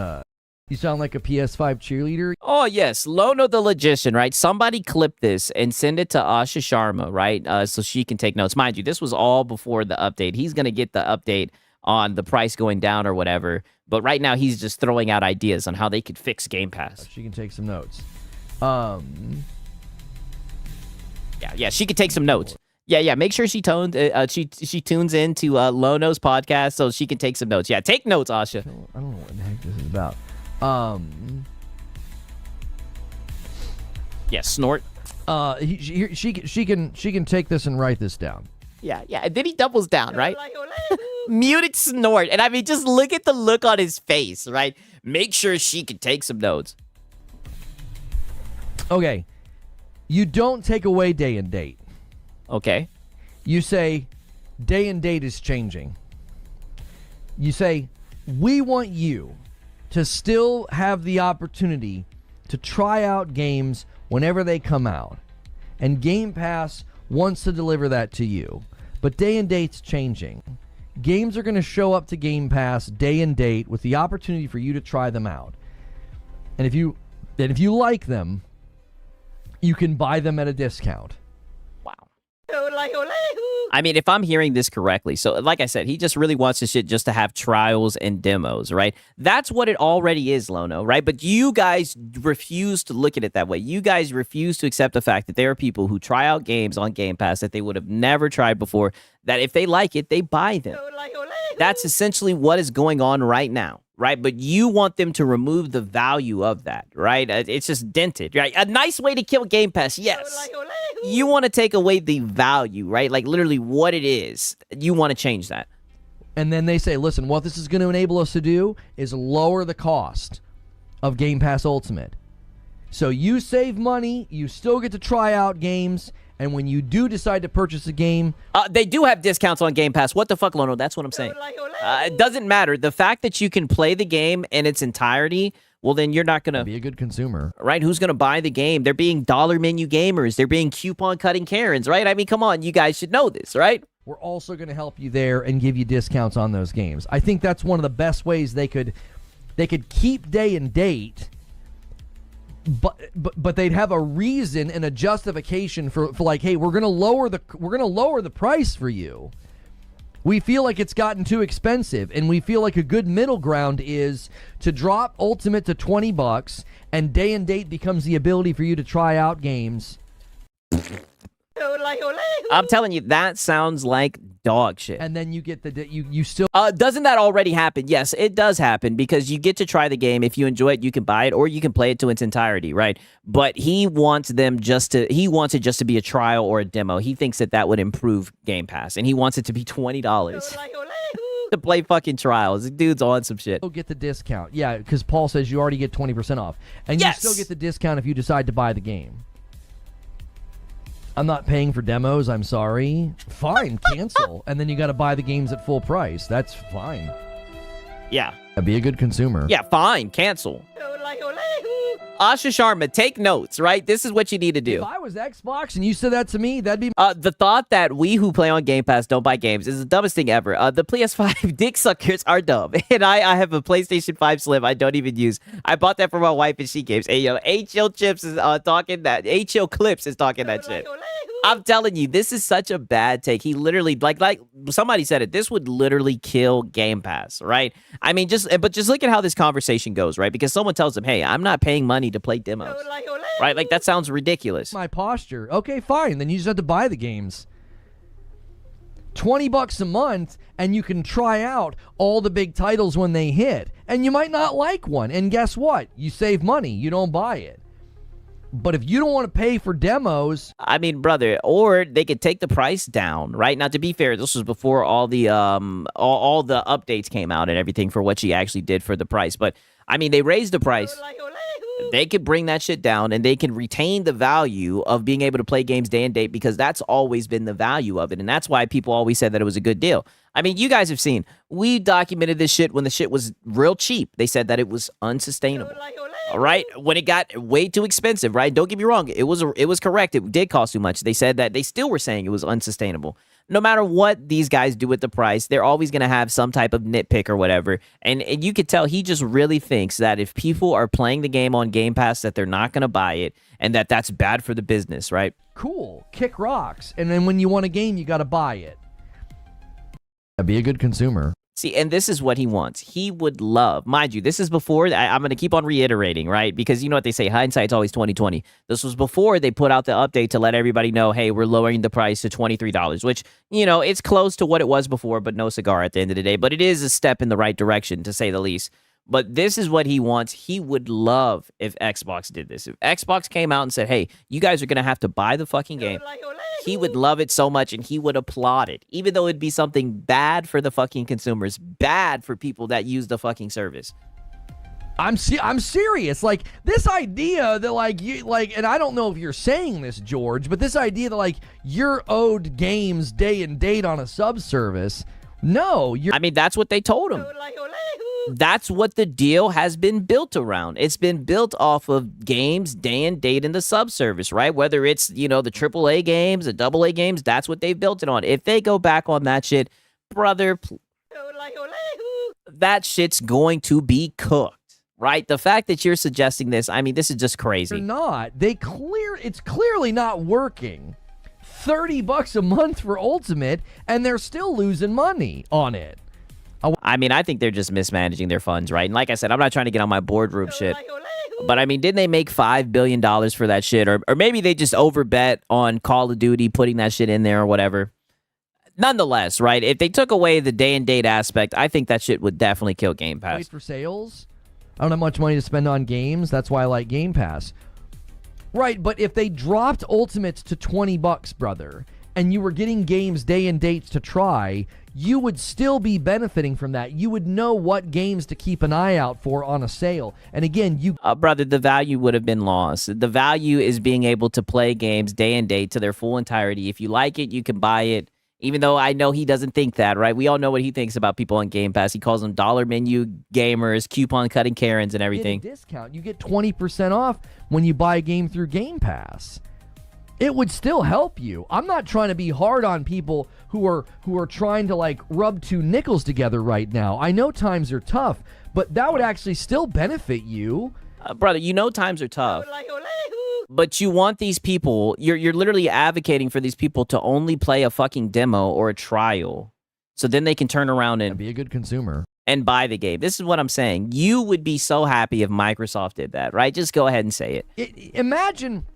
you sound like a PS5 cheerleader. Oh, yes. Lono the Logician, right? Somebody clip this and send it to Asha Sharma, right? So she can take notes. Mind you, this was all before the update. He's going to get the update on the price going down or whatever. But right now, he's just throwing out ideas on how they could fix Game Pass. She can take some notes. Yeah, she could take some notes. Yeah. Make sure she tunes into Lono's podcast so she can take some notes. Yeah, take notes, Asha. I don't know what the heck this is about. Yeah, snort. She can take this and write this down. Yeah. And then he doubles down, right? Muted snort. And I mean, just look at the look on his face, right? Make sure she can take some notes. Okay. You don't take away day and date. Okay. You say, day and date is changing. You say, we want you to still have the opportunity to try out games whenever they come out. And Game Pass wants to deliver that to you. But day and date's changing. Games are going to show up to Game Pass day and date with the opportunity for you to try them out. And if you like them, you can buy them at a discount. I mean, if I'm hearing this correctly, so like I said, he just really wants this shit just to have trials and demos, right? That's what it already is, Lono, right? But you guys refuse to look at it that way. You guys refuse to accept the fact that there are people who try out games on Game Pass that they would have never tried before, that if they like it, they buy them. That's essentially what is going on right now, right? But you want them to remove the value of that, right? It's just dented, right? A nice way to kill Game Pass, yes. You want to take away the value, right? Like literally what it is. You want to change that. And then they say, listen, what this is going to enable us to do is lower the cost of Game Pass Ultimate. So you save money, you still get to try out games, and when you do decide to purchase a game... they do have discounts on Game Pass. What the fuck, Lono? That's what I'm saying. It doesn't matter. The fact that you can play the game in its entirety... Well, then you're not going to... be a good consumer. Right? Who's going to buy the game? They're being dollar menu gamers. They're being coupon-cutting Karens, right? I mean, come on. You guys should know this, right? We're also going to help you there and give you discounts on those games. I think that's one of the best ways they could keep day and date, but they'd have a reason and a justification for like, hey, we're going to lower the price for you. We feel like it's gotten too expensive, and we feel like a good middle ground is to drop Ultimate to $20, and day and date becomes the ability for you to try out games. I'm telling you, that sounds like dog shit. And then you get you still... doesn't that already happen? Yes, it does happen, because you get to try the game. If you enjoy it, you can buy it, or you can play it to its entirety, right? But he wants it just to be a trial or a demo. He thinks that would improve Game Pass, and he wants it to be $20 to play fucking trials. This dude's on some shit. You'll get the discount. Yeah, because Paul says you already get 20% off. And you still get the discount if you decide to buy the game. I'm not paying for demos, I'm sorry. Fine, cancel. And then you got to buy the games at full price. That's fine. Yeah. Be a good consumer. Yeah, fine, cancel. Asha Sharma, take notes, right? This is what you need to do. If I was Xbox and you said that to me, that'd be... the thought that we who play on Game Pass don't buy games is the dumbest thing ever. The PS5 dick suckers are dumb. And I have a PlayStation 5 Slim I don't even use. I bought that for my wife and she games. Hey, yo, HL Chips is talking that. HL Clips is talking that shit. I'm telling you, this is such a bad take. He literally, like somebody said it, this would literally kill Game Pass, right? I mean, just look at how this conversation goes, right? Because someone tells him, hey, I'm not paying money to play demos, right? Like, that sounds ridiculous. My posture. Okay, fine. Then you just have to buy the games. $20 a month, and you can try out all the big titles when they hit. And you might not like one. And guess what? You save money. You don't buy it. But if you don't want to pay for demos... I mean, brother, or they could take the price down, right? Now, to be fair, this was before all the all the updates came out and everything for what she actually did for the price. But, I mean, they raised the price. They could bring that shit down, and they can retain the value of being able to play games day and date, because that's always been the value of it. And that's why people always said that it was a good deal. I mean, you guys have seen. We documented this shit when the shit was real cheap. They said that it was unsustainable. All right, when it got way too expensive, right? Don't get me wrong, it was correct. It did cost too much. They said that they still were saying it was unsustainable. No matter what these guys do with the price, they're always going to have some type of nitpick or whatever. And you could tell he just really thinks that if people are playing the game on Game Pass, that they're not going to buy it, and that's bad for the business, right? Cool, kick rocks. And then when you want a game, you got to buy it. Be a good consumer. See, and this is what he wants. He would love, mind you, this is before, I'm going to keep on reiterating, right? Because you know what they say, hindsight's always 20/20. This was before they put out the update to let everybody know, hey, we're lowering the price to $23, which, you know, it's close to what it was before, but no cigar at the end of the day. But it is a step in the right direction, to say the least. But this is what he wants. He would love if Xbox did this. If Xbox came out and said, hey, you guys are going to have to buy the fucking game, he would love it so much, and he would applaud it, even though it'd be something bad for the fucking consumers, bad for people that use the fucking service. I'm serious. Like, this idea that, and I don't know if you're saying this, George, but this idea that, you're owed games day and date on a subservice. No, I mean, that's what they told him. That's what the deal has been built around. It's been built off of games, day and date in the subservice, right? Whether it's, the AAA games, the AA games, that's what they've built it on. If they go back on that shit, brother, that shit's going to be cooked, right? The fact that you're suggesting this, I mean, this is just crazy. They're not. It's clearly not working. $30 a month for Ultimate, and they're still losing money on it. I mean, I think they're just mismanaging their funds, right? And like I said, I'm not trying to get on my boardroom shit. But I mean, didn't they make $5 billion for that shit? Or maybe they just overbet on Call of Duty, putting that shit in there or whatever. Nonetheless, right? If they took away the day and date aspect, I think that shit would definitely kill Game Pass. Wait for sales? I don't have much money to spend on games. That's why I like Game Pass. Right, but if they dropped Ultimates to $20, brother, and you were getting games day and dates to try, you would still be benefiting from that. You would know what games to keep an eye out for on a sale. And again, brother, the value would have been lost. The value is being able to play games day and date to their full entirety. If you like it, you can buy it. Even though I know he doesn't think that, right? We all know what he thinks about people on Game Pass. He calls them dollar menu gamers, coupon cutting Karens and everything. Get a discount. You get 20% off when you buy a game through Game Pass. It would still help you. I'm not trying to be hard on people who are trying to like rub two nickels together right now. I know times are tough, but that would actually still benefit you. Brother, you know times are tough. But you want these people, you're literally advocating for these people to only play a fucking demo or a trial. So then they can turn around and be a good consumer and buy the game. This is what I'm saying. You would be so happy if Microsoft did that, right? Just go ahead and say it. Imagine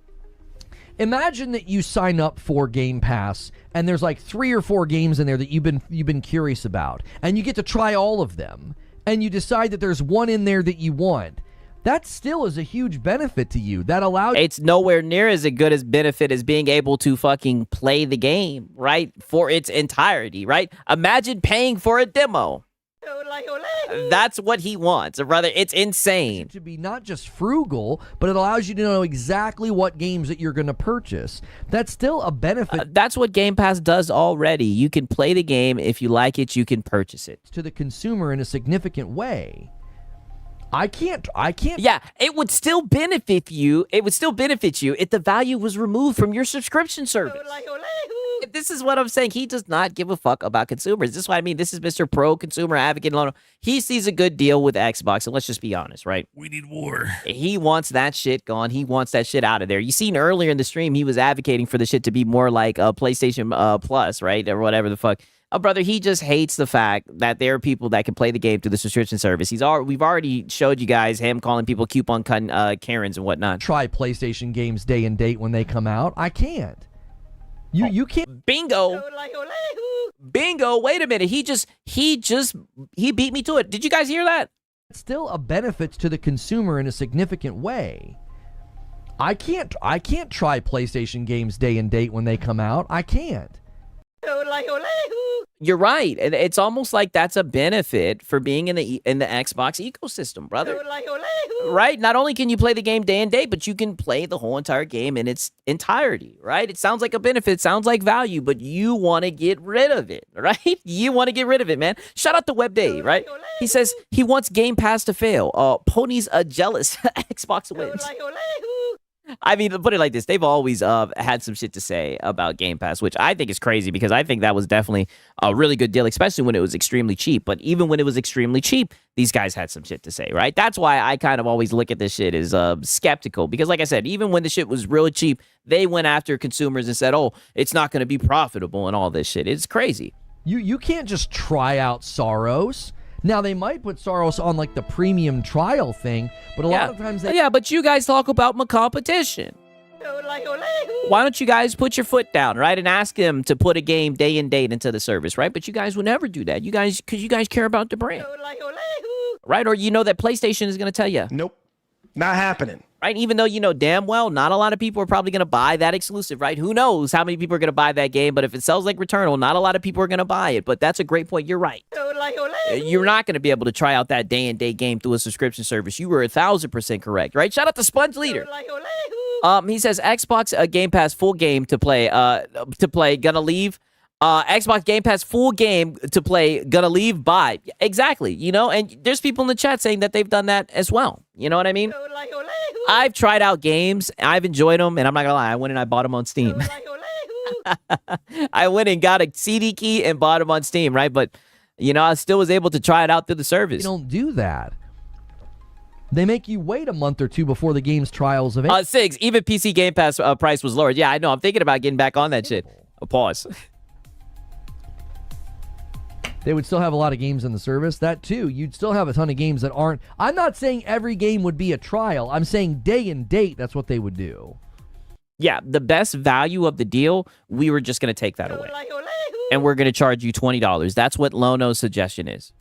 that you sign up for Game Pass and there's like 3 or 4 games in there that you've been curious about, and you get to try all of them, and you decide that there's one in there that you want. That still is a huge benefit to you. That allows... It's nowhere near as good as benefit as being able to fucking play the game, right? For its entirety, right? Imagine paying for a demo. That's what he wants, brother. It's insane. To be not just frugal, but it allows you to know exactly what games that you're going to purchase. That's still a benefit. That's what Game Pass does already. You can play the game. If you like it, you can purchase it. To the consumer in a significant way. I can't. Yeah, it would still benefit you. It would still benefit you if the value was removed from your subscription service. This is what I'm saying. He does not give a fuck about consumers. This is what I mean. This is Mr. Pro Consumer Advocate Lono. He sees a good deal with Xbox, and let's just be honest, right? We need war. He wants that shit gone. He wants that shit out of there. You seen earlier in the stream, he was advocating for the shit to be more like PlayStation Plus, right? Or whatever the fuck. Brother, he just hates the fact that there are people that can play the game through the subscription service. We've already showed you guys him calling people coupon cutting Karens and whatnot. Try PlayStation games day and date when they come out. I can't. You can't. Bingo. Bingo. Wait a minute. He beat me to it. Did you guys hear that? It's still a benefit to the consumer in a significant way. I can't try PlayStation games day and date when they come out. I can't. You're right. It's almost like that's a benefit for being in the Xbox ecosystem, brother. Right? Not only can you play the game day and date, but you can play the whole entire game in its entirety, right? It sounds like a benefit, sounds like value, but you want to get rid of it, right? You want to get rid of it, man. Shout out to Web Day, right? He says he wants Game Pass to fail. Pony's jealous. Xbox wins. I mean, put it like this. They've always had some shit to say about Game Pass, which I think is crazy because I think that was definitely a really good deal, especially when it was extremely cheap. But even when it was extremely cheap, these guys had some shit to say, right? That's why I kind of always look at this shit as skeptical because, like I said, even when the shit was really cheap, they went after consumers and said, oh, it's not going to be profitable and all this shit. It's crazy. You can't just try out Soros. Now, they might put Soros on, like, the premium trial thing, but a lot of times they... Yeah, but you guys talk about my competition. Why don't you guys put your foot down, right, and ask them to put a game day and date into the service, right? But you guys would never do that. Because you guys care about the brand. Right? Or you know that PlayStation is going to tell you. Nope. Not happening. Right? Even though you know damn well not a lot of people are probably going to buy that exclusive, right? Who knows how many people are going to buy that game, but if it sells like Returnal, not a lot of people are going to buy it. But that's a great point. You're right. You're not going to be able to try out that day and date game through a subscription service. You were 1,000% correct, right? Shout out to Sponge Leader. He says Xbox Game Pass full game to play. Gonna leave. Xbox Game Pass full game to play, gonna leave, bye. Exactly, you know, and there's people in the chat saying that they've done that as well. You know what I mean? I've tried out games, I've enjoyed them, and I'm not gonna lie, I went and I bought them on Steam. I went and got a CD key and bought them on Steam, right? But, you know, I still was able to try it out through the service. You don't do that. They make you wait a month or two before the game's trials available. Sigs, even PC Game Pass price was lowered. Yeah, I know. I'm thinking about getting back on that shit. Pause. They would still have a lot of games in the service. That too, you'd still have a ton of games that aren't. I'm not saying every game would be a trial. I'm saying day and date, that's what they would do. Yeah, the best value of the deal, we were just going to take that away. And we're going to charge you $20. That's what Lono's suggestion is.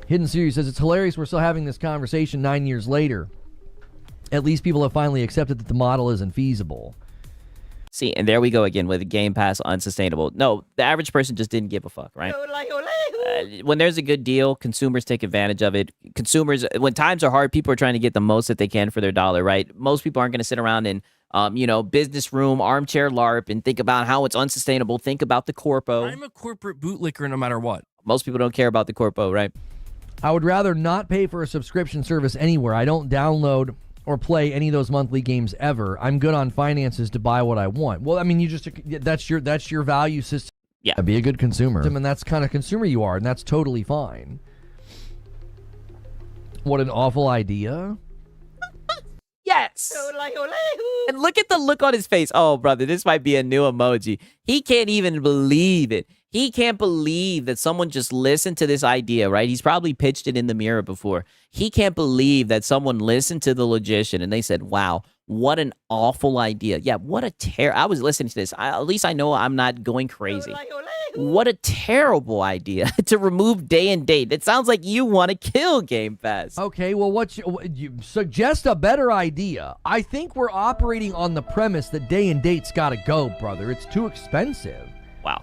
Hidden Series says, it's hilarious we're still having this conversation 9 years later. At least people have finally accepted that the model isn't feasible. See, and there we go again with Game Pass unsustainable. No, the average person just didn't give a fuck, right? When there's a good deal, consumers take advantage of it. Consumers, when times are hard, people are trying to get the most that they can for their dollar, right? Most people aren't going to sit around in, business room, armchair LARP and think about how it's unsustainable. Think about the corpo. I'm a corporate bootlicker no matter what. Most people don't care about the corpo, right? I would rather not pay for a subscription service anywhere. I don't download or play any of those monthly games ever. I'm good on finances to buy what I want. Well, I mean, that's your value system. Yeah. Be a good consumer. And that's kind of consumer you are, and that's totally fine. What an awful idea. Yes. And look at the look on his face. Oh, brother, this might be a new emoji. He can't even believe it. He can't believe that someone just listened to this idea, right? He's probably pitched it in the mirror before. He can't believe that someone listened to the logician and they said, wow, what an awful idea. Yeah, what a I was listening to this. At least I know I'm not going crazy. What a terrible idea to remove day and date. It sounds like you want to kill Game Pass. Okay, well, you suggest a better idea. I think we're operating on the premise that day and date's got to go, brother. It's too expensive. Wow.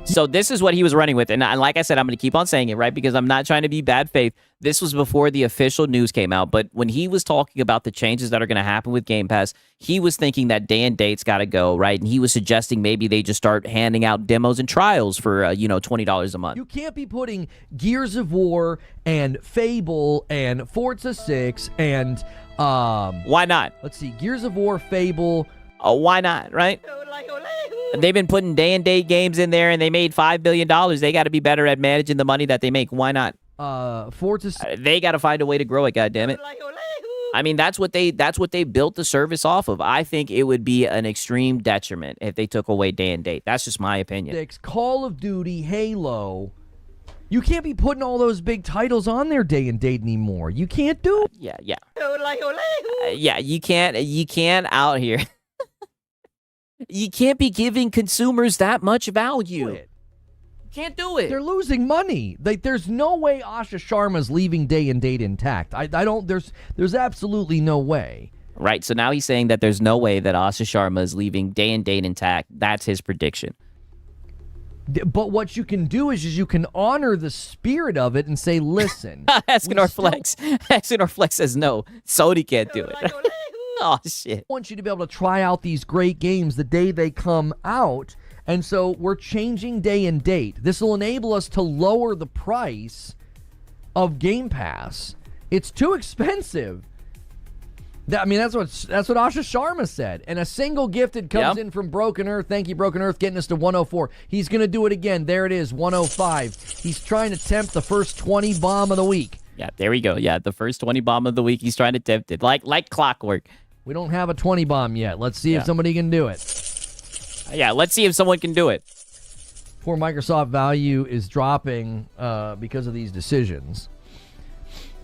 So this is what he was running with. And like I said, I'm going to keep on saying it, right? Because I'm not trying to be bad faith. This was before the official news came out. But when he was talking about the changes that are going to happen with Game Pass, he was thinking that day and date's got to go, right? And he was suggesting maybe they just start handing out demos and trials for, $20 a month. You can't be putting Gears of War and Fable and Forza 6 and... Why not? Let's see. Gears of War, Fable... Oh, why not, right? They've been putting day and date games in there, and they made $5 billion. They got to be better at managing the money that they make. Why not? Forza. They got to find a way to grow it. Goddammit. I mean, that's what they built the service off of. I think it would be an extreme detriment if they took away day and date. That's just my opinion. Call of Duty, Halo. You can't be putting all those big titles on their day and date anymore. You can't do it. Yeah. Yeah, you can't out here. You can't be giving consumers that much value. You can't do it. They're losing money. There's no way Asha Sharma's leaving day and date intact. I don't. There's absolutely no way. Right. So now he's saying that there's no way that Asha Sharma is leaving day and date intact. That's his prediction. But what you can do is you can honor the spirit of it and say, listen. Escanor Flex says no. Sony can't do it. Oh, shit. I want you to be able to try out these great games the day they come out. And so we're changing day and date. This will enable us to lower the price of Game Pass. It's too expensive. That's what Asha Sharma said. And a single gifted comes in from Broken Earth. Thank you, Broken Earth, getting us to 104. He's going to do it again. There it is, 105. He's trying to tempt the first 20 bomb of the week. Yeah, there we go. Yeah, the first 20 bomb of the week. He's trying to tempt it like clockwork. We don't have a 20 bomb yet. Let's see if somebody can do it. Yeah, let's see if someone can do it. Poor Microsoft value is dropping because of these decisions.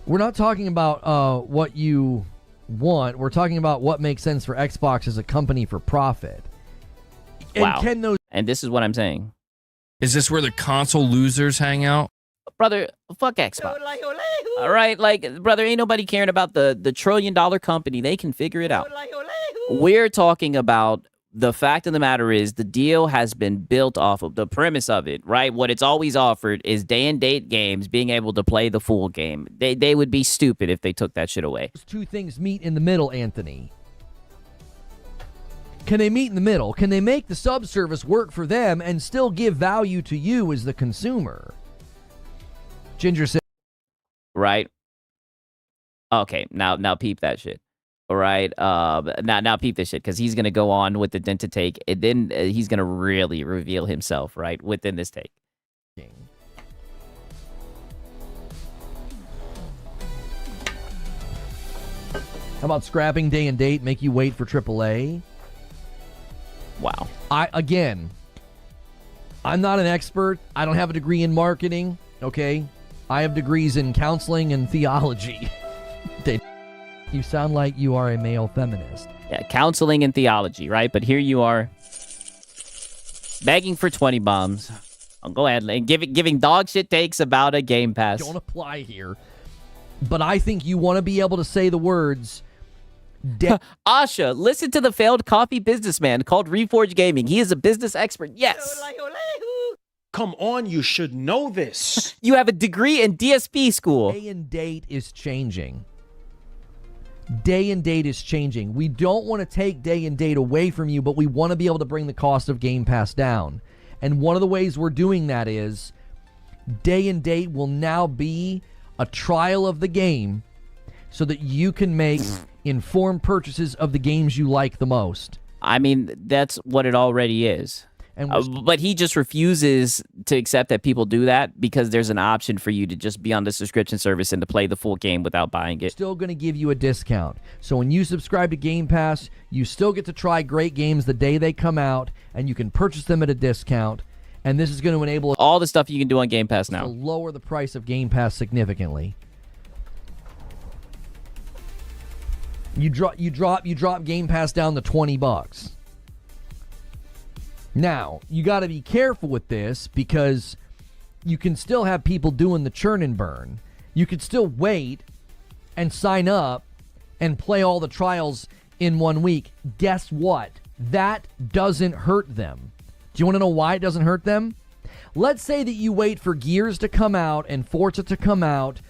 We're not talking about what you want. We're talking about what makes sense for Xbox as a company for profit. Wow. And this is what I'm saying. Is this where the console losers hang out? Brother, fuck Xbox. All right, brother, ain't nobody caring about the $1 trillion company. They can figure it out. We're talking about the fact of the matter is the deal has been built off of the premise of it, right? What it's always offered is day and date games, being able to play the full game. They would be stupid if they took that shit away. Those two things meet in the middle, Anthony. Can they meet in the middle? Can they make the subservice work for them and still give value to you as the consumer? Ginger said, right? Okay, now peep that shit. All right, now peep this shit, because he's gonna go on with the dent to take, and then he's gonna really reveal himself, right, within this take. How about scrapping day and date, make you wait for AAA? Wow. I'm not an expert. I don't have a degree in marketing, okay? I have degrees in counseling and theology. You sound like you are a male feminist. Yeah, counseling and theology, right? But here you are begging for 20 bombs. I'll go ahead and giving dog shit takes about a Game Pass. Don't apply here. But I think you want to be able to say the words... Asha, listen to the failed coffee businessman called Reforge Gaming. He is a business expert. Yes. Come on, you should know this. You have a degree in DSP school. Day and date is changing. Day and date is changing. We don't want to take day and date away from you, but we want to be able to bring the cost of Game Pass down. And one of the ways we're doing that is day and date will now be a trial of the game so that you can make informed purchases of the games you like the most. I mean, that's what it already is. But he just refuses to accept that people do that because there's an option for you to just be on the subscription service and to play the full game without buying it. Still going to give you a discount. So when you subscribe to Game Pass, you still get to try great games the day they come out, and you can purchase them at a discount. And this is going to enable all the stuff you can do on Game Pass now. To lower the price of Game Pass significantly. You drop Game Pass down to $20. Now, you got to be careful with this because you can still have people doing the churn and burn. You could still wait and sign up and play all the trials in 1 week. Guess what? That doesn't hurt them. Do you want to know why it doesn't hurt them? Let's say that you wait for Gears to come out and Forza to come out.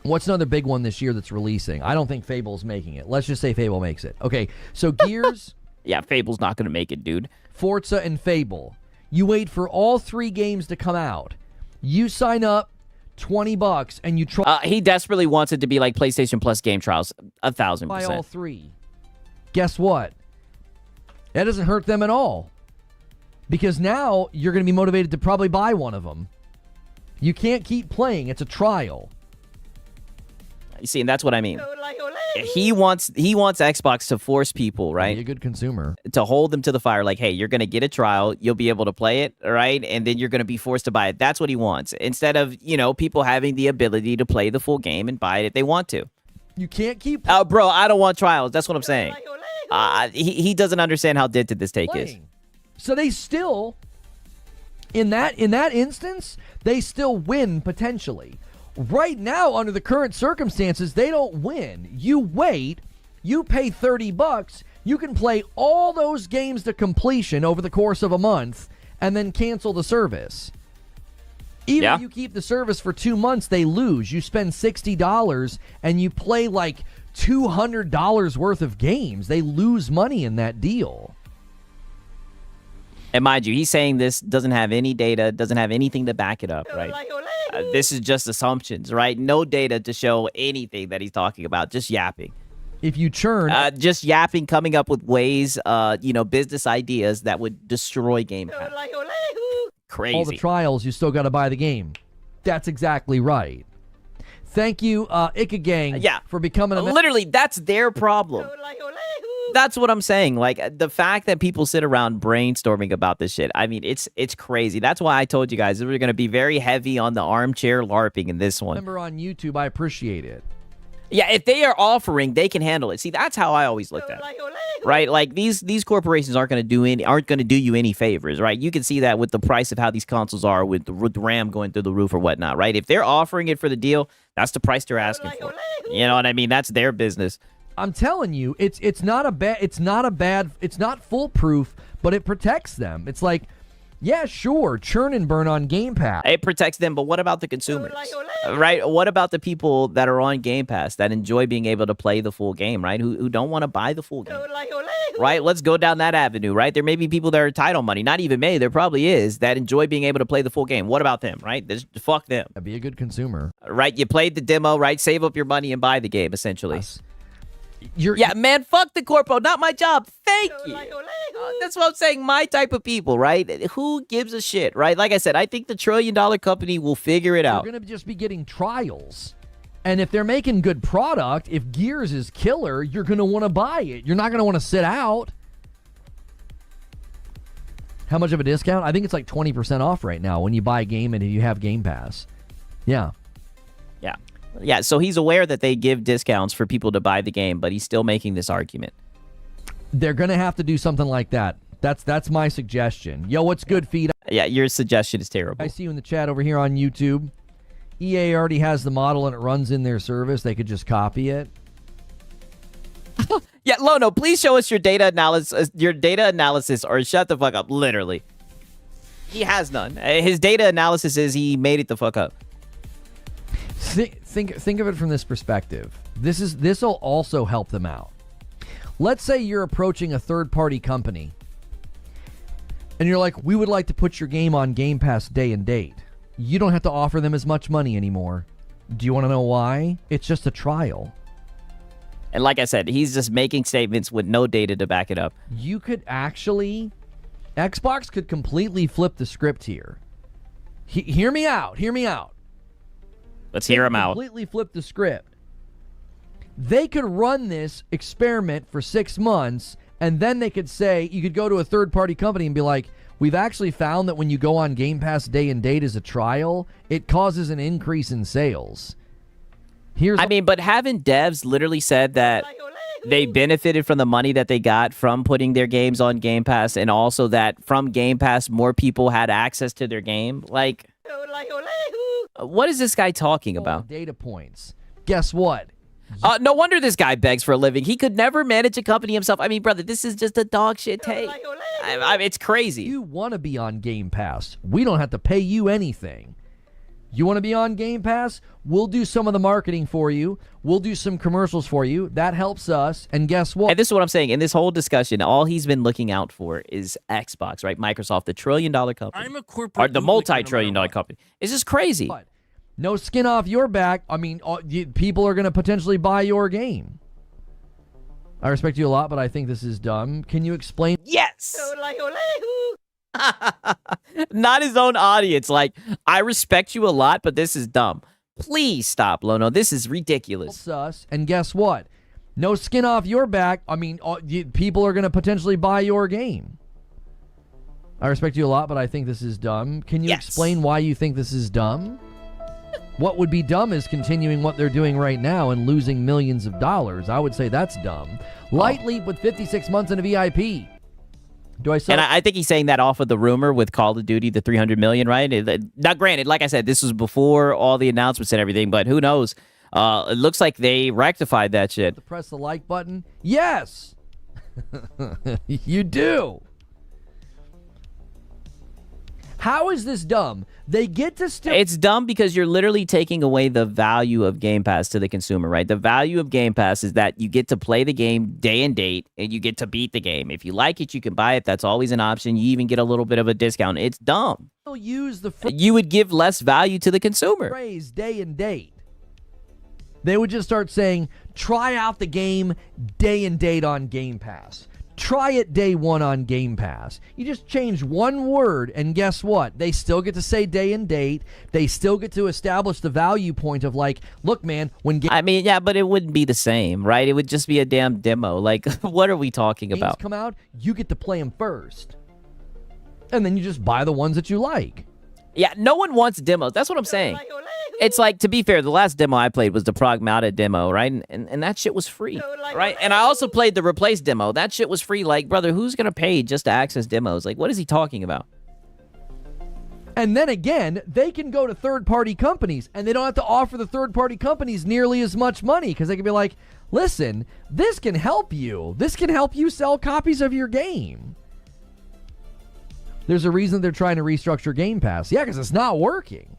What's another big one this year that's releasing? I don't think Fable's making it. Let's just say Fable makes it. Okay, so Gears... Yeah, Fable's not going to make it, dude. Forza and Fable. You wait for all 3 games to come out. You sign up, $20, and you try... he desperately wants it to be like PlayStation Plus game trials, 1,000%. Buy all 3. Guess what? That doesn't hurt them at all. Because now you're going to be motivated to probably buy one of them. You can't keep playing. It's a trial. You see, and that's what I mean. He wants Xbox to force people, right? Be a good consumer. To hold them to the fire. Like, hey, you're going to get a trial. You'll be able to play it, right? And then you're going to be forced to buy it. That's what he wants. Instead of, people having the ability to play the full game and buy it if they want to. You can't keep... bro, I don't want trials. That's what I'm saying. He doesn't understand how dead to this take is. So they still, in that instance, they still win potentially. Right now, under the current circumstances, they don't win. You wait, you pay $30, you can play all those games to completion over the course of a month, and then cancel the service. Even if you keep the service for 2 months, they lose. You spend $60 and you play like $200 worth of games. They lose money in that deal. And mind you, he's saying this doesn't have any data, doesn't have anything to back it up, right? This is just assumptions, right? No data to show anything that he's talking about, just yapping. If you churn... just yapping, coming up with ways, business ideas that would destroy Game Pass. Crazy. All the trials, you still got to buy the game. That's exactly right. Thank you, Gang, for becoming a... Literally, that's their problem. That's what I'm saying. Like, the fact that people sit around brainstorming about this shit, I mean, it's crazy. That's why I told you guys we're going to be very heavy on the armchair LARPing in this one. Remember, on YouTube, I appreciate it. Yeah, if they are offering, they can handle it. See, that's how I always looked at it. Right? Like, these corporations aren't going to do you any favors, right? You can see that with the price of how these consoles are with the RAM going through the roof or whatnot, right? If they're offering it for the deal, that's the price they're asking for. You know what I mean? That's their business. I'm telling you, it's not foolproof, but it protects them. It's like Yeah, sure. Churn and burn on Game Pass. It protects them, but what about the consumers? Right? What about the people that are on Game Pass that enjoy being able to play the full game, right? Who don't want to buy the full game. Right? Let's go down that avenue, right? There may be people that are title money. Not even me. There probably is that enjoy being able to play the full game. What about them, right? Fuck them. Be a good consumer. Right? You played the demo, right? Save up your money and buy the game, essentially. Yeah, man, fuck the corpo. Not my job. Thank you. That's what I'm saying. My type of people, right? Who gives a shit, right? Like I said, I think the $1 trillion company will figure it out. You're going to just be getting trials. And if they're making good product, if Gears is killer, you're going to want to buy it. You're not going to want to sit out. How much of a discount? I think it's like 20% off right now when you buy a game and if you have Game Pass. Yeah. Yeah. Yeah, so he's aware that they give discounts for people to buy the game, but he's still making this argument. They're going to have to do something like that. That's my suggestion. Yo, what's good, Feed? Yeah, your suggestion is terrible. I see you in the chat over here on YouTube. EA already has the model and it runs in their service. They could just copy it. Yeah, Lono, please show us your data analysis or shut the fuck up, literally. He has none. His data analysis is he made it the fuck up. Think of it from this perspective. This will also help them out. Let's say you're approaching a third-party company, and you're like, we would like to put your game on Game Pass day and date. You don't have to offer them as much money anymore. Do you want to know why? It's just a trial. And like I said, he's just making statements with no data to back it up. You could actually... Xbox could completely flip the script here. Hear me out. Hear me out. Let's hear him out. Completely flip the script. They could run this experiment for 6 months, and then they could say, you could go to a third-party company and be like, we've actually found that when you go on Game Pass day and date as a trial, it causes an increase in sales. But haven't devs literally said that they benefited from the money that they got from putting their games on Game Pass, and also that from Game Pass, more people had access to their game? Like... What is this guy talking about? Data points. Guess what? No wonder this guy begs for a living. He could never manage a company himself. I mean, brother, this is just a dog shit take. It's crazy. You want to be on Game Pass. We don't have to pay you anything. You want to be on Game Pass? We'll do some of the marketing for you. We'll do some commercials for you. That helps us. And guess what? And this is what I'm saying. In this whole discussion, all he's been looking out for is Xbox, right? Microsoft, the $1 trillion company. I'm a corporate... Or the multi-trillion dollar company. It's just crazy. What? No skin off your back. I mean, people are going to potentially buy your game. I respect you a lot, but I think this is dumb. Can you explain? Yes! Not his own audience. Like, I respect you a lot, but this is dumb. Please stop, Lono. This is ridiculous. And guess what? No skin off your back. I mean, people are going to potentially buy your game. I respect you a lot, but I think this is dumb. Can you explain why you think this is dumb? What would be dumb is continuing what they're doing right now and losing millions of dollars. I would say that's dumb. Light Leap with 56 months in a VIP. Do I say? And I think he's saying that off of the rumor with Call of Duty, the 300 million, right? Now, granted, like I said, this was before all the announcements and everything, but who knows? It looks like they rectified that shit. Press the like button. Yes, you do. How is this dumb? They get to still... It's dumb because you're literally taking away the value of Game Pass to the consumer, right? The value of Game Pass is that you get to play the game day and date, and you get to beat the game. If you like it, you can buy it. That's always an option. You even get a little bit of a discount. It's dumb. Use the you would give less value to the consumer. Phrase day and date. They would just start saying, try out the game day and date on Game Pass. Try it day one on Game Pass. You just change one word, and guess what? They still get to say day and date. They still get to establish the value point of like, look, man, when I mean, yeah, but it wouldn't be the same, right? It would just be a damn demo. Like, what are we talking about? Games come out, you get to play them first. And then you just buy the ones that you like. Yeah, no one wants demos. That's what I'm saying. It's like, to be fair, the last demo I played was the Pragmata demo, right? And that shit was free, right? And I also played the Replace demo. That shit was free. Like, brother, who's going to pay just to access demos? Like, what is he talking about? And then again, they can go to third-party companies, and they don't have to offer the third-party companies nearly as much money because they can be like, listen, this can help you. This can help you sell copies of your game. There's a reason they're trying to restructure Game Pass. Yeah, because it's not working.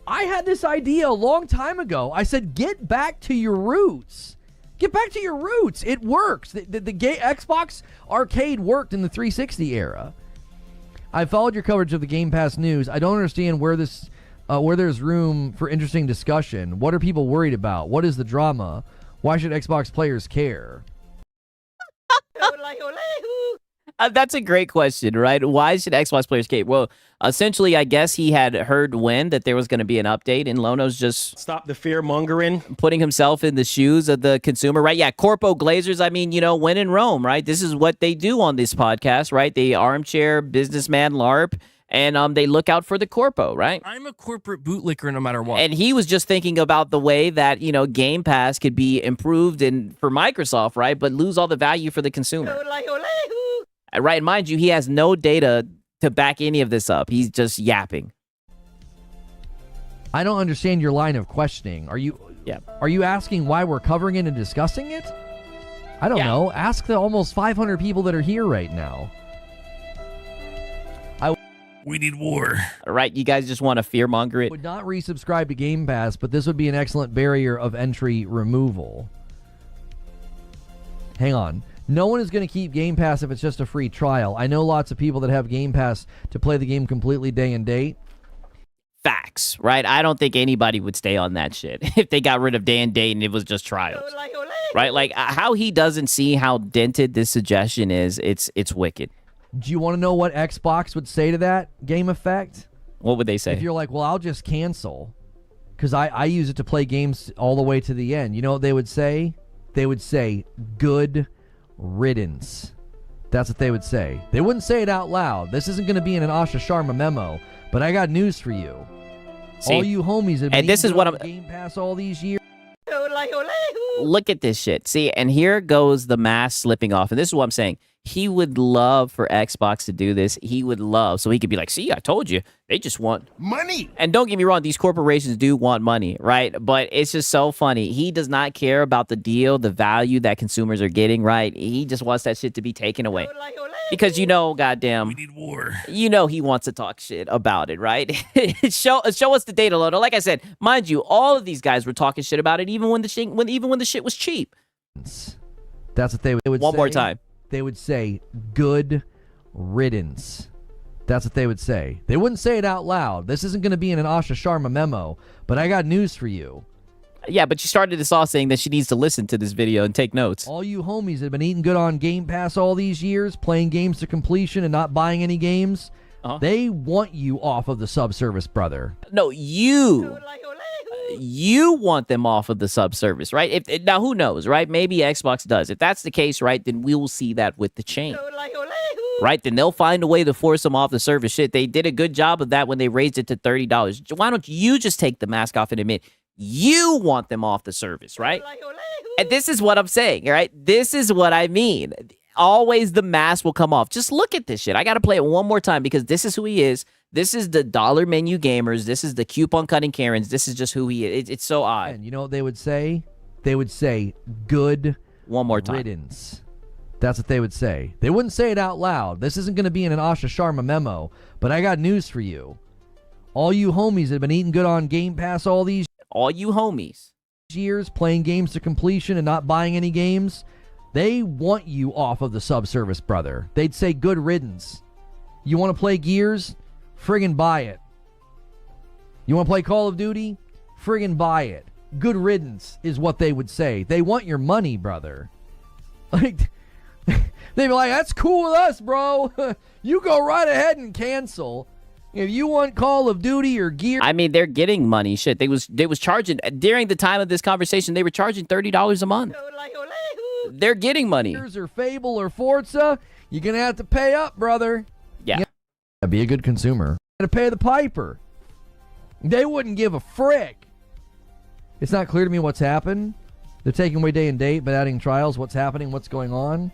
I had this idea a long time ago. I said, get back to your roots. Get back to your roots. It works. The Xbox Arcade worked in the 360 era. I followed your coverage of the Game Pass news. I don't understand where there's room for interesting discussion. What are people worried about? What is the drama? Why should Xbox players care? That's a great question, right? Why should Xbox players care? Well, essentially, I guess he had heard wind that there was going to be an update, and Lono's just stop the fear mongering, putting himself in the shoes of the consumer, right? Yeah, Corpo Glazers. I mean, when in Rome, right? This is what they do on this podcast, right? They armchair businessman LARP, and they look out for the corpo, right? I'm a corporate bootlicker no matter what. And he was just thinking about the way that Game Pass could be improved for Microsoft, right? But lose all the value for the consumer. Right, mind you, he has no data to back any of this up. He's just yapping. I don't understand your line of questioning. Are you asking why we're covering it and discussing it? I don't know. Ask the almost 500 people that are here right now. We need war. All right, you guys just want to fearmonger it? Would not resubscribe to Game Pass, but this would be an excellent barrier of entry removal. Hang on. No one is going to keep Game Pass if it's just a free trial. I know lots of people that have Game Pass to play the game completely day and date. Facts, right? I don't think anybody would stay on that shit if they got rid of day and date and it was just trials. Right? Like, how he doesn't see how dented this suggestion is, it's wicked. Do you want to know what Xbox would say to that, Game Effect? What would they say? If you're like, well, I'll just cancel because I use it to play games all the way to the end. You know what they would say? They would say, good riddance. That's what they would say. They wouldn't say it out loud. This isn't going to be in an Asha Sharma memo, but I got news for you. See, all you homies have been on Game Pass all these years. Look at this shit. See, and here goes the mask slipping off. And this is what I'm saying. He would love for Xbox to do this. He would love. So he could be like, see, I told you. They just want money. And don't get me wrong. These corporations do want money, right? But it's just so funny. He does not care about the deal, the value that consumers are getting, right? He just wants that shit to be taken away. Because goddamn. We need war. He wants to talk shit about it, right? show us the data, Lono. Like I said, mind you, all of these guys were talking shit about it even when the shit was cheap. That's what they would say. One more time. They would say, good riddance. That's what they would say. They wouldn't say it out loud. This isn't going to be in an Asha Sharma memo, but I got news for you. Yeah, but she started this off saying that she needs to listen to this video and take notes. All you homies that have been eating good on Game Pass all these years, playing games to completion and not buying any games, they want you off of the subservice, brother. No, you want them off of the subservice, right? Now, who knows, right? Maybe Xbox does. If that's the case, right, then we will see that with the chain. Right? Then they'll find a way to force them off the service. Shit, they did a good job of that when they raised it to $30. Why don't you just take the mask off and admit you want them off the service, right? And this is what I'm saying, right? This is what I mean. Always the mask will come off. Just look at this shit. I got to play it one more time because this is who he is. This is the dollar menu gamers. This is the coupon cutting Karens. This is just who he is. It's so odd. And you know what they would say? They would say, good one more time. Riddance. That's what they would say. They wouldn't say it out loud. This isn't going to be in an Asha Sharma memo, but I got news for you. All you homies that have been eating good on Game Pass all these years, playing games to completion and not buying any games, they want you off of the subservice, brother. They'd say good riddance. You want to play Gears? Friggin' buy it. You want to play Call of Duty? Friggin' buy it. Good riddance is what they would say. They want your money, brother. Like, they'd be like, that's cool with us, bro. You go right ahead and cancel. If you want Call of Duty or Gear. I mean, they're getting money. Shit, they was charging, during the time of this conversation, they were charging $30 a month. They're getting money. Gears or Fable or Forza, you're going to have to pay up, brother. Yeah. Be a good consumer. To pay the piper. They wouldn't give a frick. It's not clear to me what's happened. They're taking away day and date, but adding trials. What's happening? What's going on?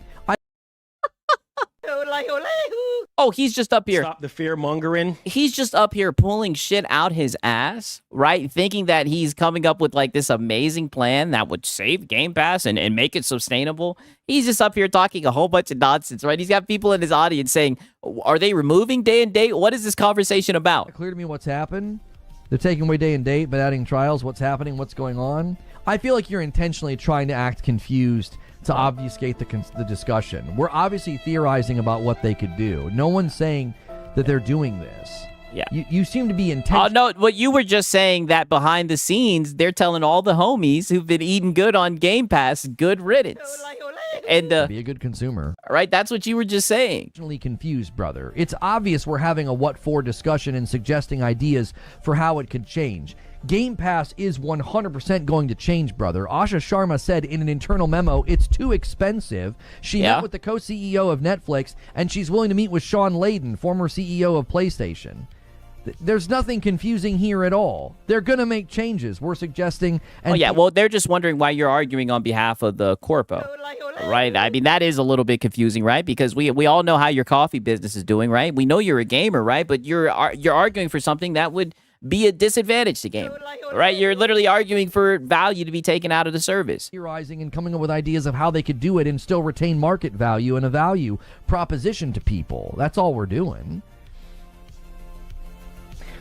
Oh, he's just up here. Stop the fear mongering. He's just up here pulling shit out his ass, right? Thinking that he's coming up with like this amazing plan that would save Game Pass and make it sustainable. He's just up here talking a whole bunch of nonsense, right? He's got people in his audience saying, are they removing day and date? What is this conversation about? Clear to me what's happened. They're taking away day and date, but adding trials. What's happening? What's going on? I feel like you're intentionally trying to act confused to obfuscate the discussion. We're obviously theorizing about what they could do. No one's saying that they're doing this. Yeah. You seem to be intentional. Oh, no, what you were just saying that behind the scenes, they're telling all the homies who've been eating good on Game Pass, good riddance. And be a good consumer. Right, that's what you were just saying. Confused, brother. It's obvious we're having a what for discussion and suggesting ideas for how it could change. Game Pass is 100% going to change, brother. Asha Sharma said in an internal memo, it's too expensive. She met with the co-CEO of Netflix, and she's willing to meet with Sean Layden, former CEO of PlayStation. There's nothing confusing here at all. They're going to make changes. We're suggesting... And well, they're just wondering why you're arguing on behalf of the corpo, right? I mean, that is a little bit confusing, right? Because we all know how your coffee business is doing, right? We know you're a gamer, right? But you're arguing for something that would be a disadvantage to gamers, right? You're literally arguing for value to be taken out of the service. Theorizing and coming up with ideas of how they could do it and still retain market value and a value proposition to people. That's all we're doing.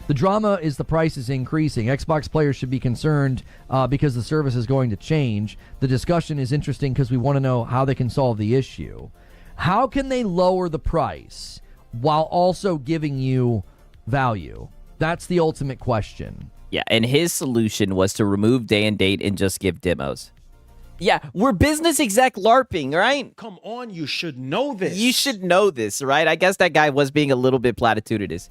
The drama is the price is increasing. Xbox players should be concerned because the service is going to change. The discussion is interesting because we want to know how they can solve the issue. How can they lower the price while also giving you value? That's the ultimate question. Yeah, and his solution was to remove day and date and just give demos. Yeah, we're business exec LARPing, right? Come on, you should know this. You should know this, right? I guess that guy was being a little bit platitudinous.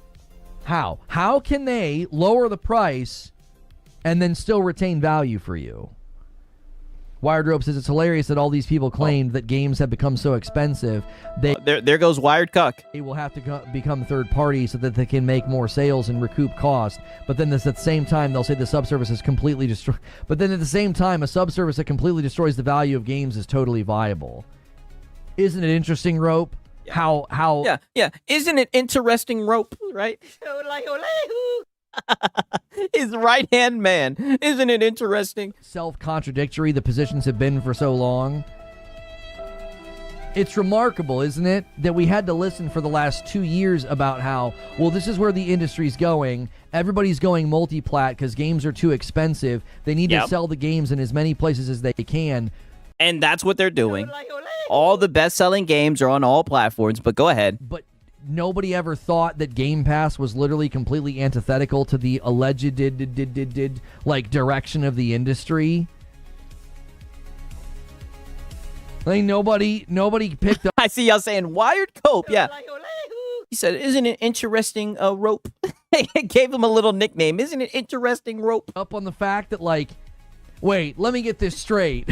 How? How can they lower the price and then still retain value for you? Wired Rope says it's hilarious that all these people claimed that games have become so expensive. There goes Wired Cuck. They will have to become third party so that they can make more sales and recoup cost. But then at the same time, they'll say the subservice is completely destroyed. But then at the same time, a subservice that completely destroys the value of games is totally viable. Isn't it interesting, Rope? How Yeah. Isn't it interesting, Rope, right? His right-hand man. Isn't it interesting? Self-contradictory the positions have been for so long. It's remarkable, isn't it, that we had to listen for the last 2 years about how, well, this is where the industry's going. Everybody's going multi-plat because games are too expensive. They need to sell the games in as many places as they can. And that's what they're doing. All the best-selling games are on all platforms, but go ahead. But nobody ever thought that Game Pass was literally completely antithetical to the alleged direction of the industry. Like nobody picked up. I see y'all saying Wired Cope. Yeah. He said, "Isn't it interesting, Rope?" Gave him a little nickname. Isn't it interesting, Rope? Up on the fact that wait, let me get this straight.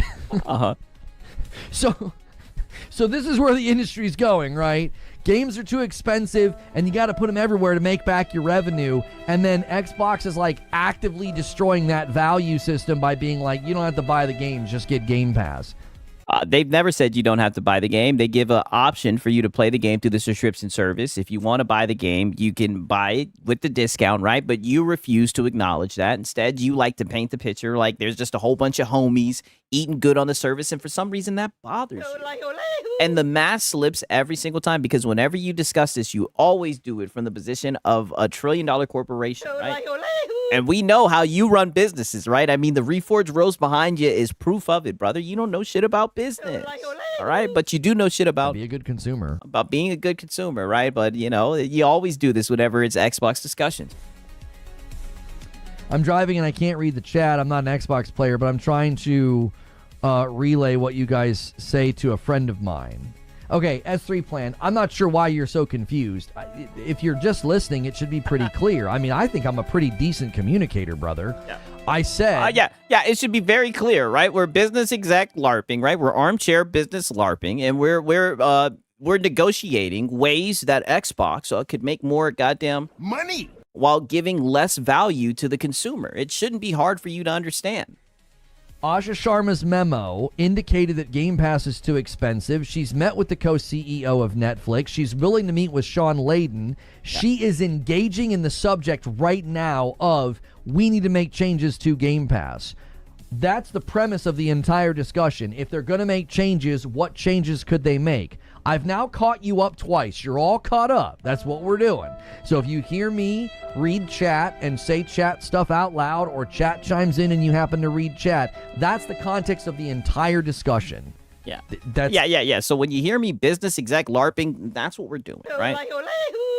So this is where the industry's going, right? Games are too expensive, and you got to put them everywhere to make back your revenue. And then Xbox is actively destroying that value system by being you don't have to buy the games, just get Game Pass. They've never said you don't have to buy the game. They give an option for you to play the game through the subscription service. If you want to buy the game, you can buy it with the discount, right? But you refuse to acknowledge that. Instead, you like to paint the picture like there's just a whole bunch of homies eating good on the service, and for some reason that bothers you. And the math slips every single time because whenever you discuss this, you always do it from the position of a $1 trillion corporation, right? And we know how you run businesses, right? I mean, the Reforge roast behind you is proof of it, brother. You don't know shit about business, all right? But you do know shit about be a good consumer. About being a good consumer, right? But, you always do this whenever it's Xbox discussions. I'm driving and I can't read the chat. I'm not an Xbox player, but I'm trying to relay what you guys say to a friend of mine. Okay, S3 plan. I'm not sure why you're so confused. If you're just listening, it should be pretty clear. I mean, I think I'm a pretty decent communicator, brother. Yeah. I said... Yeah, it should be very clear, right? We're business exec LARPing, right? We're armchair business LARPing, and we're negotiating ways that Xbox could make more goddamn money while giving less value to the consumer. It shouldn't be hard for you to understand. Asha Sharma's memo indicated that Game Pass is too expensive. She's met with the co-CEO of Netflix. She's willing to meet with Sean Layden. She is engaging in the subject right now of we need to make changes to Game Pass. That's the premise of the entire discussion. If they're going to make changes, what changes could they make? I've now caught you up twice. You're all caught up. That's what we're doing. So if you hear me read chat and say chat stuff out loud, or chat chimes in and you happen to read chat, that's the context of the entire discussion. Yeah. So when you hear me business exec LARPing, that's what we're doing, right?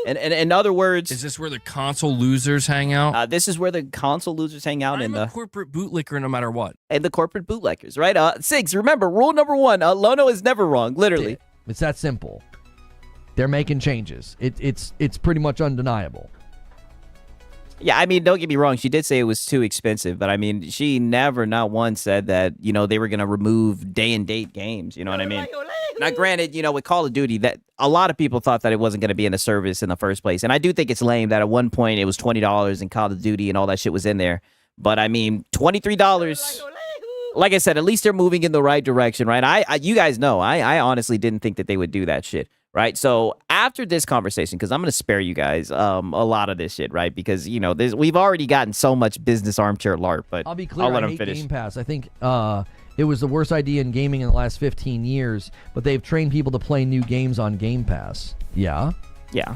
And in other words, is this where the console losers hang out? This is where the console losers hang out. I'm a corporate bootlicker no matter what. And the corporate bootlickers, right? Sigs, remember, rule number 1, Lono is never wrong, literally. It's that simple. They're making changes. It's pretty much undeniable. Yeah, I mean, don't get me wrong. She did say it was too expensive, but I mean, she never, not once, said that, you know, they were going to remove day and date games. You know what I mean? Now, granted, you know, with Call of Duty, that a lot of people thought that it wasn't going to be in a service in the first place. And I do think it's lame that at one point it was $20 and Call of Duty and all that shit was in there. But I mean, $23. Like I said, at least they're moving in the right direction, right? You guys know, I honestly didn't think that they would do that shit, right? So after this conversation, because I'm going to spare you guys a lot of this shit, right? Because, you know, we've already gotten so much business armchair LARP, but I'll be clear, I'll let I them hate finish. Game Pass. I think it was the worst idea in gaming in the last 15 years, but they've trained people to play new games on Game Pass. Yeah? Yeah.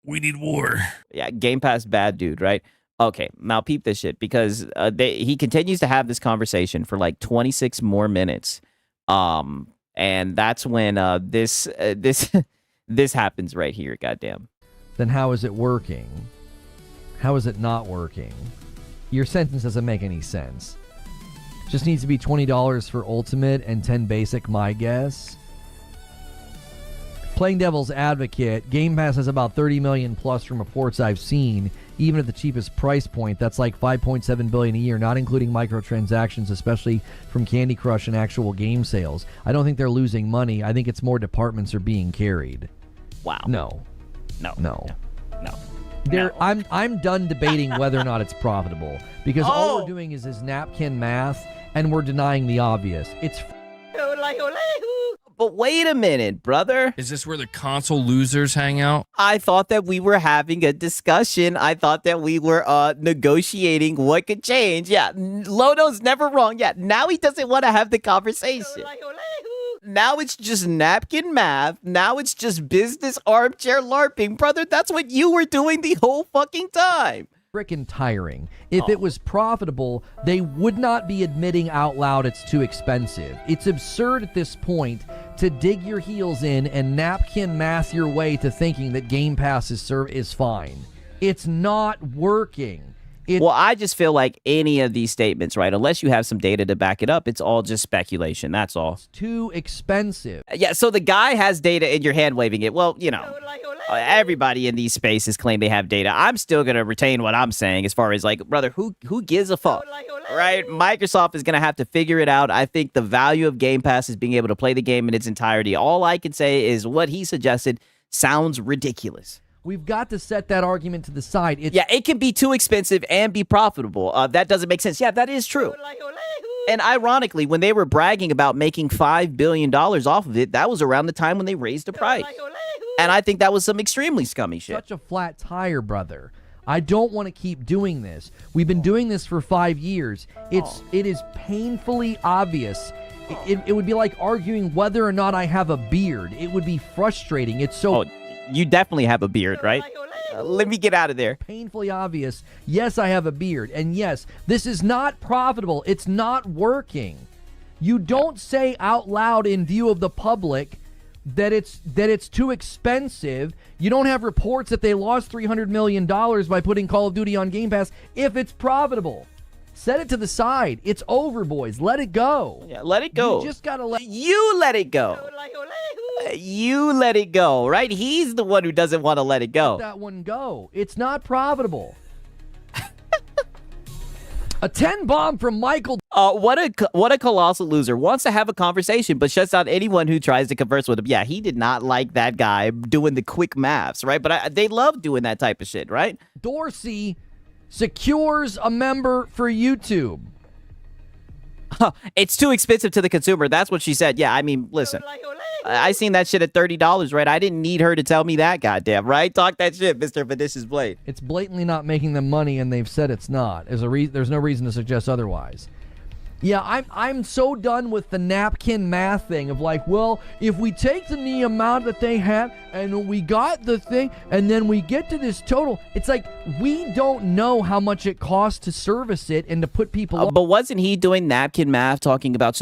We need war. Yeah, Game Pass bad dude, right? Okay, now peep this shit, because he continues to have this conversation for like 26 more minutes, and that's when this happens right here. Goddamn. Then how is it working? How is it not working? Your sentence doesn't make any sense. Just needs to be $20 for Ultimate and 10 Basic, my guess. Playing devil's advocate, Game Pass has about 30 million plus from reports I've seen. Even at the cheapest price point, that's like $5.7 billion a year, not including microtransactions, especially from Candy Crush and actual game sales. I don't think they're losing money. I think it's more departments are being carried. Wow. No. No. I'm done debating whether or not it's profitable, because all we're doing is napkin math, and we're denying the obvious. It's But wait a minute, brother. Is this where the console losers hang out? I thought that we were having a discussion. I thought that we were negotiating what could change. Yeah, Lono's never wrong. Yeah, now he doesn't want to have the conversation. Now it's just napkin math. Now it's just business armchair LARPing. Brother, that's what you were doing the whole fucking time. Freaking tiring. If it was profitable, they would not be admitting out loud it's too expensive. It's absurd at this point to dig your heels in and napkin math your way to thinking that Game Pass is fine. It's not working. Well, I just feel like any of these statements, right, unless you have some data to back it up, it's all just speculation. That's all. It's too expensive. Yeah, so the guy has data and you're hand waving it. Well, you know, everybody in these spaces claim they have data. I'm still going to retain what I'm saying as far as, like, brother, who gives a fuck, right? Microsoft is going to have to figure it out. I think the value of Game Pass is being able to play the game in its entirety. All I can say is what he suggested sounds ridiculous. We've got to set that argument to the side. Yeah, it can be too expensive and be profitable. That doesn't make sense. Yeah, that is true. And ironically, when they were bragging about making $5 billion off of it, that was around the time when they raised the price. And I think that was some extremely scummy shit. Such a flat tire, brother. I don't want to keep doing this. We've been doing this for 5 years. It is painfully obvious. It would be like arguing whether or not I have a beard. It would be frustrating. It's so... You definitely have a beard, right? Let me get out of there. Painfully obvious. Yes, I have a beard. And yes, this is not profitable. It's not working. You don't say out loud in view of the public that it's too expensive. You don't have reports that they lost $300 million by putting Call of Duty on Game Pass if it's profitable. Set it to the side. It's over, boys. Let it go. Yeah, let it go. You just gotta let it go. You let it go, right? He's the one who doesn't want to let it go. Let that one go. It's not profitable. A 10 bomb from Michael. What a colossal loser. Wants to have a conversation, but shuts down anyone who tries to converse with him. Yeah, he did not like that guy doing the quick maths, right? But they love doing that type of shit, right? Dorsey secures a member for YouTube. It's too expensive to the consumer. That's what she said. Yeah, I mean, listen. I seen that shit at $30, right? I didn't need her to tell me that, goddamn, right? Talk that shit, Mr. Vinicius Blade. It's blatantly not making them money, and they've said it's not. There's no reason to suggest otherwise. Yeah, I'm so done with the napkin math thing of like, well, if we take the amount that they have and we got the thing and then we get to this total, it's like we don't know how much it costs to service it and to put people on. But wasn't he doing napkin math talking about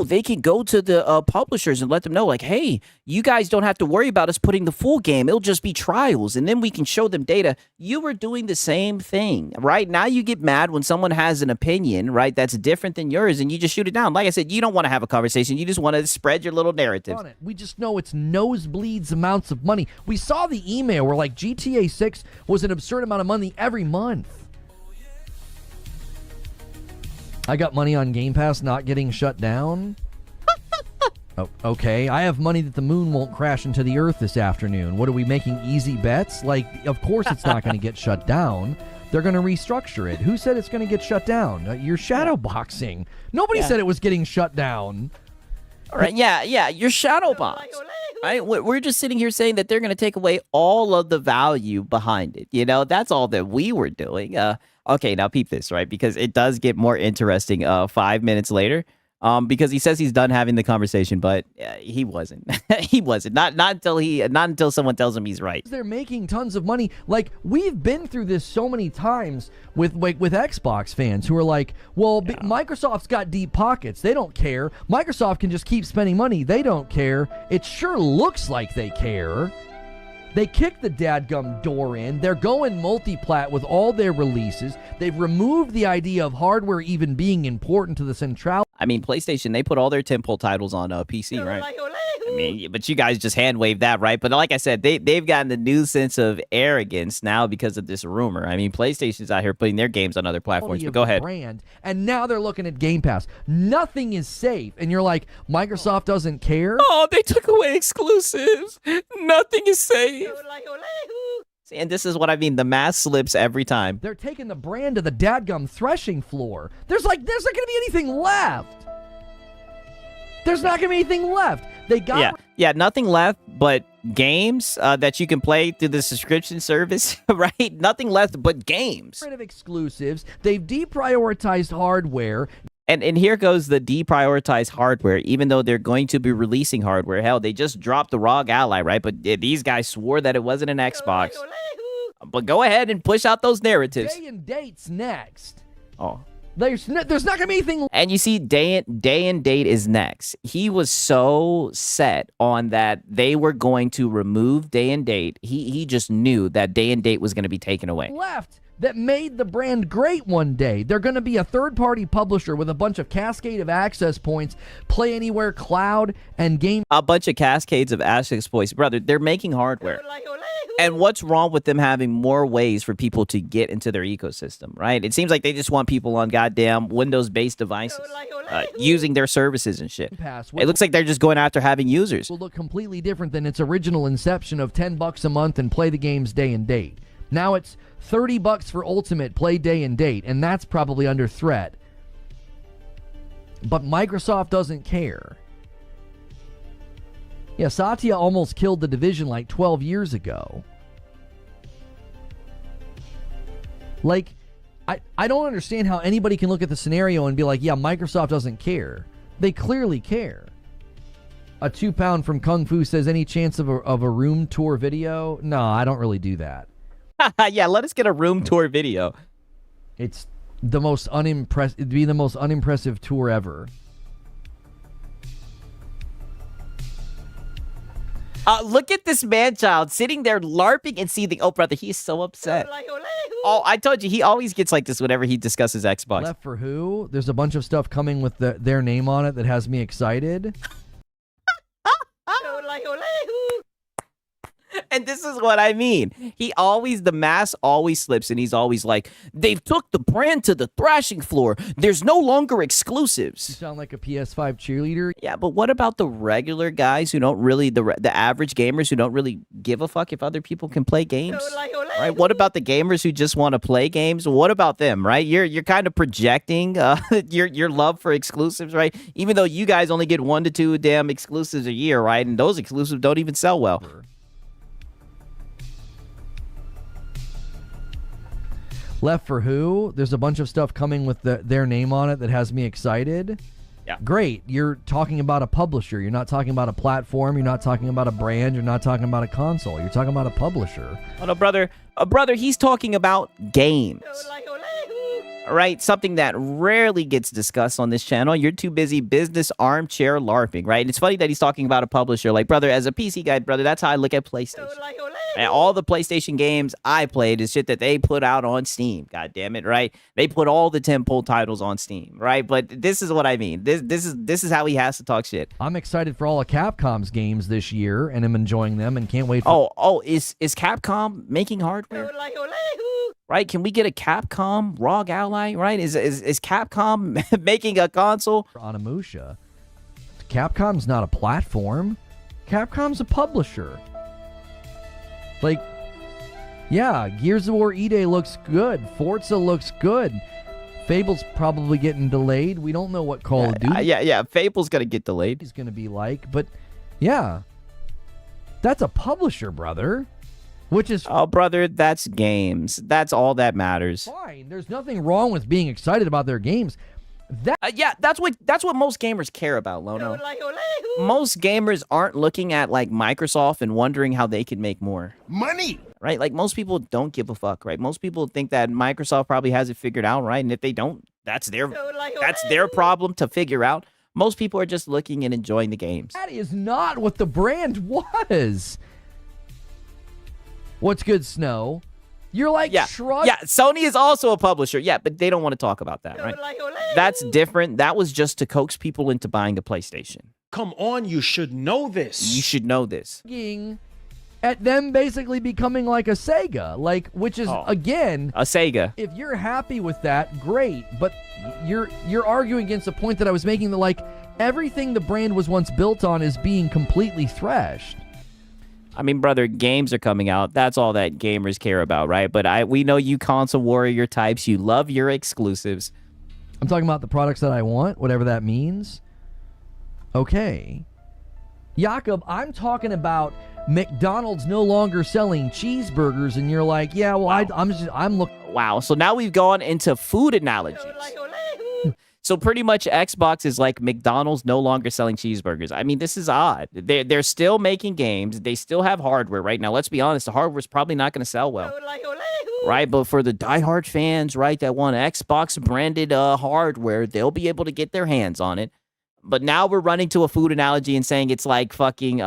they can go to the publishers and let them know like, hey, you guys don't have to worry about us putting the full game. It'll just be trials and then we can show them data. You were doing the same thing, right? Now you get mad when someone has an opinion, right, that's different than yours, and you just shoot it down. Like I said, you don't want to have a conversation. You just want to spread your little narrative. We just know it's nosebleeds amounts of money. We saw the email where like GTA 6 was an absurd amount of money every month. I got money on Game Pass not getting shut down. Oh, okay. I have money that the moon won't crash into the earth this afternoon. What are we making easy bets? Like, of course it's not going to get shut down. They're going to restructure it. Who said it's going to get shut down? You're shadow boxing. Nobody said it was getting shut down. All right, yeah, you're shadow box. Right? We're just sitting here saying that they're going to take away all of the value behind it. You know, that's all that we were doing. Okay, now peep this, right? Because it does get more interesting 5 minutes later. Because he says he's done having the conversation, but he wasn't. He wasn't. Not until someone tells him he's right. They're making tons of money. Like, we've been through this so many times with Xbox fans who are like, well, Microsoft's got deep pockets. They don't care. Microsoft can just keep spending money. They don't care. It sure looks like they care. They kicked the dadgum door in. They're going multi-plat with all their releases. They've removed the idea of hardware even being important to the central. I mean, PlayStation, they put all their tentpole titles on PC, right? I mean, but you guys just hand waved that, right? But like I said, they've gotten a new sense of arrogance now because of this rumor. I mean, PlayStation's out here putting their games on other platforms, but go ahead. Brand, and now they're looking at Game Pass. Nothing is safe. And you're like, Microsoft doesn't care? Oh, they took away exclusives. Nothing is safe. And this is what I mean. The mask slips every time. They're taking the brand to the dadgum threshing floor. There's not going to be anything left. There's not going to be anything left. They got yeah, nothing left but games that you can play through the subscription service, right? Nothing left but games. Rid of exclusives. They've deprioritized hardware. And here goes the deprioritized hardware, even though they're going to be releasing hardware. Hell, they just dropped the ROG Ally, right? But these guys swore that it wasn't an Xbox. But go ahead and push out those narratives. Day and date's next. Oh. There's not going to be anything. And you see, day and date is next. He was so set on that they were going to remove day and date. He just knew that day and date was going to be taken away. Left. That made the brand great one day. They're going to be a third-party publisher with a bunch of cascade of access points, Play Anywhere Cloud, and game. A bunch of cascades of access points. Brother, they're making hardware. And what's wrong with them having more ways for people to get into their ecosystem, right? It seems like they just want people on goddamn Windows-based devices using their services and shit. It looks like they're just going after having users. Will look completely different than its original inception of $10 a month and play the games day and date. Now it's $30 for Ultimate, play day and date, and that's probably under threat. But Microsoft doesn't care. Yeah, Satya almost killed the Division like 12 years ago. Like, I don't understand how anybody can look at the scenario and be like, yeah, Microsoft doesn't care. They clearly care. A 2 pound from Kung Fu says, any chance of a room tour video? No, I don't really do that. Yeah, let us get a room tour video. It's the most it'd be the most unimpressive tour ever. Look at this man-child sitting there LARPing and seething. Oh, brother, he's so upset. Oh, I told you, he always gets like this whenever he discusses Xbox. Left for who? There's a bunch of stuff coming with their name on it that has me excited. And this is what I mean. The mask always slips, and he's always like, they've took the brand to the thrashing floor. There's no longer exclusives. You sound like a PS5 cheerleader. Yeah, but what about the regular guys who don't really, the average gamers who don't really give a fuck if other people can play games? Right? What about the gamers who just want to play games? What about them, right? You're kind of projecting your love for exclusives, right? Even though you guys only get 1 to 2 damn exclusives a year, right? And those exclusives don't even sell well. Left for Who? There's a bunch of stuff coming with their name on it that has me excited. Yeah. Great. You're talking about a publisher. You're not talking about a platform. You're not talking about a brand. You're not talking about a console. You're talking about a publisher. Oh, no, brother, he's talking about games. All right, something that rarely gets discussed on this channel. You're too busy business armchair LARPing, right? And it's funny that he's talking about a publisher. Like, brother, as a PC guy, brother, that's how I look at PlayStation. And all the PlayStation games I played is shit that they put out on Steam. God damn it, right? They put all the tentpole titles on Steam, right? But this is what I mean. This is how he has to talk shit. I'm excited for all of Capcom's games this year, and I'm enjoying them, and can't wait for... Is Capcom making hardware? Right? Can we get a Capcom ROG Ally? Right? Is Capcom making a console? Onimusha. Capcom's not a platform. Capcom's a publisher. Like, yeah, Gears of War E-Day looks good. Forza looks good. Fable's probably getting delayed. We don't know what Call of Duty... Yeah, Fable's going to get delayed. ...is going to be like, but yeah. That's a publisher, brother. Which is... Oh, brother, that's games. That's all that matters. Fine. There's nothing wrong with being excited about their games. Yeah, that's what most gamers care about, Lono. Most gamers aren't looking at, like, Microsoft and wondering how they can make more money. Right? Like, most people don't give a fuck, right? Most people think that Microsoft probably has it figured out, right? And if they don't, that's their problem to figure out. Most people are just looking and enjoying the games. That is not what the brand was. What's good, Snow? You're like shrug. Yeah, Sony is also a publisher. Yeah, but they don't want to talk about that, right? That's different. That was just to coax people into buying a PlayStation. Come on, you should know this. You should know this. At them basically becoming like a Sega, which is again a Sega. If you're happy with that, great. But you're arguing against the point that I was making that everything the brand was once built on is being completely thrashed. I mean, brother, games are coming out. That's all that gamers care about, right? But we know you console warrior types. You love your exclusives. I'm talking about the products that I want, whatever that means. Okay. Jakob, I'm talking about McDonald's no longer selling cheeseburgers, and you're like, yeah, well, wow. I'm looking. Wow. So now we've gone into food analogies. So pretty much Xbox is like McDonald's no longer selling cheeseburgers. I mean, this is odd. They're still making games. They still have hardware right now. Let's be honest. The hardware's probably not going to sell well. Right? But for the diehard fans, right, that want Xbox branded hardware, they'll be able to get their hands on it. But now we're running to a food analogy and saying it's like fucking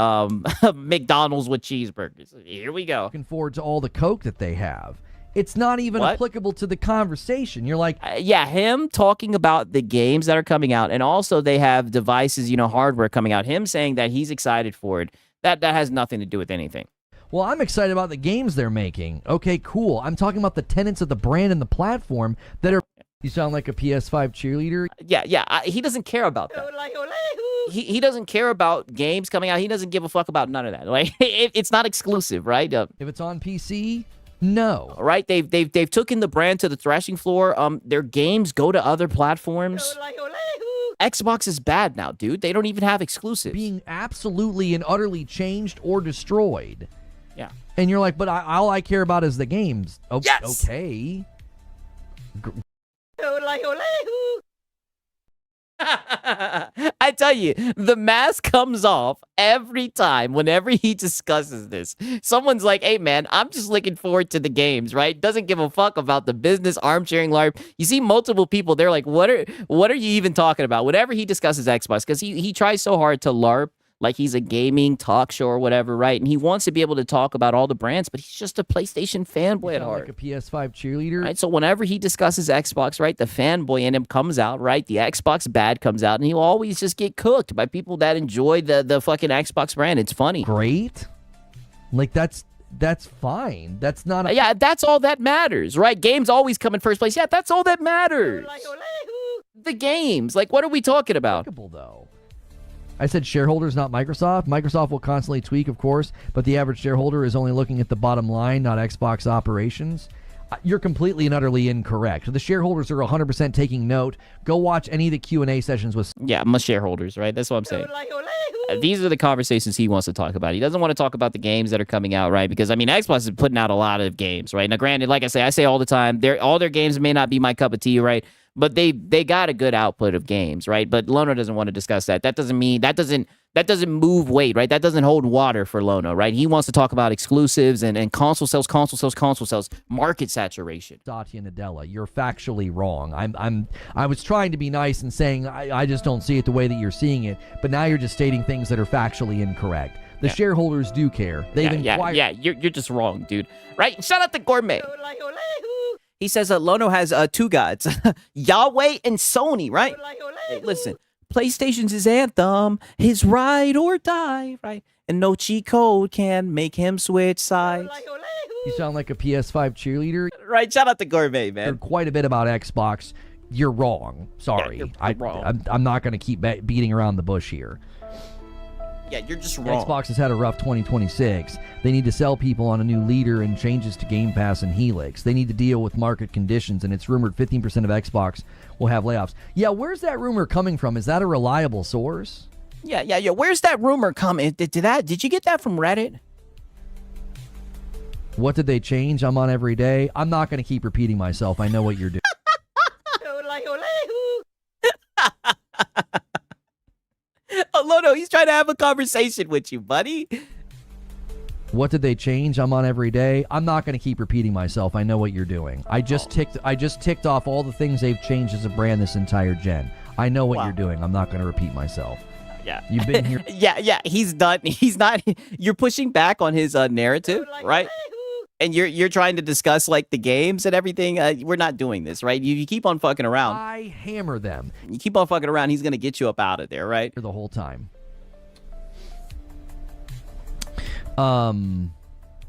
McDonald's with cheeseburgers. Here we go. Looking forward to all the Coke that they have. It's not even applicable to the conversation. You're like... yeah, him talking about the games that are coming out, and also they have devices, hardware coming out. Him saying that he's excited for it, that has nothing to do with anything. Well, I'm excited about the games they're making. Okay, cool. I'm talking about the tenets of the brand and the platform that are... You sound like a PS5 cheerleader. Yeah. He doesn't care about that. He doesn't care about games coming out. He doesn't give a fuck about none of that. Like, it's not exclusive, right? If it's on PC... No. Right? They've taken the brand to the thrashing floor. Their games go to other platforms. Xbox is bad now, dude. They don't even have exclusives. Being absolutely and utterly changed or destroyed. Yeah. And you're like, but all I care about is the games. Oh, yes! Okay. I tell you, the mask comes off every time whenever he discusses this. Someone's like, hey, man, I'm just looking forward to the games, right? Doesn't give a fuck about the business armchairing LARP. You see multiple people, they're like, what are you even talking about? Whenever he discusses Xbox, because he tries so hard to LARP like he's a gaming talk show or whatever, right? And he wants to be able to talk about all the brands, but he's just a PlayStation fanboy at heart. Like a PS5 cheerleader. Right? So whenever he discusses Xbox, right, the fanboy in him comes out, right? The Xbox bad comes out, and he'll always just get cooked by people that enjoy the fucking Xbox brand. It's funny. Great. Like, that's that's fine. That's not a... Yeah, that's all that matters, right? Games always come in first place. Yeah, that's all that matters. The games. Like, what are we talking about? Though. I said shareholders, not Microsoft. Microsoft will constantly tweak, of course, but the average shareholder is only looking at the bottom line, not Xbox operations. You're completely and utterly incorrect. The shareholders are 100% taking note. Go watch any of the Q&A sessions with... Yeah, my shareholders, right? That's what I'm saying. These are the conversations he wants to talk about. He doesn't want to talk about the games that are coming out, right? Because, I mean, Xbox is putting out a lot of games, right? Now, granted, like I say all the time, all their games may not be my cup of tea, right? But they got a good output of games, right? But Lono doesn't want to discuss that. That doesn't mean that doesn't move weight, right? That doesn't hold water for Lono, right? He wants to talk about exclusives and console sales, market saturation. Satya Nadella, you're factually wrong. I was trying to be nice and saying I just don't see it the way that you're seeing it, but now you're just stating things that are factually incorrect. The shareholders do care. They've inquired. Yeah, you're just wrong, dude. Right? Shout out to Gourmet. He says Lono has two gods, Yahweh and Sony, right? Hey, listen, PlayStation's his anthem, his ride or die, right? And no cheat code can make him switch sides. You sound like a PS5 cheerleader. Right, shout out to Gourmet, man. Heard quite a bit about Xbox. You're wrong. Sorry. Yeah, you're wrong. I'm not going to keep beating around the bush here. Yeah, you're just wrong. Xbox has had a rough 2026. They need to sell people on a new leader and changes to Game Pass and Helix. They need to deal with market conditions, and it's rumored 15% of Xbox will have layoffs. Yeah, where's that rumor coming from? Is that a reliable source? Yeah. Where's that rumor coming? Did you get that from Reddit? What did they change? I'm on every day. I'm not going to keep repeating myself. I know what you're doing. Oh, Lono, he's trying to have a conversation with you, buddy. What did they change? I'm on every day. I'm not going to keep repeating myself. I know what you're doing. I just ticked off all the things they've changed as a brand this entire gen. I know what you're doing. I'm not going to repeat myself. Yeah. You've been here. Yeah. He's done. He's not. You're pushing back on his narrative, right? And you're trying to discuss like the games and everything. We're not doing this, right? You keep on fucking around. I hammer them. You keep on fucking around. He's gonna get you up out of there, right? For the whole time. Now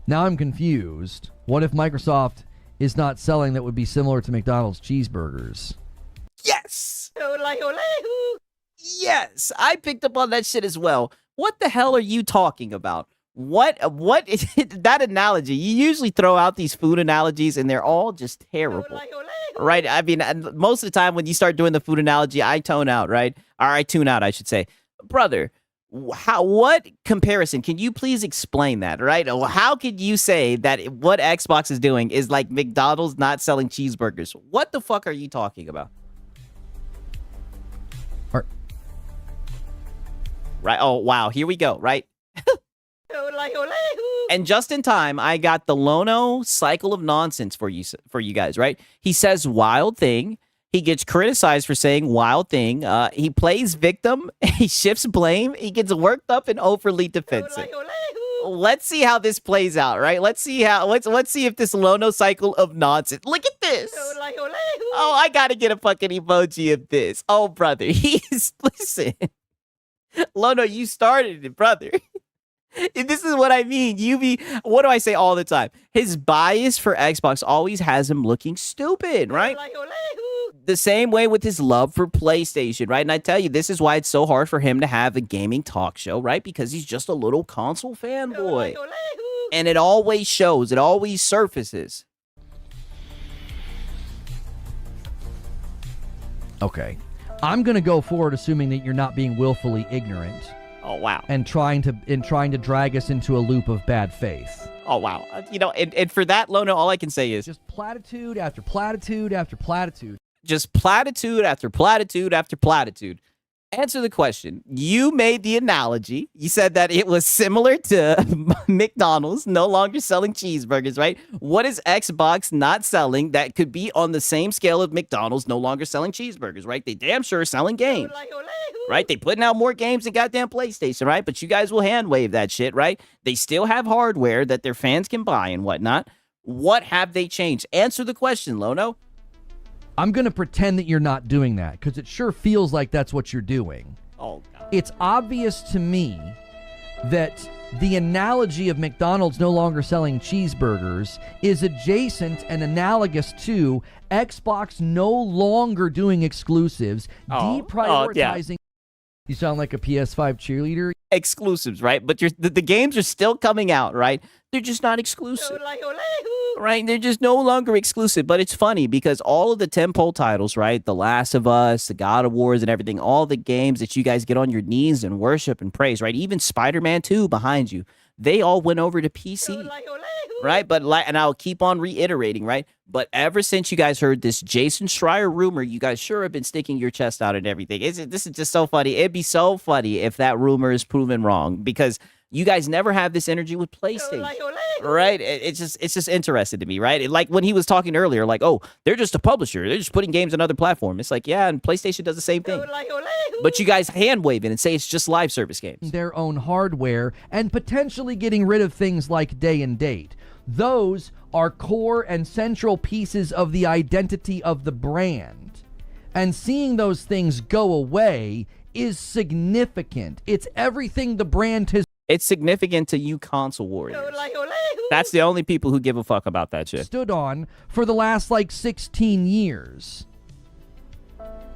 I'm confused. What if Microsoft is not selling that would be similar to McDonald's cheeseburgers? Yes. Yes, I picked up on that shit as well. What the hell are you talking about? What is that analogy? You usually throw out these food analogies and they're all just terrible. Right? I mean, most of the time when you start doing the food analogy, I tune out, right? Or I tune out, I should say. Brother, what comparison? Can you please explain that, right? How could you say that what Xbox is doing is like McDonald's not selling cheeseburgers? What the fuck are you talking about? Right? Oh, wow. Here we go, right? And just in time, I got the Lono cycle of nonsense for you guys, right? He says wild thing. He gets criticized for saying wild thing. He plays victim. He shifts blame. He gets worked up and overly defensive. Let's see how this plays out, right? Let's see if this Lono cycle of nonsense. Look at this. Oh, I gotta get a fucking emoji of this. Oh, brother, listen. Lono, you started it, brother. This is what I mean. What do I say all the time? His bias for Xbox always has him looking stupid, right? The same way with his love for PlayStation, right? And I tell you, this is why it's so hard for him to have a gaming talk show, right? Because he's just a little console fanboy. And it always shows. It always surfaces. Okay. I'm going to go forward assuming that you're not being willfully ignorant. Oh, wow. And trying to drag us into a loop of bad faith. Oh, wow. And for that, Lono, all I can say is just platitude after platitude after platitude. Just platitude after platitude after platitude. Answer the question. You made the analogy. You said that it was similar to McDonald's no longer selling cheeseburgers, right? What is Xbox not selling that could be on the same scale of McDonald's no longer selling cheeseburgers, right? They damn sure are selling games, right? They putting out more games than goddamn PlayStation, right? But you guys will hand wave that shit, right? They still have hardware that their fans can buy and whatnot. What have they changed? Answer the question, Lono. I'm going to pretend that you're not doing that because it sure feels like that's what you're doing. Oh, God. It's obvious to me that the analogy of McDonald's no longer selling cheeseburgers is adjacent and analogous to Xbox no longer doing exclusives, deprioritizing. You sound like a PS5 cheerleader. Exclusives, right? But the games are still coming out, right? They're just not exclusive. Right? They're just no longer exclusive. But it's funny because all of the tentpole titles, right? The Last of Us, the God of Wars and everything, all the games that you guys get on your knees and worship and praise, right? Even Spider-Man 2 behind you, they all went over to PC. Right? But and I'll keep on reiterating, right? But ever since you guys heard this Jason Schreier rumor, you guys sure have been sticking your chest out and everything. This is just so funny. It'd be so funny if that rumor is proven wrong because you guys never have this energy with PlayStation, right? It's just interesting to me, right? Like when he was talking earlier, like, oh, they're just a publisher. They're just putting games on other platforms. It's like, yeah, and PlayStation does the same thing. But you guys hand waving and say it's just live service games. Their own hardware and potentially getting rid of things like day and date. Those are core and central pieces of the identity of the brand. And seeing those things go away is significant. It's everything the brand has. It's significant to you console warriors. That's the only people who give a fuck about that shit. Stood on for the last 16 years.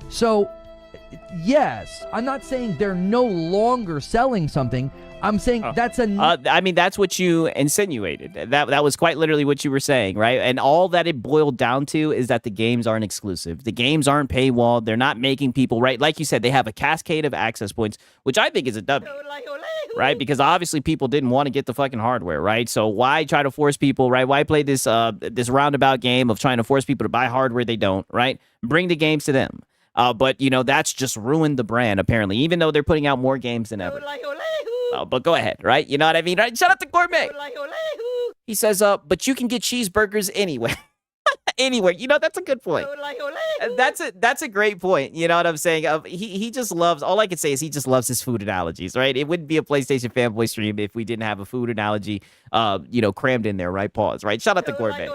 So, yes, I'm not saying they're no longer selling something. I'm saying that's I mean, that's what you insinuated. That was quite literally what you were saying, right? And all that it boiled down to is that the games aren't exclusive. The games aren't paywalled. They're not making people, right? Like you said, they have a cascade of access points, which I think is a W, right? Because obviously people didn't want to get the fucking hardware, right? So why try to force people, right? Why play this roundabout game of trying to force people to buy hardware they don't, right? Bring the games to them. But, that's just ruined the brand, apparently, even though they're putting out more games than ever. But go ahead, right? You know what I mean? Right? Shout out to Gourmet. He says, but you can get cheeseburgers anywhere. Anywhere. That's a good point. That's a great point. You know what I'm saying? He just loves, all I can say is he just loves his food analogies, right? It wouldn't be a PlayStation fanboy stream if we didn't have a food analogy, crammed in there, right? Pause, right? Shout out to Gourmet.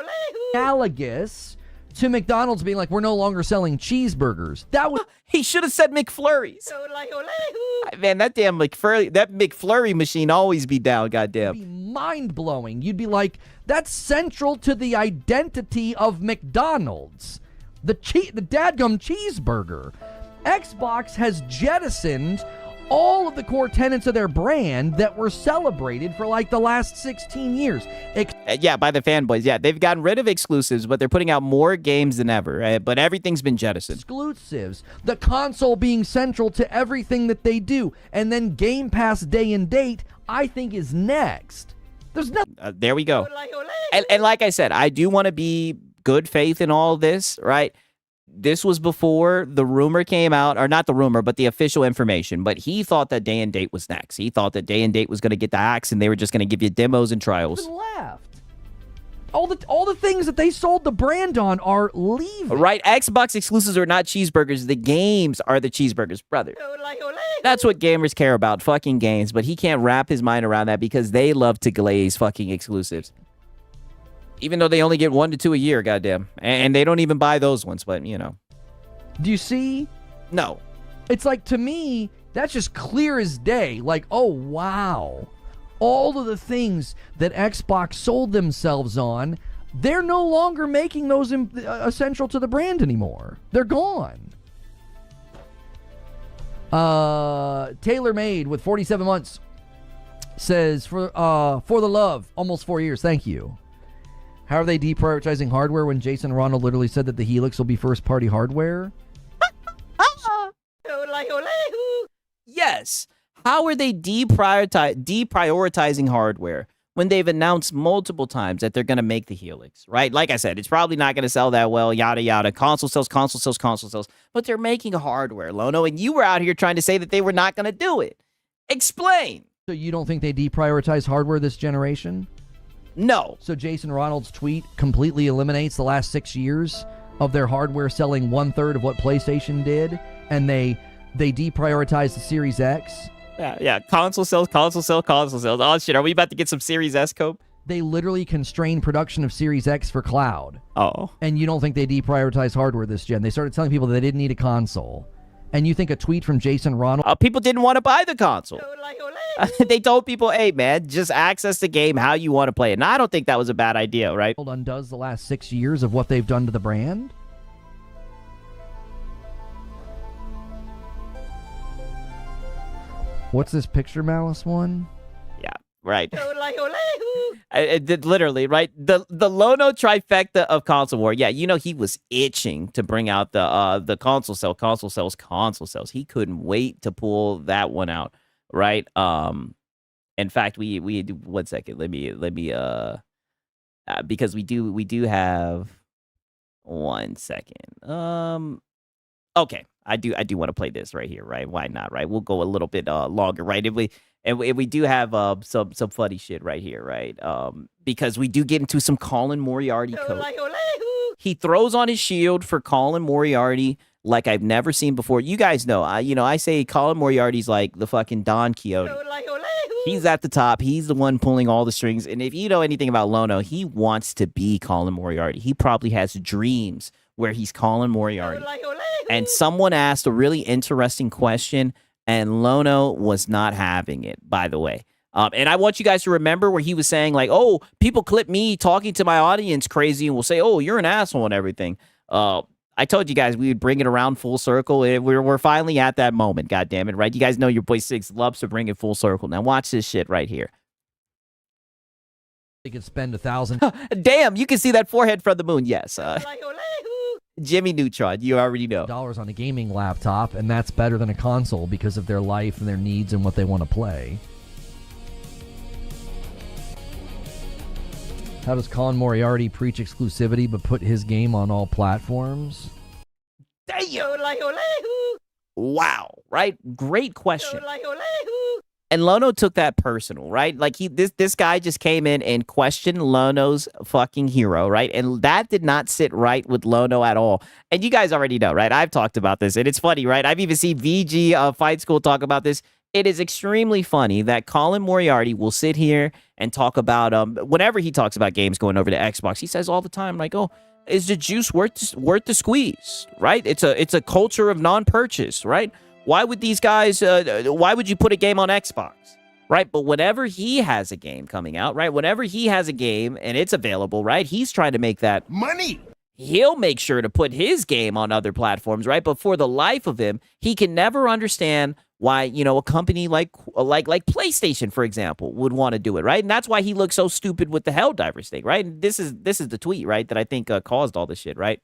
Analogous to McDonald's being like, we're no longer selling cheeseburgers. That was he should have said McFlurries. Man, that damn McFlurry machine always be down, goddamn. Be mind-blowing. You'd be like, that's central to the identity of McDonald's. The dadgum cheeseburger. Xbox has jettisoned all of the core tenets of their brand that were celebrated for the last 16 years. Yeah, by the fanboys. Yeah, they've gotten rid of exclusives, but they're putting out more games than ever. Right? But everything's been jettisoned. Exclusives. The console being central to everything that they do. And then Game Pass day and date, I think, is next. There's nothing. There we go. And like I said, I do want to be good faith in all this, right? This was before the rumor came out, or not the rumor, but the official information. But he thought that Day and Date was next. He thought that Day and Date was going to get the axe, and they were just going to give you demos and trials. Left. All the things that they sold the brand on are leaving. Right? Xbox exclusives are not cheeseburgers. The games are the cheeseburgers, brother. That's what gamers care about, fucking games. But he can't wrap his mind around that because they love to glaze fucking exclusives. Even though they only get 1 to 2 a year, goddamn. And they don't even buy those ones, but, Do you see? No. It's to me, that's just clear as day. Oh, wow. All of the things that Xbox sold themselves on, they're no longer making those essential to the brand anymore. They're gone. TaylorMade with 47 months says, for the love, almost 4 years. Thank you. How are they deprioritizing hardware when Jason Ronald literally said that the Helix will be first-party hardware? Yes. How are they deprioritizing hardware when they've announced multiple times that they're going to make the Helix, right? Like I said, it's probably not going to sell that well, yada, yada. Console sales, but they're making hardware, Lono, and you were out here trying to say that they were not going to do it. Explain. So you don't think they deprioritize hardware this generation? No. So Jason Ronald's tweet completely eliminates the last 6 years of their hardware selling 1/3 of what PlayStation did, and they deprioritize the Series X? Yeah. Console sales. Oh, shit. Are we about to get some Series S, Cope? They literally constrain production of Series X for cloud. Oh. And you don't think they deprioritize hardware this gen? They started telling people that they didn't need a console. And you think a tweet from Jason Ronald... people didn't want to buy the console. They told people, hey, man, just access the game how you want to play it. And I don't think that was a bad idea, right? Undoes the last 6 years of what they've done to the brand? What's this picture malice one? Yeah, right. Literally, right? The Lono trifecta of console war. Yeah, you know, he was itching to bring out the console sales. He couldn't wait to pull that one out, right? In fact, we 1 second. Let me because we do have 1 second. Okay, I do want to play this right here, right? Why not, right? We'll go a little bit longer, right? If we do have some funny shit right here, right? Because we do get into some Colin Moriarty code. He throws on his shield for Colin Moriarty like I've never seen before. You guys know, I say Colin Moriarty's like the fucking Don Quixote. He's at the top. He's the one pulling all the strings. And if you know anything about Lono, he wants to be Colin Moriarty. He probably has dreams where he's Colin Moriarty. And someone asked a really interesting question, and Lono was not having it, by the way. And I want you guys to remember where he was saying, like, oh, people clip me talking to my audience crazy and will say, oh, you're an asshole and everything. I told you guys we would bring it around full circle. We're finally at that moment, goddammit, right? You guys know your boy Six loves to bring it full circle. Now watch this shit right here. They could spend 1,000. Damn, you can see that forehead from the moon. Yes. Jimmy Neutron, you already know. Dollars on a gaming laptop, and that's better than a console because of their life and their needs and what they want to play. How does Colin Moriarty preach exclusivity but put his game on all platforms? Damn. Wow, right? Great question. And Lono took that personal, right? Like this guy just came in and questioned Lono's fucking hero, right? And that did not sit right with Lono at all. And you guys already know, right? I've talked about this, and it's funny, right? I've even seen VG Fight School talk about this. It is extremely funny that Colin Moriarty will sit here and talk about whenever he talks about games going over to Xbox, he says all the time, like, oh, is the juice worth the squeeze, right? It's a culture of non-purchase, right? Why would these guys, why would you put a game on Xbox, right? But whenever he has a game coming out, right? Whenever he has a game and it's available, right? He's trying to make that money. He'll make sure to put his game on other platforms, right? But for the life of him, he can never understand why, you know, a company like PlayStation, for example, would want to do it, right? And that's why he looks so stupid with the Helldivers thing, right? And this is the tweet, right, that I think caused all this shit, right?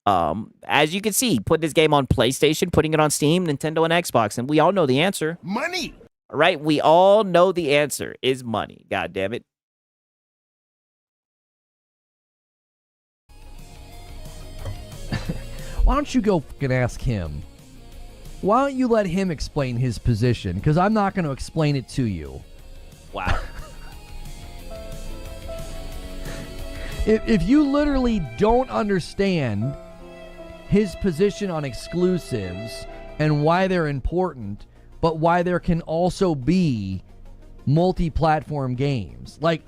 As you can see, putting this game on PlayStation, putting it on Steam, Nintendo, and Xbox, and we all know the answer. Money! Right? We all know the answer is money. God damn it. Why don't you go fucking ask him? Why don't you let him explain his position? Because I'm not going to explain it to you. Wow. If you literally don't understand his position on exclusives and why they're important, but why there can also be multi-platform games. Like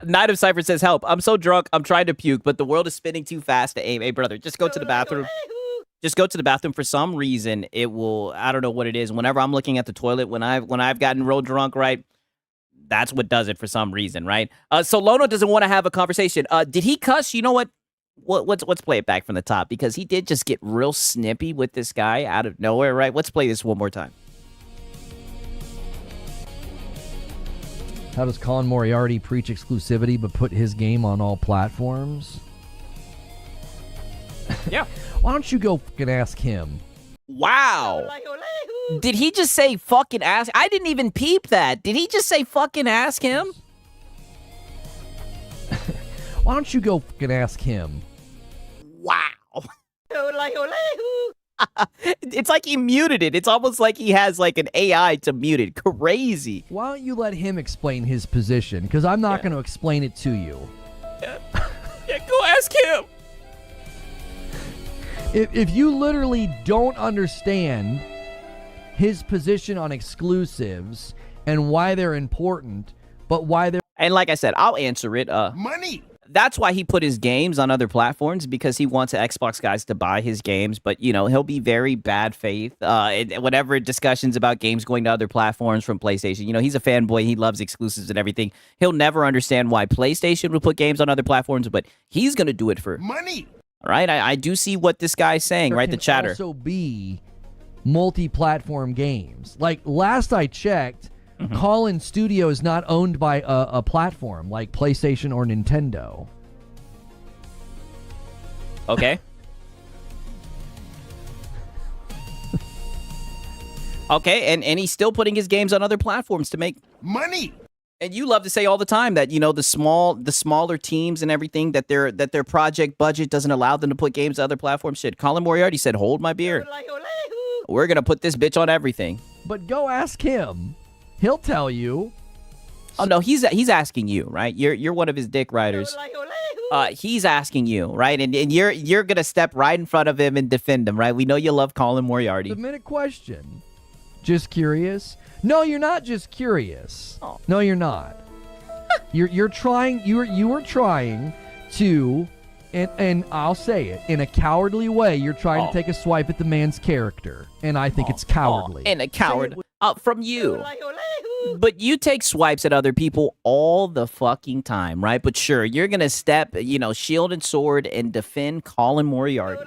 Knight of Cypher says, help. I'm so drunk, I'm trying to puke, but the world is spinning too fast to aim. Hey, brother, just go to the bathroom. Just go to the bathroom. For some reason, it will, I don't know what it is. Whenever I'm looking at the toilet, when I've gotten real drunk, right, that's what does it for some reason, right? So Lono doesn't want to have a conversation. Did he cuss? You know what? Let's play it back from the top, because he did just get real snippy with this guy out of nowhere, right? Let's play this one more time. How does Colin Moriarty preach exclusivity but put his game on all platforms? Yeah. Why don't you go fucking ask him? Wow. Did he just say fucking ask? I didn't even peep that. Did he just say fucking ask him? Why don't you go fucking ask him? Wow. It's like he muted it. It's almost like he has like an AI to mute it. Crazy. Why don't you let him explain his position? Because I'm not going to explain it to you. Yeah, go ask him. If you literally don't understand his position on exclusives and why they're important, but why they're... And like I said, I'll answer it. Money. That's why he put his games on other platforms, because he wants Xbox guys to buy his games. But, you know, he'll be very bad faith. Whenever discussions about games going to other platforms from PlayStation, you know, he's a fanboy. He loves exclusives and everything. He'll never understand why PlayStation would put games on other platforms, but he's going to do it for money. All right. I do see what this guy's saying, right? The chatter. Also be multi-platform games. Like last I checked, Colin Studio is not owned by a platform like PlayStation or Nintendo. Okay. Okay, and he's still putting his games on other platforms to make money. And you love to say all the time that, you know, the smaller teams and everything, that their project budget doesn't allow them to put games on other platforms. Shit, Colin Moriarty said, "Hold my beer. We're gonna put this bitch on everything." But go ask him. He'll tell you. Oh no, he's asking you, right? You're one of his dick riders. He's asking you, right? And you're gonna step right in front of him and defend him, right? We know you love Colin Moriarty. Submit a question. Just curious? No, you're not just curious. Oh. No, you're not. You're trying. You were trying to, and I'll say it in a cowardly way. You're trying to take a swipe at the man's character, and I think it's cowardly. And a coward from you. But you take swipes at other people all the fucking time, right? But sure, you're going to step, you know, shield and sword and defend Colin Moriarty,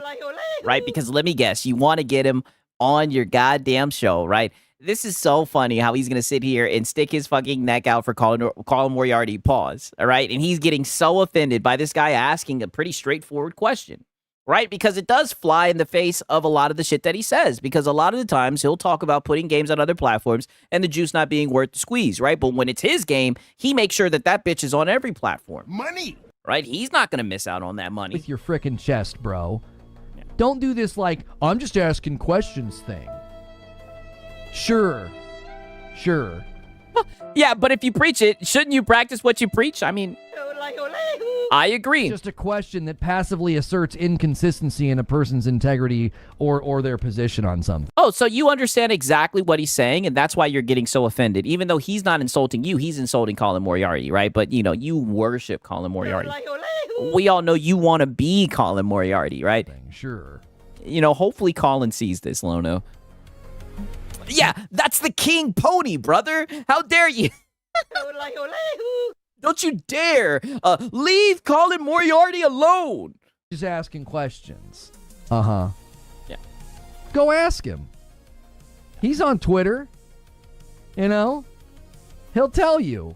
right? Because let me guess, you want to get him on your goddamn show, right? This is so funny how he's going to sit here and stick his fucking neck out for Colin Moriarty, pause, all right? And he's getting so offended by this guy asking a pretty straightforward question. Right? Because it does fly in the face of a lot of the shit that he says. Because a lot of the times he'll talk about putting games on other platforms and the juice not being worth the squeeze, right? But when it's his game, he makes sure that bitch is on every platform. Money! Right? He's not going to miss out on that money. With your frickin' chest, bro. Yeah. Don't do this like, I'm just asking questions thing. Sure. Yeah, but if you preach it, shouldn't you practice what you preach? I mean, I agree. Just a question that passively asserts inconsistency in a person's integrity or their position on something. Oh, so you understand exactly what he's saying, and that's why you're getting so offended. Even though he's not insulting you, he's insulting Colin Moriarty, right? But, you know, you worship Colin Moriarty. We all know you want to be Colin Moriarty, right? Sure. You know, hopefully Colin sees this, Lono. Yeah, that's the king pony, brother. How dare you? Don't you dare leave Colin Moriarty alone. Just asking questions. Uh-huh. Yeah. Go ask him. He's on Twitter. You know? He'll tell you.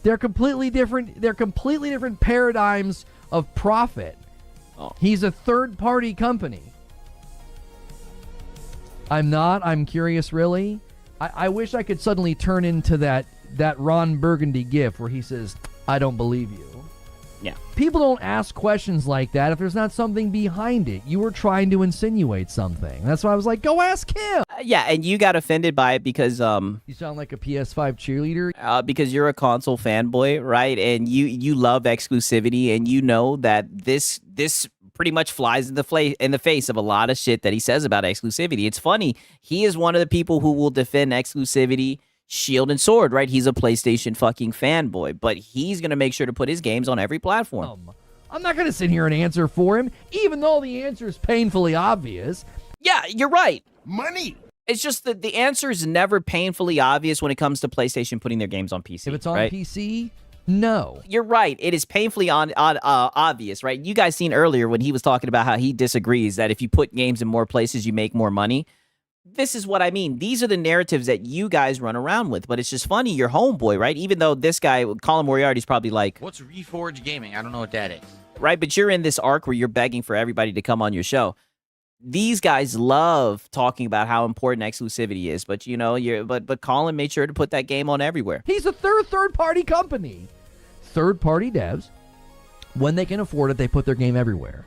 They're completely different paradigms of profit. Oh. He's a third-party company. I'm curious, really. I wish I could suddenly turn into that Ron Burgundy gif where he says, I don't believe you. Yeah. People don't ask questions like that if there's not something behind it. You were trying to insinuate something. That's why I was like, go ask him. Yeah, and you got offended by it because you sound like a PS5 cheerleader. Because you're a console fanboy, right? And you love exclusivity, and you know that this pretty much flies in the face of a lot of shit that he says about exclusivity. It's funny. He is one of the people who will defend exclusivity shield and sword, right? He's a PlayStation fucking fanboy, but he's going to make sure to put his games on every platform. I'm not going to sit here and answer for him, even though the answer is painfully obvious. Yeah, you're right. Money! It's just that the answer is never painfully obvious when it comes to PlayStation putting their games on PC. If it's on right? PC, no. You're right. It is painfully obvious, right? You guys seen earlier when he was talking about how he disagrees that if you put games in more places, you make more money. This is what I mean. These are the narratives that you guys run around with, but it's just funny. You're homeboy, right? Even though this guy, Colin Moriarty's probably like... What's Reforge Gaming? I don't know what that is. Right, but you're in this arc where you're begging for everybody to come on your show. These guys love talking about how important exclusivity is, but you know, but Colin made sure to put that game on everywhere. He's a third-party company. Third-party devs, when they can afford it, they put their game everywhere.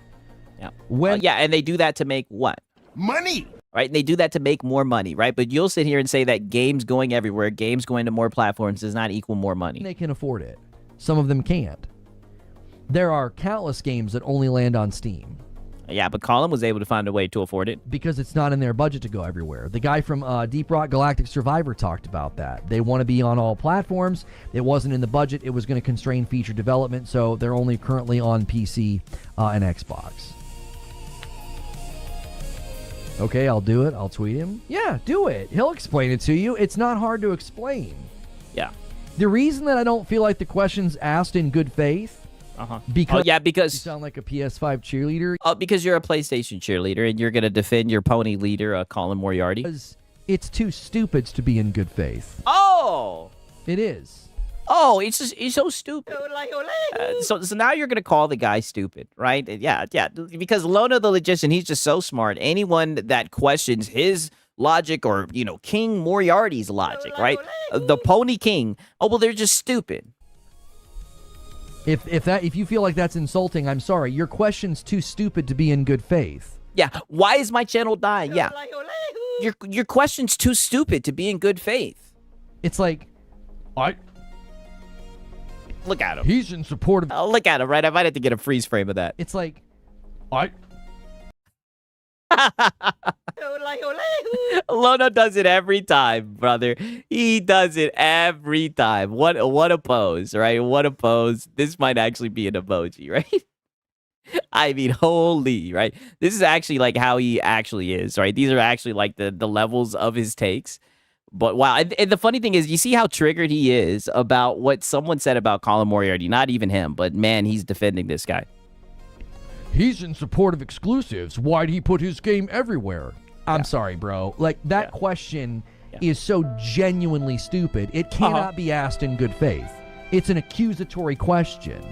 Yeah. Yeah, and they do that to make what? Money! Right? And they do that to make more money, right? But you'll sit here and say that games going everywhere, games going to more platforms does not equal more money. They can afford it. Some of them can't. There are countless games that only land on Steam. Yeah, but Colin was able to find a way to afford it. Because it's not in their budget to go everywhere. The guy from Deep Rock Galactic Survivor talked about that. They want to be on all platforms. It wasn't in the budget. It was going to constrain feature development, so they're only currently on PC and Xbox. Okay, I'll do it. I'll tweet him. Yeah, do it. He'll explain it to you. It's not hard to explain. Yeah. The reason that I don't feel like the question's asked in good faith, because you sound like a PS5 cheerleader. Because you're a PlayStation cheerleader and you're going to defend your pony leader, Colin Moriarty. Because it's too stupid to be in good faith. Oh! It is. Oh, it's so stupid. So now you're going to call the guy stupid, right? Yeah. Because Lono the Logician, he's just so smart. Anyone that questions his logic or, King Moriarty's logic, right? The Pony King, well, they're just stupid. If you feel like that's insulting, I'm sorry. Your question's too stupid to be in good faith. Yeah. Why is my channel dying? Yeah. Your question's too stupid to be in good faith. It's like, look at him. He's in support of... look at him, right? I might have to get a freeze frame of that. It's like... Lono does it every time, brother. He does it every time. What a pose, right? What a pose. This might actually be an emoji, right? I mean, holy, right? This is actually like how he actually is, right? These are actually like the levels of his takes. But wow, and the funny thing is, you see how triggered he is about what someone said about Colin Moriarty. Not even him, but man, he's defending this guy. He's in support of exclusives. Why'd he put his game everywhere? I'm sorry, bro. Like, that question is so genuinely stupid. It cannot be asked in good faith. It's an accusatory question.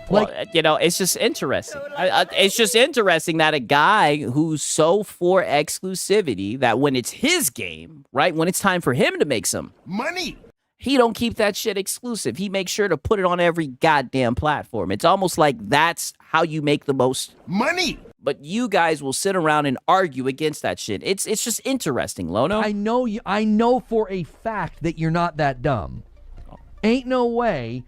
Well, it's just interesting. It's just interesting that a guy who's so for exclusivity that when it's his game, right, when it's time for him to make some money, he don't keep that shit exclusive. He makes sure to put it on every goddamn platform. It's almost like that's how you make the most money. But you guys will sit around and argue against that shit. It's just interesting, Lono. I know for a fact that you're not that dumb. Ain't no way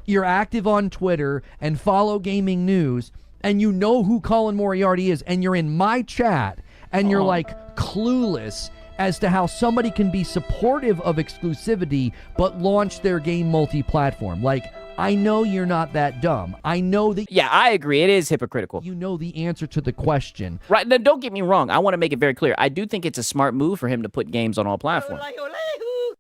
you're active on Twitter and follow gaming news and you know who Colin Moriarty is and you're in my chat and you're like clueless as to how somebody can be supportive of exclusivity but launch their game multi-platform. Like, I know you're not that dumb. I know that... Yeah, I agree. It is hypocritical. You know the answer to the question. Right, now don't get me wrong. I want to make it very clear. I do think it's a smart move for him to put games on all platforms.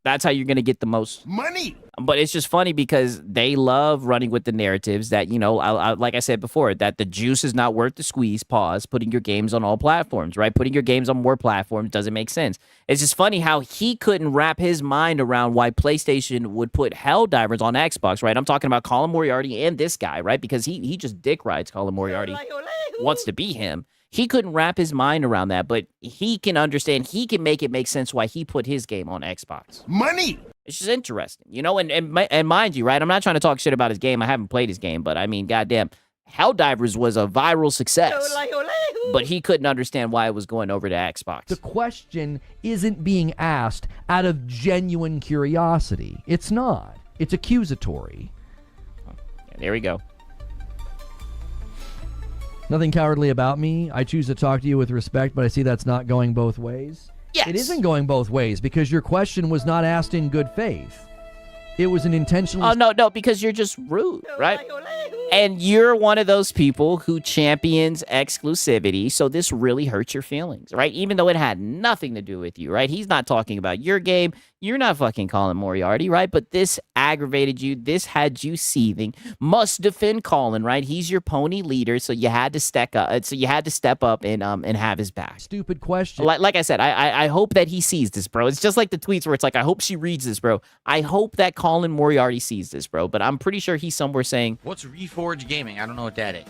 That's how you're going to get the most money. But it's just funny because they love running with the narratives that, like I said before, that the juice is not worth the squeeze, putting your games on all platforms, right? Putting your games on more platforms doesn't make sense. It's just funny how he couldn't wrap his mind around why PlayStation would put Helldivers on Xbox, right? I'm talking about Colin Moriarty and this guy, right? Because he just dick rides Colin Moriarty, wants to be him. He couldn't wrap his mind around that, but he can understand. He can make it make sense why he put his game on Xbox. Money! It's just interesting, and mind you, right? I'm not trying to talk shit about his game. I haven't played his game, but I mean, goddamn, Helldivers was a viral success. But he couldn't understand why it was going over to Xbox. The question isn't being asked out of genuine curiosity. It's not. It's accusatory. Yeah, there we go. Nothing cowardly about me. I choose to talk to you with respect, but I see that's not going both ways. Yes. It isn't going both ways because your question was not asked in good faith. It was an intentional... Oh, no, because you're just rude, right? And you're one of those people who champions exclusivity, so this really hurts your feelings, right? Even though it had nothing to do with you, right? He's not talking about your game. You're not fucking Colin Moriarty, right? But this aggravated you. This had you seething. Must defend Colin, right? He's your pony leader, so you had to step up and have his back. Stupid question. Like I said, I hope that he sees this, bro. It's just like the tweets where it's like, I hope she reads this, bro. I hope that Colin Moriarty sees this, bro. But I'm pretty sure he's somewhere saying, what's Reforge Gaming? I don't know what that is.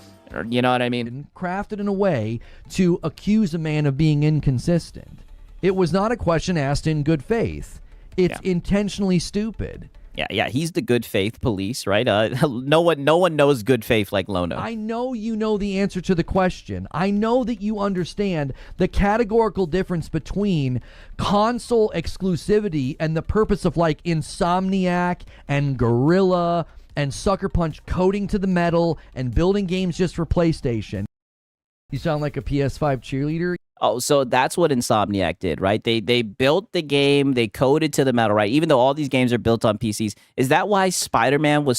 You know what I mean? Crafted in a way to accuse a man of being inconsistent. It was not a question asked in good faith. It's intentionally stupid. Yeah, he's the good faith police, right? No one knows good faith like Lono. I know you know the answer to the question. I know that you understand the categorical difference between console exclusivity and the purpose of like Insomniac and Guerrilla and Sucker Punch coding to the metal and building games just for PlayStation. You sound like a PS5 cheerleader. Oh, so that's what Insomniac did, right? They built the game, they coded to the metal, right? Even though all these games are built on PCs, is that why Spider-Man was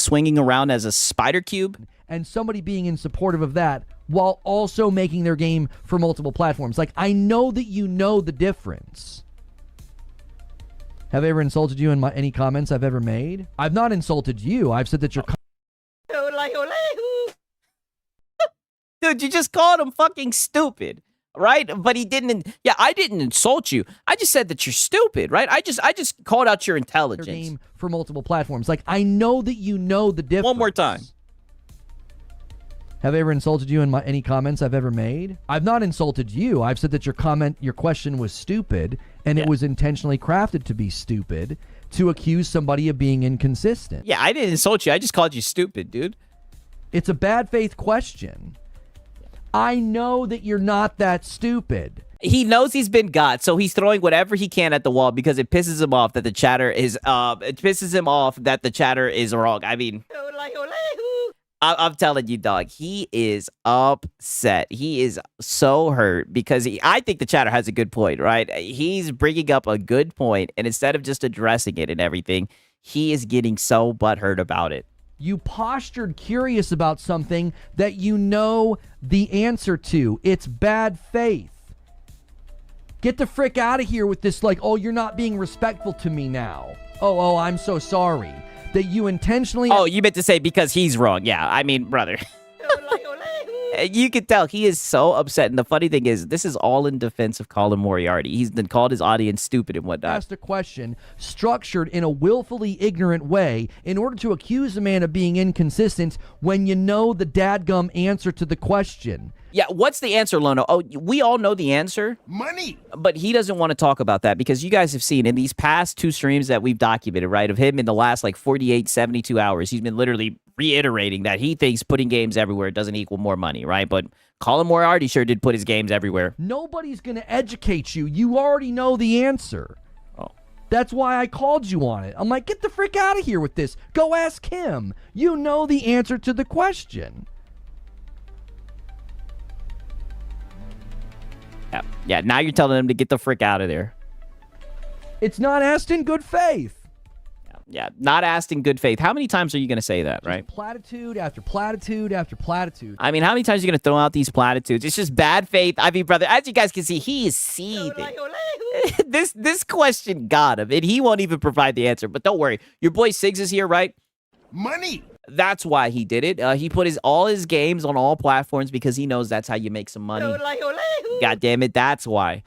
swinging around as a spider cube? And somebody being in supportive of that while also making their game for multiple platforms. Like, I know that you know the difference. Have I ever insulted you in any comments I've ever made? I've not insulted you. I've said that you're... Dude, you just called him fucking stupid, right? But he didn't. Yeah, I didn't insult you. I just said that you're stupid, right? I just called out your intelligence. Game for multiple platforms. Like, I know that you know the difference. One more time. Have I ever insulted you in any comments I've ever made? I've not insulted you. I've said that your question was stupid, and it was intentionally crafted to be stupid to accuse somebody of being inconsistent. Yeah, I didn't insult you. I just called you stupid, dude. It's a bad faith question. I know that you're not that stupid. He knows he's been got, so he's throwing whatever he can at the wall because it pisses him off that the chatter is wrong. I mean, I'm telling you, dog, he is upset. He is so hurt because I think the chatter has a good point, right? He's bringing up a good point, and instead of just addressing it and everything, he is getting so butthurt about it. You postured curious about something that you know the answer to. It's bad faith. Get the frick out of here with this, like, oh, you're not being respectful to me now. Oh, I'm so sorry. That you intentionally... Oh, you meant to say because he's wrong. Yeah, I mean, brother. You can tell he is so upset. And the funny thing is, this is all in defense of Colin Moriarty. He's been called his audience stupid and whatnot. Asked a question structured in a willfully ignorant way in order to accuse a man of being inconsistent when you know the dadgum answer to the question. Yeah, what's the answer, Lono? Oh, we all know the answer. Money! But he doesn't want to talk about that because you guys have seen in these past 2 streams that we've documented, right, of him in the last, 48, 72 hours, he's been literally reiterating that he thinks putting games everywhere doesn't equal more money, right? But Colin Moriarty sure did put his games everywhere. Nobody's going to educate you. You already know the answer. Oh. That's why I called you on it. I'm like, get the frick out of here with this. Go ask him. You know the answer to the question. Yeah, now you're telling him to get the frick out of there. It's not asked in good faith. Yeah, not asked in good faith. How many times are you going to say that, right? Platitude after platitude after platitude. I mean, how many times are you going to throw out these platitudes? It's just bad faith. I mean, brother, as you guys can see, he is seething. This question got him, and he won't even provide the answer. But don't worry. Your boy Siggs is here, right? Money! That's why he did it. He put all his games on all platforms because he knows that's how you make some money. God damn it, that's why.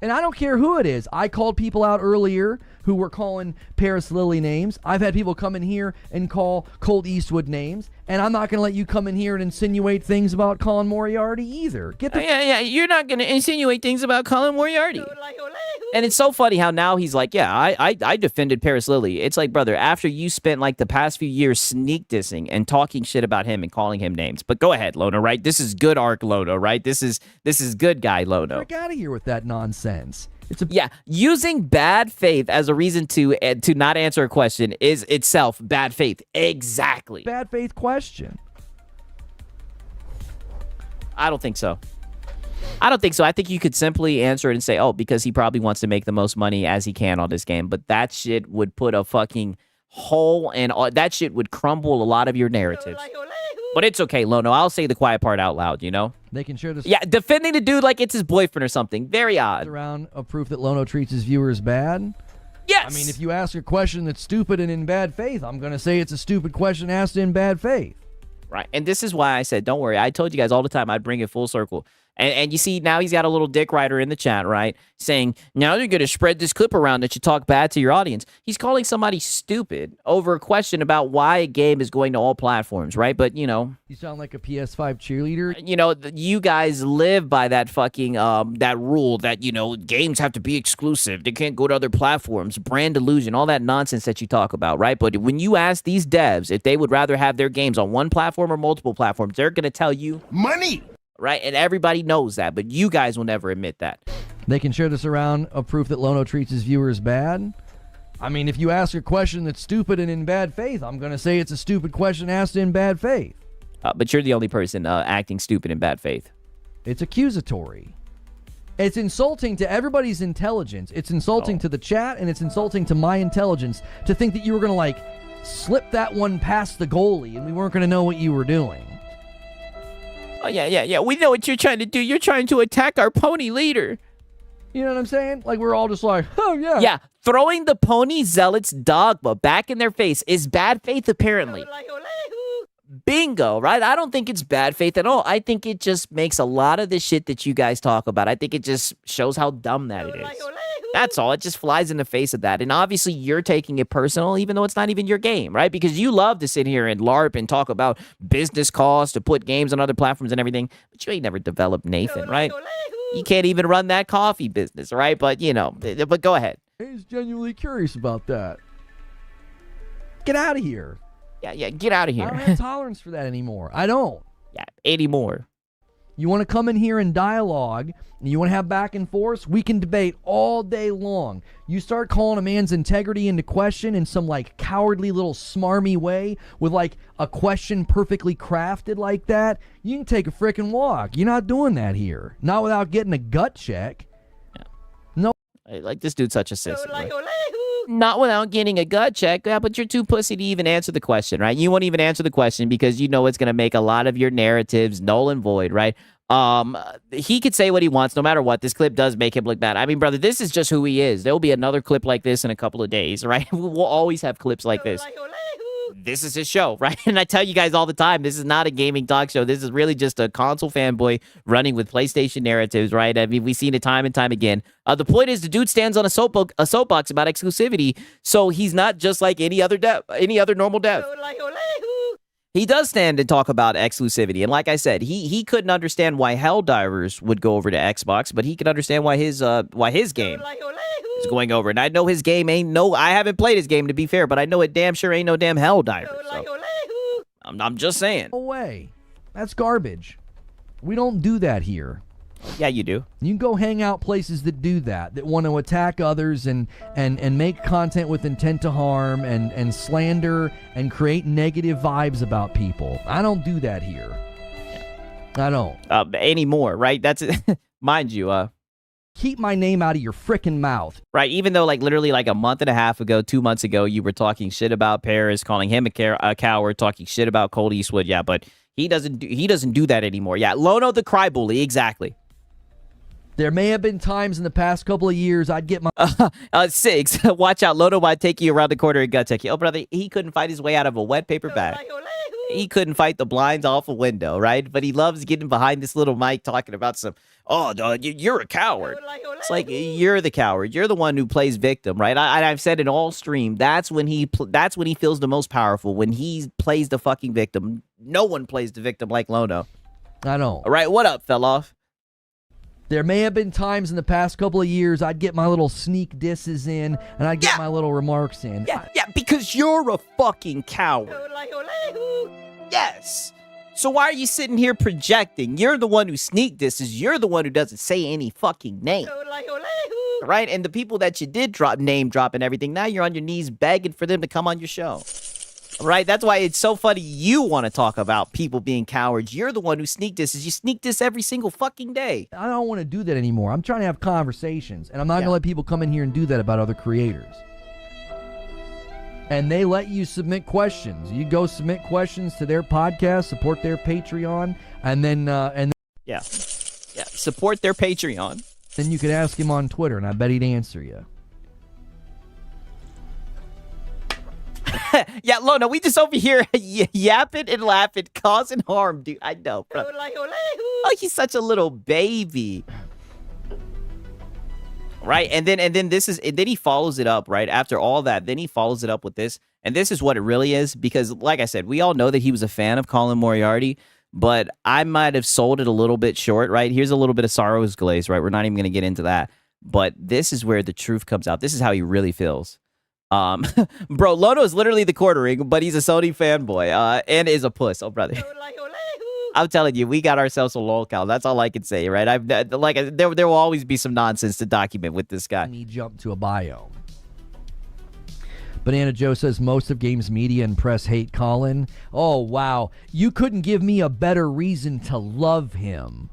And I don't care who it is. I called people out earlier who were calling Paris Lily names. I've had people come in here and call Colt Eastwood names. And I'm not going to let you come in here and insinuate things about Colin Moriarty either. Get the... Yeah, you're not going to insinuate things about Colin Moriarty. And it's so funny how now he's like, yeah, I defended Paris Lily. It's like, brother, after you spent the past few years sneak dissing and talking shit about him and calling him names. But go ahead, Lono, right? This is good arc Lono, right? This is good guy Lono. Get out of here with that nonsense. Yeah, using bad faith as a reason to not answer a question is itself bad faith. Exactly. Bad faith question. I don't think so. I think you could simply answer it and say, oh, because he probably wants to make the most money as he can on this game. But that shit would put a fucking hole and that shit would crumble a lot of your narratives. But it's okay, Lono. I'll say the quiet part out loud, you know? They can share this. Yeah, defending the dude like it's his boyfriend or something. Very odd. Around of proof that Lono treats his viewers bad? Yes! I mean, if you ask a question that's stupid and in bad faith, I'm going to say it's a stupid question asked in bad faith. Right, and this is why I said, don't worry. I told you guys all the time I'd bring it full circle. And you see, now he's got a little dick rider in the chat, right? Saying, now you're going to spread this clip around that you talk bad to your audience. He's calling somebody stupid over a question about why a game is going to all platforms, right? But, you know. You sound like a PS5 cheerleader. You know, you guys live by that fucking, that rule that, you know, games have to be exclusive. They can't go to other platforms. Brand illusion, all that nonsense that you talk about, right? But when you ask these devs if they would rather have their games on one platform or multiple platforms, they're going to tell you. Money! Right? And everybody knows that, but you guys will never admit that. They can share this around of proof that Lono treats his viewers bad. I mean, if you ask a question that's stupid and in bad faith, I'm going to say it's a stupid question asked in bad faith. But you're the only person acting stupid in bad faith. It's accusatory. It's insulting to everybody's intelligence. It's insulting to the chat, and it's insulting to my intelligence to think that you were going to, like, slip that one past the goalie and we weren't going to know what you were doing. Oh, yeah. We know what you're trying to do. You're trying to attack our pony leader. You know what I'm saying? Like, we're all just like, oh, yeah. Yeah, throwing the pony zealots' dogma back in their face is bad faith, apparently. Bingo, right? I don't think it's bad faith at all. I think it just makes a lot of the shit that you guys talk about. I think it just shows how dumb that it is. That's all. It just flies in the face of that. And obviously, you're taking it personal, even though it's not even your game, right? Because you love to sit here and LARP and talk about business costs to put games on other platforms and everything. But you ain't never developed Nathan, right? You can't even run that coffee business, right? But, you know, but go ahead. He's genuinely curious about that. Get out of here. Yeah, get out of here. I don't have tolerance for that anymore. I don't. Yeah, anymore. You want to come in here and dialogue, and you want to have back and forth, we can debate all day long. You start calling a man's integrity into question in some, like, cowardly little smarmy way with, like, a question perfectly crafted like that, you can take a frickin' walk. You're not doing that here. Not without getting a gut check. Yeah. No. Like, this dude's such a sissy. Right? Not without getting a gut check. Yeah, but you're too pussy to even answer the question, right? You won't even answer the question because you know it's going to make a lot of your narratives null and void, right? He could say what he wants no matter what. This clip does make him look bad. I mean, brother, this is just who he is. There will be another clip like this in a couple of days, right? We'll always have clips like this. This is his show, right? And I tell you guys all the time, this is not a gaming talk show. This is really just a console fanboy running with PlayStation narratives, right? I mean, we've seen it time and time again. The point is, the dude stands on a soapbox about exclusivity, so he's not just like any other normal dev. He does stand and talk about exclusivity, and like I said, he couldn't understand why Helldivers would go over to Xbox, but he could understand why his game is going over. And I know his game I haven't played his game to be fair, but I know it damn sure ain't no damn Helldivers. So I'm just saying. No way. That's garbage. We don't do that here. Yeah, you do. You can go hang out places that do that want to attack others and make content with intent to harm and slander and create negative vibes about people. I don't do that here. I don't. Anymore, right? That's mind you, keep my name out of your frickin' mouth. Right, even though like literally like a month and a half ago, 2 months ago, you were talking shit about Paris, calling him a coward, talking shit about Colt Eastwood. Yeah, but he doesn't do that anymore. Yeah, Lono the cry bully, exactly. There may have been times in the past couple of years I'd get my... Six, watch out. Lono might take you around the corner and gut check you. Oh, brother, he couldn't fight his way out of a wet paper bag. He couldn't fight the blinds off a window, right? But he loves getting behind this little mic talking about some, you're a coward. It's like, you're the coward. You're the one who plays victim, right? I've said in all stream, that's when he feels the most powerful, when he plays the fucking victim. No one plays the victim like Lono. I know. All right, what up, fell-off? There may have been times in the past couple of years I'd get my little sneak disses in and I'd get my little remarks in. Yeah, because you're a fucking coward. Yes. So why are you sitting here projecting? You're the one who sneak disses. You're the one who doesn't say any fucking name. Right? And the people that you did name drop and everything, now you're on your knees begging for them to come on your show. Right? That's why it's so funny you want to talk about people being cowards. You're the one who sneak disses. You sneak diss every single fucking day. I don't want to do that anymore. I'm trying to have conversations, and I'm not going to let people come in here and do that about other creators. And they let you submit questions. You go submit questions to their podcast, support their Patreon, and then yeah, support their Patreon. Then you could ask him on Twitter, and I bet he'd answer you. Yeah, Lono, we just over here yapping and laughing, causing harm, dude. I know, bro. Oh, he's such a little baby. Right, and then he follows it up, right? After all that, then he follows it up with this. And this is what it really is, because like I said, we all know that he was a fan of Colin Moriarty, but I might have sold it a little bit short, right? Here's a little bit of sorrow's glaze, right? We're not even going to get into that. But this is where the truth comes out. This is how he really feels. Bro, Lono is literally the quartering, but he's a Sony fanboy, and is a puss. Oh, brother. I'm telling you, we got ourselves a lolcow. That's all I can say, right? There will always be some nonsense to document with this guy. He jumped to a bio. Banana Joe says most of games media and press hate Colin. Oh, wow. You couldn't give me a better reason to love him.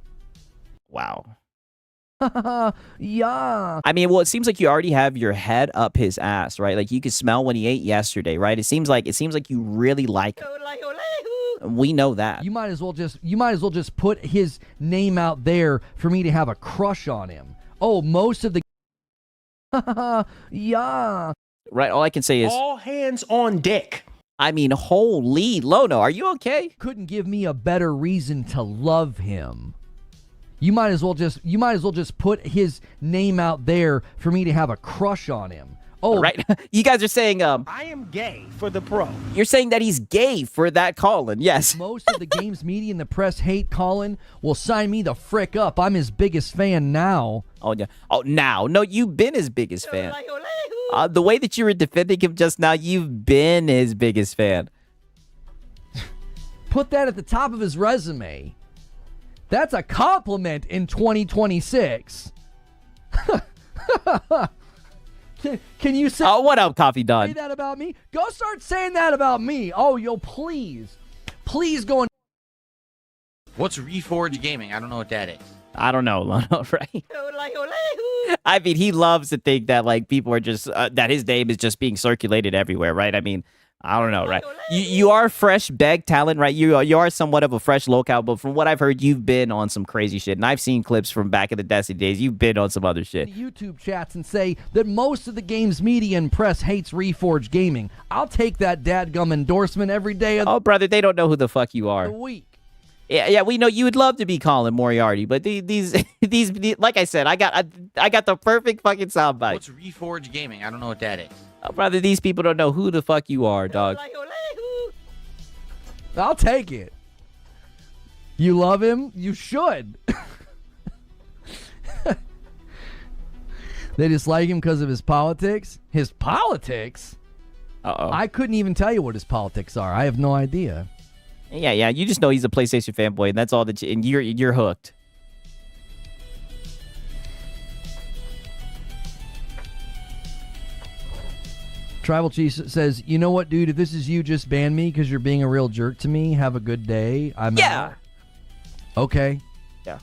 Wow. Yeah. I mean, well, it seems like you already have your head up his ass, right? Like you could smell when he ate yesterday, right? It seems like you really like him. We know that. You might as well just put his name out there for me to have a crush on him. Oh, most of the yeah. Right, all I can say is all hands on deck. I mean, holy Lono, are you okay? Couldn't give me a better reason to love him. You might as well just put his name out there for me to have a crush on him. Oh, right. You guys are saying I am gay for the pro. You're saying that he's gay for that Colin. Yes. Most of the game's media and the press hate Colin. Well, sign me the frick up. I'm his biggest fan now. Oh yeah. Oh, now. No, you've been his biggest fan. The way that you were defending him just now, you've been his biggest fan. Put that at the top of his resume. That's a compliment in 2026. Can you say? Oh, what up, Coffee Don? Say that about me? Go start saying that about me. Oh, yo, please go and. What's Reforge Gaming? I don't know what that is. I don't know, Lono, right? I mean, he loves to think that like people are just that his name is just being circulated everywhere, right? I mean, I don't know, right? You are fresh beg talent, right? You are somewhat of a fresh locale, but from what I've heard, you've been on some crazy shit, and I've seen clips from back in the Destiny days. You've been on some other shit. YouTube chats and say that most of the game's media and press hates Reforge Gaming. I'll take that dadgum endorsement every day of oh, brother, they don't know who the fuck you are. the week. Yeah, we know you would love to be Colin Moriarty, but these like I said, I got the perfect fucking soundbite. What's Reforge Gaming? I don't know what that is. Oh, brother, these people don't know who the fuck you are, dog. I'll take it. You love him? You should. They dislike him because of his politics? His politics? Uh-oh. I couldn't even tell you what his politics are. I have no idea. Yeah. You just know he's a PlayStation fanboy, and that's all that. And you're hooked. Tribal Chief says, "You know what, dude? If this is you, just ban me because you're being a real jerk to me. Have a good day. I'm out." Okay. Yeah.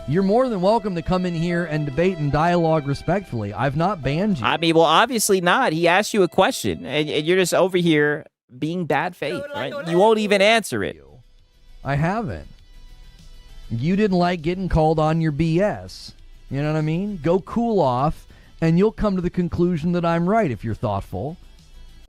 You're more than welcome to come in here and debate and dialogue respectfully. I've not banned you. I mean, well, obviously not. He asked you a question, and you're just over here being bad faith, right? You won't even answer it. I haven't. You didn't like getting called on your BS. You know what I mean? Go cool off, and you'll come to the conclusion that I'm right if you're thoughtful.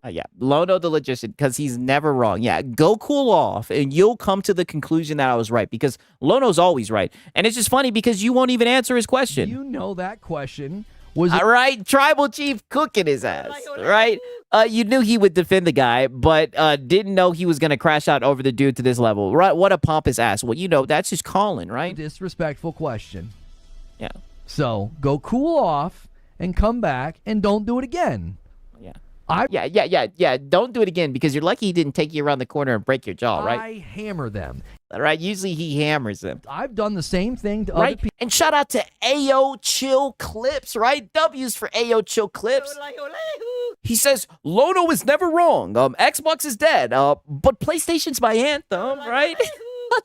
Yeah, Lono the Logician, because he's never wrong. Yeah, go cool off, and you'll come to the conclusion that I was right, because Lono's always right. And it's just funny because you won't even answer his question. You know that question was... All right, Tribal Chief cooking his ass, right? You knew he would defend the guy, but didn't know he was going to crash out over the dude to this level. Right? What a pompous ass. Well, you know, that's just Colin, right? Disrespectful question. Yeah. So, go cool off and come back and don't do it again. Yeah. Don't do it again because you're lucky he didn't take you around the corner and break your jaw, right? I hammer them. Right? Usually he hammers them. I've done the same thing to other people. And shout out to AO Chill Clips, right? W's for AO Chill Clips. He says, Lono is never wrong. Xbox is dead. But PlayStation's my anthem, right?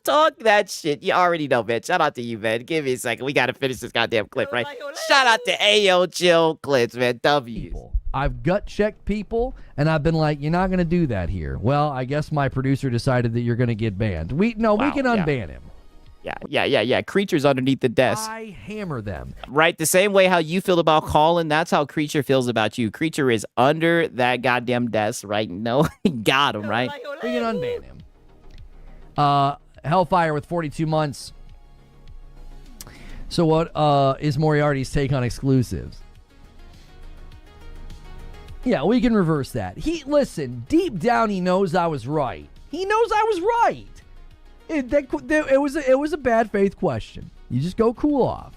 Talk that shit. You already know, man. Shout out to you, man. Give me a second. We got to finish this goddamn clip, right? Shout out to AO Chill Clips, man. W's. I've gut checked people, and I've been like, you're not going to do that here. Well, I guess my producer decided that you're going to get banned. We can unban him. Yeah. Creature's underneath the desk. I hammer them. Right? The same way how you feel about Colin, that's how Creature feels about you. Creature is under that goddamn desk, right? No, got him, right? We can unban him. Hellfire with 42 months. So what is Moriarty's take on exclusives? Yeah, we can reverse that. Listen, deep down he knows I was right. He knows I was right. It was a bad faith question. You just go cool off.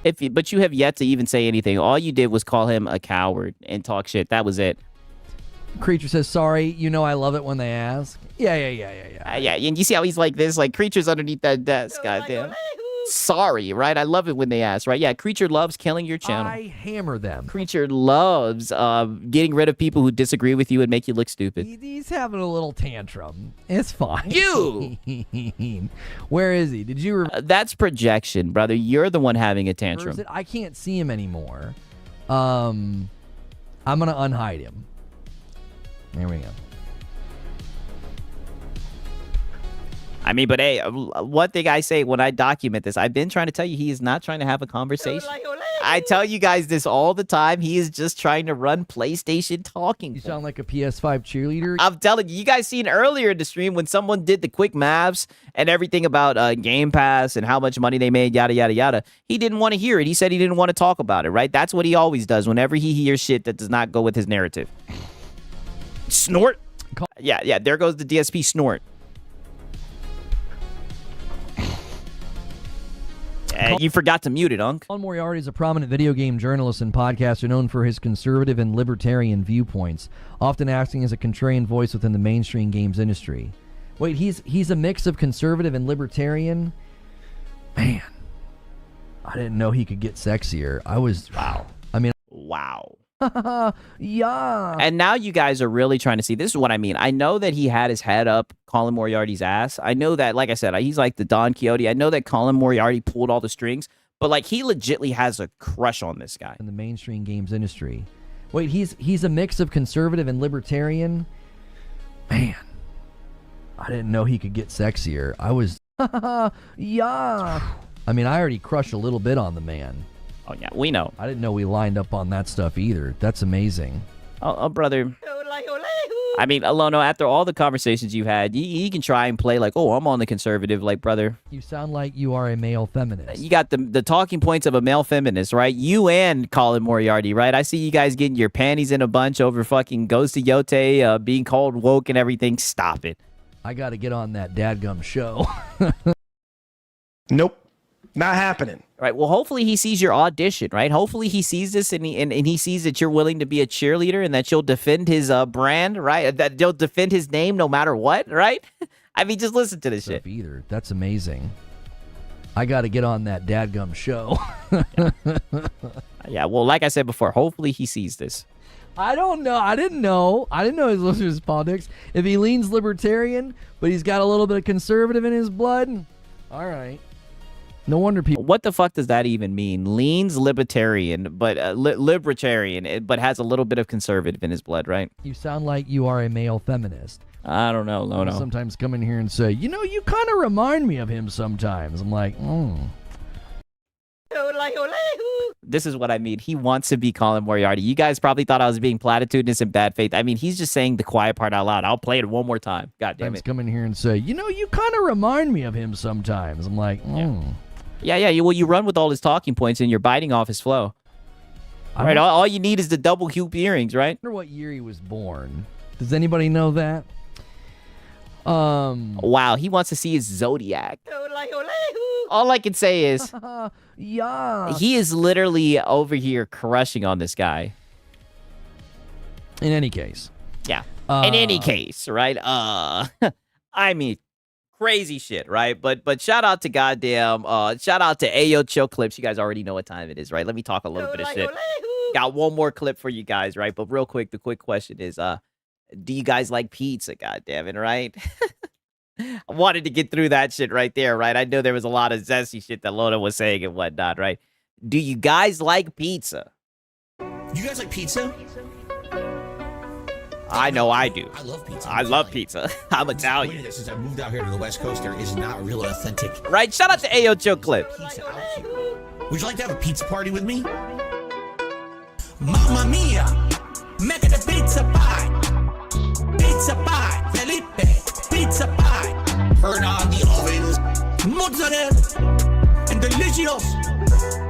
But you have yet to even say anything. All you did was call him a coward and talk shit. That was it. Creature says, sorry, you know I love it when they ask. Yeah. Yeah, and you see how he's like this? Like, Creature's underneath that desk, goddamn. Sorry, right? I love it when they ask, right? Yeah, Creature loves killing your channel. I hammer them. Creature loves getting rid of people who disagree with you and make you look stupid. He's having a little tantrum. It's fine. You! Where is he? Did you... That's projection, brother. You're the one having a Or tantrum. is it, I can't see him anymore. I'm going to unhide him. There we go. I mean, but hey, one thing I say when I document this, I've been trying to tell you, he is not trying to have a conversation. I tell you guys this all the time. He is just trying to run PlayStation talking. You sound like a PS5 cheerleader. I'm telling you, you guys seen earlier in the stream when someone did the quick maths and everything about Game Pass and how much money they made, yada, yada, yada. He didn't want to hear it. He said he didn't want to talk about it, right? That's what he always does whenever he hears shit that does not go with his narrative. Snort? Yeah, there goes the DSP snort. You forgot to mute it, Unc. Colin Moriarty is a prominent video game journalist and podcaster known for his conservative and libertarian viewpoints, often acting as a contrarian voice within the mainstream games industry. Wait, he's a mix of conservative and libertarian? Man, I didn't know he could get sexier. Wow. I mean... Wow. Yeah. And now you guys are really trying to see. This is what I mean. I know that he had his head up Colin Moriarty's ass. I know that, like I said, he's like the Don Quixote. I know that Colin Moriarty pulled all the strings, but like he legitly has a crush on this guy. In the mainstream games industry. Wait, he's a mix of conservative and libertarian? Man, I didn't know he could get sexier. Yeah. I mean, I already crushed a little bit on the man. Oh, yeah, we know. I didn't know we lined up on that stuff either. That's amazing. Oh, brother. I mean, Lono, after all the conversations you had, you can try and play like, oh, I'm on the conservative, like, brother. You sound like you are a male feminist. You got the talking points of a male feminist, right? You and Colin Moriarty, right? I see you guys getting your panties in a bunch over fucking Ghost of Yote, being called woke and everything. Stop it. I got to get on that dadgum show. Nope. Not happening. Right. Well, hopefully he sees your audition, right? Hopefully he sees this and he sees that you're willing to be a cheerleader and that you'll defend his brand, right? That you'll defend his name no matter what, right? I mean, just listen to this shit. Either. That's amazing. I got to get on that dadgum show. Yeah. Well, like I said before, hopefully he sees this. I don't know. I didn't know he was listening to his politics. If he leans libertarian, but he's got a little bit of conservative in his blood, all right. No wonder people... What the fuck does that even mean? Leans libertarian, but libertarian, but has a little bit of conservative in his blood, right? You sound like you are a male feminist. I don't know, Lono. Sometimes come in here and say, you know, you kind of remind me of him sometimes. I'm like, This is what I mean. He wants to be Colin Moriarty. You guys probably thought I was being platitudinous and bad faith. I mean, he's just saying the quiet part out loud. I'll play it one more time. God damn it. Come in here and say, you know, you kind of remind me of him sometimes. I'm like, Yeah. Well, you run with all his talking points and you're biting off his flow. Right? All you need is the double hoop earrings, right? I wonder what year he was born. Does anybody know that? Wow, he wants to see his zodiac. All I can say is, yeah, he is literally over here crushing on this guy. In any case. Yeah. In any case, right? I mean, crazy shit, right? But shout out to shout out to Ayo Chill Clips. You guys already know what time it is, right? Let me talk a little bit of shit. Got one more clip for you guys, right? But real quick, the quick question is, do you guys like pizza? God damn it, right? I wanted to get through that shit right there, right? I know there was a lot of zesty shit that Lono was saying and whatnot, right? Do you guys like pizza? You guys like pizza? I know I do. I love pizza. I love pizza. I'm Italian. Since I moved out here to the West Coast, there is not real authentic. Right? Shout out to Ayo Chill Clip. Pizza out here. Would you like to have a pizza party with me? Mamma mia! Make it a pizza pie! Pizza pie! Felipe! Pizza pie! Turn on the ovens! Mozzarella! And delicious!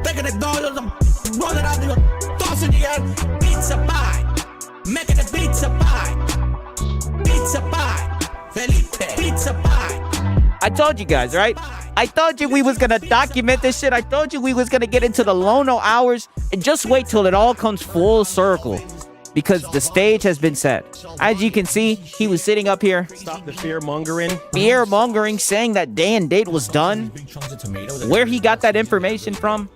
Taking the dollars and roll it out the toss it again! Pizza pie! Make it a pizza pie! Pizza pie! Felipe! Pizza pie! I told you guys, right? I told you we was gonna document this shit. I told you we was gonna get into the Lono hours. And just wait till it all comes full circle. because the stage has been set. As you can see, he was sitting up here. Stop the fear mongering. Fear mongering, saying that day and date was done. Where he got that information from,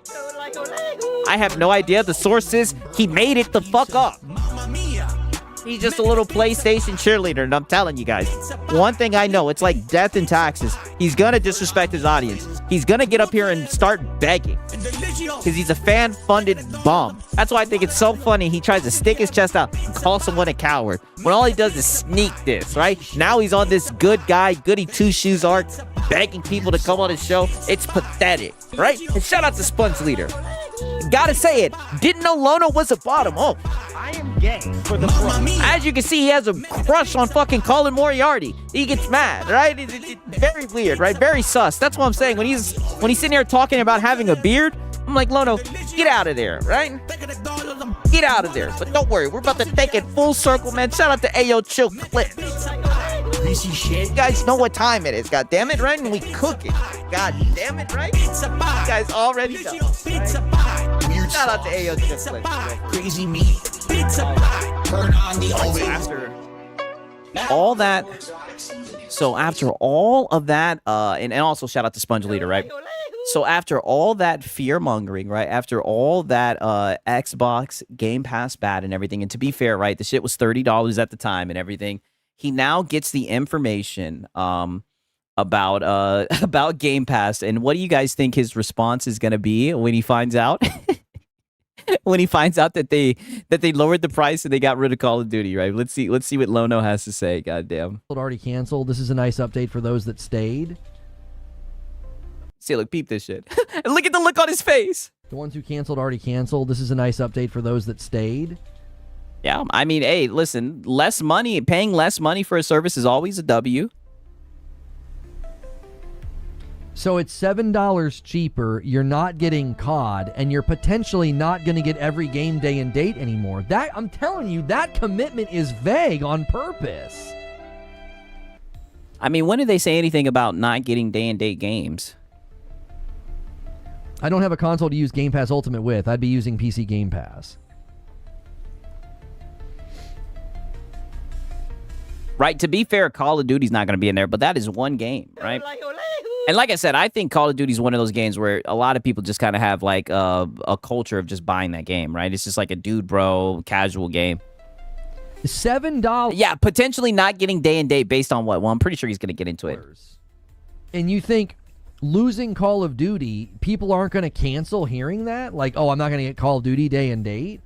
I have no idea. The source is he made it the fuck up. He's just a little PlayStation cheerleader, and I'm telling you guys, one thing I know, it's like death and taxes. He's gonna disrespect his audience. He's gonna get up here and start begging because he's a fan-funded bum. That's why I think it's so funny he tries to stick his chest out and call someone a coward when all he does is sneak this, right? Now he's on this good guy, goody two-shoes arc, begging people to come on his show. It's pathetic, right? And shout out to Sponge Leader. Gotta say it, didn't know Lono was a bottom. Oh, I am gay for the pro. as you can see, he has a crush on fucking Colin Moriarty. He gets mad, right? It's very weird, right? Very sus. That's what I'm saying. When he's sitting here talking about having a beard, I'm like, Lono, get out of there, right? Get out of there. But don't worry, we're about to take it full circle, man. Shout out to Ayo Chill Clip. You guys know what time it is, god damn it, right? And we cook it. God damn it, right? You guys already know. Right? Shout out to Ayo Chill Clip. Crazy meat. Turn on the oven. After all that, so after all of that, and also shout out to Sponge Leader, right? So after all that fear mongering, right? After all that Xbox Game Pass bad and everything, and to be fair, right, the shit was $30 at the time and everything. He now gets the information about Game Pass, and what do you guys think his response is going to be when he finds out? When he finds out that they lowered the price and they got rid of Call of Duty, right? Let's see what Lono has to say. Goddamn. Already canceled. This is a nice update for those that stayed. See, look, peep this shit. Look at the look on his face. The ones who canceled already canceled. This is a nice update for those that stayed. Yeah, I mean, hey, listen, less money, paying less money for a service is always a W. So it's $7 cheaper. You're not getting COD, and you're potentially not going to get every game day and date anymore. That, I'm telling you, that commitment is vague on purpose. I mean, when did they say anything about not getting day and date games? I don't have a console to use Game Pass Ultimate with. I'd be using PC Game Pass. Right, to be fair, Call of Duty's not going to be in there, but that is one game, right? And like I said, I think Call of Duty is one of those games where a lot of people just kind of have like a culture of just buying that game, right? It's just like a dude, bro, casual game. $7? Yeah, potentially not getting day and date based on what? Well, I'm pretty sure he's going to get into it. And you think losing Call of Duty, people aren't going to cancel hearing that? Like, oh, I'm not going to get Call of Duty day and date?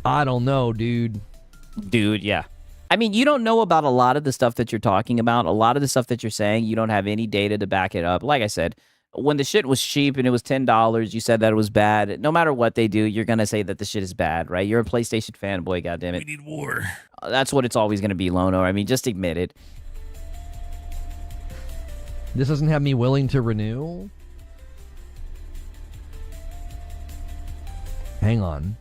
I don't know, dude. Dude, yeah. I mean, you don't know about a lot of the stuff that you're talking about. A lot of the stuff that you're saying, you don't have any data to back it up. Like I said, when the shit was cheap and it was $10, you said that it was bad. No matter what they do, you're going to say that the shit is bad, right? You're a PlayStation fanboy, goddammit. We need war. That's what it's always going to be, Lono. I mean, just admit it. This doesn't have me willing to renew? Hang on.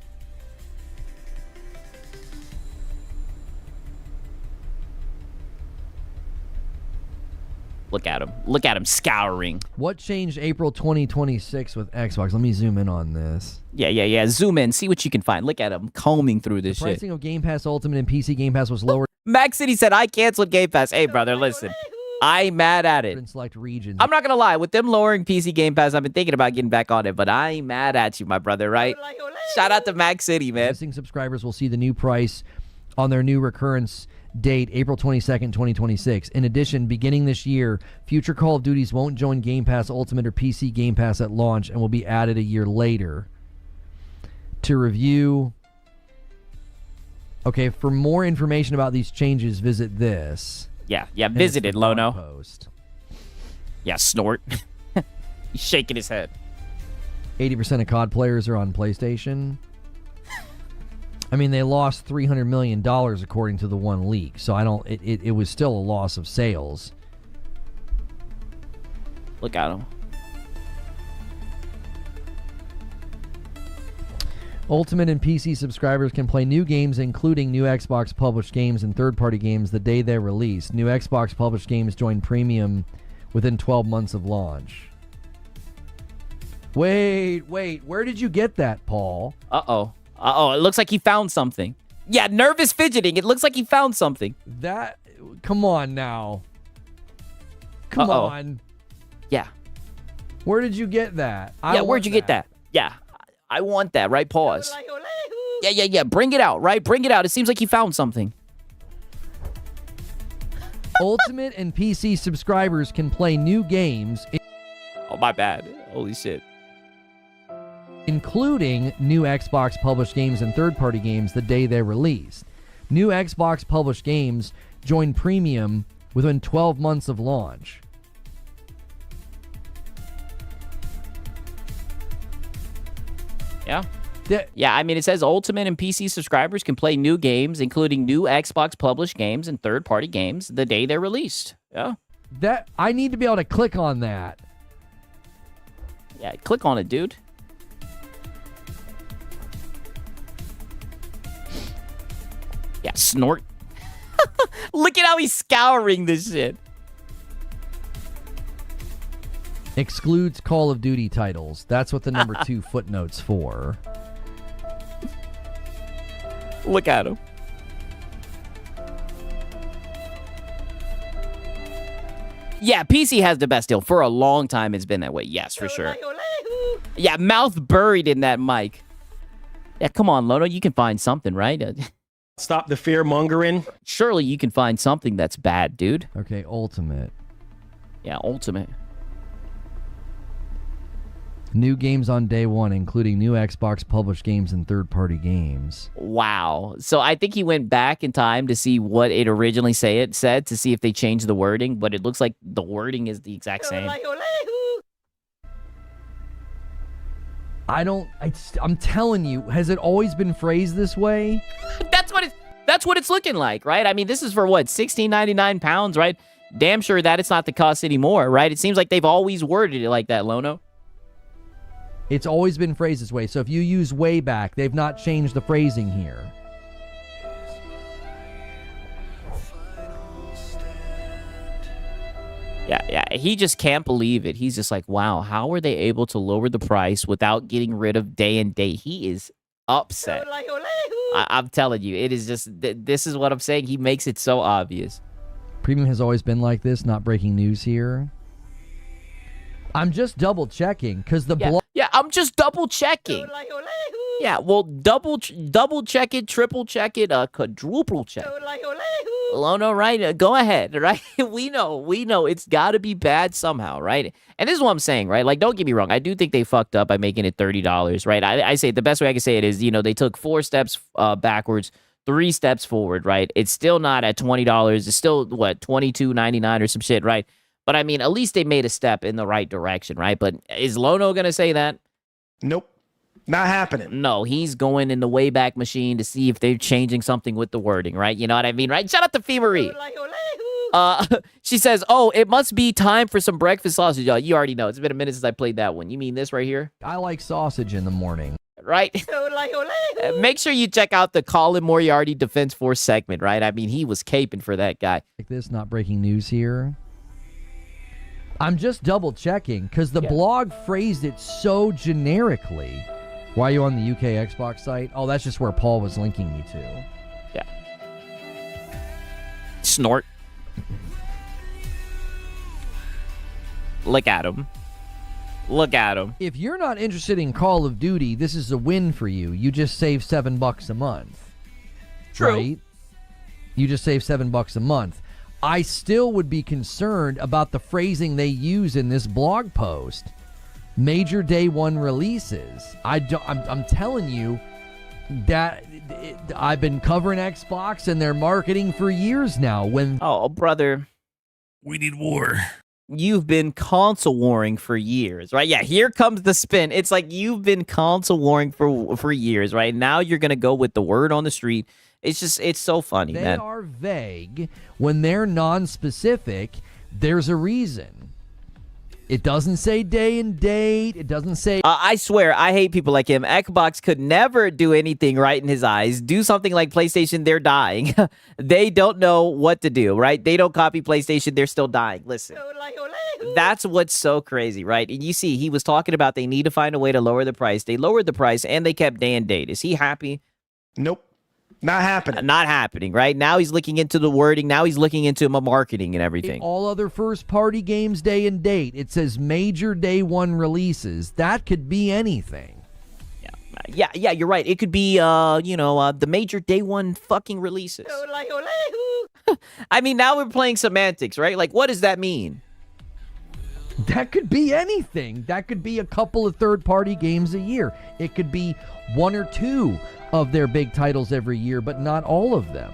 Look at him. Look at him scouring. What changed April 2026 with Xbox? Let me zoom in on this. Yeah. Zoom in. See what you can find. Look at him combing through this the shit. Pricing of Game Pass Ultimate and PC Game Pass was lower. Max City said, I canceled Game Pass. Hey, brother, listen. I'm mad at it. In select regions. I'm not going to lie. With them lowering PC Game Pass, I've been thinking about getting back on it, but I'm mad at you, my brother, right? Shout out to Max City, man. Existing subscribers will see the new price on their new recurrence date, April 22nd, 2026. In addition, beginning this year, future Call of Duties won't join Game Pass Ultimate or PC Game Pass at launch and will be added a year later. To review... Okay, for more information about these changes, visit this. Yeah, visit it, Lono. Post. Yeah, snort. He's shaking his head. 80% of COD players are on PlayStation. I mean, they lost $300 million according to the one leak, so I don't. It was still a loss of sales. Look at him. Ultimate and PC subscribers can play new games, including new Xbox published games and third-party games, the day they release. New Xbox published games join Premium within 12 months of launch. Wait, where did you get that, Paul? Uh-oh. Oh, it looks like he found something. Yeah, nervous fidgeting. It looks like he found something. That, come on now. Come on. Yeah. Where did you get that? Yeah, where'd you get that? Yeah, I want that, right? Pause. Yeah. Bring it out, right? Bring it out. It seems like he found something. Ultimate and PC subscribers can play new games. Oh, my bad. Holy shit. Including new Xbox published games and third-party games the day they're released. New Xbox published games join Premium within 12 months of launch. Yeah. Yeah, I mean, it says Ultimate and PC subscribers can play new games, including new Xbox published games and third-party games the day they're released. Yeah. That I need to be able to click on that. Yeah, click on it, dude. Yeah, snort. Look at how he's scouring this shit. Excludes Call of Duty titles. That's what the number 2 footnote's for. Look at him. Yeah, PC has the best deal. For a long time, it's been that way. Yes, for sure. Yeah, mouth buried in that mic. Yeah, come on, Lono. You can find something, right? Stop the fear mongering. Surely you can find something that's bad, dude. Okay, Ultimate. Yeah, Ultimate. New games on day one, including new Xbox published games and third-party games. Wow. So I think he went back in time to see what it originally said to see if they changed the wording, but it looks like the wording is the exact same. I'm telling you, has it always been phrased this way? That's what it's looking like, right? I mean, this is for what, £16.99, right? Damn sure that it's not the cost anymore, right? It seems like they've always worded it like that, Lono. It's always been phrased this way. So if you use way back, they've not changed the phrasing here. Yeah, he just can't believe it. He's just like, wow, how are they able to lower the price without getting rid of day and date? He is upset. I'm telling you, it is just, this is what I'm saying. He makes it so obvious. Premium has always been like this, not breaking news here. I'm just double checking because the blog. Yeah, I'm just double checking. Yeah, well, double check it, triple check it, quadruple check. Lono, right? Go ahead, right? We know it's got to be bad somehow, right? And this is what I'm saying, right? Like, don't get me wrong. I do think they fucked up by making it $30, right? I say the best way I can say it is, they took 4 steps backwards, 3 steps forward, right? It's still not at $20. It's still, what, $22.99 or some shit, right? But, I mean, at least they made a step in the right direction, right? But is Lono going to say that? Nope. Not happening. No, he's going in the Wayback Machine to see if they're changing something with the wording, right? You know what I mean, right? Shout out to Fee Marie. She says, oh, it must be time for some breakfast sausage. Oh, you already know. It's been a minute since I played that one. You mean this right here? I like sausage in the morning. Right? Make sure you check out the Colin Moriarty Defense Force segment, right? I mean, he was caping for that guy. Like this, not breaking news here. I'm just double checking because the blog phrased it so generically. Why are you on the UK Xbox site? Oh, that's just where Paul was linking me to. Yeah. Snort. Look at him. Look at him. If you're not interested in Call of Duty, this is a win for you. You just save $7 a month. True. Right? You just save $7 a month. I still would be concerned about the phrasing they use in this blog post. Major day one releases. I'm telling you that I've been covering Xbox and their marketing for years now. Oh, brother. We need war. You've been console warring for years, right? Yeah, here comes the spin. It's like you've been console warring for years, right? Now you're going to go with the word on the street. It's so funny, man. They are vague. When they're non-specific, there's a reason. It doesn't say day and date. It doesn't say... I swear, I hate people like him. Xbox could never do anything right in his eyes. Do something like PlayStation, they're dying. They don't know what to do, right? They don't copy PlayStation, they're still dying. Listen, that's what's so crazy, right? And you see, he was talking about they need to find a way to lower the price. They lowered the price, and they kept day and date. Is he happy? Nope. Not happening. Not happening, right? Now he's looking into the wording. Now he's looking into marketing and everything. All other first-party games day and date. It says major day one releases. That could be anything. Yeah, you're right. It could be, the major day one fucking releases. I mean, now we're playing semantics, right? Like, what does that mean? That could be anything. That could be a couple of third-party games a year. It could be one or two of their big titles every year, but not all of them.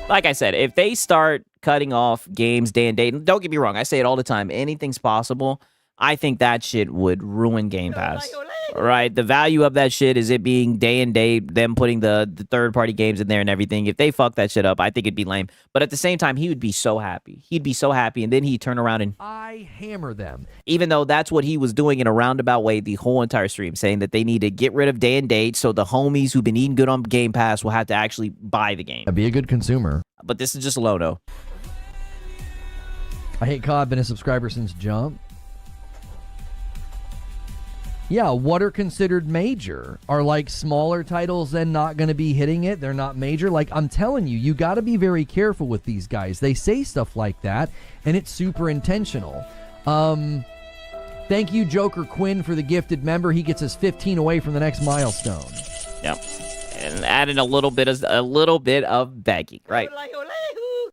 Like I said, if they start cutting off games day and date, and don't get me wrong, I say it all the time, anything's possible. I think that shit would ruin Game Pass. Right? The value of that shit is it being day and date, them putting the third-party games in there and everything. If they fuck that shit up, I think it'd be lame. But at the same time, he would be so happy. He'd be so happy, and then he'd turn around and... I hammer them. Even though that's what he was doing in a roundabout way the whole entire stream, saying that they need to get rid of day and date so the homies who've been eating good on Game Pass will have to actually buy the game. Be a good consumer. But this is just Lono. I hate COD, been a subscriber since Jump. Yeah, what are considered major? Are like smaller titles then not going to be hitting it? They're not major? Like, I'm telling you, you got to be very careful with these guys. They say stuff like that, and it's super intentional. Thank you, Joker Quinn, for the gifted member. He gets us 15 away from the next milestone. Yep. And adding a little bit of begging, right?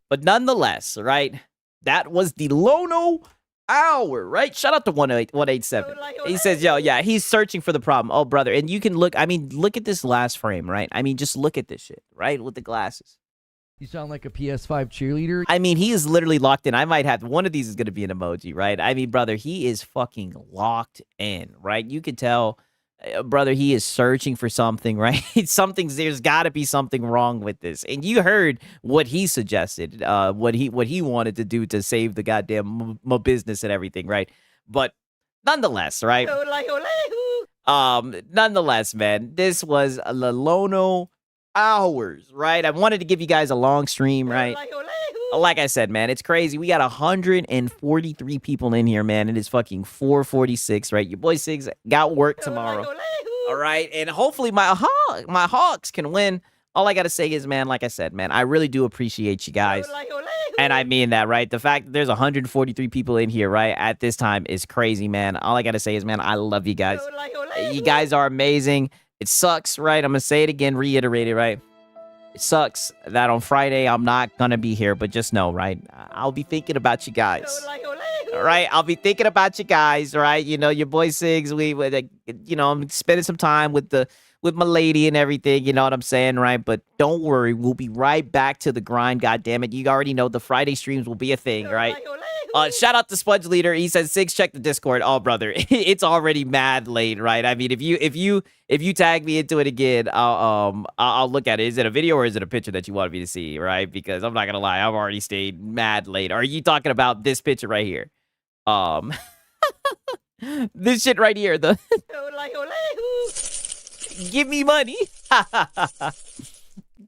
But nonetheless, right? That was the Lono hour, right? Shout out to 187. He says, yo, yeah, he's searching for the problem. Oh, brother. And you can look, I mean, look at this last frame, right? I mean, just look at this shit, right? With the glasses. You sound like a PS5 cheerleader. I mean, he is literally locked in. I might have, one of these is going to be an emoji, right? I mean, brother, he is fucking locked in, right? You can tell, brother, he is searching for something, right? There's got to be something wrong with this. And you heard what he suggested, what he wanted to do to save the goddamn business and everything, right? But nonetheless, right? Nonetheless, man, this was a Lono hours, right? I wanted to give you guys a long stream, right? Like I said, man, it's crazy. We got 143 people in here, man. It is fucking 4:46, right? Your boy Siggs got work tomorrow. All right, and hopefully my Hawks can win. All I gotta say is, man, like I said, man, I really do appreciate you guys, and I mean that, right? The fact that there's 143 people in here, right, at this time is crazy, man. All I gotta say is, man, I love you guys. You guys are amazing. It sucks, right? I'm gonna say it again, reiterate it, right? It sucks that on Friday I'm not gonna be here, but just know, right? I'll be thinking about you guys. All right, I'll be thinking about you guys, right? You know, your boy Siggs, I'm spending some time with my lady and everything, you know what I'm saying, right? But don't worry, we'll be right back to the grind, goddammit. You already know the Friday streams will be a thing, right? Shout out to Sponge Leader. He says, Siggs, check the Discord. Oh, brother, it's already mad late, right? I mean, if you tag me into it again, I'll look at it. Is it a video or is it a picture that you wanted me to see, right? Because I'm not gonna lie, I've already stayed mad late. Are you talking about this picture right here? This shit right here. Give me money.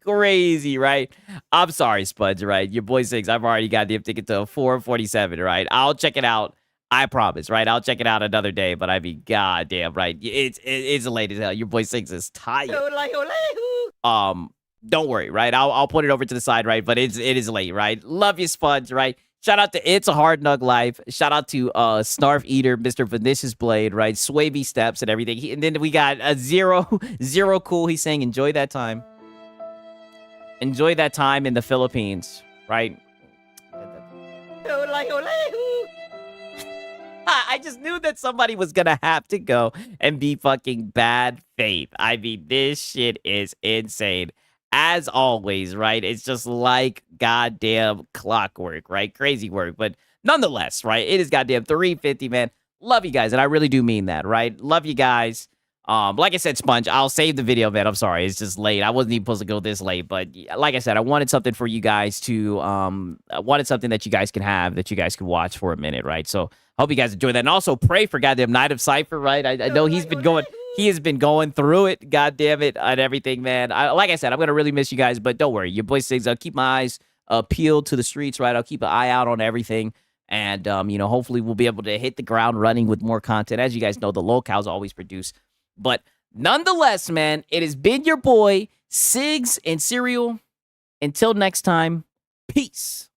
Crazy, right? I'm sorry, Spuds, right? Your boy Siggs, I've already got the ticket to 4:47, right? I'll check it out. I promise, right? I'll check it out another day, but I mean, goddamn, right? It's late as hell. Your boy Siggs is tired. Don't worry, right? I'll put it over to the side, right? But it is late, right? Love you, Spuds, right? Shout out to It's a Hard Nug Life. Shout out to Snarf Eater, Mr. Vinicius Blade, right? Swavy Steps and everything. And then we got a zero cool. He's saying, enjoy that time. Enjoy that time in the Philippines, right? I just knew that somebody was gonna have to go and be fucking bad faith. I mean, this shit is insane. As always, right? It's just like goddamn clockwork, right? Crazy work. But nonetheless, right? It is goddamn 3:50, man. Love you guys. And I really do mean that, right? Love you guys. Like I said, Sponge, I'll save the video, man. I'm sorry. It's just late. I wasn't even supposed to go this late. But like I said, I wanted something for you guys to, I wanted something that you guys can have, that you guys can watch for a minute, right? So hope you guys enjoy that. And also pray for goddamn Night of Cypher, right? I know he has been going through it, goddamn it, and everything, man. Like I said, I'm going to really miss you guys, but don't worry. Your boy Siggs, I'll keep my eyes peeled to the streets, right? I'll keep an eye out on everything. And, hopefully we'll be able to hit the ground running with more content. As you guys know, the locals always produce. But nonetheless, man, it has been your boy, Siggs and Serial. Until next time, peace.